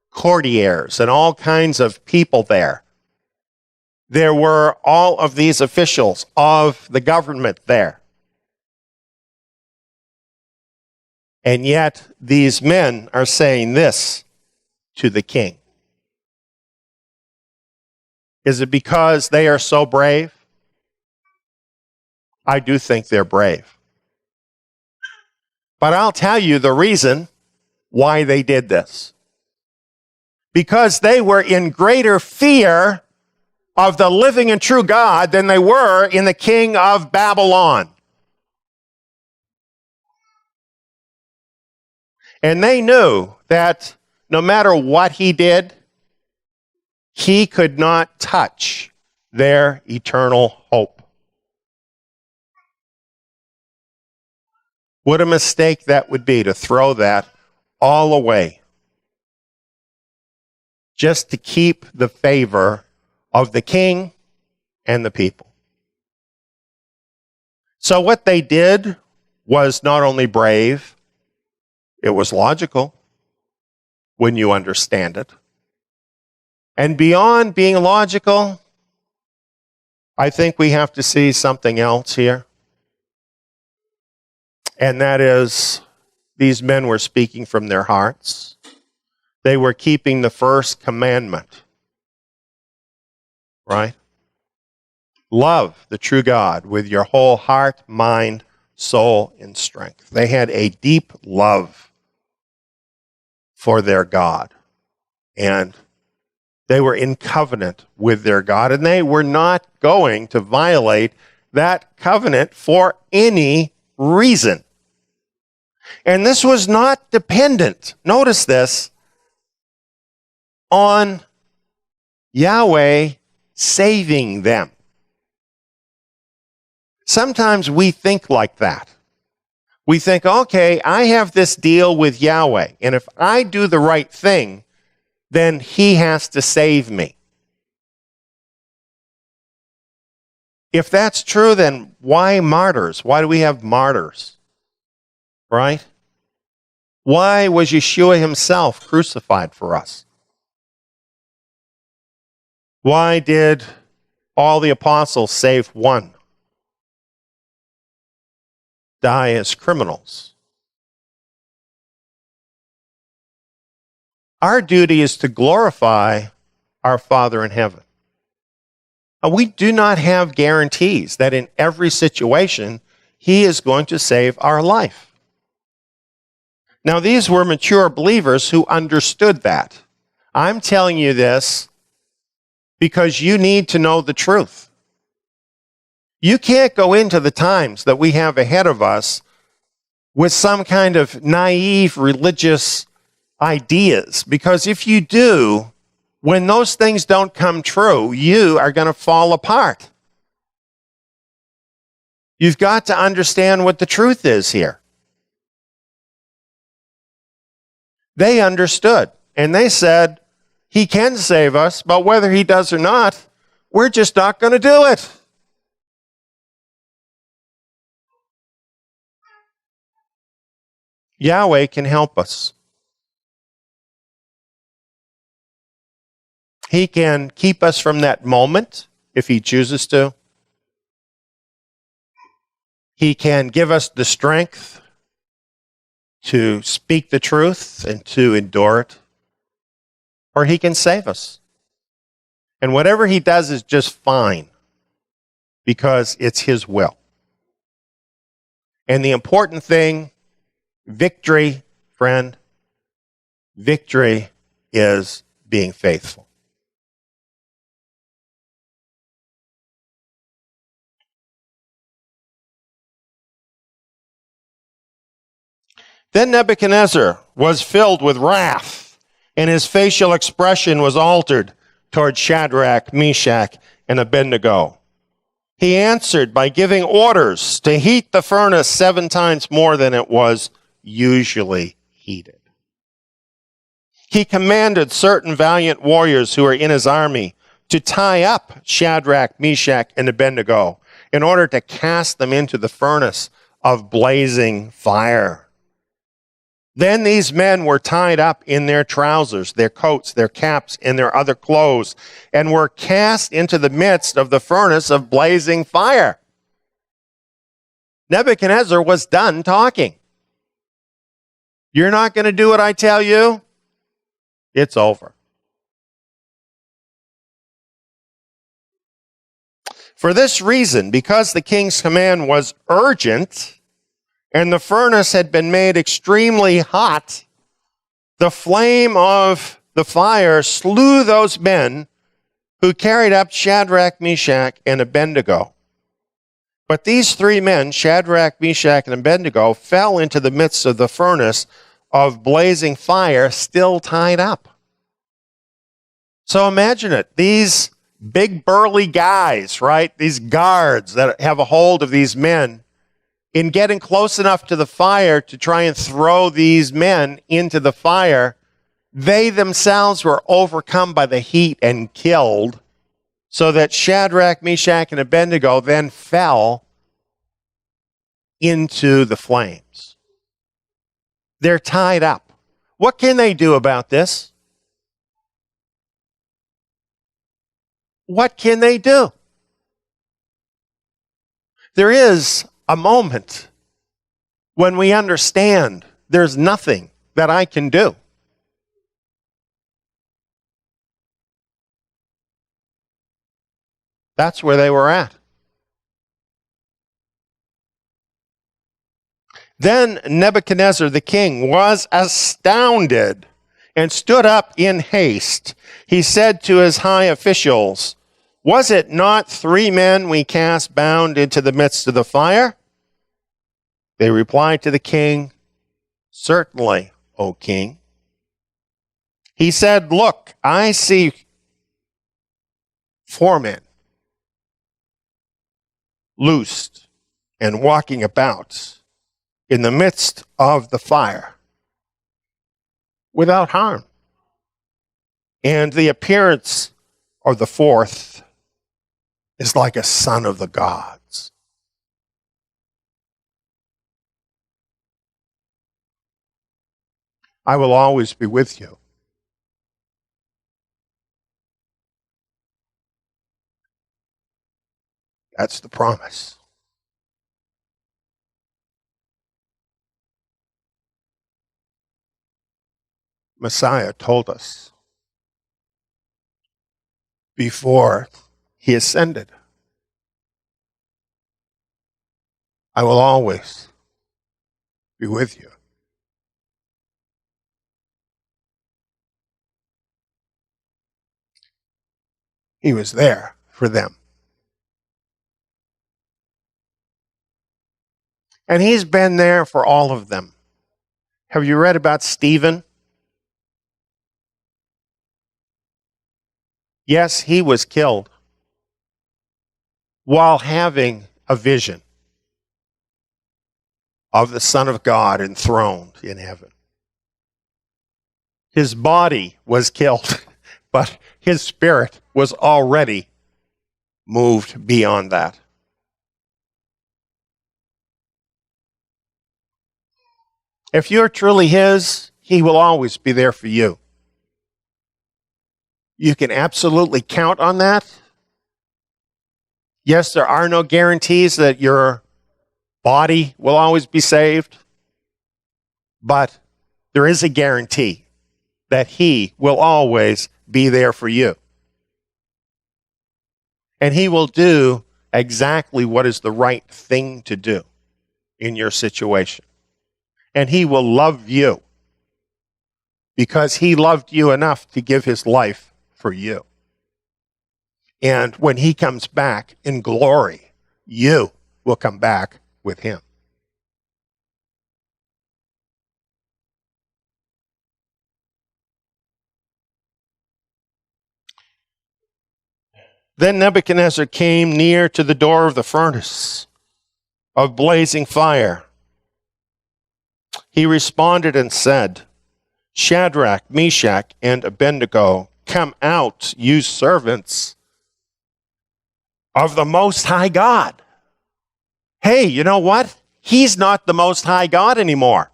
courtiers and all kinds of people there. There were all of these officials of the government there. And yet, these men are saying this to the king. Is it because they are so brave? I do think they're brave. But I'll tell you the reason why they did this. Because they were in greater fear of the living and true God than they were in the king of Babylon. And they knew that no matter what he did, he could not touch their eternal hope. What a mistake that would be to throw that all away just to keep the favor of the king and the people. So what they did was not only brave, it was logical when you understand it. And beyond being logical, I think we have to see something else here. And that is, these men were speaking from their hearts. They were keeping the first commandment. Right? Love the true God with your whole heart, mind, soul, and strength. They had a deep love for their God. And they were in covenant with their God. And they were not going to violate that covenant for any reason. And this was not dependent, notice this, on Yahweh saving them. Sometimes we think like that. We think, okay, I have this deal with Yahweh, and if I do the right thing, then he has to save me. If that's true, then why martyrs? Why do we have martyrs? Right? Why was Yeshua himself crucified for us? Why did all the apostles, save one, die as criminals? Our duty is to glorify our Father in heaven. We do not have guarantees that in every situation he is going to save our life. Now, these were mature believers who understood that. I'm telling you this because you need to know the truth. You can't go into the times that we have ahead of us with some kind of naive religious ideas, because if you do, when those things don't come true, you are going to fall apart. You've got to understand what the truth is here. They understood, and they said, he can save us, but whether he does or not, we're just not going to do it. Yahweh can help us. He can keep us from that moment if he chooses to. He can give us the strength to speak the truth and to endure it. Or he can save us. And whatever he does is just fine because it's his will. And the important thing, victory, friend, victory is being faithful. Then Nebuchadnezzar was filled with wrath, and his facial expression was altered toward Shadrach, Meshach, and Abednego. He answered by giving orders to heat the furnace 7 times more than it was usually heated. He commanded certain valiant warriors who were in his army to tie up Shadrach, Meshach, and Abednego in order to cast them into the furnace of blazing fire. Then these men were tied up in their trousers, their coats, their caps, and their other clothes, and were cast into the midst of the furnace of blazing fire. Nebuchadnezzar was done talking. You're not going to do what I tell you? It's over. For this reason, because the king's command was urgent, and the furnace had been made extremely hot, the flame of the fire slew those men who carried up Shadrach, Meshach, and Abednego. But these 3 men, Shadrach, Meshach, and Abednego, fell into the midst of the furnace of blazing fire, still tied up. So imagine it. These big burly guys, right? These guards that have a hold of these men, in getting close enough to the fire to try and throw these men into the fire, they themselves were overcome by the heat and killed, so that Shadrach, Meshach, and Abednego then fell into the flames. They're tied up. What can they do about this? What can they do? There is a moment when we understand there's nothing that I can do. That's where they were at. Then Nebuchadnezzar the king was astounded and stood up in haste. He said to his high officials, "Was it not 3 men we cast bound into the midst of the fire?" They replied to the king, "Certainly, O king." He said, "Look, I see 4 men loosed and walking about in the midst of the fire without harm. And the appearance of the fourth is like a son of the gods. I will always be with you. That's the promise. Messiah told us before he ascended, I will always be with you. He was there for them. And he's been there for all of them. Have you read about Stephen? Yes, he was killed while having a vision of the Son of God enthroned in heaven. His body was killed, but his spirit was already moved beyond that. If you're truly his, he will always be there for you. You can absolutely count on that. Yes, there are no guarantees that your body will always be saved, but there is a guarantee that he will always be there for you. And he will do exactly what is the right thing to do in your situation. And he will love you because he loved you enough to give his life for you. And when he comes back in glory, you will come back with him. Then Nebuchadnezzar came near to the door of the furnace of blazing fire. He responded and said, Shadrach, Meshach, and Abednego, come out, you servants of the Most High God. Hey, you know what? He's not the Most High God anymore.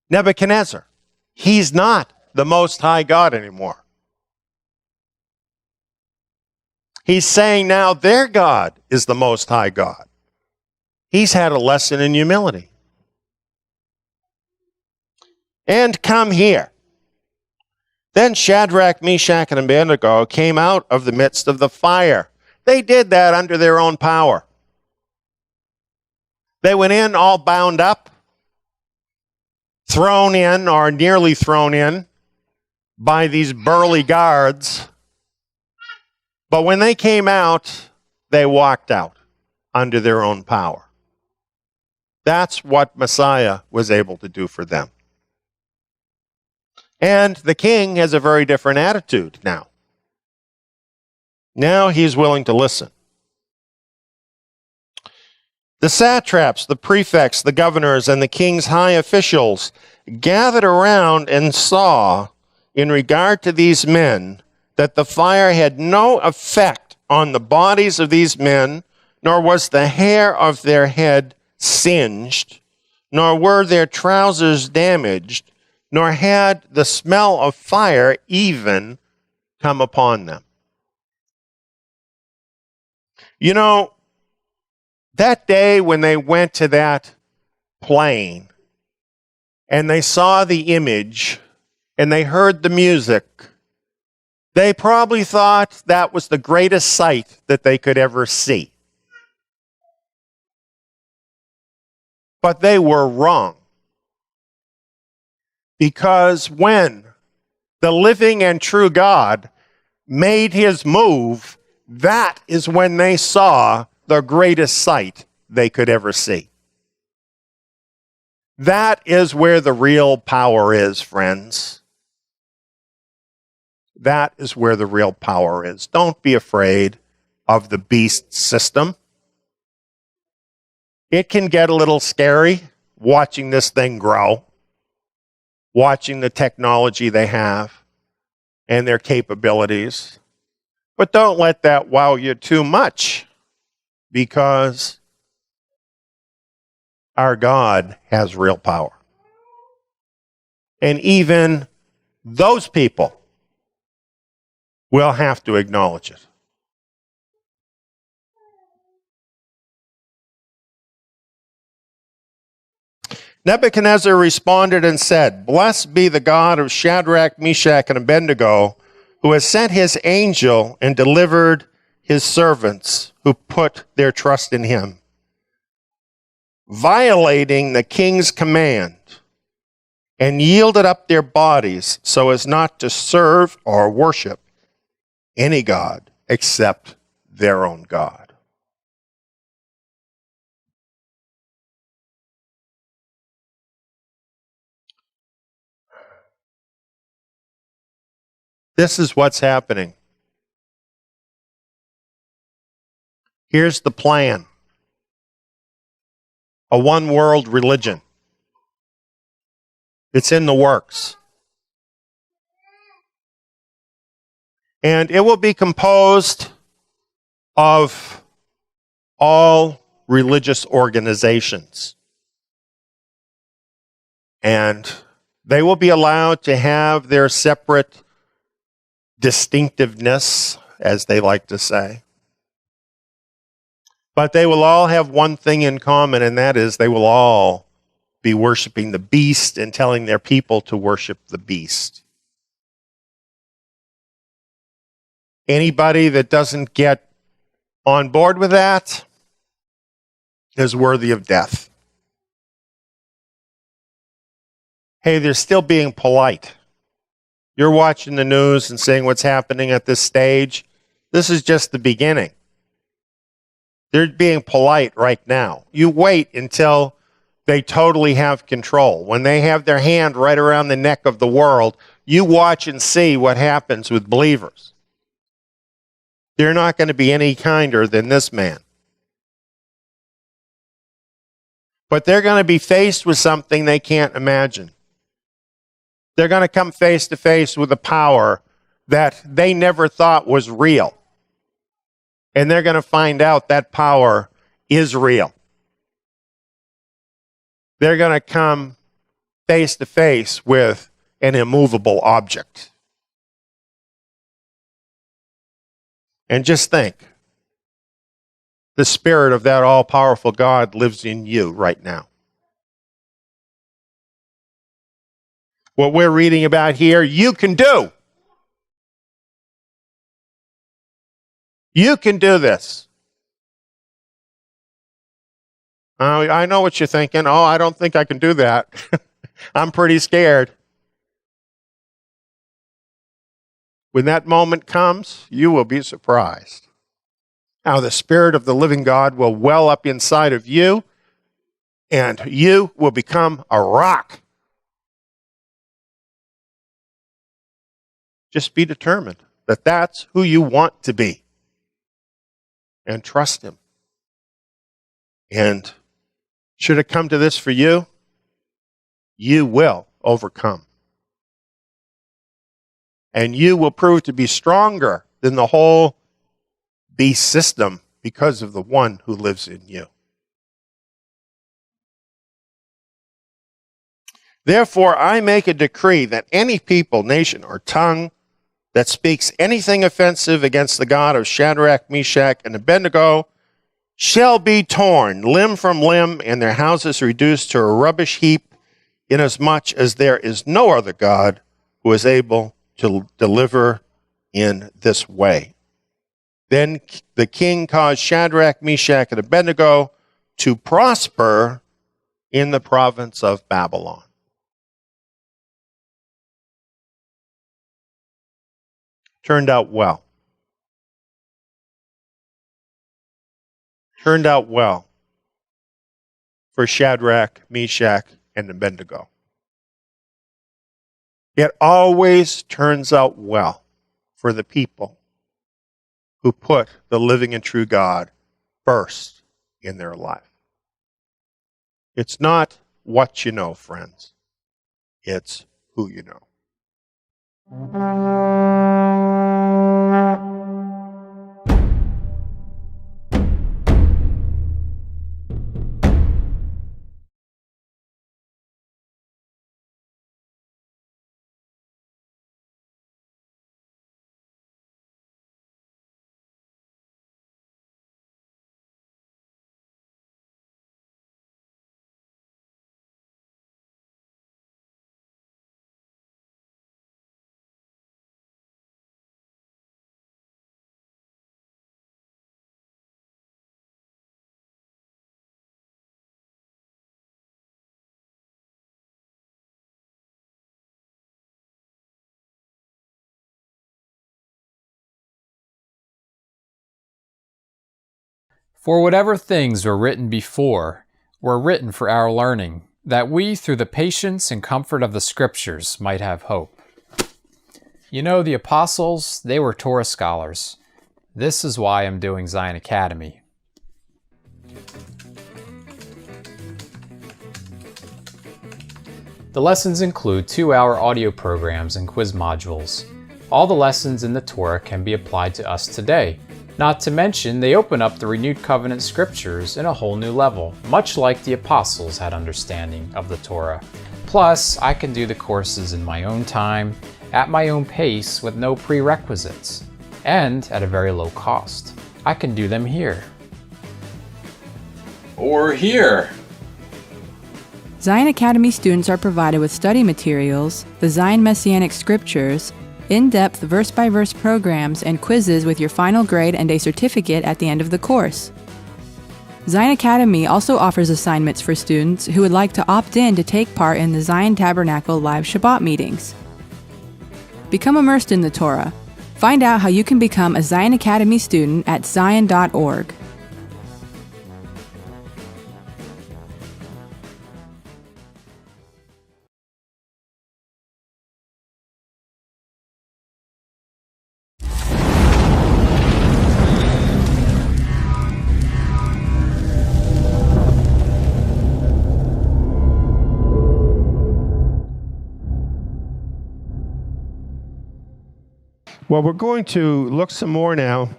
Nebuchadnezzar, he's not the Most High God anymore. He's saying now their God is the Most High God. He's had a lesson in humility. And come here. Then Shadrach, Meshach, and Abednego came out of the midst of the fire. They did that under their own power. They went in all bound up, thrown in or nearly thrown in by these burly guards. But when they came out, they walked out under their own power. That's what Messiah was able to do for them. And the king has a very different attitude now. Now he's willing to listen. The satraps, the prefects, the governors, and the king's high officials gathered around and saw, in regard to these men, that the fire had no effect on the bodies of these men, nor was the hair of their head singed, nor were their trousers damaged, nor had the smell of fire even come upon them. You know, that day when they went to that plane and they saw the image and they heard the music, they probably thought that was the greatest sight that they could ever see. But they were wrong. Because when the living and true God made his move, that is when they saw the greatest sight they could ever see. That is where the real power is, friends. That is where the real power is. Don't be afraid of the beast system. It can get a little scary watching this thing grow, watching the technology they have and their capabilities. But don't let that wow you too much, because our God has real power. And even those people will have to acknowledge it. Nebuchadnezzar responded and said, "Blessed be the God of Shadrach, Meshach, and Abednego, who has sent his angel and delivered his servants who put their trust in him, violating the king's command, and yielded up their bodies so as not to serve or worship any god except their own God." This is what's happening. Here's the plan. A one-world religion. It's in the works. And it will be composed of all religious organizations. And they will be allowed to have their separate distinctiveness, as they like to say. But they will all have one thing in common, and that is they will all be worshiping the beast and telling their people to worship the beast. Anybody that doesn't get on board with that is worthy of death. Hey, they're still being polite. You're watching the news and seeing what's happening at this stage. This is just the beginning. They're being polite right now. You wait until they totally have control. When they have their hand right around the neck of the world, you watch and see what happens with believers. They're not going to be any kinder than this man. But they're going to be faced with something they can't imagine. They're going to come face to face with a power that they never thought was real. And they're going to find out that power is real. They're going to come face to face with an immovable object. And just think, the spirit of that all-powerful God lives in you right now. What we're reading about here, you can do. You can do this. I know what you're thinking. Oh, I don't think I can do that. I'm pretty scared. When that moment comes, you will be surprised how the Spirit of the living God will well up inside of you, and you will become a rock. Just be determined that that's who you want to be. And trust him. And should it come to this for you, you will overcome. And you will prove to be stronger than the whole beast system because of the one who lives in you. Therefore, I make a decree that any people, nation, or tongue that speaks anything offensive against the God of Shadrach, Meshach, and Abednego shall be torn limb from limb, and their houses reduced to a rubbish heap, inasmuch as there is no other God who is able to deliver in this way. Then the king caused Shadrach, Meshach, and Abednego to prosper in the province of Babylon. Turned out well. Turned out well for Shadrach, Meshach, and Abednego. It always turns out well for the people who put the living and true God first in their life. It's not what you know, friends. It's who you know. For whatever things were written before were written for our learning, that we, through the patience and comfort of the Scriptures, might have hope. You know, the apostles, they were Torah scholars. This is why I'm doing Zion Academy. The lessons include 2-hour audio programs and quiz modules. All the lessons in the Torah can be applied to us today. Not to mention, they open up the renewed covenant scriptures in a whole new level, much like the apostles had understanding of the Torah. Plus, I can do the courses in my own time, at my own pace, with no prerequisites, and at a very low cost. I can do them here. Or here. Zion Academy students are provided with study materials, the Zion Messianic Scriptures, in-depth verse-by-verse programs, and quizzes with your final grade and a certificate at the end of the course. Zion Academy also offers assignments for students who would like to opt in to take part in the Zion Tabernacle live Shabbat meetings. Become immersed in the Torah. Find out how you can become a Zion Academy student at zion.org. Well, we're going to look some more now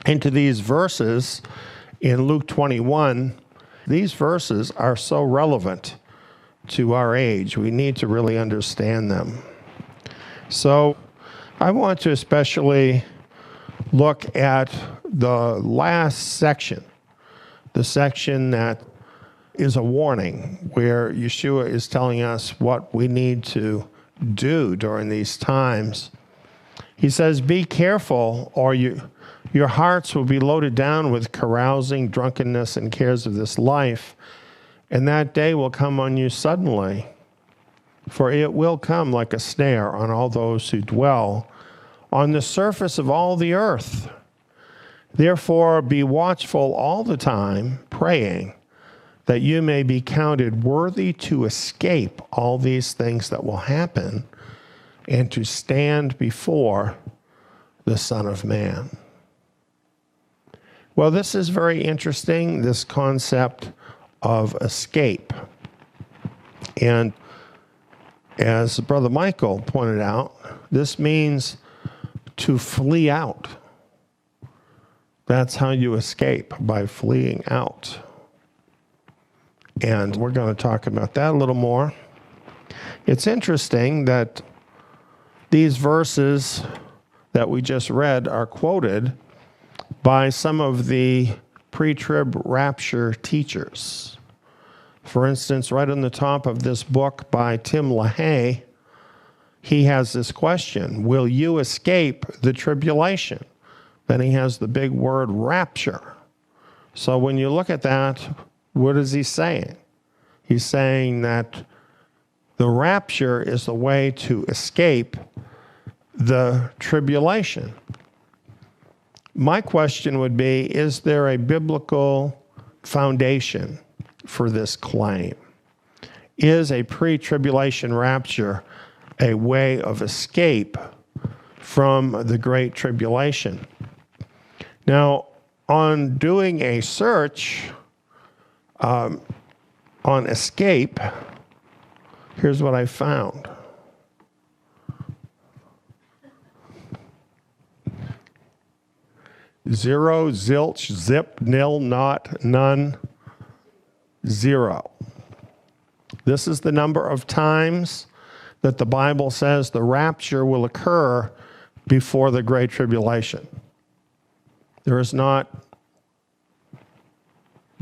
into these verses in Luke 21. These verses are so relevant to our age. We need to really understand them. So I want to especially look at the last section, the section that is a warning, where Yeshua is telling us what we need to do during these times. He says, be careful, or your hearts will be loaded down with carousing, drunkenness, and cares of this life, and that day will come on you suddenly. For it will come like a snare on all those who dwell on the surface of all the earth. Therefore, be watchful all the time, praying that you may be counted worthy to escape all these things that will happen and to stand before the Son of Man. Well, this is very interesting, this concept of escape. And as Brother Michael pointed out, this means to flee out. That's how you escape, by fleeing out. And we're going to talk about that a little more. It's interesting that these verses that we just read are quoted by some of the pre-trib rapture teachers. For instance, right on the top of this book by Tim LaHaye, he has this question, will you escape the tribulation? Then he has the big word rapture. So when you look at that, what is he saying? He's saying that the rapture is the way to escape the tribulation. My question would be, is there a biblical foundation for this claim? Is a pre-tribulation rapture a way of escape from the Great Tribulation? Now, on doing a search on on escape, here's what I found. Zero, zilch, zip, nil, not, none, zero. This is the number of times that the Bible says the rapture will occur before the Great Tribulation. There is not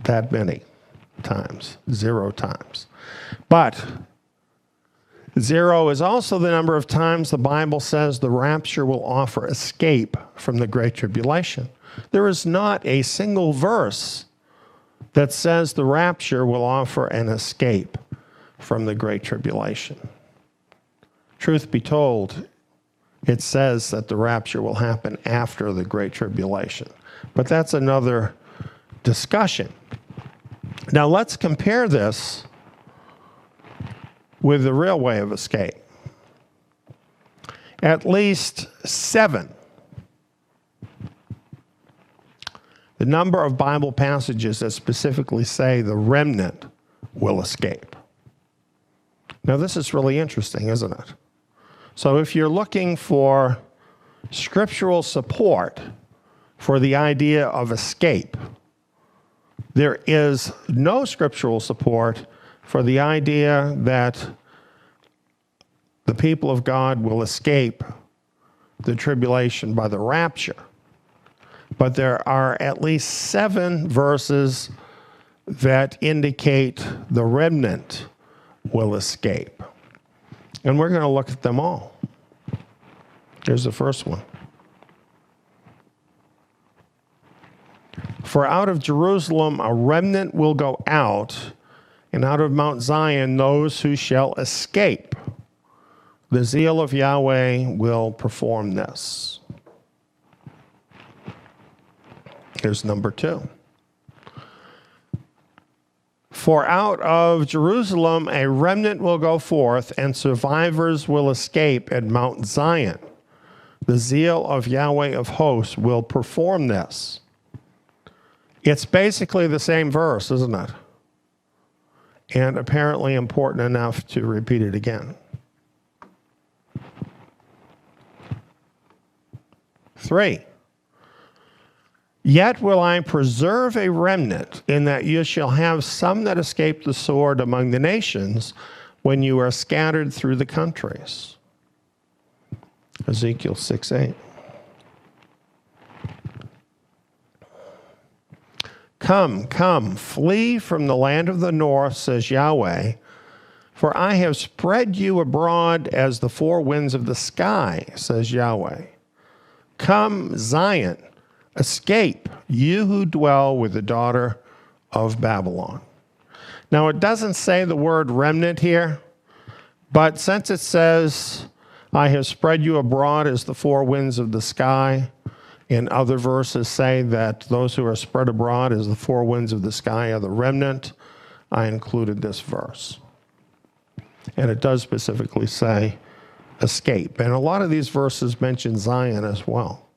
that many times, 0 times. But 0 is also the number of times the Bible says the rapture will offer escape from the Great Tribulation. There is not a single verse that says the rapture will offer an escape from the Great Tribulation. Truth be told, it says that the rapture will happen after the Great Tribulation. But that's another discussion. Now let's compare this with the real way of escape. At least 7. The number of Bible passages that specifically say the remnant will escape. Now this is really interesting, isn't it? So if you're looking for scriptural support for the idea of escape, there is no scriptural support for the idea that the people of God will escape the tribulation by the rapture. But there are at least 7 verses that indicate the remnant will escape. And we're going to look at them all. Here's the first one. For out of Jerusalem a remnant will go out, and out of Mount Zion those who shall escape. The zeal of Yahweh will perform this. Here's number 2. For out of Jerusalem a remnant will go forth, and survivors will escape at Mount Zion. The zeal of Yahweh of hosts will perform this. It's basically the same verse, isn't it? And apparently important enough to repeat it again. 3. Yet will I preserve a remnant, in that you shall have some that escape the sword among the nations when you are scattered through the countries. Ezekiel 6:8. Come, come, flee from the land of the north, says Yahweh, for I have spread you abroad as the 4 winds of the sky, says Yahweh. Come, Zion, escape, you who dwell with the daughter of Babylon. Now, it doesn't say the word remnant here, but since it says, I have spread you abroad as the 4 winds of the sky, and other verses say that those who are spread abroad as the 4 winds of the sky are the remnant, I included this verse. And it does specifically say escape. And a lot of these verses mention Zion as well.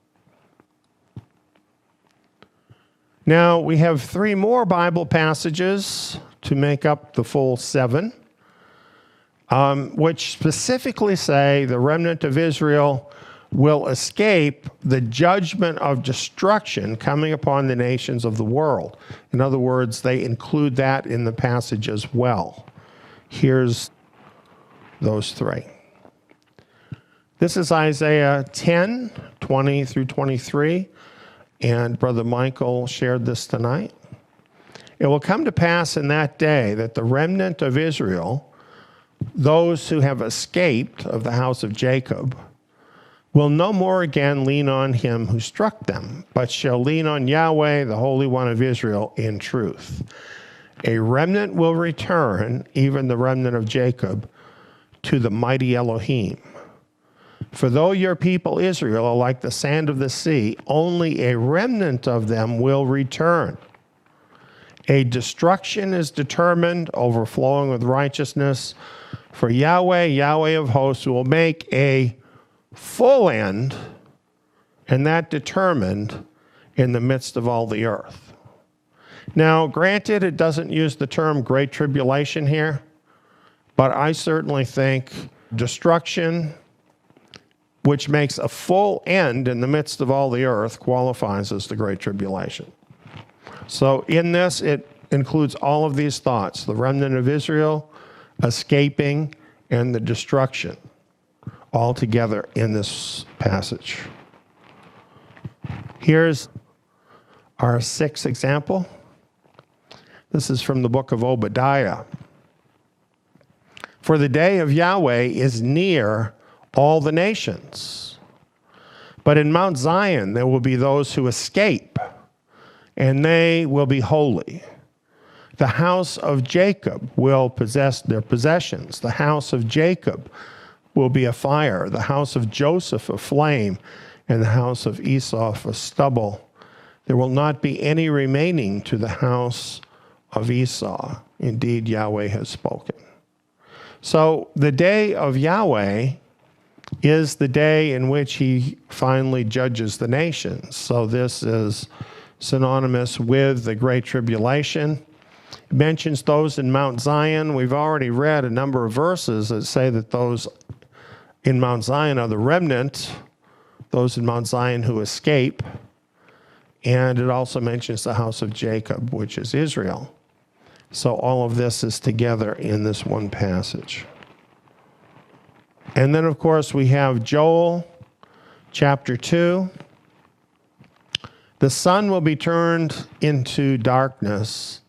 Now, we have 3 more Bible passages to make up the full 7, which specifically say the remnant of Israel will escape the judgment of destruction coming upon the nations of the world. In other words, they include that in the passage as well. Here's those 3. This is Isaiah 10, 20 through 23, and Brother Michael shared this tonight. It will come to pass in that day that the remnant of Israel, those who have escaped of the house of Jacob, will no more again lean on him who struck them, but shall lean on Yahweh, the Holy One of Israel, in truth. A remnant will return, even the remnant of Jacob, to the mighty Elohim. For though your people Israel are like the sand of the sea, only a remnant of them will return. A destruction is determined, overflowing with righteousness. For Yahweh, Yahweh of hosts, will make a full end, and that determined in the midst of all the earth. Now, granted, it doesn't use the term Great Tribulation here, but I certainly think destruction, which makes a full end in the midst of all the earth, qualifies as the Great Tribulation. So in this, it includes all of these thoughts: the remnant of Israel, escaping, and the destruction, all together in this passage. Here's our sixth example. This is from the book of Obadiah. For the day of Yahweh is near all the nations. But in Mount Zion there will be those who escape, and they will be holy. The house of Jacob will possess their possessions. The house of Jacob will be a fire, the house of Joseph a flame, and the house of Esau a stubble. There will not be any remaining to the house of Esau. Indeed, Yahweh has spoken. So the day of Yahweh is the day in which he finally judges the nations. So this is synonymous with the Great Tribulation. It mentions those in Mount Zion. We've already read a number of verses that say that those in Mount Zion are the remnant, those in Mount Zion who escape. And it also mentions the house of Jacob, which is Israel. So all of this is together in this one passage. And then, of course, we have Joel chapter 2. The sun will be turned into darkness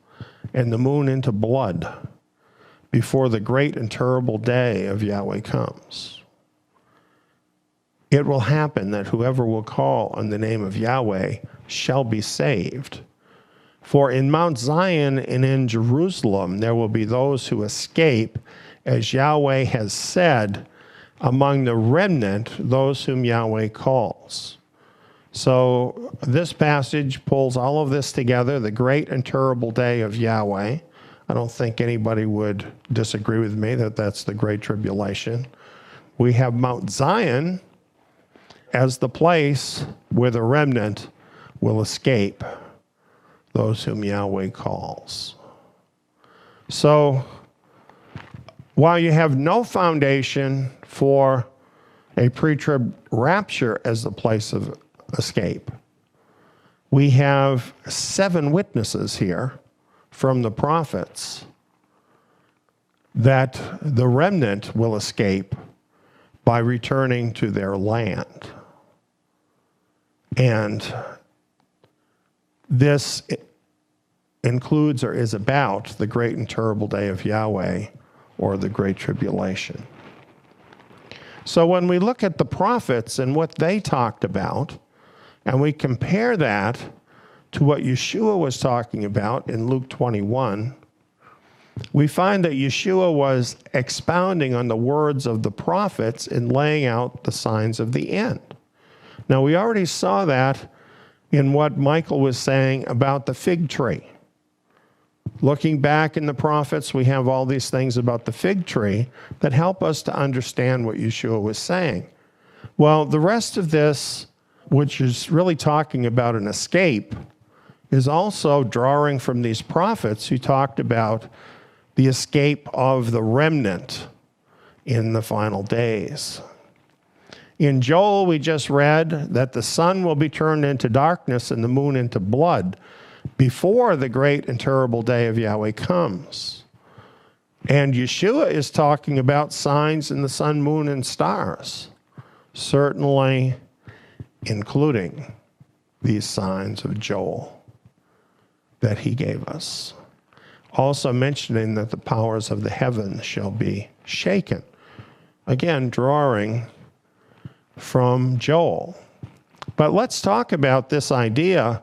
and the moon into blood before the great and terrible day of Yahweh comes. It will happen that whoever will call on the name of Yahweh shall be saved. For in Mount Zion and in Jerusalem there will be those who escape, as Yahweh has said, among the remnant, those whom Yahweh calls. So this passage pulls all of this together, the great and terrible day of Yahweh. I don't think anybody would disagree with me that that's the Great Tribulation. We have Mount Zion as the place where the remnant will escape, those whom Yahweh calls. So, while you have no foundation for a pre-trib rapture as the place of escape, we have 7 witnesses here from the prophets that the remnant will escape by returning to their land. And this includes or is about the great and terrible day of Yahweh, or the Great Tribulation. So when we look at the prophets and what they talked about, and we compare that to what Yeshua was talking about in Luke 21, we find that Yeshua was expounding on the words of the prophets and laying out the signs of the end. Now, we already saw that in what Michael was saying about the fig tree. Looking back in the prophets, we have all these things about the fig tree that help us to understand what Yeshua was saying. Well, the rest of this, which is really talking about an escape, is also drawing from these prophets who talked about the escape of the remnant in the final days. In Joel, we just read that the sun will be turned into darkness and the moon into blood before the great and terrible day of Yahweh comes. And Yeshua is talking about signs in the sun, moon, and stars, certainly including these signs of Joel that he gave us. Also mentioning that the powers of the heavens shall be shaken. Again, drawing from Joel. But let's talk about this idea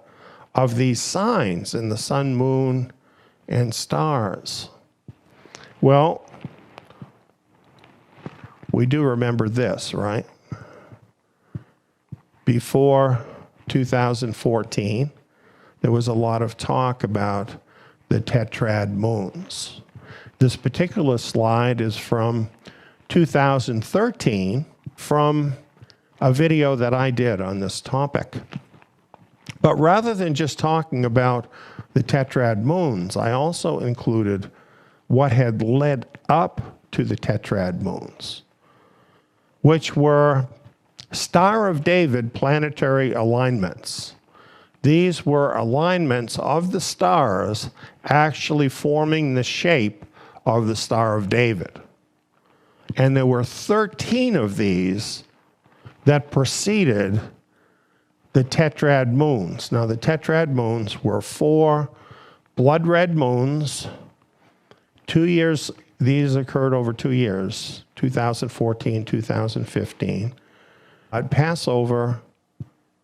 of these signs in the sun, moon, and stars. Well, we do remember this, right? Before 2014, there was a lot of talk about the tetrad moons. This particular slide is from 2013, from a video that I did on this topic. But rather than just talking about the tetrad moons, I also included what had led up to the tetrad moons, which were Star of David planetary alignments. These were alignments of the stars actually forming the shape of the Star of David. And there were 13 of these that preceded the tetrad moons. Now, the tetrad moons were 4 blood red moons. 2 years, these occurred over 2 years, 2014, 2015. At Passover,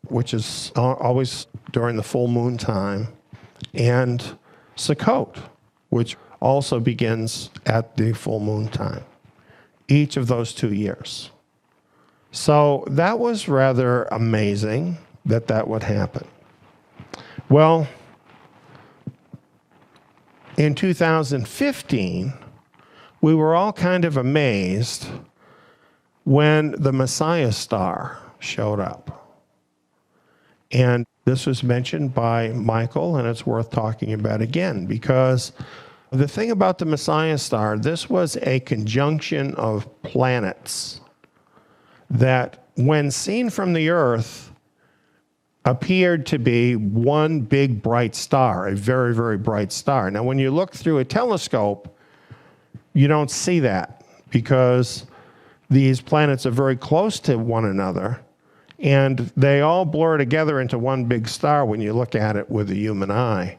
which is always during the full moon time, and Sukkot, which also begins at the full moon time, each of those 2 years. So that was rather amazing that that would happen. Well, in 2015, we were all kind of amazed when the Messiah star showed up. And this was mentioned by Michael, and it's worth talking about again, because the thing about the Messiah star, this was a conjunction of planets that, when seen from the Earth, appeared to be one big bright star, a very, very bright star. Now, when you look through a telescope, you don't see that because these planets are very close to one another, and they all blur together into one big star when you look at it with the human eye.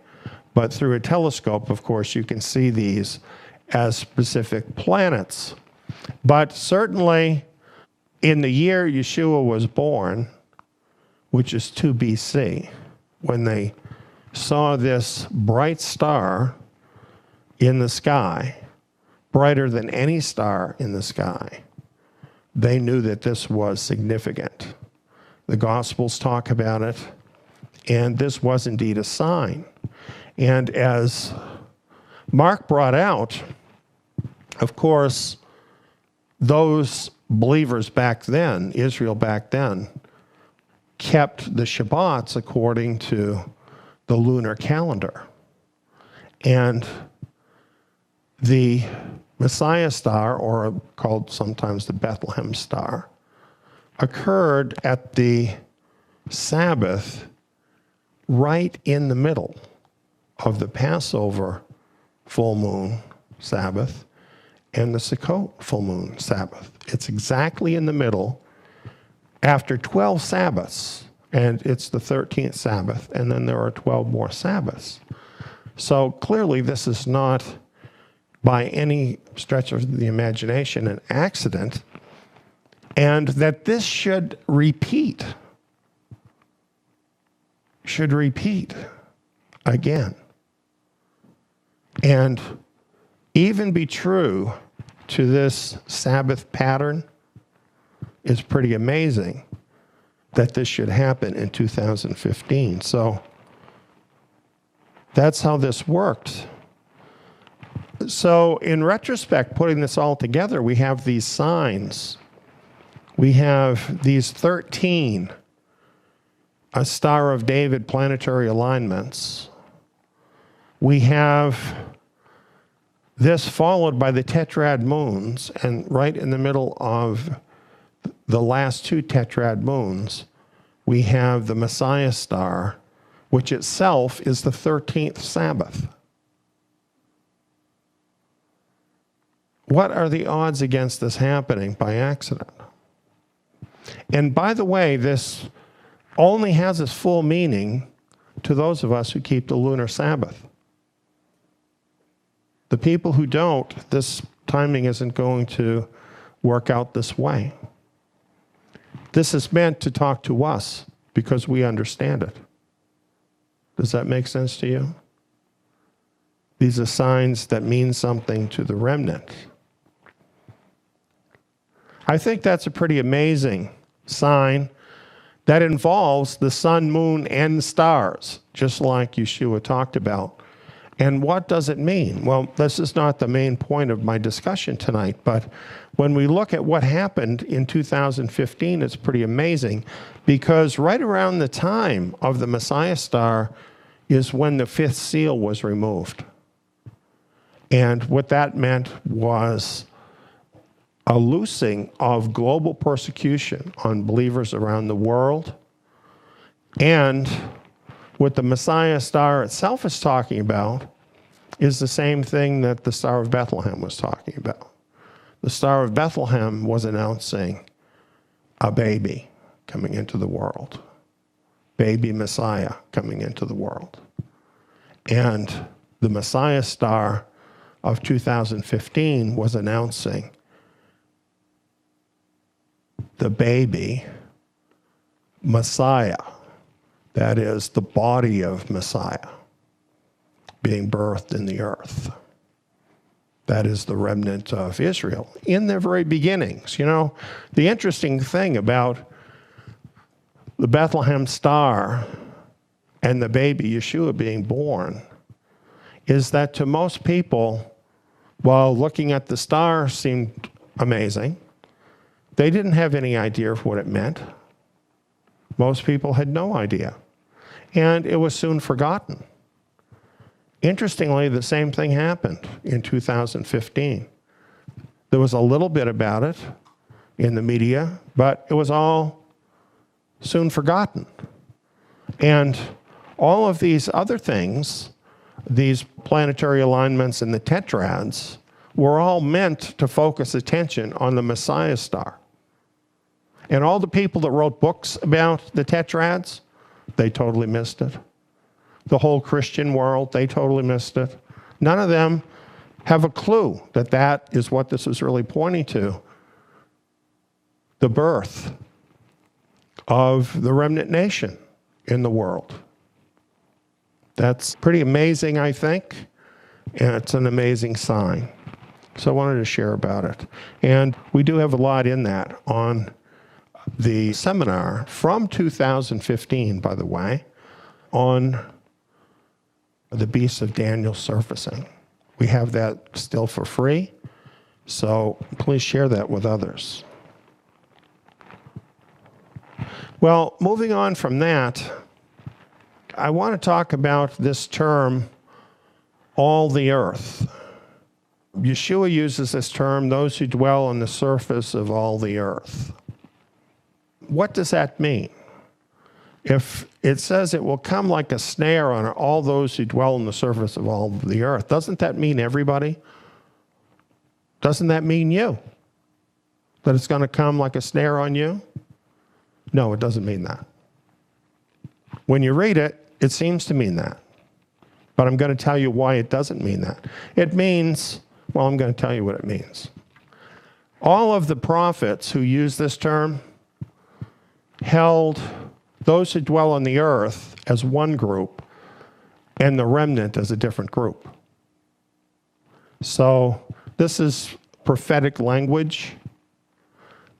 But through a telescope, of course, you can see these as specific planets. But certainly, in the year Yeshua was born, which is 2 BC, when they saw this bright star in the sky, brighter than any star in the sky, they knew that this was significant. The Gospels talk about it, and this was indeed a sign. And as Mark brought out, of course, those believers back then, Israel back then, kept the Shabbats according to the lunar calendar. And the Messiah star, or called sometimes the Bethlehem star, occurred at the Sabbath right in the middle of the Passover full moon Sabbath and the Sukkot full moon Sabbath. It's exactly in the middle after 12 Sabbaths, and it's the 13th Sabbath, and then there are 12 more Sabbaths. So clearly this is not, by any stretch of the imagination, an accident, and that this should repeat again, and even be true to this Sabbath pattern is pretty amazing that this should happen in 2015. So that's how this worked. So in retrospect, putting this all together, we have these signs. We have these 13 a Star of David planetary alignments. We have this followed by the tetrad moons, and right in the middle of the last 2 tetrad moons, we have the Messiah star, which itself is the 13th Sabbath. What are the odds against this happening by accident? And by the way, this only has its full meaning to those of us who keep the lunar Sabbath. The people who don't, this timing isn't going to work out this way. This is meant to talk to us because we understand it. Does that make sense to you? These are signs that mean something to the remnant. I think that's a pretty amazing sign that involves the sun, moon, and stars, just like Yeshua talked about. And what does it mean? Well, this is not the main point of my discussion tonight, but when we look at what happened in 2015, it's pretty amazing, because right around the time of the Messiah star is when the fifth seal was removed. And what that meant was a loosing of global persecution on believers around the world. And what the Messiah star itself is talking about is the same thing that the Star of Bethlehem was talking about. The Star of Bethlehem was announcing a baby coming into the world, baby Messiah coming into the world. And the Messiah star of 2015 was announcing the baby Messiah, that is, the body of Messiah, being birthed in the earth. That is the remnant of Israel in their very beginnings. You know, the interesting thing about the Bethlehem star and the baby Yeshua being born is that to most people, while looking at the star seemed amazing, they didn't have any idea of what it meant. Most people had no idea. And it was soon forgotten. Interestingly, the same thing happened in 2015. There was a little bit about it in the media, but it was all soon forgotten. And all of these other things, these planetary alignments and the tetrads, were all meant to focus attention on the Messiah star. And all the people that wrote books about the tetrads, they totally missed it. The whole Christian world, they totally missed it. None of them have a clue that that is what this is really pointing to. The birth of the remnant nation in the world. That's pretty amazing, I think, and it's an amazing sign. So I wanted to share about it. And we do have a lot in that on the seminar from 2015, by the way, on the beasts of Daniel surfacing. We have that still for free, so please share that with others. Well, moving on from that, I want to talk about this term, all the earth. Yeshua uses this term, those who dwell on the surface of all the earth. What does that mean? If it says it will come like a snare on all those who dwell on the surface of all the earth, doesn't that mean everybody? Doesn't that mean you? That it's going to come like a snare on you? No, it doesn't mean that. When you read it, it seems to mean that. But I'm going to tell you why it doesn't mean that. It means, well, I'm going to tell you what it means. All of the prophets who use this term held those who dwell on the earth as one group and the remnant as a different group. So this is prophetic language.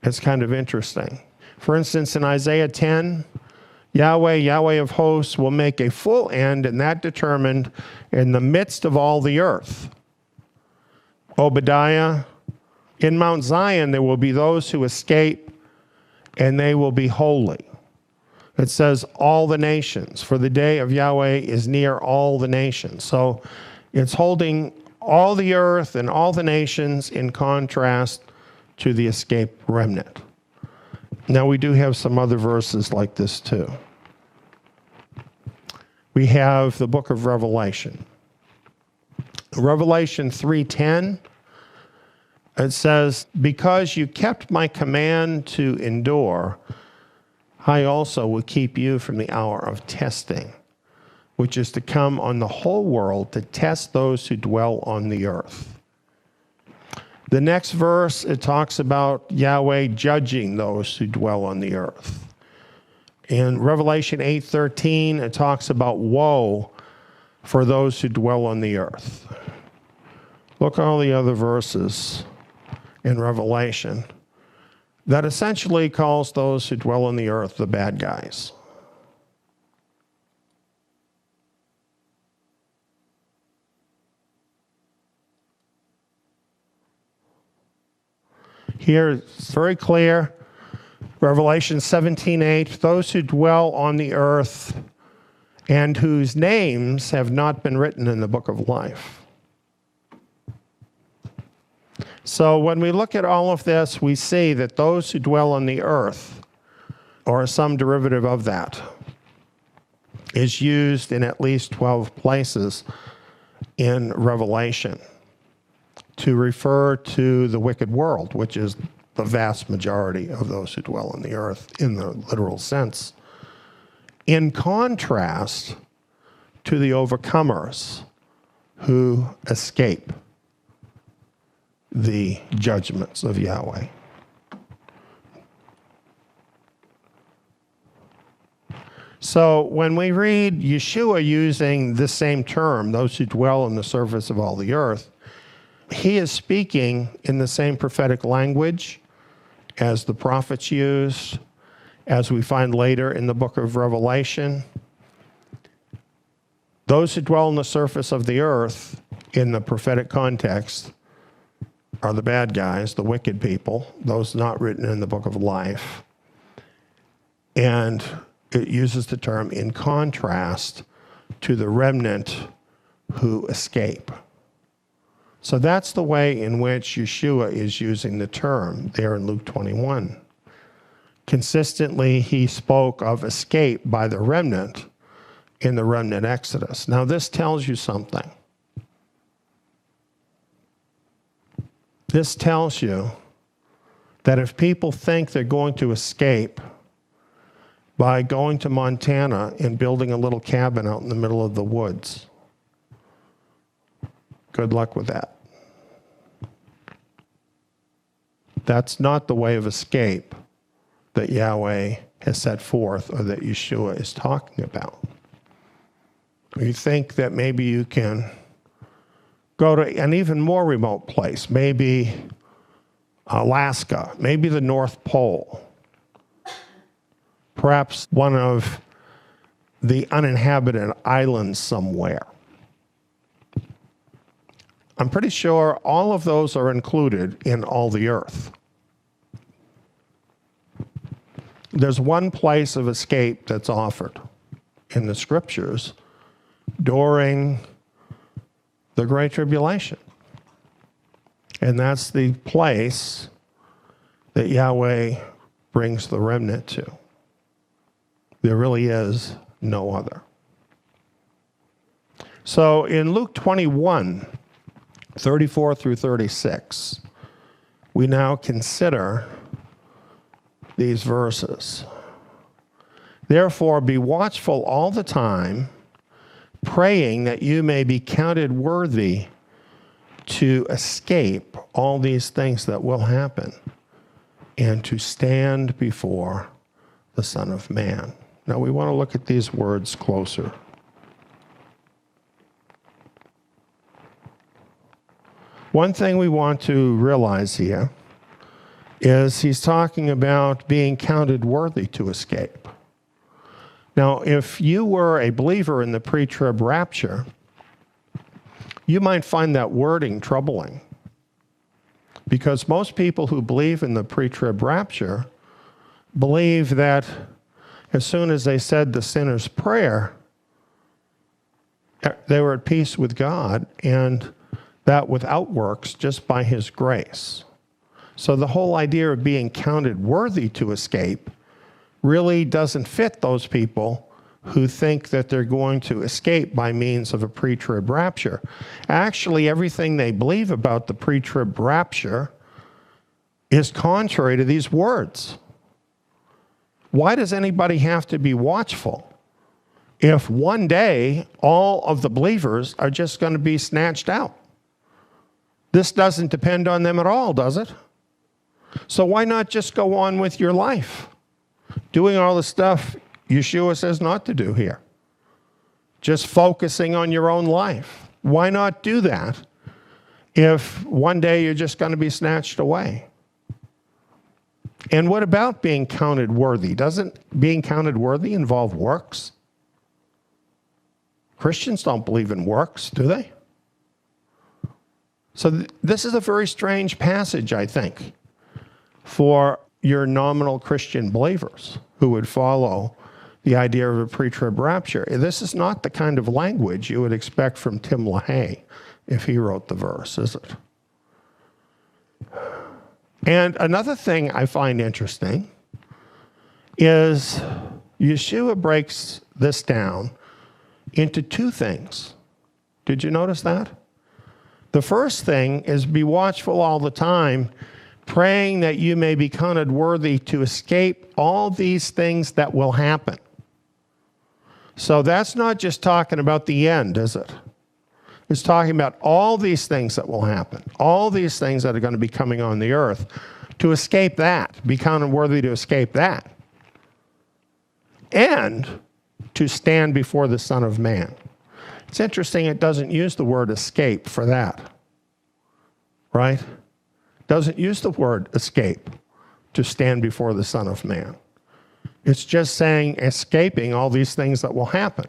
It's kind of interesting. For instance, in Isaiah 10, Yahweh, Yahweh of hosts, will make a full end, and that determined in the midst of all the earth. Obadiah, in Mount Zion there will be those who escape, and they will be holy. It says all the nations, for the day of Yahweh is near all the nations. So it's holding all the earth and all the nations in contrast to the escaped remnant. Now we do have some other verses like this too. We have the book of Revelation. Revelation 3:10, it says, because you kept my command to endure, I also will keep you from the hour of testing, which is to come on the whole world to test those who dwell on the earth. The next verse, it talks about Yahweh judging those who dwell on the earth. In Revelation 8:13, it talks about woe for those who dwell on the earth. Look at all the other verses in Revelation that essentially calls those who dwell on the earth the bad guys. Here it's very clear. Revelation 17:8, those who dwell on the earth and whose names have not been written in the book of life. So when we look at all of this, we see that those who dwell on the earth, or some derivative of that, is used in at least 12 places in Revelation to refer to the wicked world, which is the vast majority of those who dwell on the earth in the literal sense. In contrast to the overcomers who escape the judgments of Yahweh. So when we read Yeshua using this same term, those who dwell on the surface of all the earth, he is speaking in the same prophetic language as the prophets used, as we find later in the book of Revelation. Those who dwell on the surface of the earth in the prophetic context are the bad guys, the wicked people, those not written in the book of life. And it uses the term in contrast to the remnant who escape. So that's the way in which Yeshua is using the term there in Luke 21. Consistently, he spoke of escape by the remnant in the remnant Exodus. Now, this tells you something. This tells you that if people think they're going to escape by going to Montana and building a little cabin out in the middle of the woods, good luck with that. That's not the way of escape that Yahweh has set forth or that Yeshua is talking about. You think that maybe you can go to an even more remote place, maybe Alaska, maybe the North Pole, perhaps one of the uninhabited islands somewhere. I'm pretty sure all of those are included in all the earth. There's one place of escape that's offered in the scriptures during the Great Tribulation. And that's the place that Yahweh brings the remnant to. There really is no other. So in Luke 21, 34 through 36, we now consider these verses. Therefore, be watchful all the time, praying that you may be counted worthy to escape all these things that will happen and to stand before the Son of Man. Now, we want to look at these words closer. One thing we want to realize here is he's talking about being counted worthy to escape. Now, if you were a believer in the pre-trib rapture, you might find that wording troubling, because most people who believe in the pre-trib rapture believe that as soon as they said the sinner's prayer, they were at peace with God, and that without works, just by his grace. So the whole idea of being counted worthy to escape really doesn't fit those people who think that they're going to escape by means of a pre-trib rapture. Actually, everything they believe about the pre-trib rapture is contrary to these words. Why does anybody have to be watchful if one day all of the believers are just going to be snatched out? This doesn't depend on them at all, does it? So why not just go on with your life, doing all the stuff Yeshua says not to do here? Just focusing on your own life. Why not do that if one day you're just going to be snatched away? And what about being counted worthy? Doesn't being counted worthy involve works? Christians don't believe in works, do they? So this is a very strange passage, I think. for your nominal Christian believers who would follow the idea of a pre-trib rapture. This is not the kind of language you would expect from Tim LaHaye if he wrote the verse, is it? And another thing I find interesting is Yeshua breaks this down into two things. Did you notice that? The first thing is be watchful all the time, praying that you may be counted worthy to escape all these things that will happen. So that's not just talking about the end, is it? It's talking about all these things that will happen, all these things that are going to be coming on the earth. To escape that, be counted worthy to escape that, and to stand before the Son of Man. It's interesting it doesn't use the word escape for that, right? It doesn't use the word escape to stand before the Son of Man. It's just saying escaping all these things that will happen.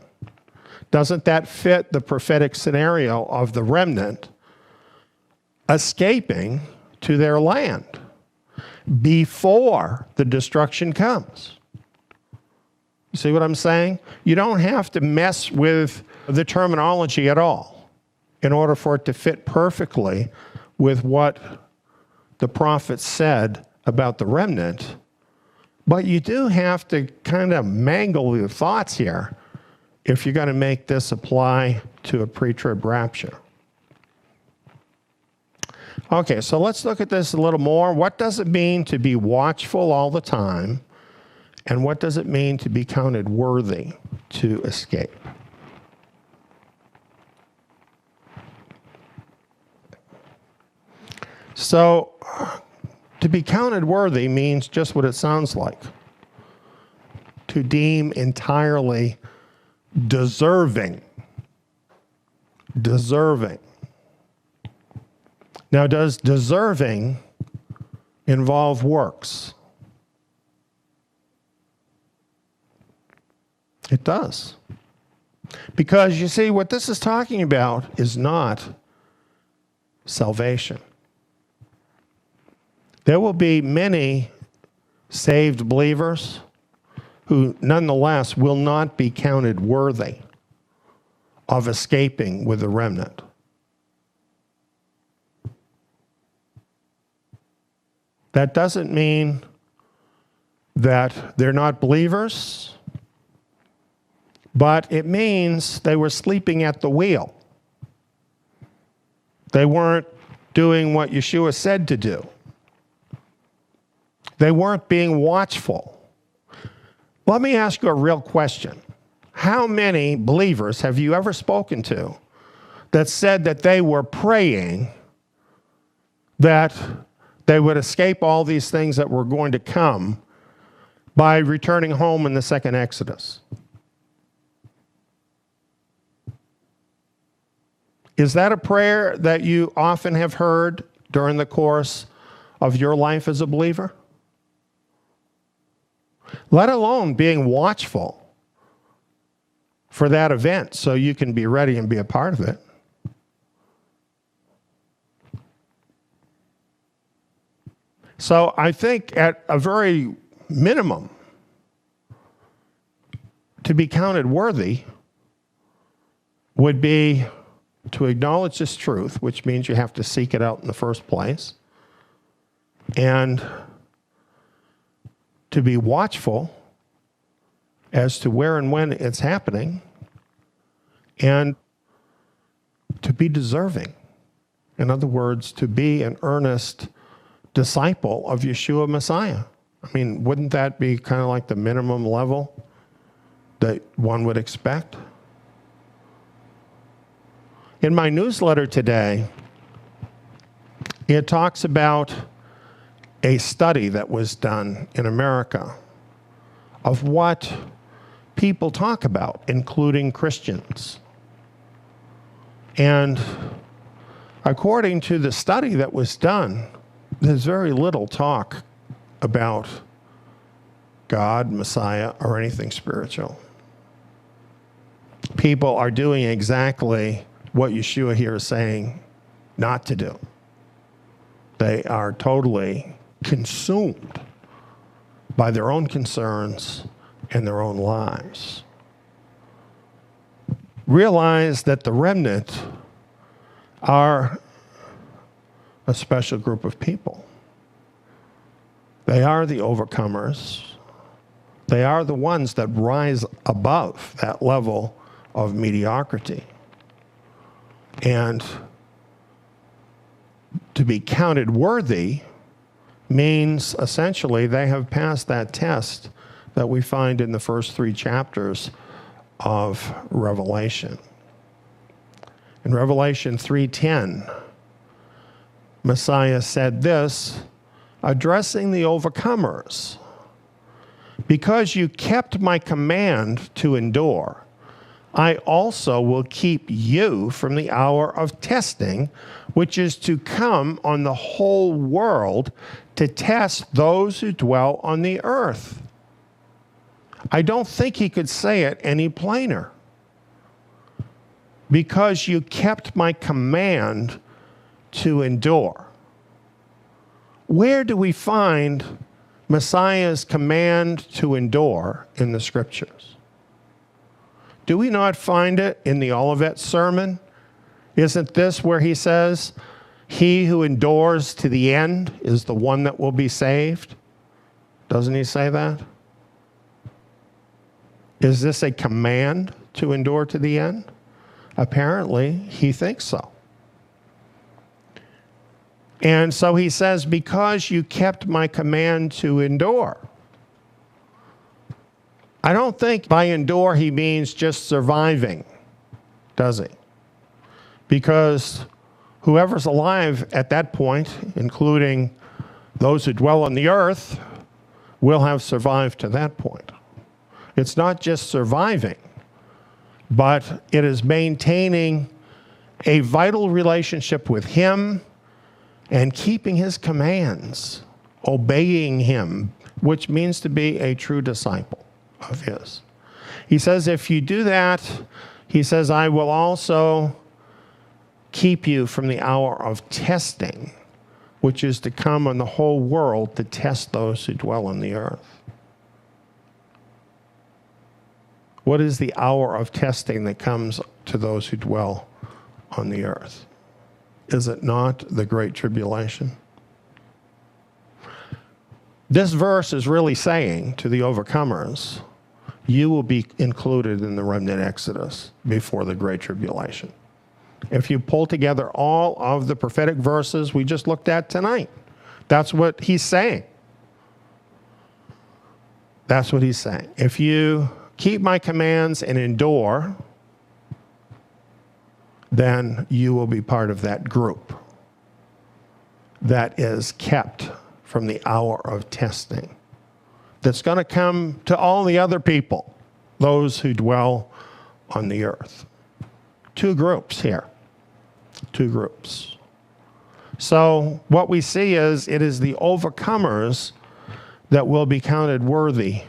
Doesn't that fit the prophetic scenario of the remnant escaping to their land before the destruction comes? You see what I'm saying? You don't have to mess with the terminology at all in order for it to fit perfectly with what the prophet said about the remnant. But you do have to kind of mangle your thoughts here if you're going to make this apply to a pre-trib rapture. Okay, so let's look at this a little more. What does it mean to be watchful all the time? And what does it mean to be counted worthy to escape? So, to be counted worthy means just what it sounds like. To deem entirely deserving. Deserving. Now, does deserving involve works? It does. Because you see, what this is talking about is not salvation. There will be many saved believers who nonetheless will not be counted worthy of escaping with the remnant. That doesn't mean that they're not believers, but it means they were sleeping at the wheel. They weren't doing what Yeshua said to do. They weren't being watchful. Let me ask you a real question. How many believers have you ever spoken to that said that they were praying that they would escape all these things that were going to come by returning home in the second Exodus? Is that a prayer that you often have heard during the course of your life as a believer? Let alone being watchful for that event so you can be ready and be a part of it. So I think at a very minimum, to be counted worthy would be to acknowledge this truth, which means you have to seek it out in the first place, and to be watchful as to where and when it's happening, and to be deserving. In other words, to be an earnest disciple of Yeshua Messiah. I mean, wouldn't that be kind of like the minimum level that one would expect? In my newsletter today, it talks about a study that was done in America of what people talk about, including Christians. And according to the study that was done, there's very little talk about God, Messiah, or anything spiritual. People are doing exactly what Yeshua here is saying not to do. They are totally consumed by their own concerns and their own lives. Realize that the remnant are a special group of people. They are the overcomers. They are the ones that rise above that level of mediocrity. And to be counted worthy means essentially they have passed that test that we find in the first 3 chapters of Revelation. In Revelation 3:10, Messiah said this, addressing the overcomers, because you kept my command to endure, I also will keep you from the hour of testing, which is to come on the whole world to test those who dwell on the earth. I don't think he could say it any plainer. Because you kept my command to endure. Where do we find Messiah's command to endure in the scriptures? Do we not find it in the Olivet Sermon? Isn't this where he says, he who endures to the end is the one that will be saved? Doesn't he say that? Is this a command to endure to the end? Apparently, he thinks so. And so he says, because you kept my command to endure. I don't think by endure he means just surviving, does he? Because whoever's alive at that point, including those who dwell on the earth, will have survived to that point. It's not just surviving, but it is maintaining a vital relationship with him and keeping his commands, obeying him, which means to be a true disciple of his. He says, if you do that, he says, I will also keep you from the hour of testing, which is to come on the whole world to test those who dwell on the earth. What is the hour of testing that comes to those who dwell on the earth? Is it not the Great Tribulation? This verse is really saying to the overcomers, you will be included in the remnant exodus before the Great Tribulation. If you pull together all of the prophetic verses we just looked at tonight, that's what he's saying. That's what he's saying. If you keep my commands and endure, then you will be part of that group that is kept from the hour of testing. That's going to come to all the other people, those who dwell on the earth. 2 groups here. 2 groups. So what we see is it is the overcomers that will be counted worthy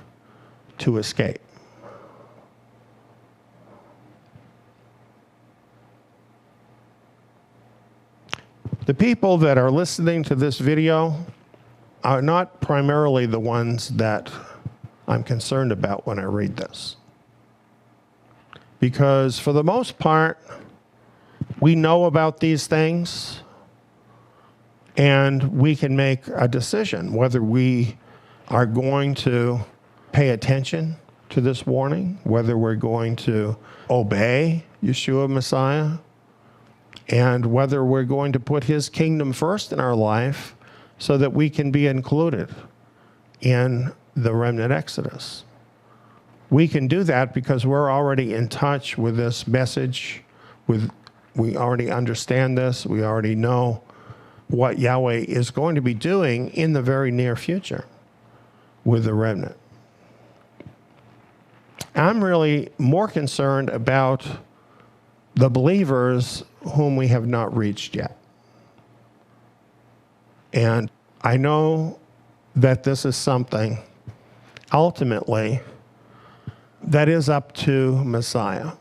to escape. The people that are listening to this video are not primarily the ones that I'm concerned about when I read this. Because for the most part, we know about these things and we can make a decision whether we are going to pay attention to this warning, whether we're going to obey Yeshua Messiah, and whether we're going to put his kingdom first in our life so that we can be included in the remnant exodus. We can do that because we're already in touch with this message. We already understand this. We already know what Yahweh is going to be doing in the very near future with the remnant. I'm really more concerned about the believers whom we have not reached yet. And I know that this is something, ultimately, that is up to Messiah.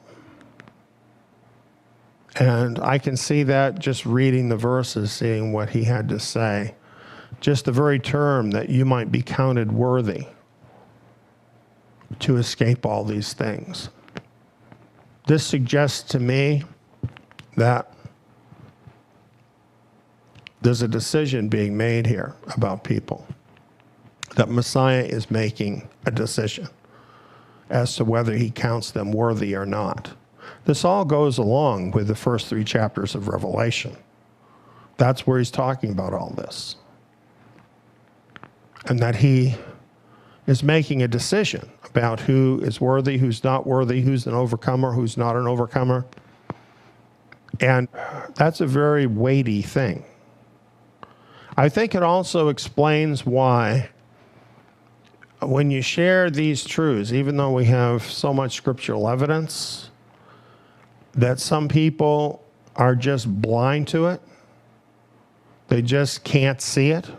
And I can see that just reading the verses, seeing what he had to say Just the very term that you might be counted worthy to escape all these things. This suggests to me that there's a decision being made here about people, that Messiah is making a decision as to whether he counts them worthy or not. This all goes along with the first 3 chapters of Revelation. That's where he's talking about all this. And that he is making a decision about who is worthy, who's not worthy, who's an overcomer, who's not an overcomer. And that's a very weighty thing. I think it also explains why when you share these truths, even though we have so much scriptural evidence, that some people are just blind to it. They just can't see it.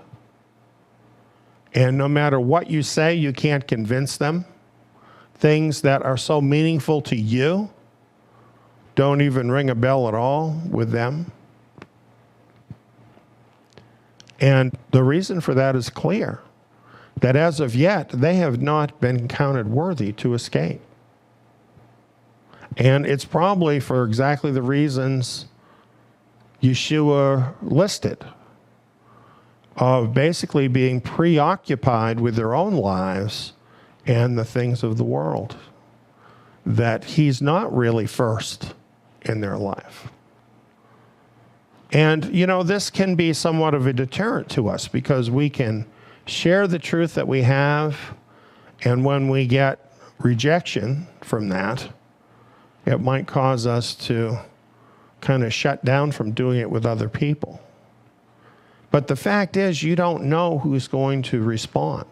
And no matter what you say, you can't convince them. Things that are so meaningful to you don't even ring a bell at all with them. And the reason for that is clear, that as of yet, they have not been counted worthy to escape. And it's probably for exactly the reasons Yeshua listed, of basically being preoccupied with their own lives and the things of the world, that he's not really first in their life. And, you know, this can be somewhat of a deterrent to us because we can share the truth that we have, and when we get rejection from that, it might cause us to kind of shut down from doing it with other people. But the fact is, you don't know who's going to respond.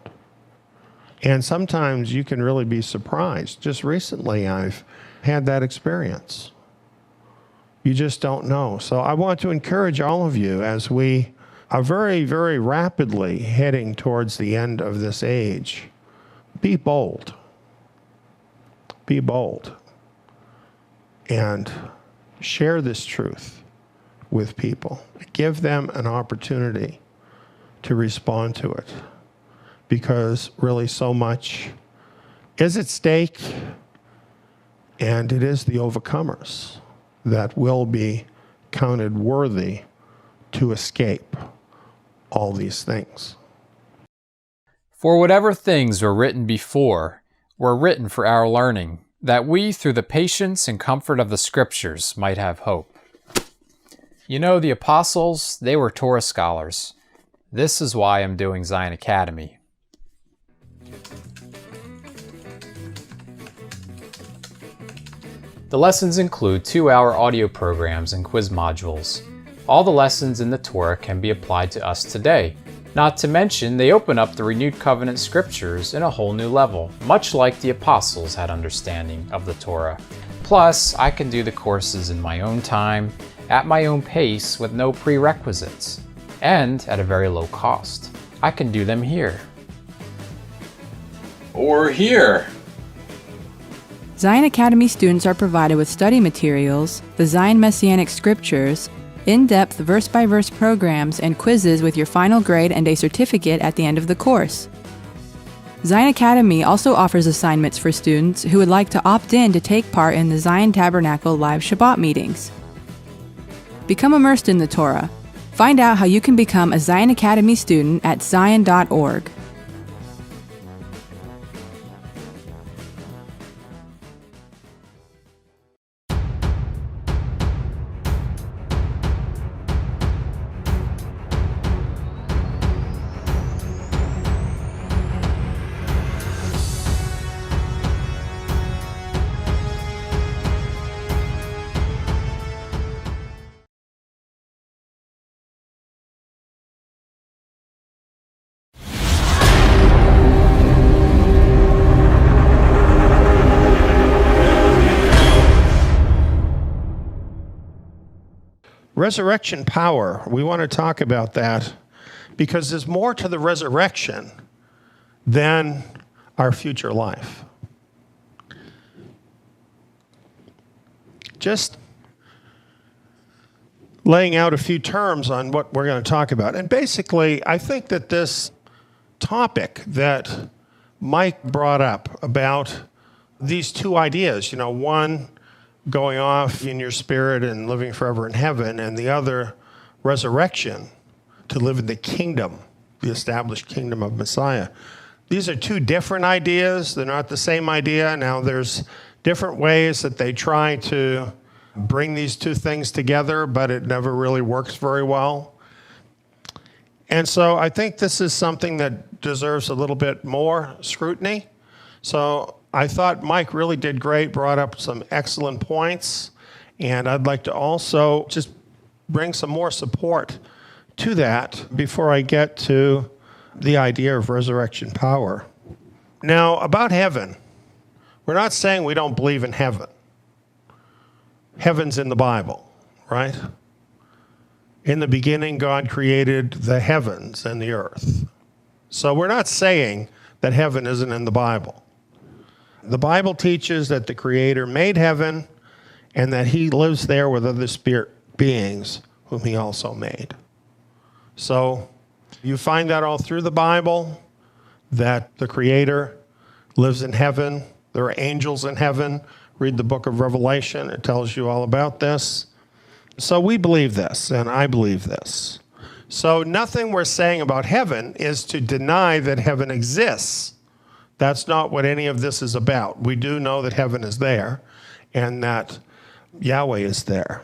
And sometimes you can really be surprised. Just recently, I've had that experience. You just don't know. So I want to encourage all of you, as we are very, very rapidly heading towards the end of this age, be bold. Be bold. And share this truth with people. Give them an opportunity to respond to it, because really so much is at stake, and it is the overcomers that will be counted worthy to escape all these things. For whatever things were written before were written for our learning, that we, through the patience and comfort of the Scriptures, might have hope. You know, the apostles, they were Torah scholars. This is why I'm doing Zion Academy. The lessons include 2-hour audio programs and quiz modules. All the lessons in the Torah can be applied to us today. Not to mention, they open up the renewed covenant scriptures in a whole new level, much like the apostles had understanding of the Torah. Plus, I can do the courses in my own time, at my own pace, with no prerequisites, and at a very low cost. I can do them here. Or here. Zion Academy students are provided with study materials, the Zion Messianic Scriptures, in-depth verse-by-verse programs, and quizzes with your final grade and a certificate at the end of the course. Zion Academy also offers assignments for students who would like to opt in to take part in the Zion Tabernacle live Shabbat meetings. Become immersed in the Torah. Find out how you can become a Zion Academy student at zion.org. Resurrection power, we want to talk about that because there's more to the resurrection than our future life. Just laying out a few terms on what we're going to talk about. And basically, I think that this topic that Mike brought up about these two ideas, one going off in your spirit and living forever in heaven, and the other resurrection to live in the kingdom, the established kingdom of Messiah. These are two different ideas. They're not the same idea. Now, there's different ways that they try to bring these two things together, but it never really works very well. And so I think this is something that deserves a little bit more scrutiny. So I thought Mike really did great, brought up some excellent points, and I'd like to also just bring some more support to that before I get to the idea of resurrection power. Now, about heaven, we're not saying we don't believe in heaven. Heaven's in the Bible, right? In the beginning, God created the heavens and the earth. So we're not saying that heaven isn't in the Bible. The Bible teaches that the Creator made heaven and that he lives there with other spirit beings whom he also made. So you find that all through the Bible, that the Creator lives in heaven. There are angels in heaven. Read the book of Revelation. It tells you all about this. So we believe this, and I believe this. So nothing we're saying about heaven is to deny that heaven exists. That's not what any of this is about. We do know that heaven is there and that Yahweh is there.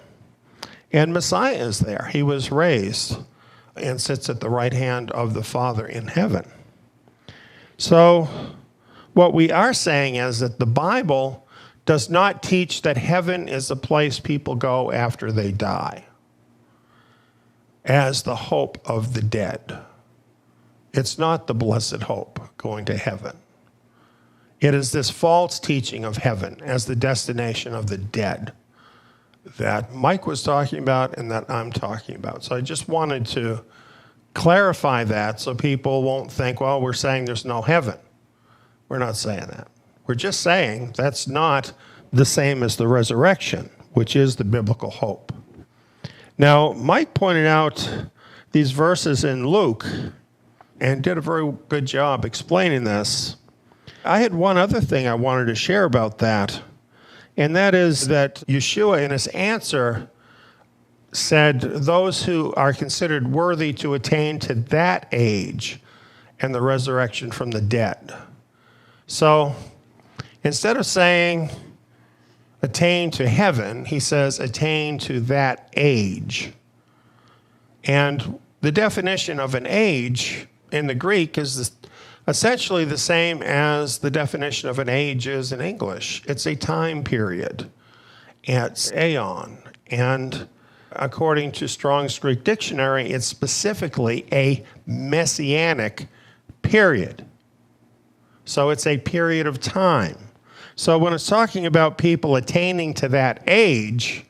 And Messiah is there. He was raised and sits at the right hand of the Father in heaven. So what we are saying is that the Bible does not teach that heaven is a place people go after they die as the hope of the dead. It's not the blessed hope, going to heaven. It is this false teaching of heaven as the destination of the dead that Mike was talking about and that I'm talking about. So I just wanted to clarify that so people won't think, well, we're saying there's no heaven. We're not saying that. We're just saying that's not the same as the resurrection, which is the biblical hope. Now, Mike pointed out these verses in Luke and did a very good job explaining this. I had one other thing I wanted to share about that, and that is that Yeshua in his answer said those who are considered worthy to attain to that age and the resurrection from the dead. So instead of saying attain to heaven, he says attain to that age. And the definition of an age in the Greek is essentially the same as the definition of an age is in English. It's a time period. It's aeon. And according to Strong's Greek Dictionary, it's specifically a messianic period. So it's a period of time. So when it's talking about people attaining to that age,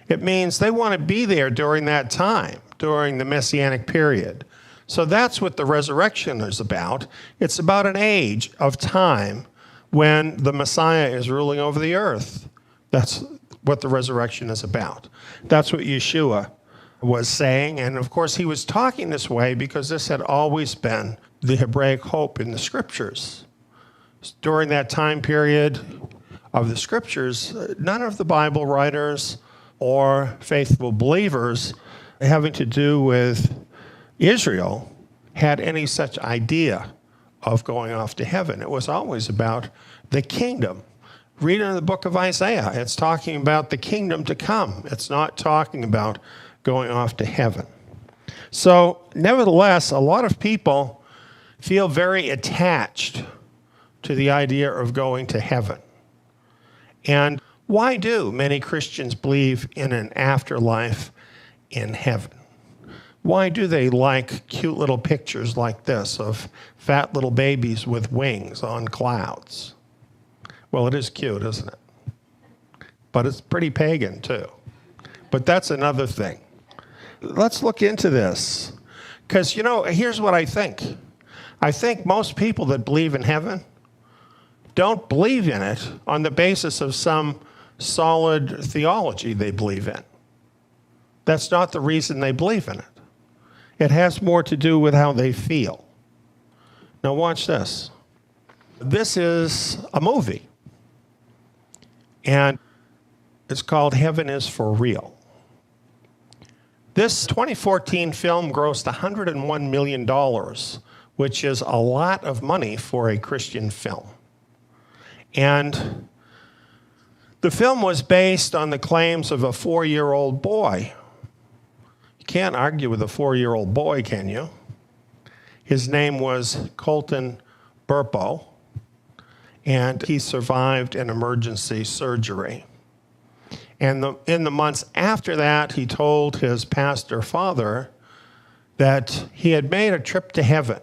it means they want to be there during that time, during the messianic period. So that's what the resurrection is about. It's about an age of time when the Messiah is ruling over the earth. That's what the resurrection is about. That's what Yeshua was saying. And of course, he was talking this way because this had always been the Hebraic hope in the scriptures. During that time period of the scriptures, none of the Bible writers or faithful believers having to do with Israel had any such idea of going off to heaven. It was always about the kingdom. Read in the book of Isaiah. It's talking about the kingdom to come. It's not talking about going off to heaven. So, nevertheless, a lot of people feel very attached to the idea of going to heaven. And why do many Christians believe in an afterlife in heaven? Why do they like cute little pictures like this of fat little babies with wings on clouds? Well, it is cute, isn't it? But it's pretty pagan, too. But that's another thing. Let's look into this. Because, here's what I think. I think most people that believe in heaven don't believe in it on the basis of some solid theology they believe in. That's not the reason they believe in it. It has more to do with how they feel. Now watch this. This is a movie, and it's called Heaven is for Real. This 2014 film grossed $101 million, which is a lot of money for a Christian film. And the film was based on the claims of a 4-year-old boy. You can't argue with a 4-year-old boy, can you? His name was Colton Burpo, and he survived an emergency surgery. And in the months after that, he told his pastor father that he had made a trip to heaven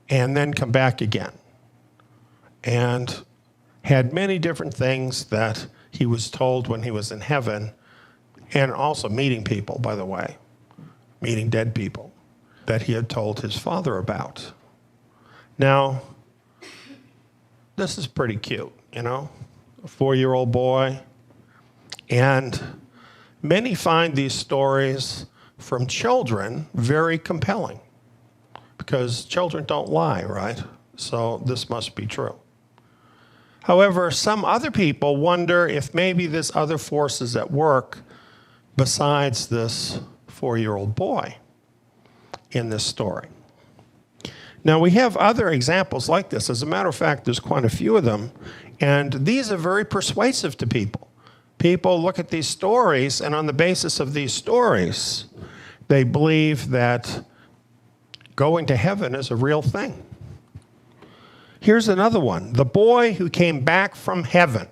and then come back again, and had many different things that he was told when he was in heaven, and also meeting people, by the way, meeting dead people, that he had told his father about. Now, this is pretty cute, you know, a 4-year-old boy. And many find these stories from children very compelling, because children don't lie, right? So this must be true. However, some other people wonder if maybe there's other forces at work besides this 4-year-old boy in this story. Now, we have other examples like this. As a matter of fact, there's quite a few of them, and these are very persuasive to people. People look at these stories, and on the basis of these stories, they believe that going to heaven is a real thing. Here's another one, The Boy Who Came Back from Heaven.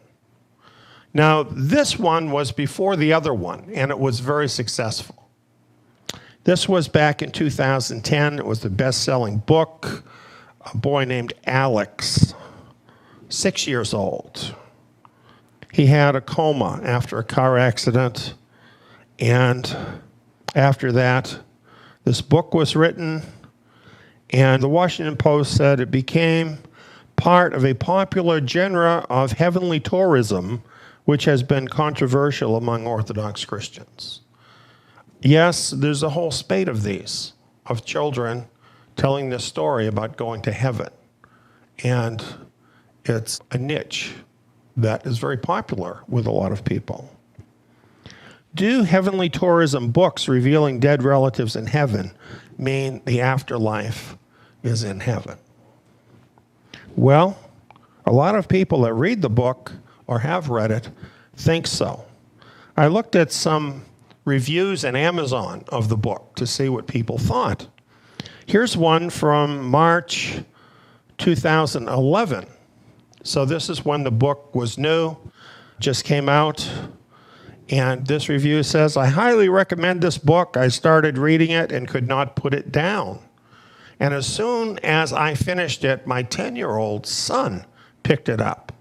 Now, this one was before the other one, and it was very successful. This was back in 2010. It was the best-selling book. A boy named Alex, 6 years old. He had a coma after a car accident, and after that, this book was written, and the Washington Post said it became part of a popular genre of heavenly tourism, which has been controversial among Orthodox Christians. Yes, there's a whole spate of these, of children telling this story about going to heaven. And it's a niche that is very popular with a lot of people. Do heavenly tourism books revealing dead relatives in heaven mean the afterlife is in heaven? Well, a lot of people that read the book or have read it think so. I looked at some reviews in Amazon of the book to see what people thought. Here's one from March 2011. So this is when the book was new, just came out. And this review says, I highly recommend this book. I started reading it and could not put it down. And as soon as I finished it, my 10-year-old son picked it up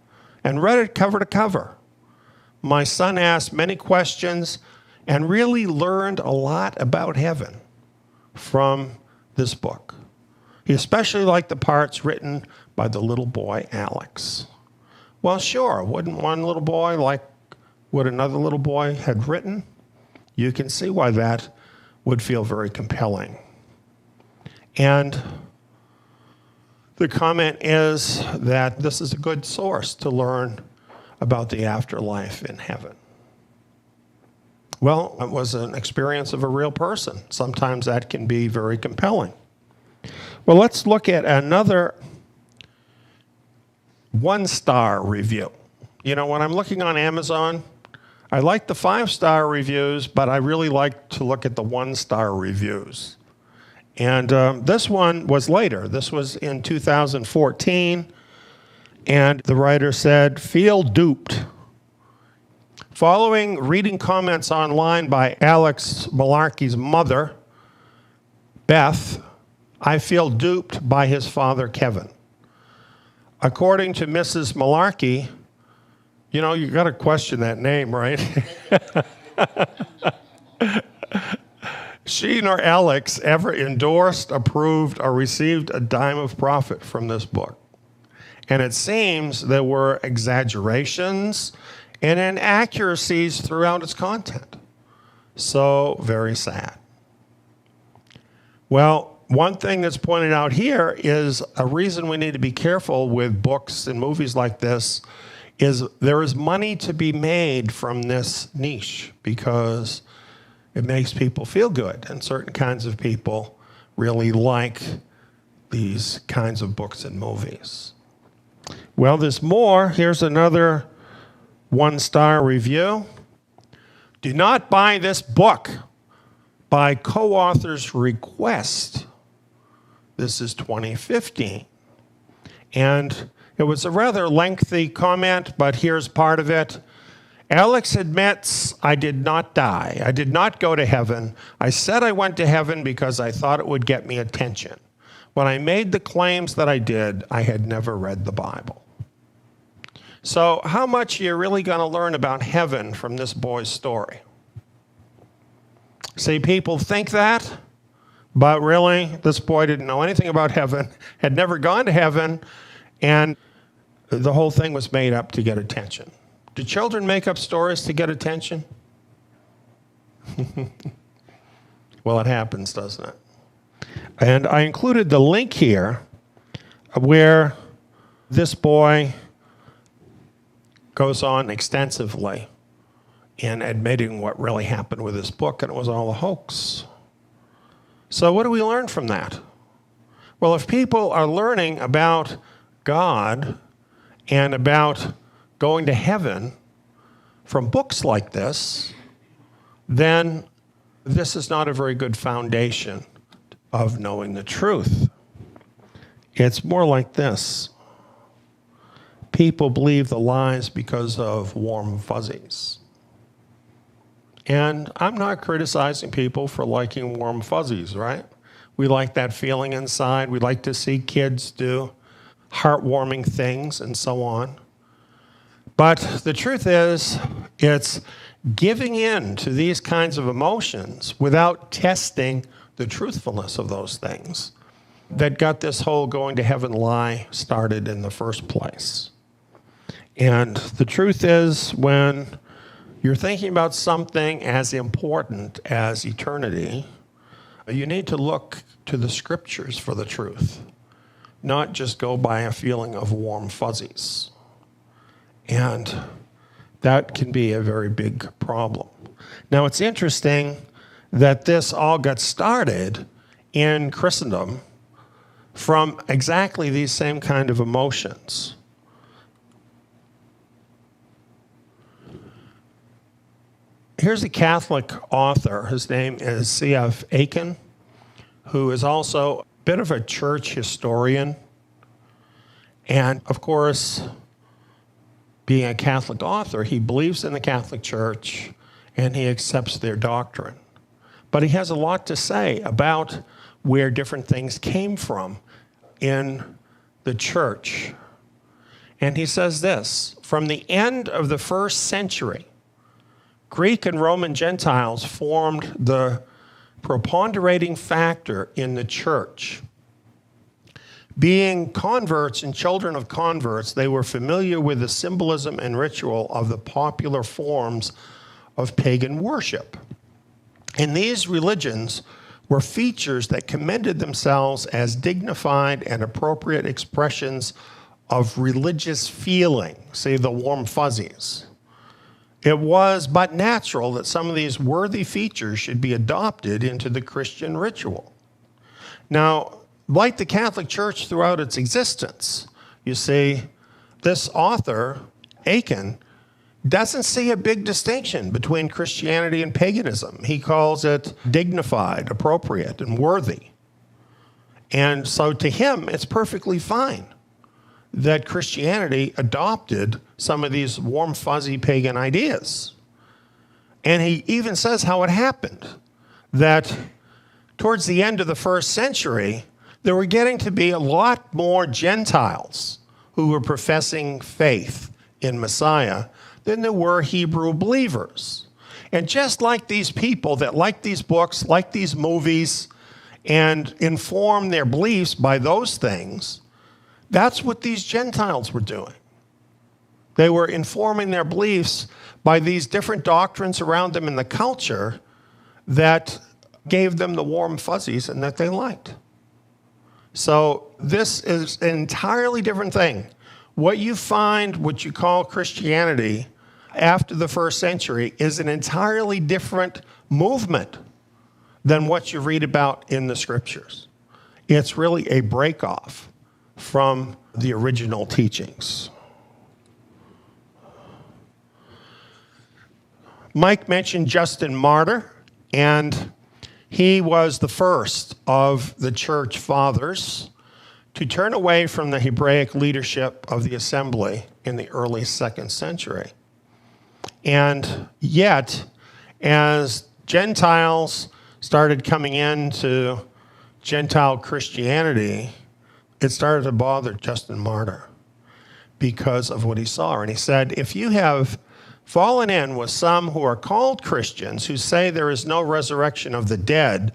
and read it cover to cover. My son asked many questions and really learned a lot about heaven from this book. He especially liked the parts written by the little boy, Alex. Well, sure, wouldn't one little boy like what another little boy had written? You can see why that would feel very compelling. And the comment is that this is a good source to learn about the afterlife in heaven. Well, it was an experience of a real person. Sometimes that can be very compelling. Well, let's look at another 1-star review. You know, when I'm looking on Amazon, I like the 5-star reviews, but I really like to look at the 1-star reviews. And this one was later. This was in 2014. And the writer said, feel duped. Following reading comments online by Alex Malarkey's mother, Beth, I feel duped by his father, Kevin. According to Mrs. Malarkey, you know, you got to question that name, right? She nor Alex ever endorsed, approved, or received a dime of profit from this book. And it seems there were exaggerations and inaccuracies throughout its content. So very sad. Well, one thing that's pointed out here is a reason we need to be careful with books and movies like this is there is money to be made from this niche because it makes people feel good, and certain kinds of people really like these kinds of books and movies. Well, there's more. Here's another 1-star review. Do not buy this book by co-author's request. This is 2015. And it was a rather lengthy comment, but here's part of it. Alex admits, I did not die. I did not go to heaven. I said I went to heaven because I thought it would get me attention. When I made the claims that I did, I had never read the Bible. So how much are you really going to learn about heaven from this boy's story? See, people think that, but really, this boy didn't know anything about heaven, had never gone to heaven, and the whole thing was made up to get attention. Do children make up stories to get attention? Well, it happens, doesn't it? And I included the link here where this boy goes on extensively in admitting what really happened with this book, and it was all a hoax. So what do we learn from that? Well, if people are learning about God and about going to heaven from books like this, then this is not a very good foundation of knowing the truth. It's more like this. People believe the lies because of warm fuzzies. And I'm not criticizing people for liking warm fuzzies, right? We like that feeling inside. We like to see kids do heartwarming things and so on. But the truth is, it's giving in to these kinds of emotions without testing the truthfulness of those things that got this whole going to heaven lie started in the first place. And the truth is, when you're thinking about something as important as eternity, you need to look to the scriptures for the truth, not just go by a feeling of warm fuzzies. And that can be a very big problem. Now, it's interesting that this all got started in Christendom from exactly these same kind of emotions. Here's a Catholic author. His name is C.F. Aiken, who is also a bit of a church historian. And, of course, being a Catholic author, he believes in the Catholic Church and he accepts their doctrine. But he has a lot to say about where different things came from in the church. And he says this, from the end of the first century, Greek and Roman Gentiles formed the preponderating factor in the church. Being converts and children of converts, they were familiar with the symbolism and ritual of the popular forms of pagan worship. And these religions were features that commended themselves as dignified and appropriate expressions of religious feeling, say the warm fuzzies. It was but natural that some of these worthy features should be adopted into the Christian ritual. Now, like the Catholic Church throughout its existence, you see, this author, Aiken, doesn't see a big distinction between Christianity and paganism. He calls it dignified, appropriate, and worthy. And so to him, it's perfectly fine that Christianity adopted some of these warm, fuzzy pagan ideas. And he even says how it happened, that towards the end of the first century, there were getting to be a lot more Gentiles who were professing faith in Messiah than there were Hebrew believers. And just like these people that like these books, like these movies, and inform their beliefs by those things, that's what these Gentiles were doing. They were informing their beliefs by these different doctrines around them in the culture that gave them the warm fuzzies and that they liked. So this is an entirely different thing. What you find, what you call Christianity, after the first century is an entirely different movement than what you read about in the scriptures. It's really a break-off from the original teachings. Mike mentioned Justin Martyr, and he was the first of the church fathers to turn away from the Hebraic leadership of the assembly in the early 2nd century. And yet, as Gentiles started coming into Gentile Christianity, it started to bother Justin Martyr because of what he saw. And he said, if you have fallen in with some who are called Christians who say there is no resurrection of the dead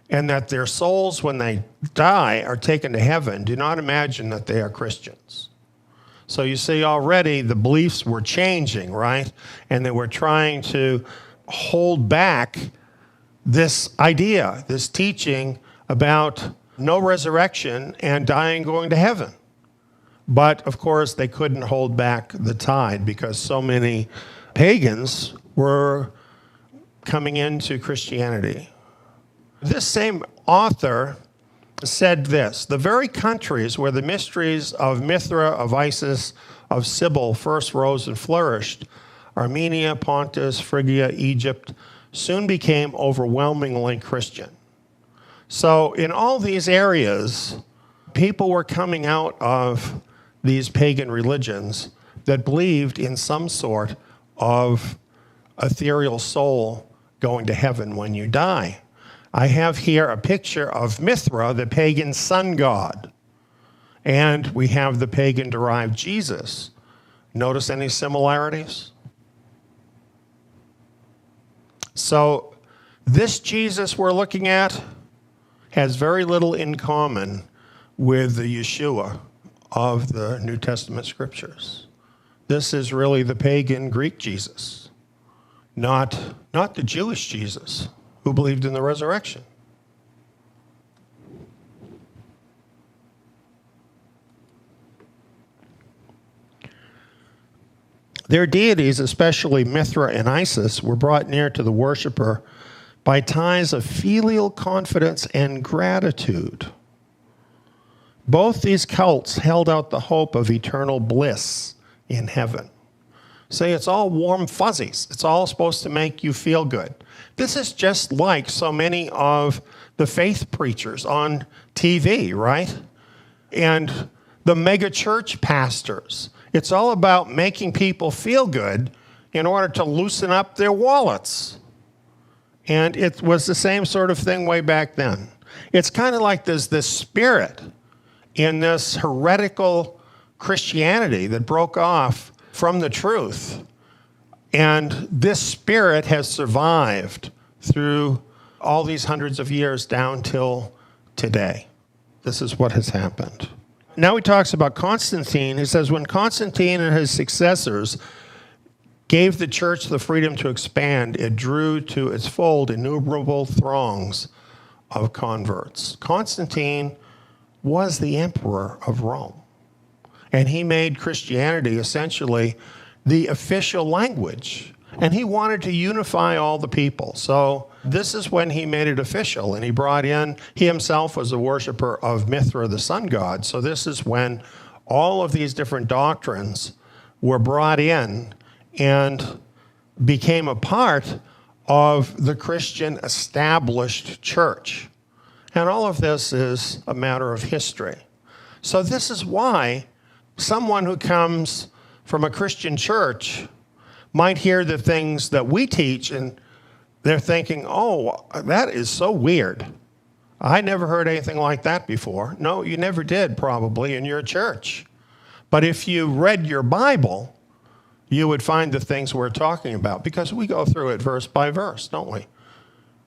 and that their souls, when they die, are taken to heaven, do not imagine that they are Christians. So you see, already the beliefs were changing, right? And they were trying to hold back this idea, this teaching about no resurrection and dying going to heaven. But, of course, they couldn't hold back the tide because so many pagans were coming into Christianity. This same author said this: the very countries where the mysteries of Mithra, of Isis, of Cybele first rose and flourished, Armenia, Pontus, Phrygia, Egypt, soon became overwhelmingly Christian. So in all these areas, people were coming out of these pagan religions that believed in some sort of ethereal soul going to heaven when you die. I have here a picture of Mithra, the pagan sun god, and we have the pagan-derived Jesus. Notice any similarities? So this Jesus we're looking at has very little in common with the Yeshua of the New Testament scriptures. This is really the pagan Greek Jesus, not the Jewish Jesus who believed in the resurrection. Their deities, especially Mithra and Isis, were brought near to the worshiper by ties of filial confidence and gratitude. Both these cults held out the hope of eternal bliss in heaven. Say it's all warm fuzzies. It's all supposed to make you feel good. This is just like so many of the faith preachers on TV, right? And the mega church pastors. It's all about making people feel good in order to loosen up their wallets. And it was the same sort of thing way back then. It's kind of like there's this spirit in this heretical Christianity that broke off from the truth. And this spirit has survived through all these hundreds of years down till today. This is what has happened. Now he talks about Constantine. He says, when Constantine and his successors gave the church the freedom to expand, it drew to its fold innumerable throngs of converts. Constantine was the emperor of Rome. And he made Christianity essentially the official language. And he wanted to unify all the people. So this is when he made it official. And he brought in, he himself was a worshiper of Mithra, the sun god. So this is when all of these different doctrines were brought in and became a part of the Christian established church. And all of this is a matter of history. So this is why someone who comes from a Christian church might hear the things that we teach and they're thinking, oh, that is so weird. I never heard anything like that before. No, you never did probably in your church. But if you read your Bible, you would find the things we're talking about because we go through it verse by verse, don't we?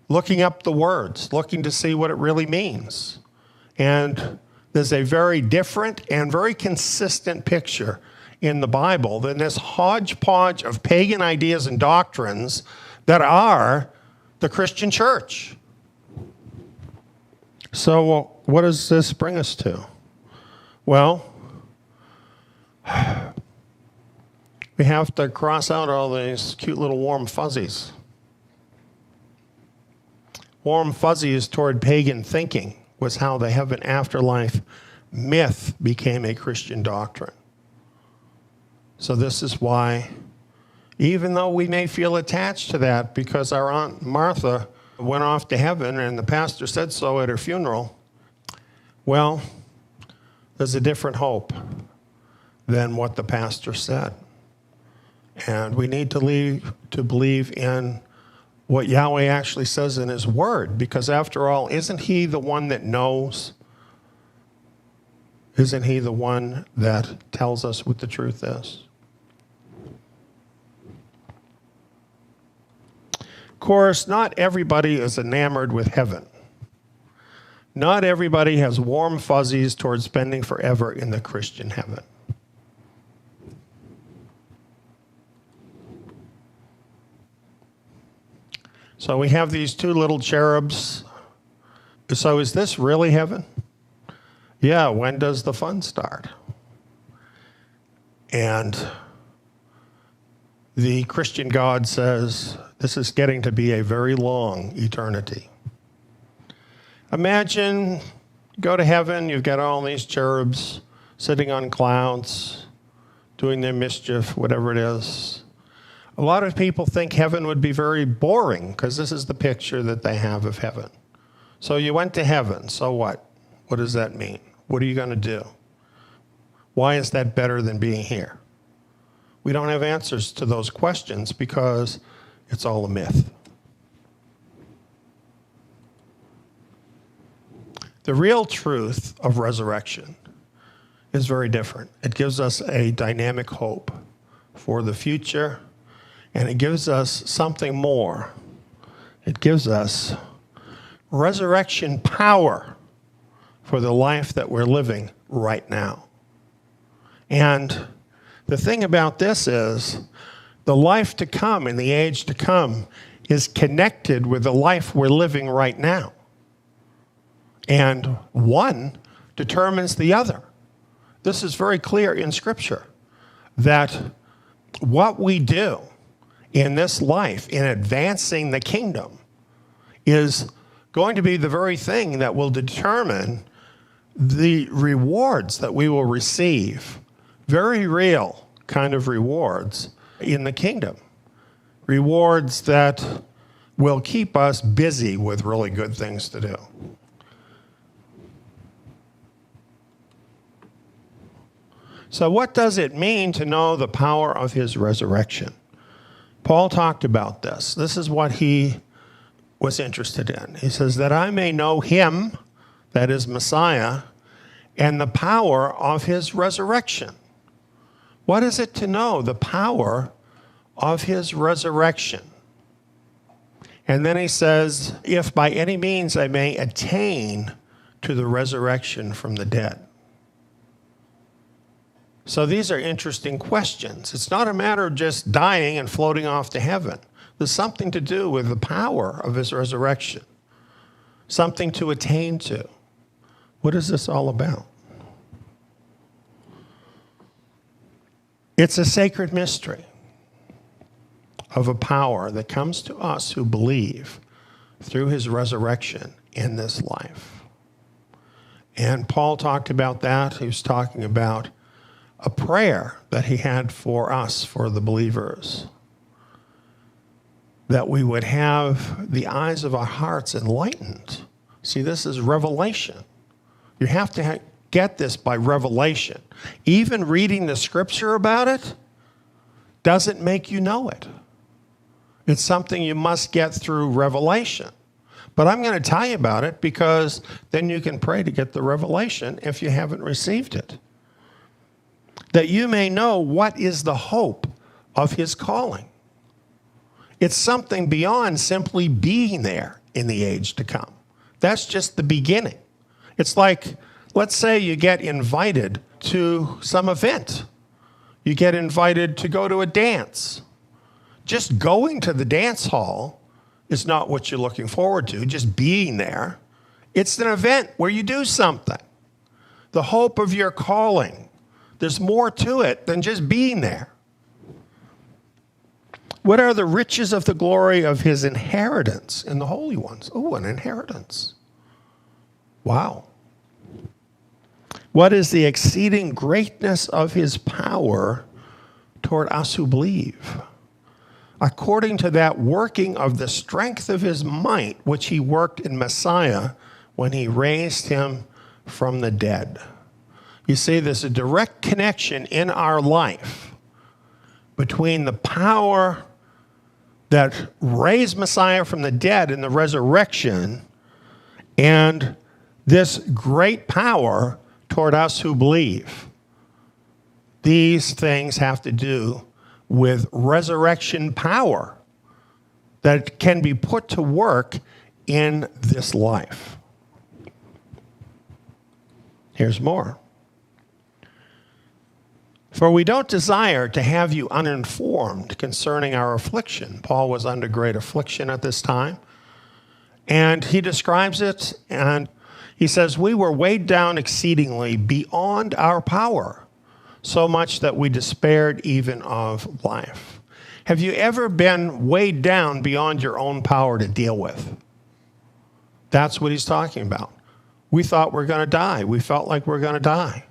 Looking up the words, looking to see what it really means. And there's a very different and very consistent picture in the Bible than this hodgepodge of pagan ideas and doctrines that are the Christian church. So what does this bring us to? Well, we have to cross out all these cute little warm fuzzies. Warm fuzzies toward pagan thinking was how the heaven afterlife myth became a Christian doctrine. So this is why, even though we may feel attached to that because our Aunt Martha went off to heaven and the pastor said so at her funeral, well, there's a different hope than what the pastor said. And we need to believe in what Yahweh actually says in his word, because after all, isn't he the one that knows? Isn't he the one that tells us what the truth is? Of course, not everybody is enamored with heaven. Not everybody has warm fuzzies towards spending forever in the Christian heaven. So we have these two little cherubs. So is this really heaven? Yeah, when does the fun start? And the Christian God says, this is getting to be a very long eternity. Imagine, go to heaven, you've got all these cherubs sitting on clouds, doing their mischief, whatever it is. A lot of people think heaven would be very boring because this is the picture that they have of heaven. So you went to heaven, so what? What does that mean? What are you going to do? Why is that better than being here? We don't have answers to those questions because it's all a myth. The real truth of resurrection is very different. It gives us a dynamic hope for the future, and it gives us something more. It gives us resurrection power for the life that we're living right now. And the thing about this is the life to come and the age to come is connected with the life we're living right now. And one determines the other. This is very clear in Scripture, that what we do in this life, in advancing the kingdom, is going to be the very thing that will determine the rewards that we will receive, very real kind of rewards in the kingdom. Rewards that will keep us busy with really good things to do. So what does it mean to know the power of his resurrection? Paul talked about this. This is what he was interested in. He says, that I may know him, that is Messiah, and the power of his resurrection. What is it to know the power of his resurrection? And then he says, if by any means I may attain to the resurrection from the dead. So these are interesting questions. It's not a matter of just dying and floating off to heaven. There's something to do with the power of his resurrection, something to attain to. What is this all about? It's a sacred mystery of a power that comes to us who believe through his resurrection in this life. And Paul talked about that. He was talking about a prayer that he had for us, for the believers, that we would have the eyes of our hearts enlightened. See, this is revelation. You have to get this by revelation. Even reading the scripture about it doesn't make you know it. It's something you must get through revelation. But I'm going to tell you about it because then you can pray to get the revelation if you haven't received it. That you may know what is the hope of his calling. It's something beyond simply being there in the age to come. That's just the beginning. It's like, let's say you get invited to some event. You get invited to go to a dance. Just going to the dance hall is not what you're looking forward to, just being there. It's an event where you do something. The hope of your calling. There's more to it than just being there. What are the riches of the glory of his inheritance in the holy ones? Oh, an inheritance. Wow. What is the exceeding greatness of his power toward us who believe? According to that working of the strength of his might, which he worked in Messiah when he raised him from the dead. You see, there's a direct connection in our life between the power that raised Messiah from the dead in the resurrection and this great power toward us who believe. These things have to do with resurrection power that can be put to work in this life. Here's more. For we don't desire to have you uninformed concerning our affliction. Paul was under great affliction at this time. And he describes it, and he says, we were weighed down exceedingly beyond our power, so much that we despaired even of life. Have you ever been weighed down beyond your own power to deal with? That's what he's talking about. We thought we're going to die. We felt like we're going to die.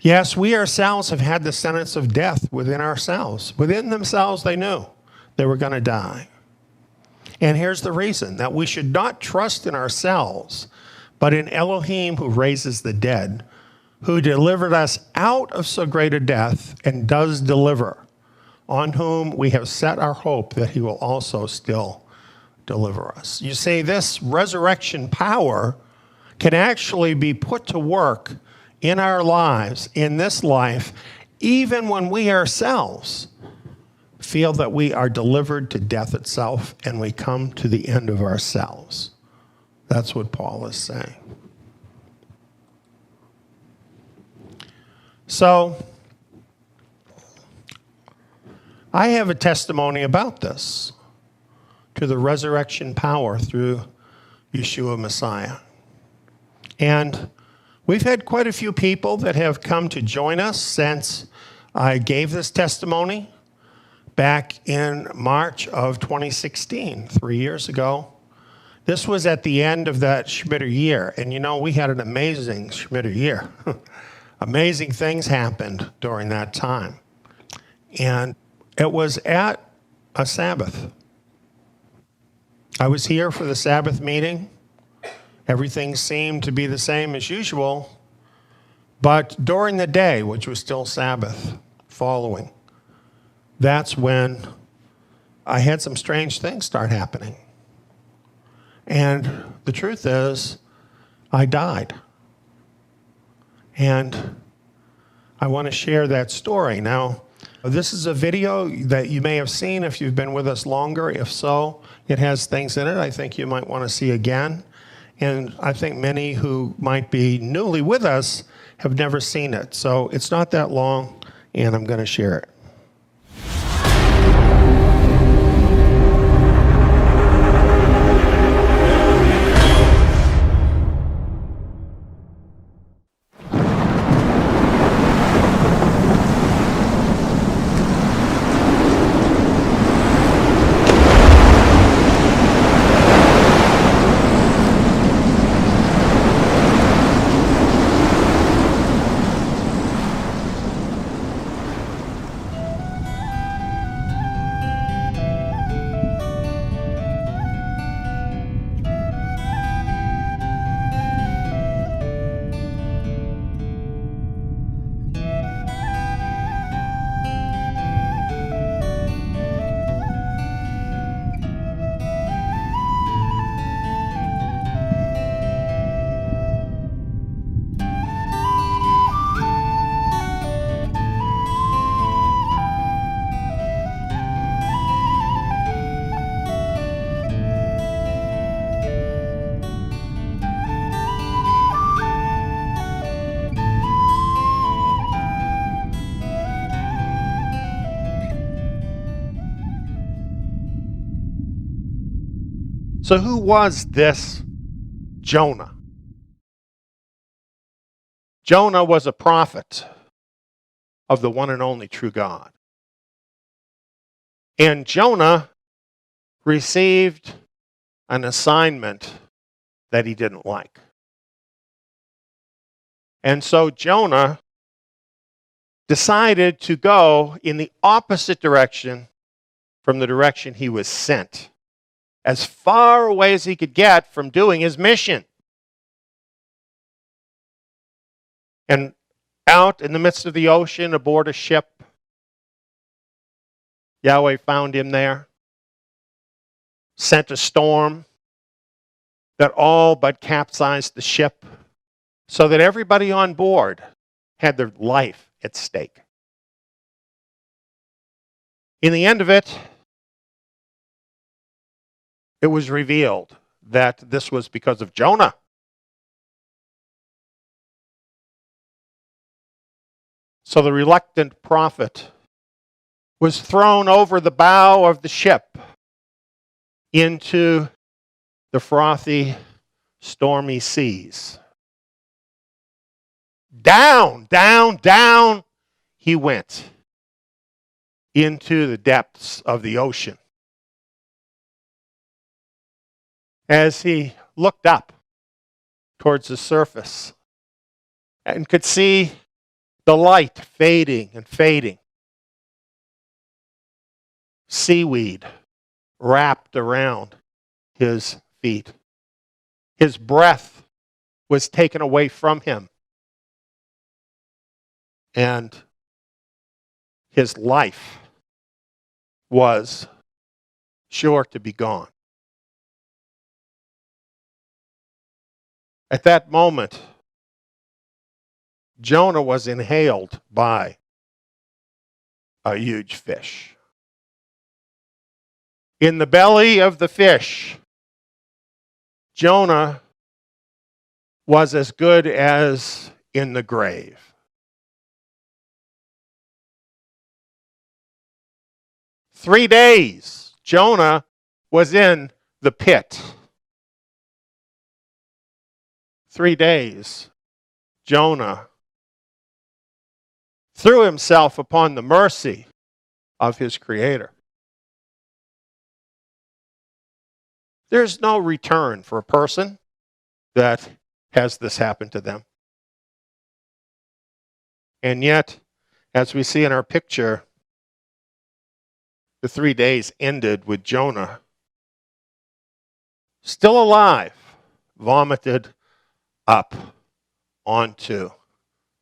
Yes, we ourselves have had the sentence of death within ourselves. Within themselves, they knew they were going to die. And here's the reason, that we should not trust in ourselves, but in Elohim who raises the dead, who delivered us out of so great a death and does deliver, on whom we have set our hope that he will also still deliver us. You see, this resurrection power can actually be put to work in our lives, in this life, even when we ourselves feel that we are delivered to death itself and we come to the end of ourselves. That's what Paul is saying. So, I have a testimony about this, to the resurrection power through Yeshua Messiah. And we've had quite a few people that have come to join us since I gave this testimony back in March of 2016, 3 years ago. This was at the end of that Shemitah year. And you know, we had an amazing Shemitah year. Amazing things happened during that time. And it was at a Sabbath. I was here for the Sabbath meeting. Everything seemed to be the same as usual. But during the day, which was still Sabbath following, that's when I had some strange things start happening. And the truth is, I died. And I want to share that story. Now, this is a video that you may have seen if you've been with us longer. If so, it has things in it I think you might want to see again. And I think many who might be newly with us have never seen it. So it's not that long, and I'm going to share it. So who was this Jonah? Jonah was a prophet of the one and only true God. And Jonah received an assignment that he didn't like. And so Jonah decided to go in the opposite direction from the direction he was sent, as far away as he could get from doing his mission. And out in the midst of the ocean, aboard a ship, Yahweh found him there, sent a storm that all but capsized the ship, so that everybody on board had their life at stake. In the end of it, it was revealed that this was because of Jonah. So the reluctant prophet was thrown over the bow of the ship into the frothy, stormy seas. Down, down, down he went into the depths of the ocean. As he looked up towards the surface and could see the light fading and fading, seaweed wrapped around his feet. His breath was taken away from him, and his life was sure to be gone. At that moment, Jonah was inhaled by a huge fish. In the belly of the fish, Jonah was as good as in the grave. Three days, Jonah was in the pit. 3 days, Jonah threw himself upon the mercy of his Creator. There's no return for a person that has this happen to them. And yet, as we see in our picture, the 3 days ended with Jonah still alive, vomited up onto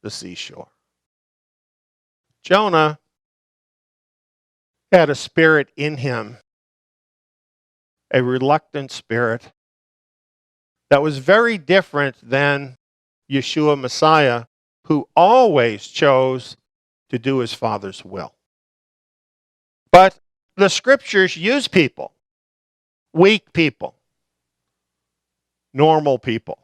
the seashore. Jonah had a spirit in him, a reluctant spirit that was very different than Yeshua Messiah, who always chose to do his Father's will. But the scriptures use people, weak people, normal people,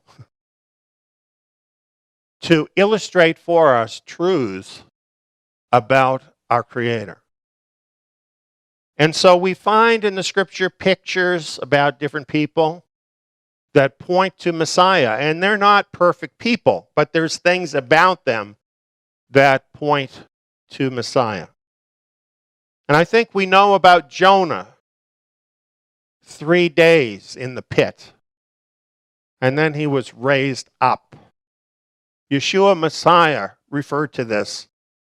to illustrate for us truths about our Creator. And so we find in the scripture pictures about different people that point to Messiah. And they're not perfect people, but there's things about them that point to Messiah. And I think we know about Jonah, 3 days in the pit. And then he was raised up. Yeshua Messiah referred to this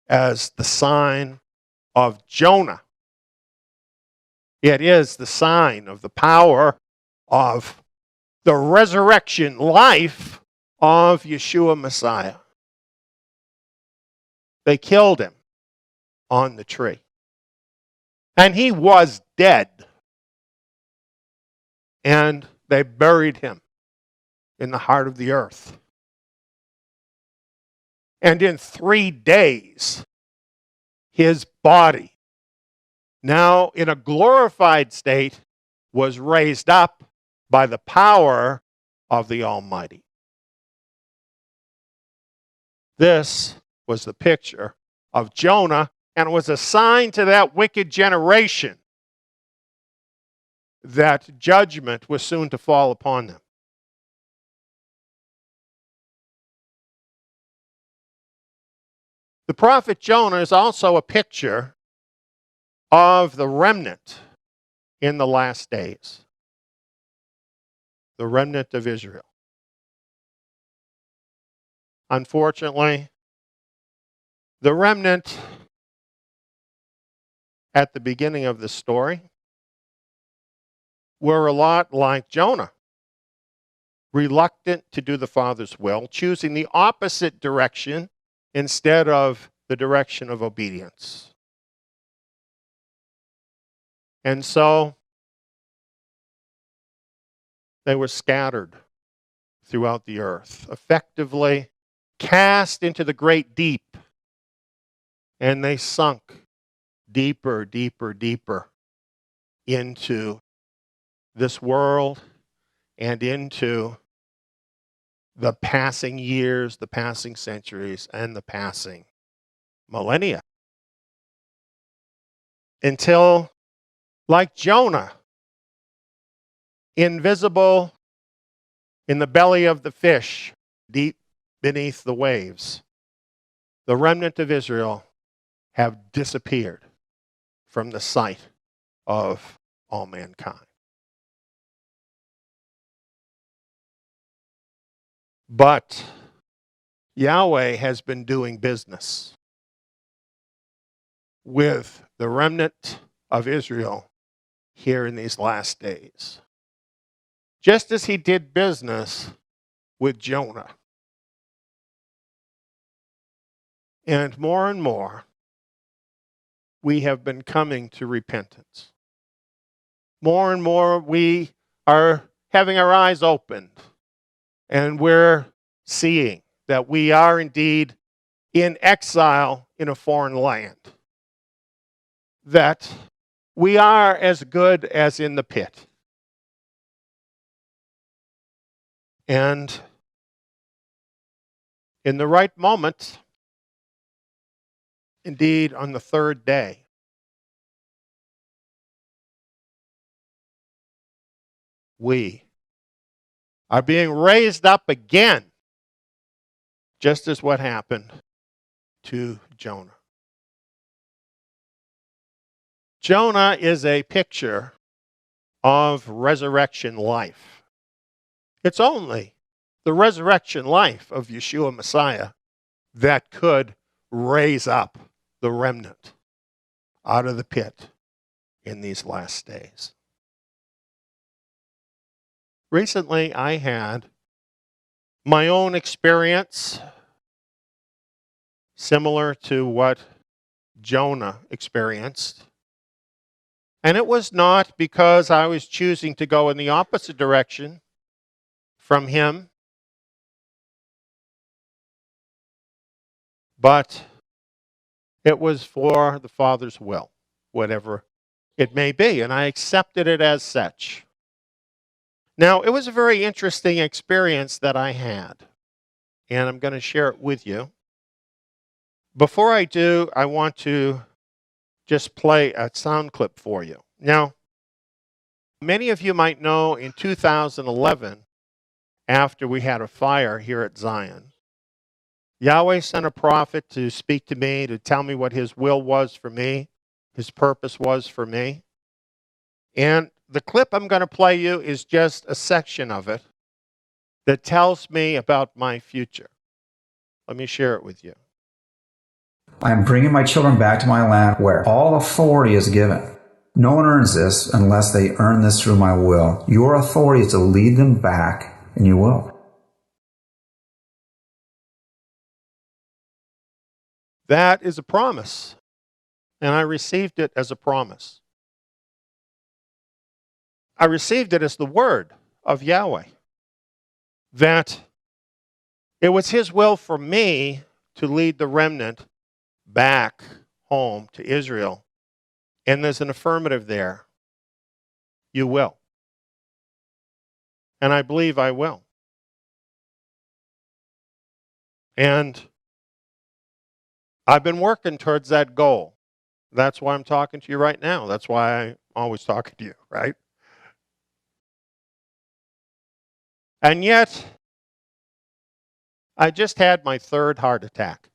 as the sign of Jonah. It is the sign of the power of the resurrection life of Yeshua Messiah. They killed him on the tree. And he was dead. And they buried him in the heart of the earth. And in 3 days, his body, now in a glorified state, was raised up by the power of the Almighty. This was the picture of Jonah, and it was a sign to that wicked generation that judgment was soon to fall upon them. The prophet Jonah is also a picture of the remnant in the last days, the remnant of Israel. Unfortunately, the remnant at the beginning of the story were a lot like Jonah, reluctant to do the Father's will, choosing the opposite direction instead of the direction of obedience. And so they were scattered throughout the earth, effectively cast into the great deep, and they sunk deeper, deeper, deeper into this world and into the passing years, the passing centuries, and the passing millennia. Until, like Jonah, invisible in the belly of the fish, deep beneath the waves, the remnant of Israel have disappeared from the sight of all mankind. But Yahweh has been doing business with the remnant of Israel here in these last days, just as he did business with Jonah. And more, we have been coming to repentance. More and more, we are having our eyes opened, and we're seeing that we are indeed in exile in a foreign land. That we are as good as in the pit. And in the right moment, indeed on the third day, we are being raised up again, just as what happened to Jonah. Jonah is a picture of resurrection life. It's only the resurrection life of Yeshua Messiah that could raise up the remnant out of the pit in these last days. Recently, I had my own experience similar to what Jonah experienced. And it was not because I was choosing to go in the opposite direction from him, but it was for the Father's will, whatever it may be, and I accepted it as such. Now, it was a very interesting experience that I had, and I'm going to share it with you. Before I do, I want to just play a sound clip for you. Now, many of you might know in 2011, after we had a fire here at Zion, Yahweh sent a prophet to speak to me, to tell me what his will was for me, his purpose was for me. And the clip I'm going to play you is just a section of it that tells me about my future. Let me share it with you. I am bringing my children back to my land where all authority is given. No one earns this unless they earn this through my will. Your authority is to lead them back, and you will. That is a promise, and I received it as a promise. I received it as the word of Yahweh, that it was his will for me to lead the remnant back home to Israel. And there's an affirmative there. You will. And I believe I will. And I've been working towards that goal. That's why I'm talking to you right now. That's why I'm always talking to you, right? And yet, I just had my third heart attack.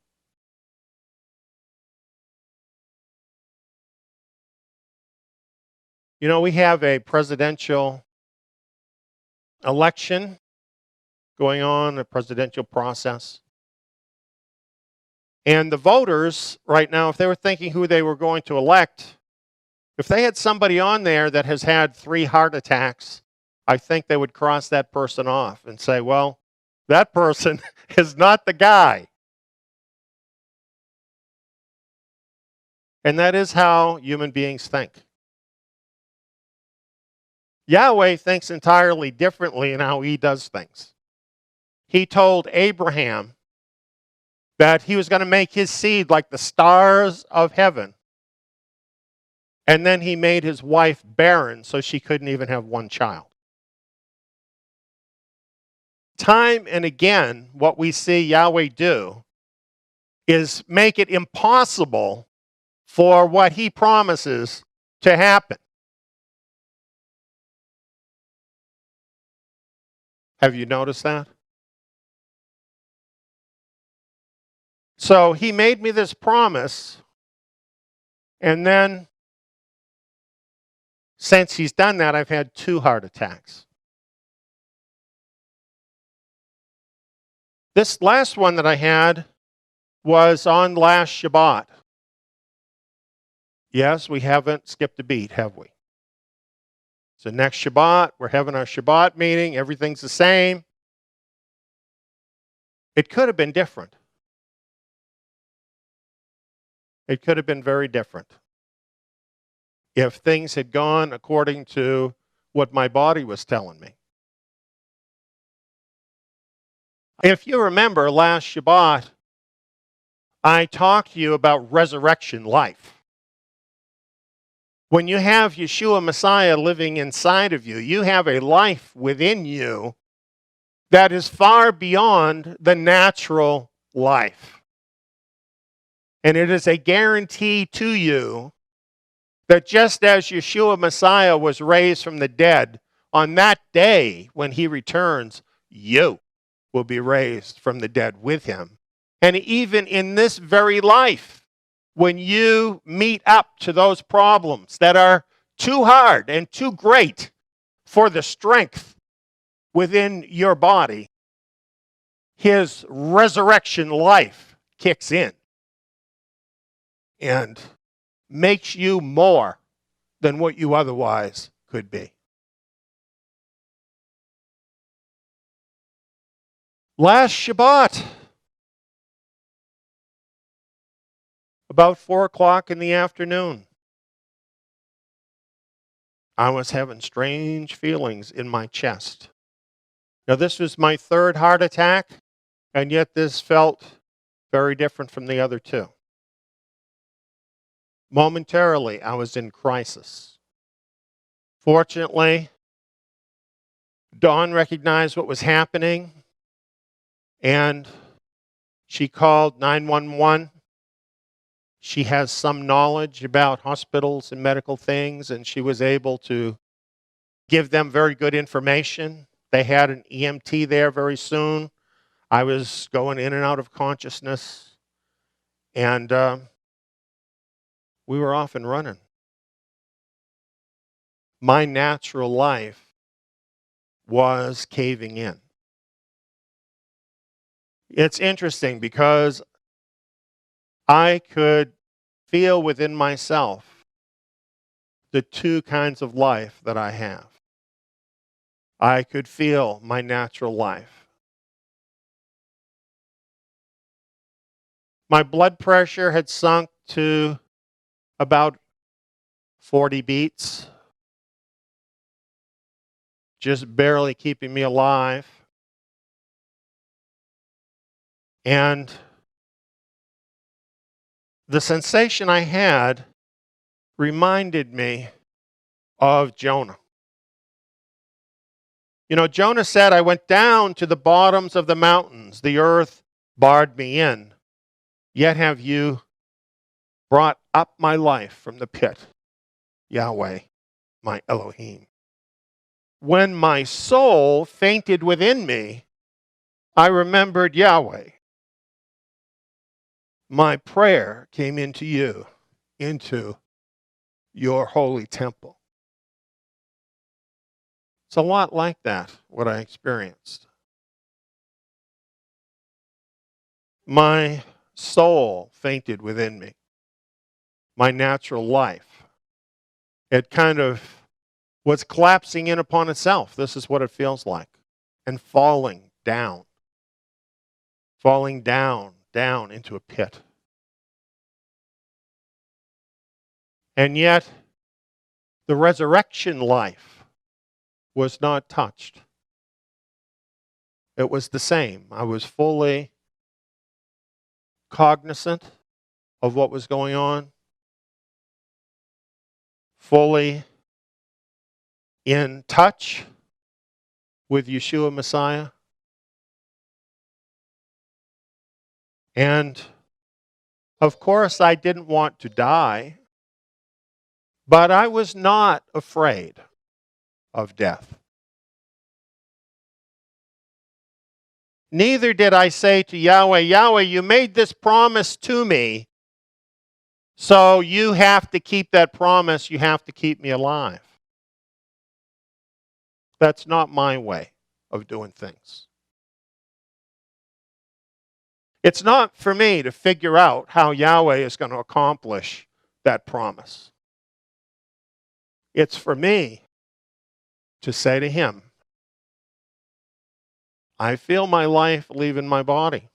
You know, we have a presidential election going on, a presidential process. And the voters right now, if they were thinking who they were going to elect, if they had somebody on there that has had 3 heart attacks, I think they would cross that person off and say, well, that person is not the guy. And that is how human beings think. Yahweh thinks entirely differently in how he does things. He told Abraham that he was going to make his seed like the stars of heaven. And then he made his wife barren so she couldn't even have one child. Time and again, what we see Yahweh do is make it impossible for what he promises to happen. Have you noticed that? So he made me this promise, and then since he's done that, I've had 2 heart attacks. This last one that I had was on last Shabbat. Yes, we haven't skipped a beat, have we? So next Shabbat, we're having our Shabbat meeting. Everything's the same. It could have been different. It could have been very different if things had gone according to what my body was telling me. If you remember last Shabbat, I talked to you about resurrection life. When you have Yeshua Messiah living inside of you, you have a life within you that is far beyond the natural life. And it is a guarantee to you that just as Yeshua Messiah was raised from the dead, on that day when he returns, you will be raised from the dead with him. And even in this very life, when you meet up to those problems that are too hard and too great for the strength within your body, his resurrection life kicks in and makes you more than what you otherwise could be. Last Shabbat, about 4 o'clock in the afternoon, I was having strange feelings in my chest. Now, this was my 3rd heart attack, and yet this felt very different from the other 2. Momentarily, I was in crisis. Fortunately, Dawn recognized what was happening, and she called 911. She has some knowledge about hospitals and medical things, and she was able to give them very good information. They had an EMT there very soon. I was going in and out of consciousness, and we were off and running. My natural life was caving in. It's interesting because I could feel within myself the 2 kinds of life that I have. I could feel my natural life. My blood pressure had sunk to about 40 beats, just barely keeping me alive. And the sensation I had reminded me of Jonah. You know, Jonah said, I went down to the bottoms of the mountains. The earth barred me in. Yet have you brought up my life from the pit, Yahweh, my Elohim. when my soul fainted within me, I remembered Yahweh. My prayer came into you, into your holy temple. It's a lot like that, what I experienced. My soul fainted within me. My natural life. It kind of was collapsing in upon itself. This is what it feels like. And falling down. Falling down, down into a pit. And yet, the resurrection life was not touched. It was the same. I was fully cognizant of what was going on, fully in touch with Yeshua Messiah. And of course, I didn't want to die, but I was not afraid of death. Neither did I say to Yahweh, Yahweh, you made this promise to me, so you have to keep that promise. You have to keep me alive. That's not my way of doing things. It's not for me to figure out how Yahweh is going to accomplish that promise. It's for me to say to him, I feel my life leaving my body.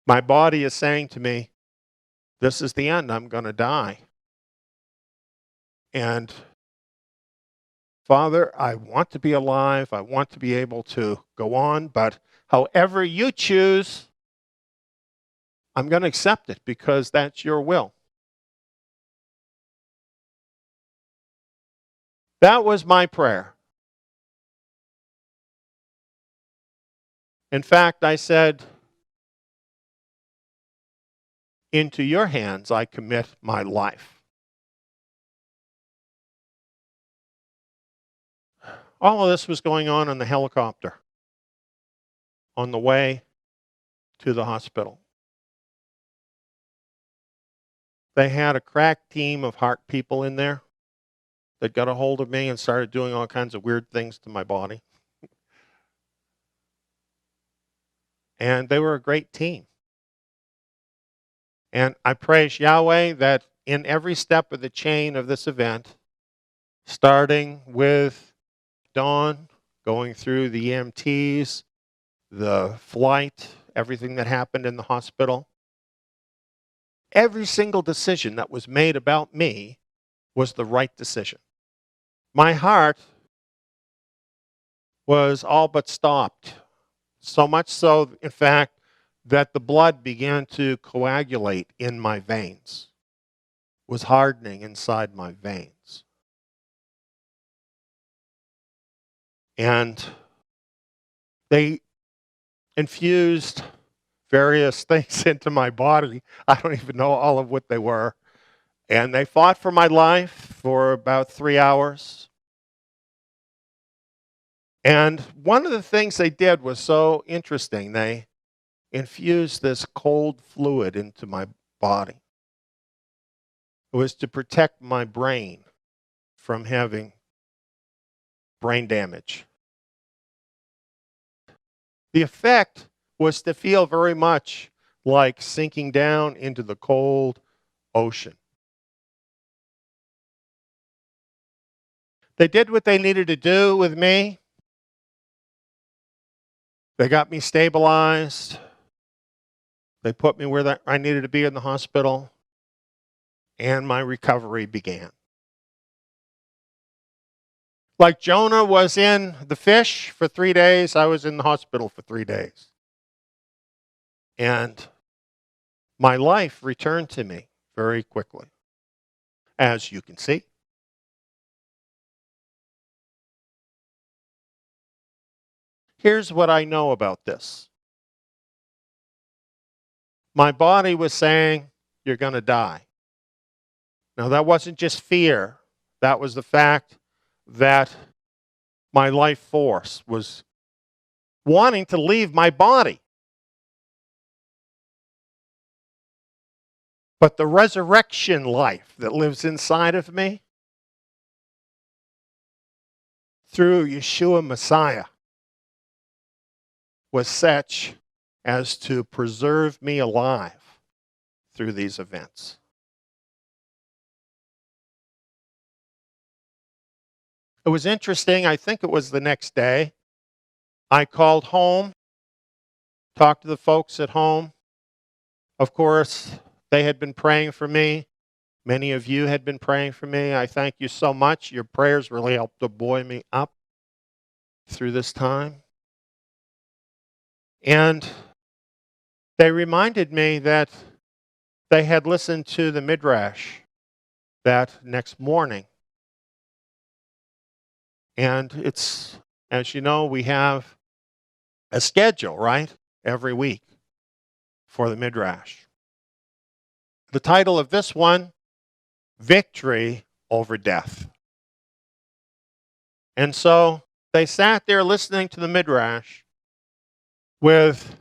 My body is saying to me, this is the end. I'm going to die. And Father, I want to be alive. I want to be able to go on, but however you choose, I'm going to accept it because that's your will. That was my prayer. In fact, I said, into your hands I commit my life. All of this was going on the helicopter on the way to the hospital. They had a crack team of heart people in there that got a hold of me and started doing all kinds of weird things to my body. And they were a great team. And I praise Yahweh that in every step of the chain of this event, starting with Dawn, going through the EMTs, the flight, everything that happened in the hospital, every single decision that was made about me was the right decision. My heart was all but stopped. So much so, in fact, that the blood began to coagulate in my veins. It was hardening inside my veins. And they infused various things into my body. I don't even know all of what they were. And they fought for my life for about 3 hours. And one of the things they did was so interesting. They infused this cold fluid into my body. It was to protect my brain from having brain damage. The effect was to feel very much like sinking down into the cold ocean. They did what they needed to do with me. They got me stabilized. They put me where I needed to be in the hospital. And my recovery began. Like Jonah was in the fish for 3 days, I was in the hospital for 3 days. And my life returned to me very quickly, as you can see. Here's what I know about this. My body was saying, you're going to die. Now, that wasn't just fear. That was the fact that my life force was wanting to leave my body. But the resurrection life that lives inside of me, through Yeshua Messiah, was such as to preserve me alive through these events. It was interesting. I think it was the next day. I called home, talked to the folks at home. Of course, they had been praying for me. Many of you had been praying for me. I thank you so much. Your prayers really helped to buoy me up through this time. And they reminded me that they had listened to the Midrash that next morning. And it's, as you know, we have a schedule, right? Every week for the Midrash. The title of this one, Victory Over Death. And so they sat there listening to the Midrash with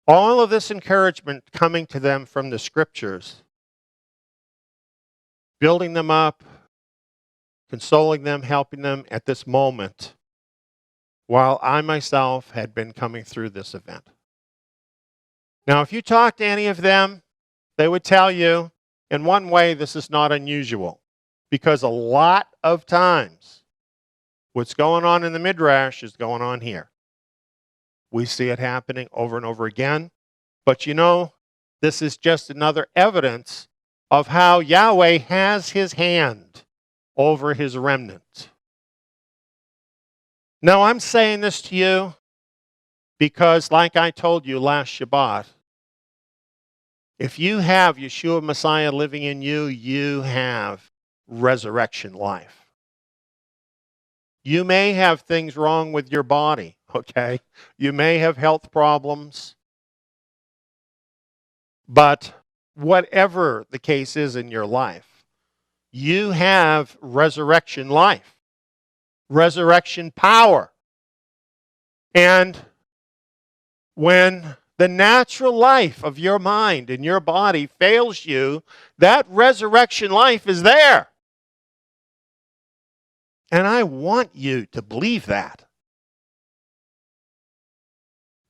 all of this encouragement coming to them from the scriptures, building them up, consoling them, helping them at this moment, while I myself had been coming through this event. Now, if you talk to any of them, they would tell you, in one way, this is not unusual, because a lot of times, what's going on in the Midrash is going on here. We see it happening over and over again. But you know, this is just another evidence of how Yahweh has his hand over his remnant. Now, I'm saying this to you because, like I told you last Shabbat, if you have Yeshua Messiah living in you, you have resurrection life. You may have things wrong with your body, okay? You may have health problems. But whatever the case is in your life, you have resurrection life, resurrection power. And when the natural life of your mind and your body fails you, that resurrection life is there. And I want you to believe that.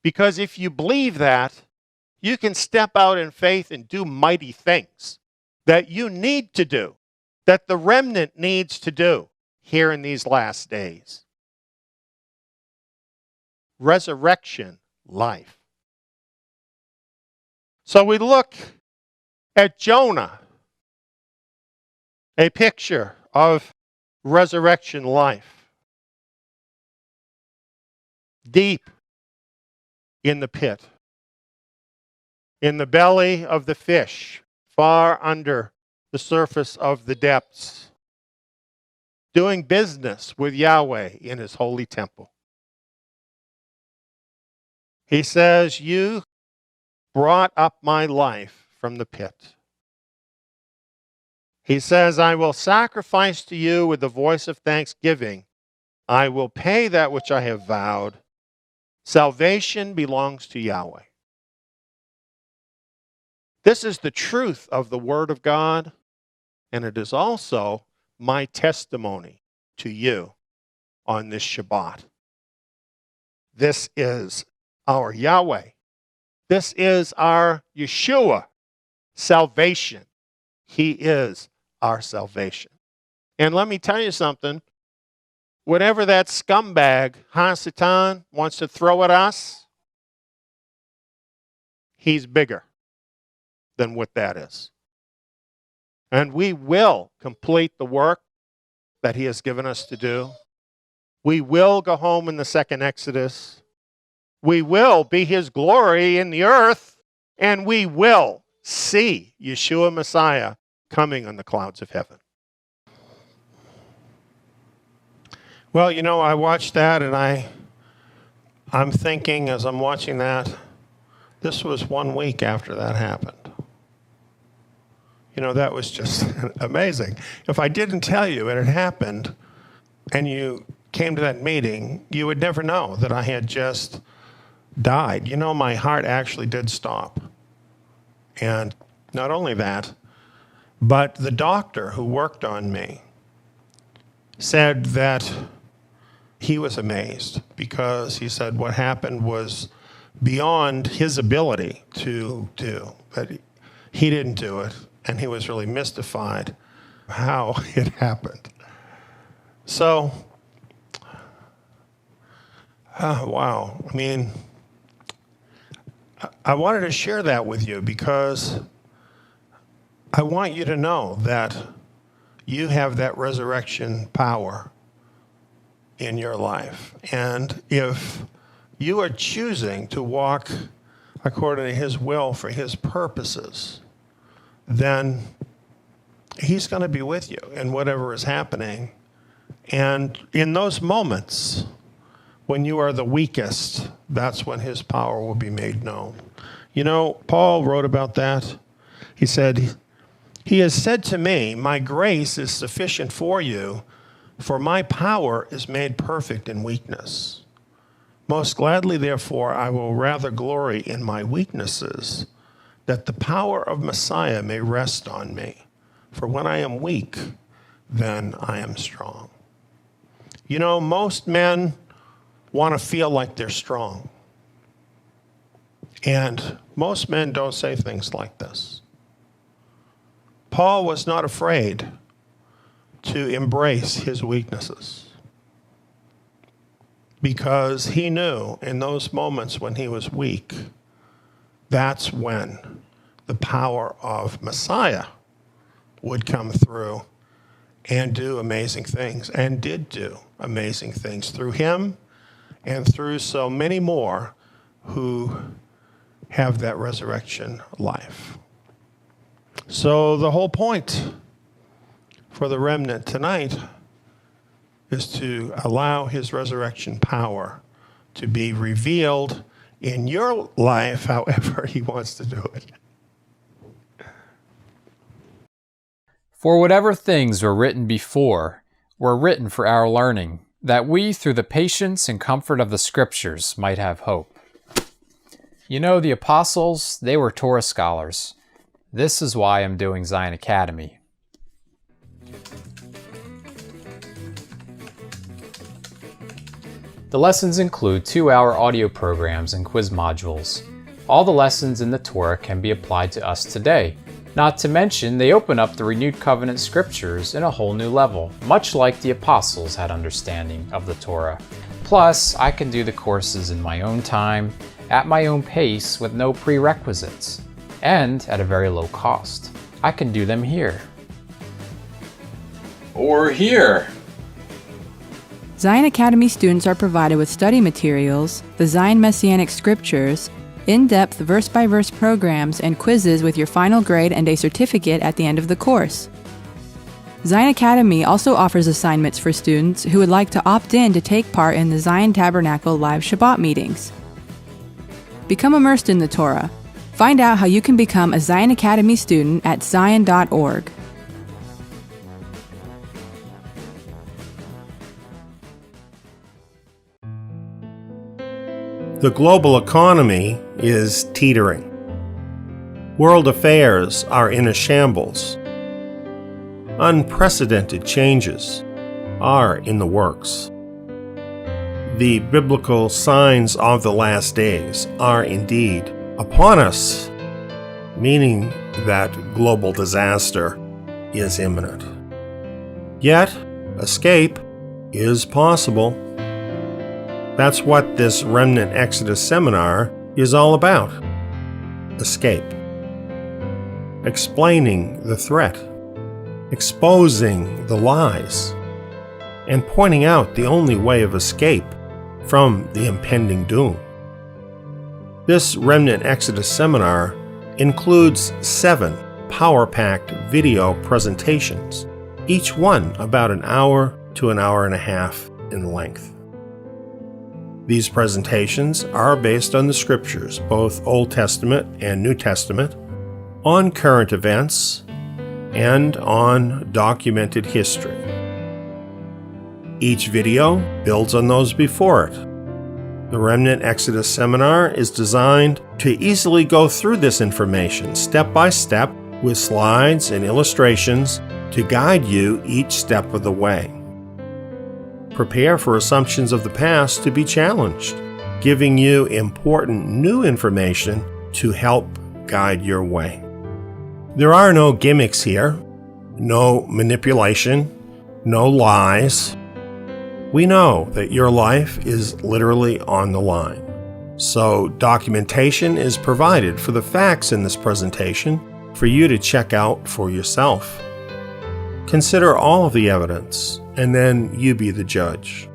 Because if you believe that, you can step out in faith and do mighty things that you need to do, that the remnant needs to do here in these last days. Resurrection life. So we look at Jonah, a picture of resurrection life. Deep in the pit, in the belly of the fish, far under the surface of the depths, doing business with Yahweh in his holy temple. He says, "You brought up my life from the pit." He says, "I will sacrifice to you with the voice of thanksgiving. I will pay that which I have vowed. Salvation belongs to Yahweh." This is the truth of the Word of God, and it is also my testimony to you on this Shabbat. This is our Yahweh. This is our Yeshua salvation. He is our salvation. And let me tell you something. Whatever that scumbag, Hasatan, wants to throw at us, he's bigger than what that is. And we will complete the work that he has given us to do. We will go home in the second Exodus. We will be his glory in the earth, and we will see Yeshua Messiah coming on the clouds of heaven. Well, you know, I watched that, and I'm thinking as I'm watching that, this was 1 week after that happened. You know, that was just amazing. If I didn't tell you it had happened and you came to that meeting, you would never know that I had just died. You know, my heart actually did stop. And not only that, but the doctor who worked on me said that he was amazed because he said what happened was beyond his ability to do, that he didn't do it, and he was really mystified how it happened. So, wow. I mean, I wanted to share that with you because I want you to know that you have that resurrection power in your life. And if you are choosing to walk according to his will for his purposes, then he's going to be with you in whatever is happening. And in those moments, when you are the weakest, that's when his power will be made known. You know, Paul wrote about that. He said, "He has said to me, my grace is sufficient for you, for my power is made perfect in weakness. Most gladly, therefore, I will rather glory in my weaknesses, that the power of Messiah may rest on me. For when I am weak, then I am strong." You know, most men want to feel like they're strong. And most men don't say things like this. Paul was not afraid to embrace his weaknesses because he knew in those moments when he was weak, that's when the power of Messiah would come through and do amazing things, and did do amazing things through him and through so many more who have that resurrection life. So the whole point for the remnant tonight is to allow his resurrection power to be revealed in your life however he wants to do it. For whatever things were written before were written for our learning, that we, through the patience and comfort of the Scriptures, might have hope. You know, the apostles, they were Torah scholars. This is why I'm doing Zion Academy. The lessons include 2-hour audio programs and quiz modules. All the lessons in the Torah can be applied to us today. Not to mention, they open up the renewed covenant scriptures in a whole new level, much like the apostles had understanding of the Torah. Plus, I can do the courses in my own time, at my own pace, with no prerequisites, and at a very low cost. I can do them here. Or here. Zion Academy students are provided with study materials, the Zion Messianic Scriptures, in-depth verse-by-verse programs, and quizzes with your final grade and a certificate at the end of the course. Zion Academy also offers assignments for students who would like to opt in to take part in the Zion Tabernacle live Shabbat meetings. Become immersed in the Torah. Find out how you can become a Zion Academy student at zion.org. The global economy is teetering. World affairs are in a shambles. Unprecedented changes are in the works. The biblical signs of the last days are indeed upon us, meaning that global disaster is imminent. Yet, escape is possible. That's what this Remnant Exodus seminar is all about. Escape. Explaining the threat. Exposing the lies. And pointing out the only way of escape from the impending doom. This Remnant Exodus seminar includes 7 power-packed video presentations, each one about an hour to an hour and a half in length. These presentations are based on the Scriptures, both Old Testament and New Testament, on current events, and on documented history. Each video builds on those before it. The Remnant Exodus Seminar is designed to easily go through this information step by step with slides and illustrations to guide you each step of the way. Prepare for assumptions of the past to be challenged, giving you important new information to help guide your way. There are no gimmicks here, no manipulation, no lies. We know that your life is literally on the line. So documentation is provided for the facts in this presentation for you to check out for yourself. Consider all of the evidence, and then you be the judge.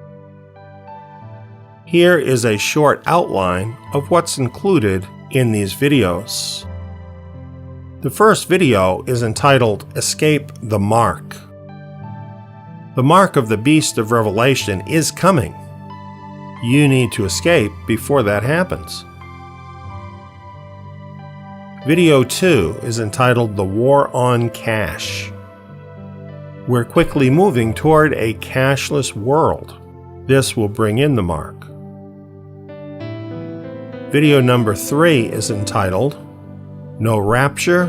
Here is a short outline of what's included in these videos. The first video is entitled Escape the Mark. The mark of the beast of Revelation is coming. You need to escape before that happens. Video 2 is entitled The War on Cash. We're quickly moving toward a cashless world. This will bring in the mark. Video number 3 is entitled No Rapture,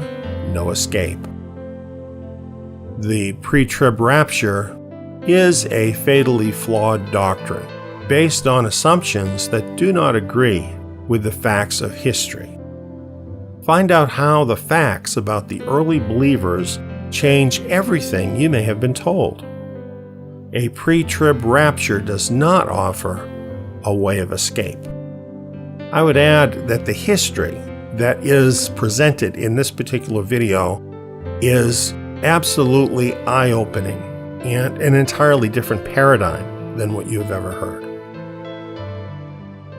No Escape. The pre-trib rapture is a fatally flawed doctrine based on assumptions that do not agree with the facts of history. Find out how the facts about the early believers change everything you may have been told. A pre-trib rapture does not offer a way of escape. I would add that the history that is presented in this particular video is absolutely eye-opening and an entirely different paradigm than what you have ever heard.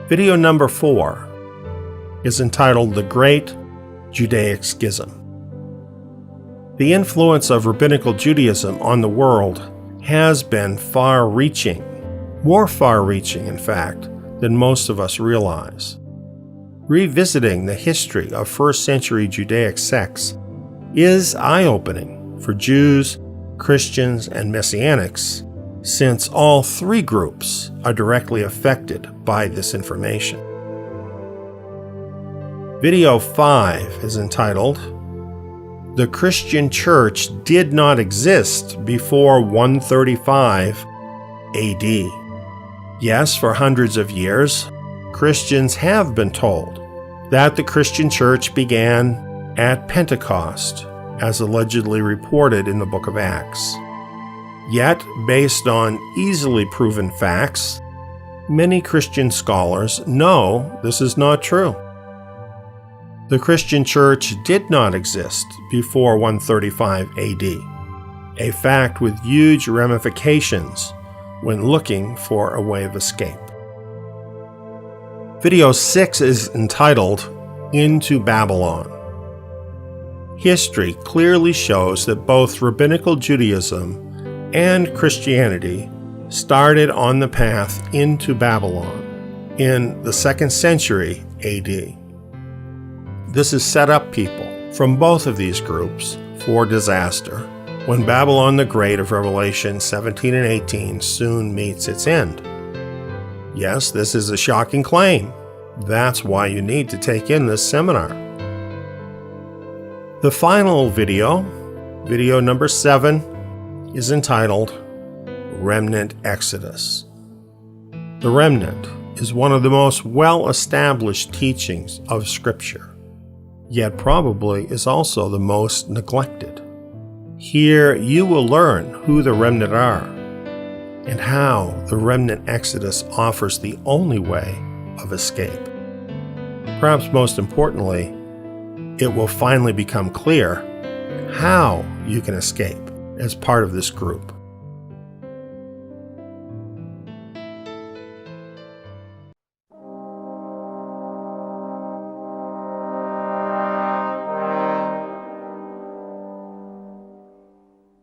Video number 4 is entitled The Great Judaic Schism. The influence of rabbinical Judaism on the world has been far-reaching, more far-reaching, in fact, than most of us realize. Revisiting the history of first-century Judaic sects is eye-opening for Jews, Christians, and Messianics, since all three groups are directly affected by this information. Video 5 is entitled The Christian Church Did Not Exist Before 135 AD. Yes, for hundreds of years, Christians have been told that the Christian church began at Pentecost, as allegedly reported in the book of Acts. Yet, based on easily proven facts, many Christian scholars know this is not true. The Christian church did not exist before 135 AD, a fact with huge ramifications when looking for a way of escape. Video 6 is entitled Into Babylon. History clearly shows that both rabbinical Judaism and Christianity started on the path into Babylon in the 2nd century AD. This has set up people from both of these groups for disaster when Babylon the Great of Revelation 17 and 18 soon meets its end. Yes, this is a shocking claim. That's why you need to take in this seminar. The final video, video number 7, is entitled Remnant Exodus. The remnant is one of the most well-established teachings of Scripture, yet probably is also the most neglected. Here you will learn who the remnant are and how the remnant exodus offers the only way of escape. Perhaps most importantly, it will finally become clear how you can escape as part of this group.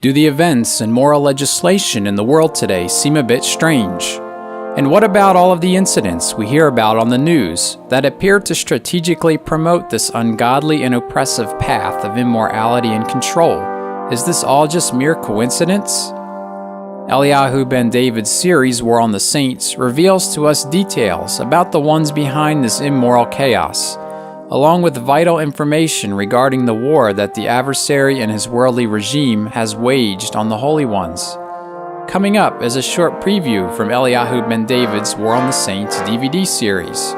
Do the events and moral legislation in the world today seem a bit strange? And what about all of the incidents we hear about on the news that appear to strategically promote this ungodly and oppressive path of immorality and control? Is this all just mere coincidence? Eliyahu ben David's series, War on the Saints, reveals to us details about the ones behind this immoral chaos, along with vital information regarding the war that the adversary and his worldly regime has waged on the holy ones. Coming up is a short preview from Eliyahu ben David's War on the Saints DVD series.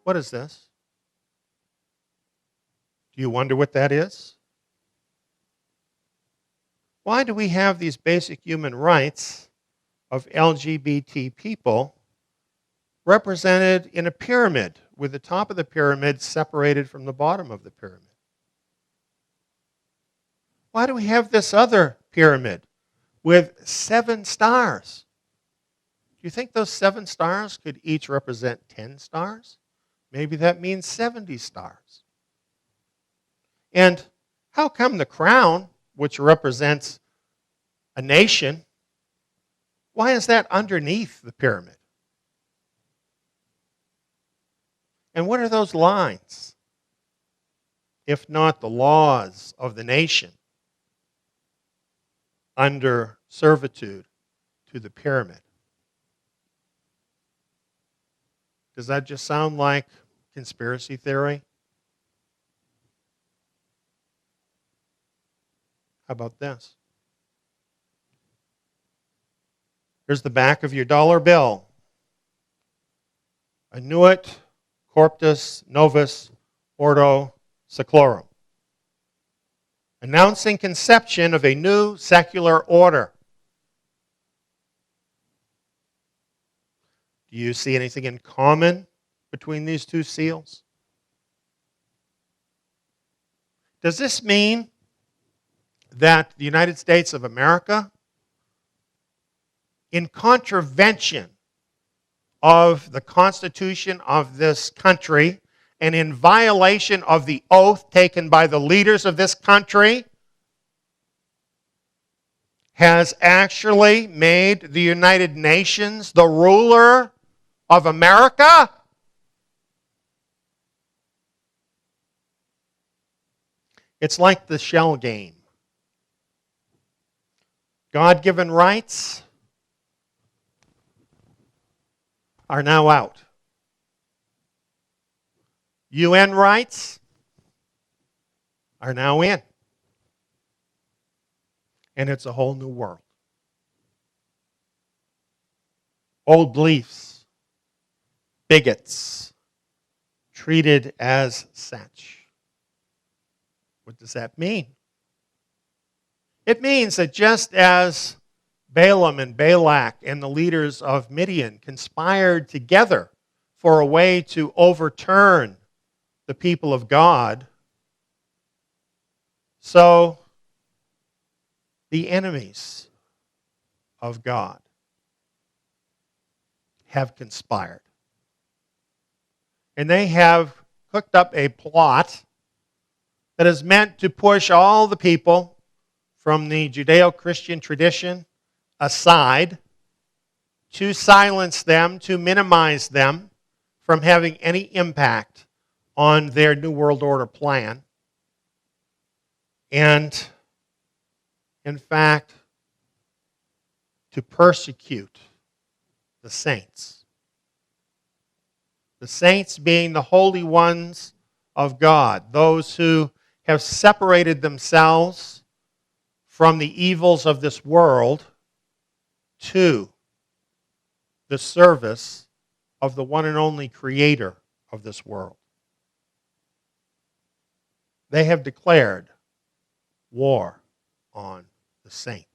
What is this? Do you wonder what that is? Why do we have these basic human rights of LGBT people represented in a pyramid, with the top of the pyramid separated from the bottom of the pyramid? Why do we have this other pyramid with 7 stars? Do you think those 7 stars could each represent 10 stars? Maybe that means 70 stars. And how come the crown, which represents a nation, why is that underneath the pyramid? And what are those lines, if not the laws of the nation, under servitude to the pyramid? Does that just sound like conspiracy theory? How about this? Here's the back of your dollar bill. Annuit Corpus Novus Ordo Seclorum, announcing conception of a new secular order. Do you see anything in common between these two seals? Does this mean that the United States of America, in contravention of the Constitution of this country and in violation of the oath taken by the leaders of this country, has actually made the United Nations the ruler of America? It's like the shell game. God-given rights are now out. UN rights are now in. And it's a whole new world. Old beliefs, bigots, treated as such. What does that mean? It means that just as Balaam and Balak and the leaders of Midian conspired together for a way to overturn the people of God, so the enemies of God have conspired. And they have cooked up a plot that is meant to push all the people from the Judeo-Christian tradition aside, to silence them, to minimize them from having any impact on their New World Order plan. And, in fact, to persecute the saints. The saints being the holy ones of God, those who have separated themselves from the evils of this world to the service of the one and only Creator of this world. They have declared war on the saints.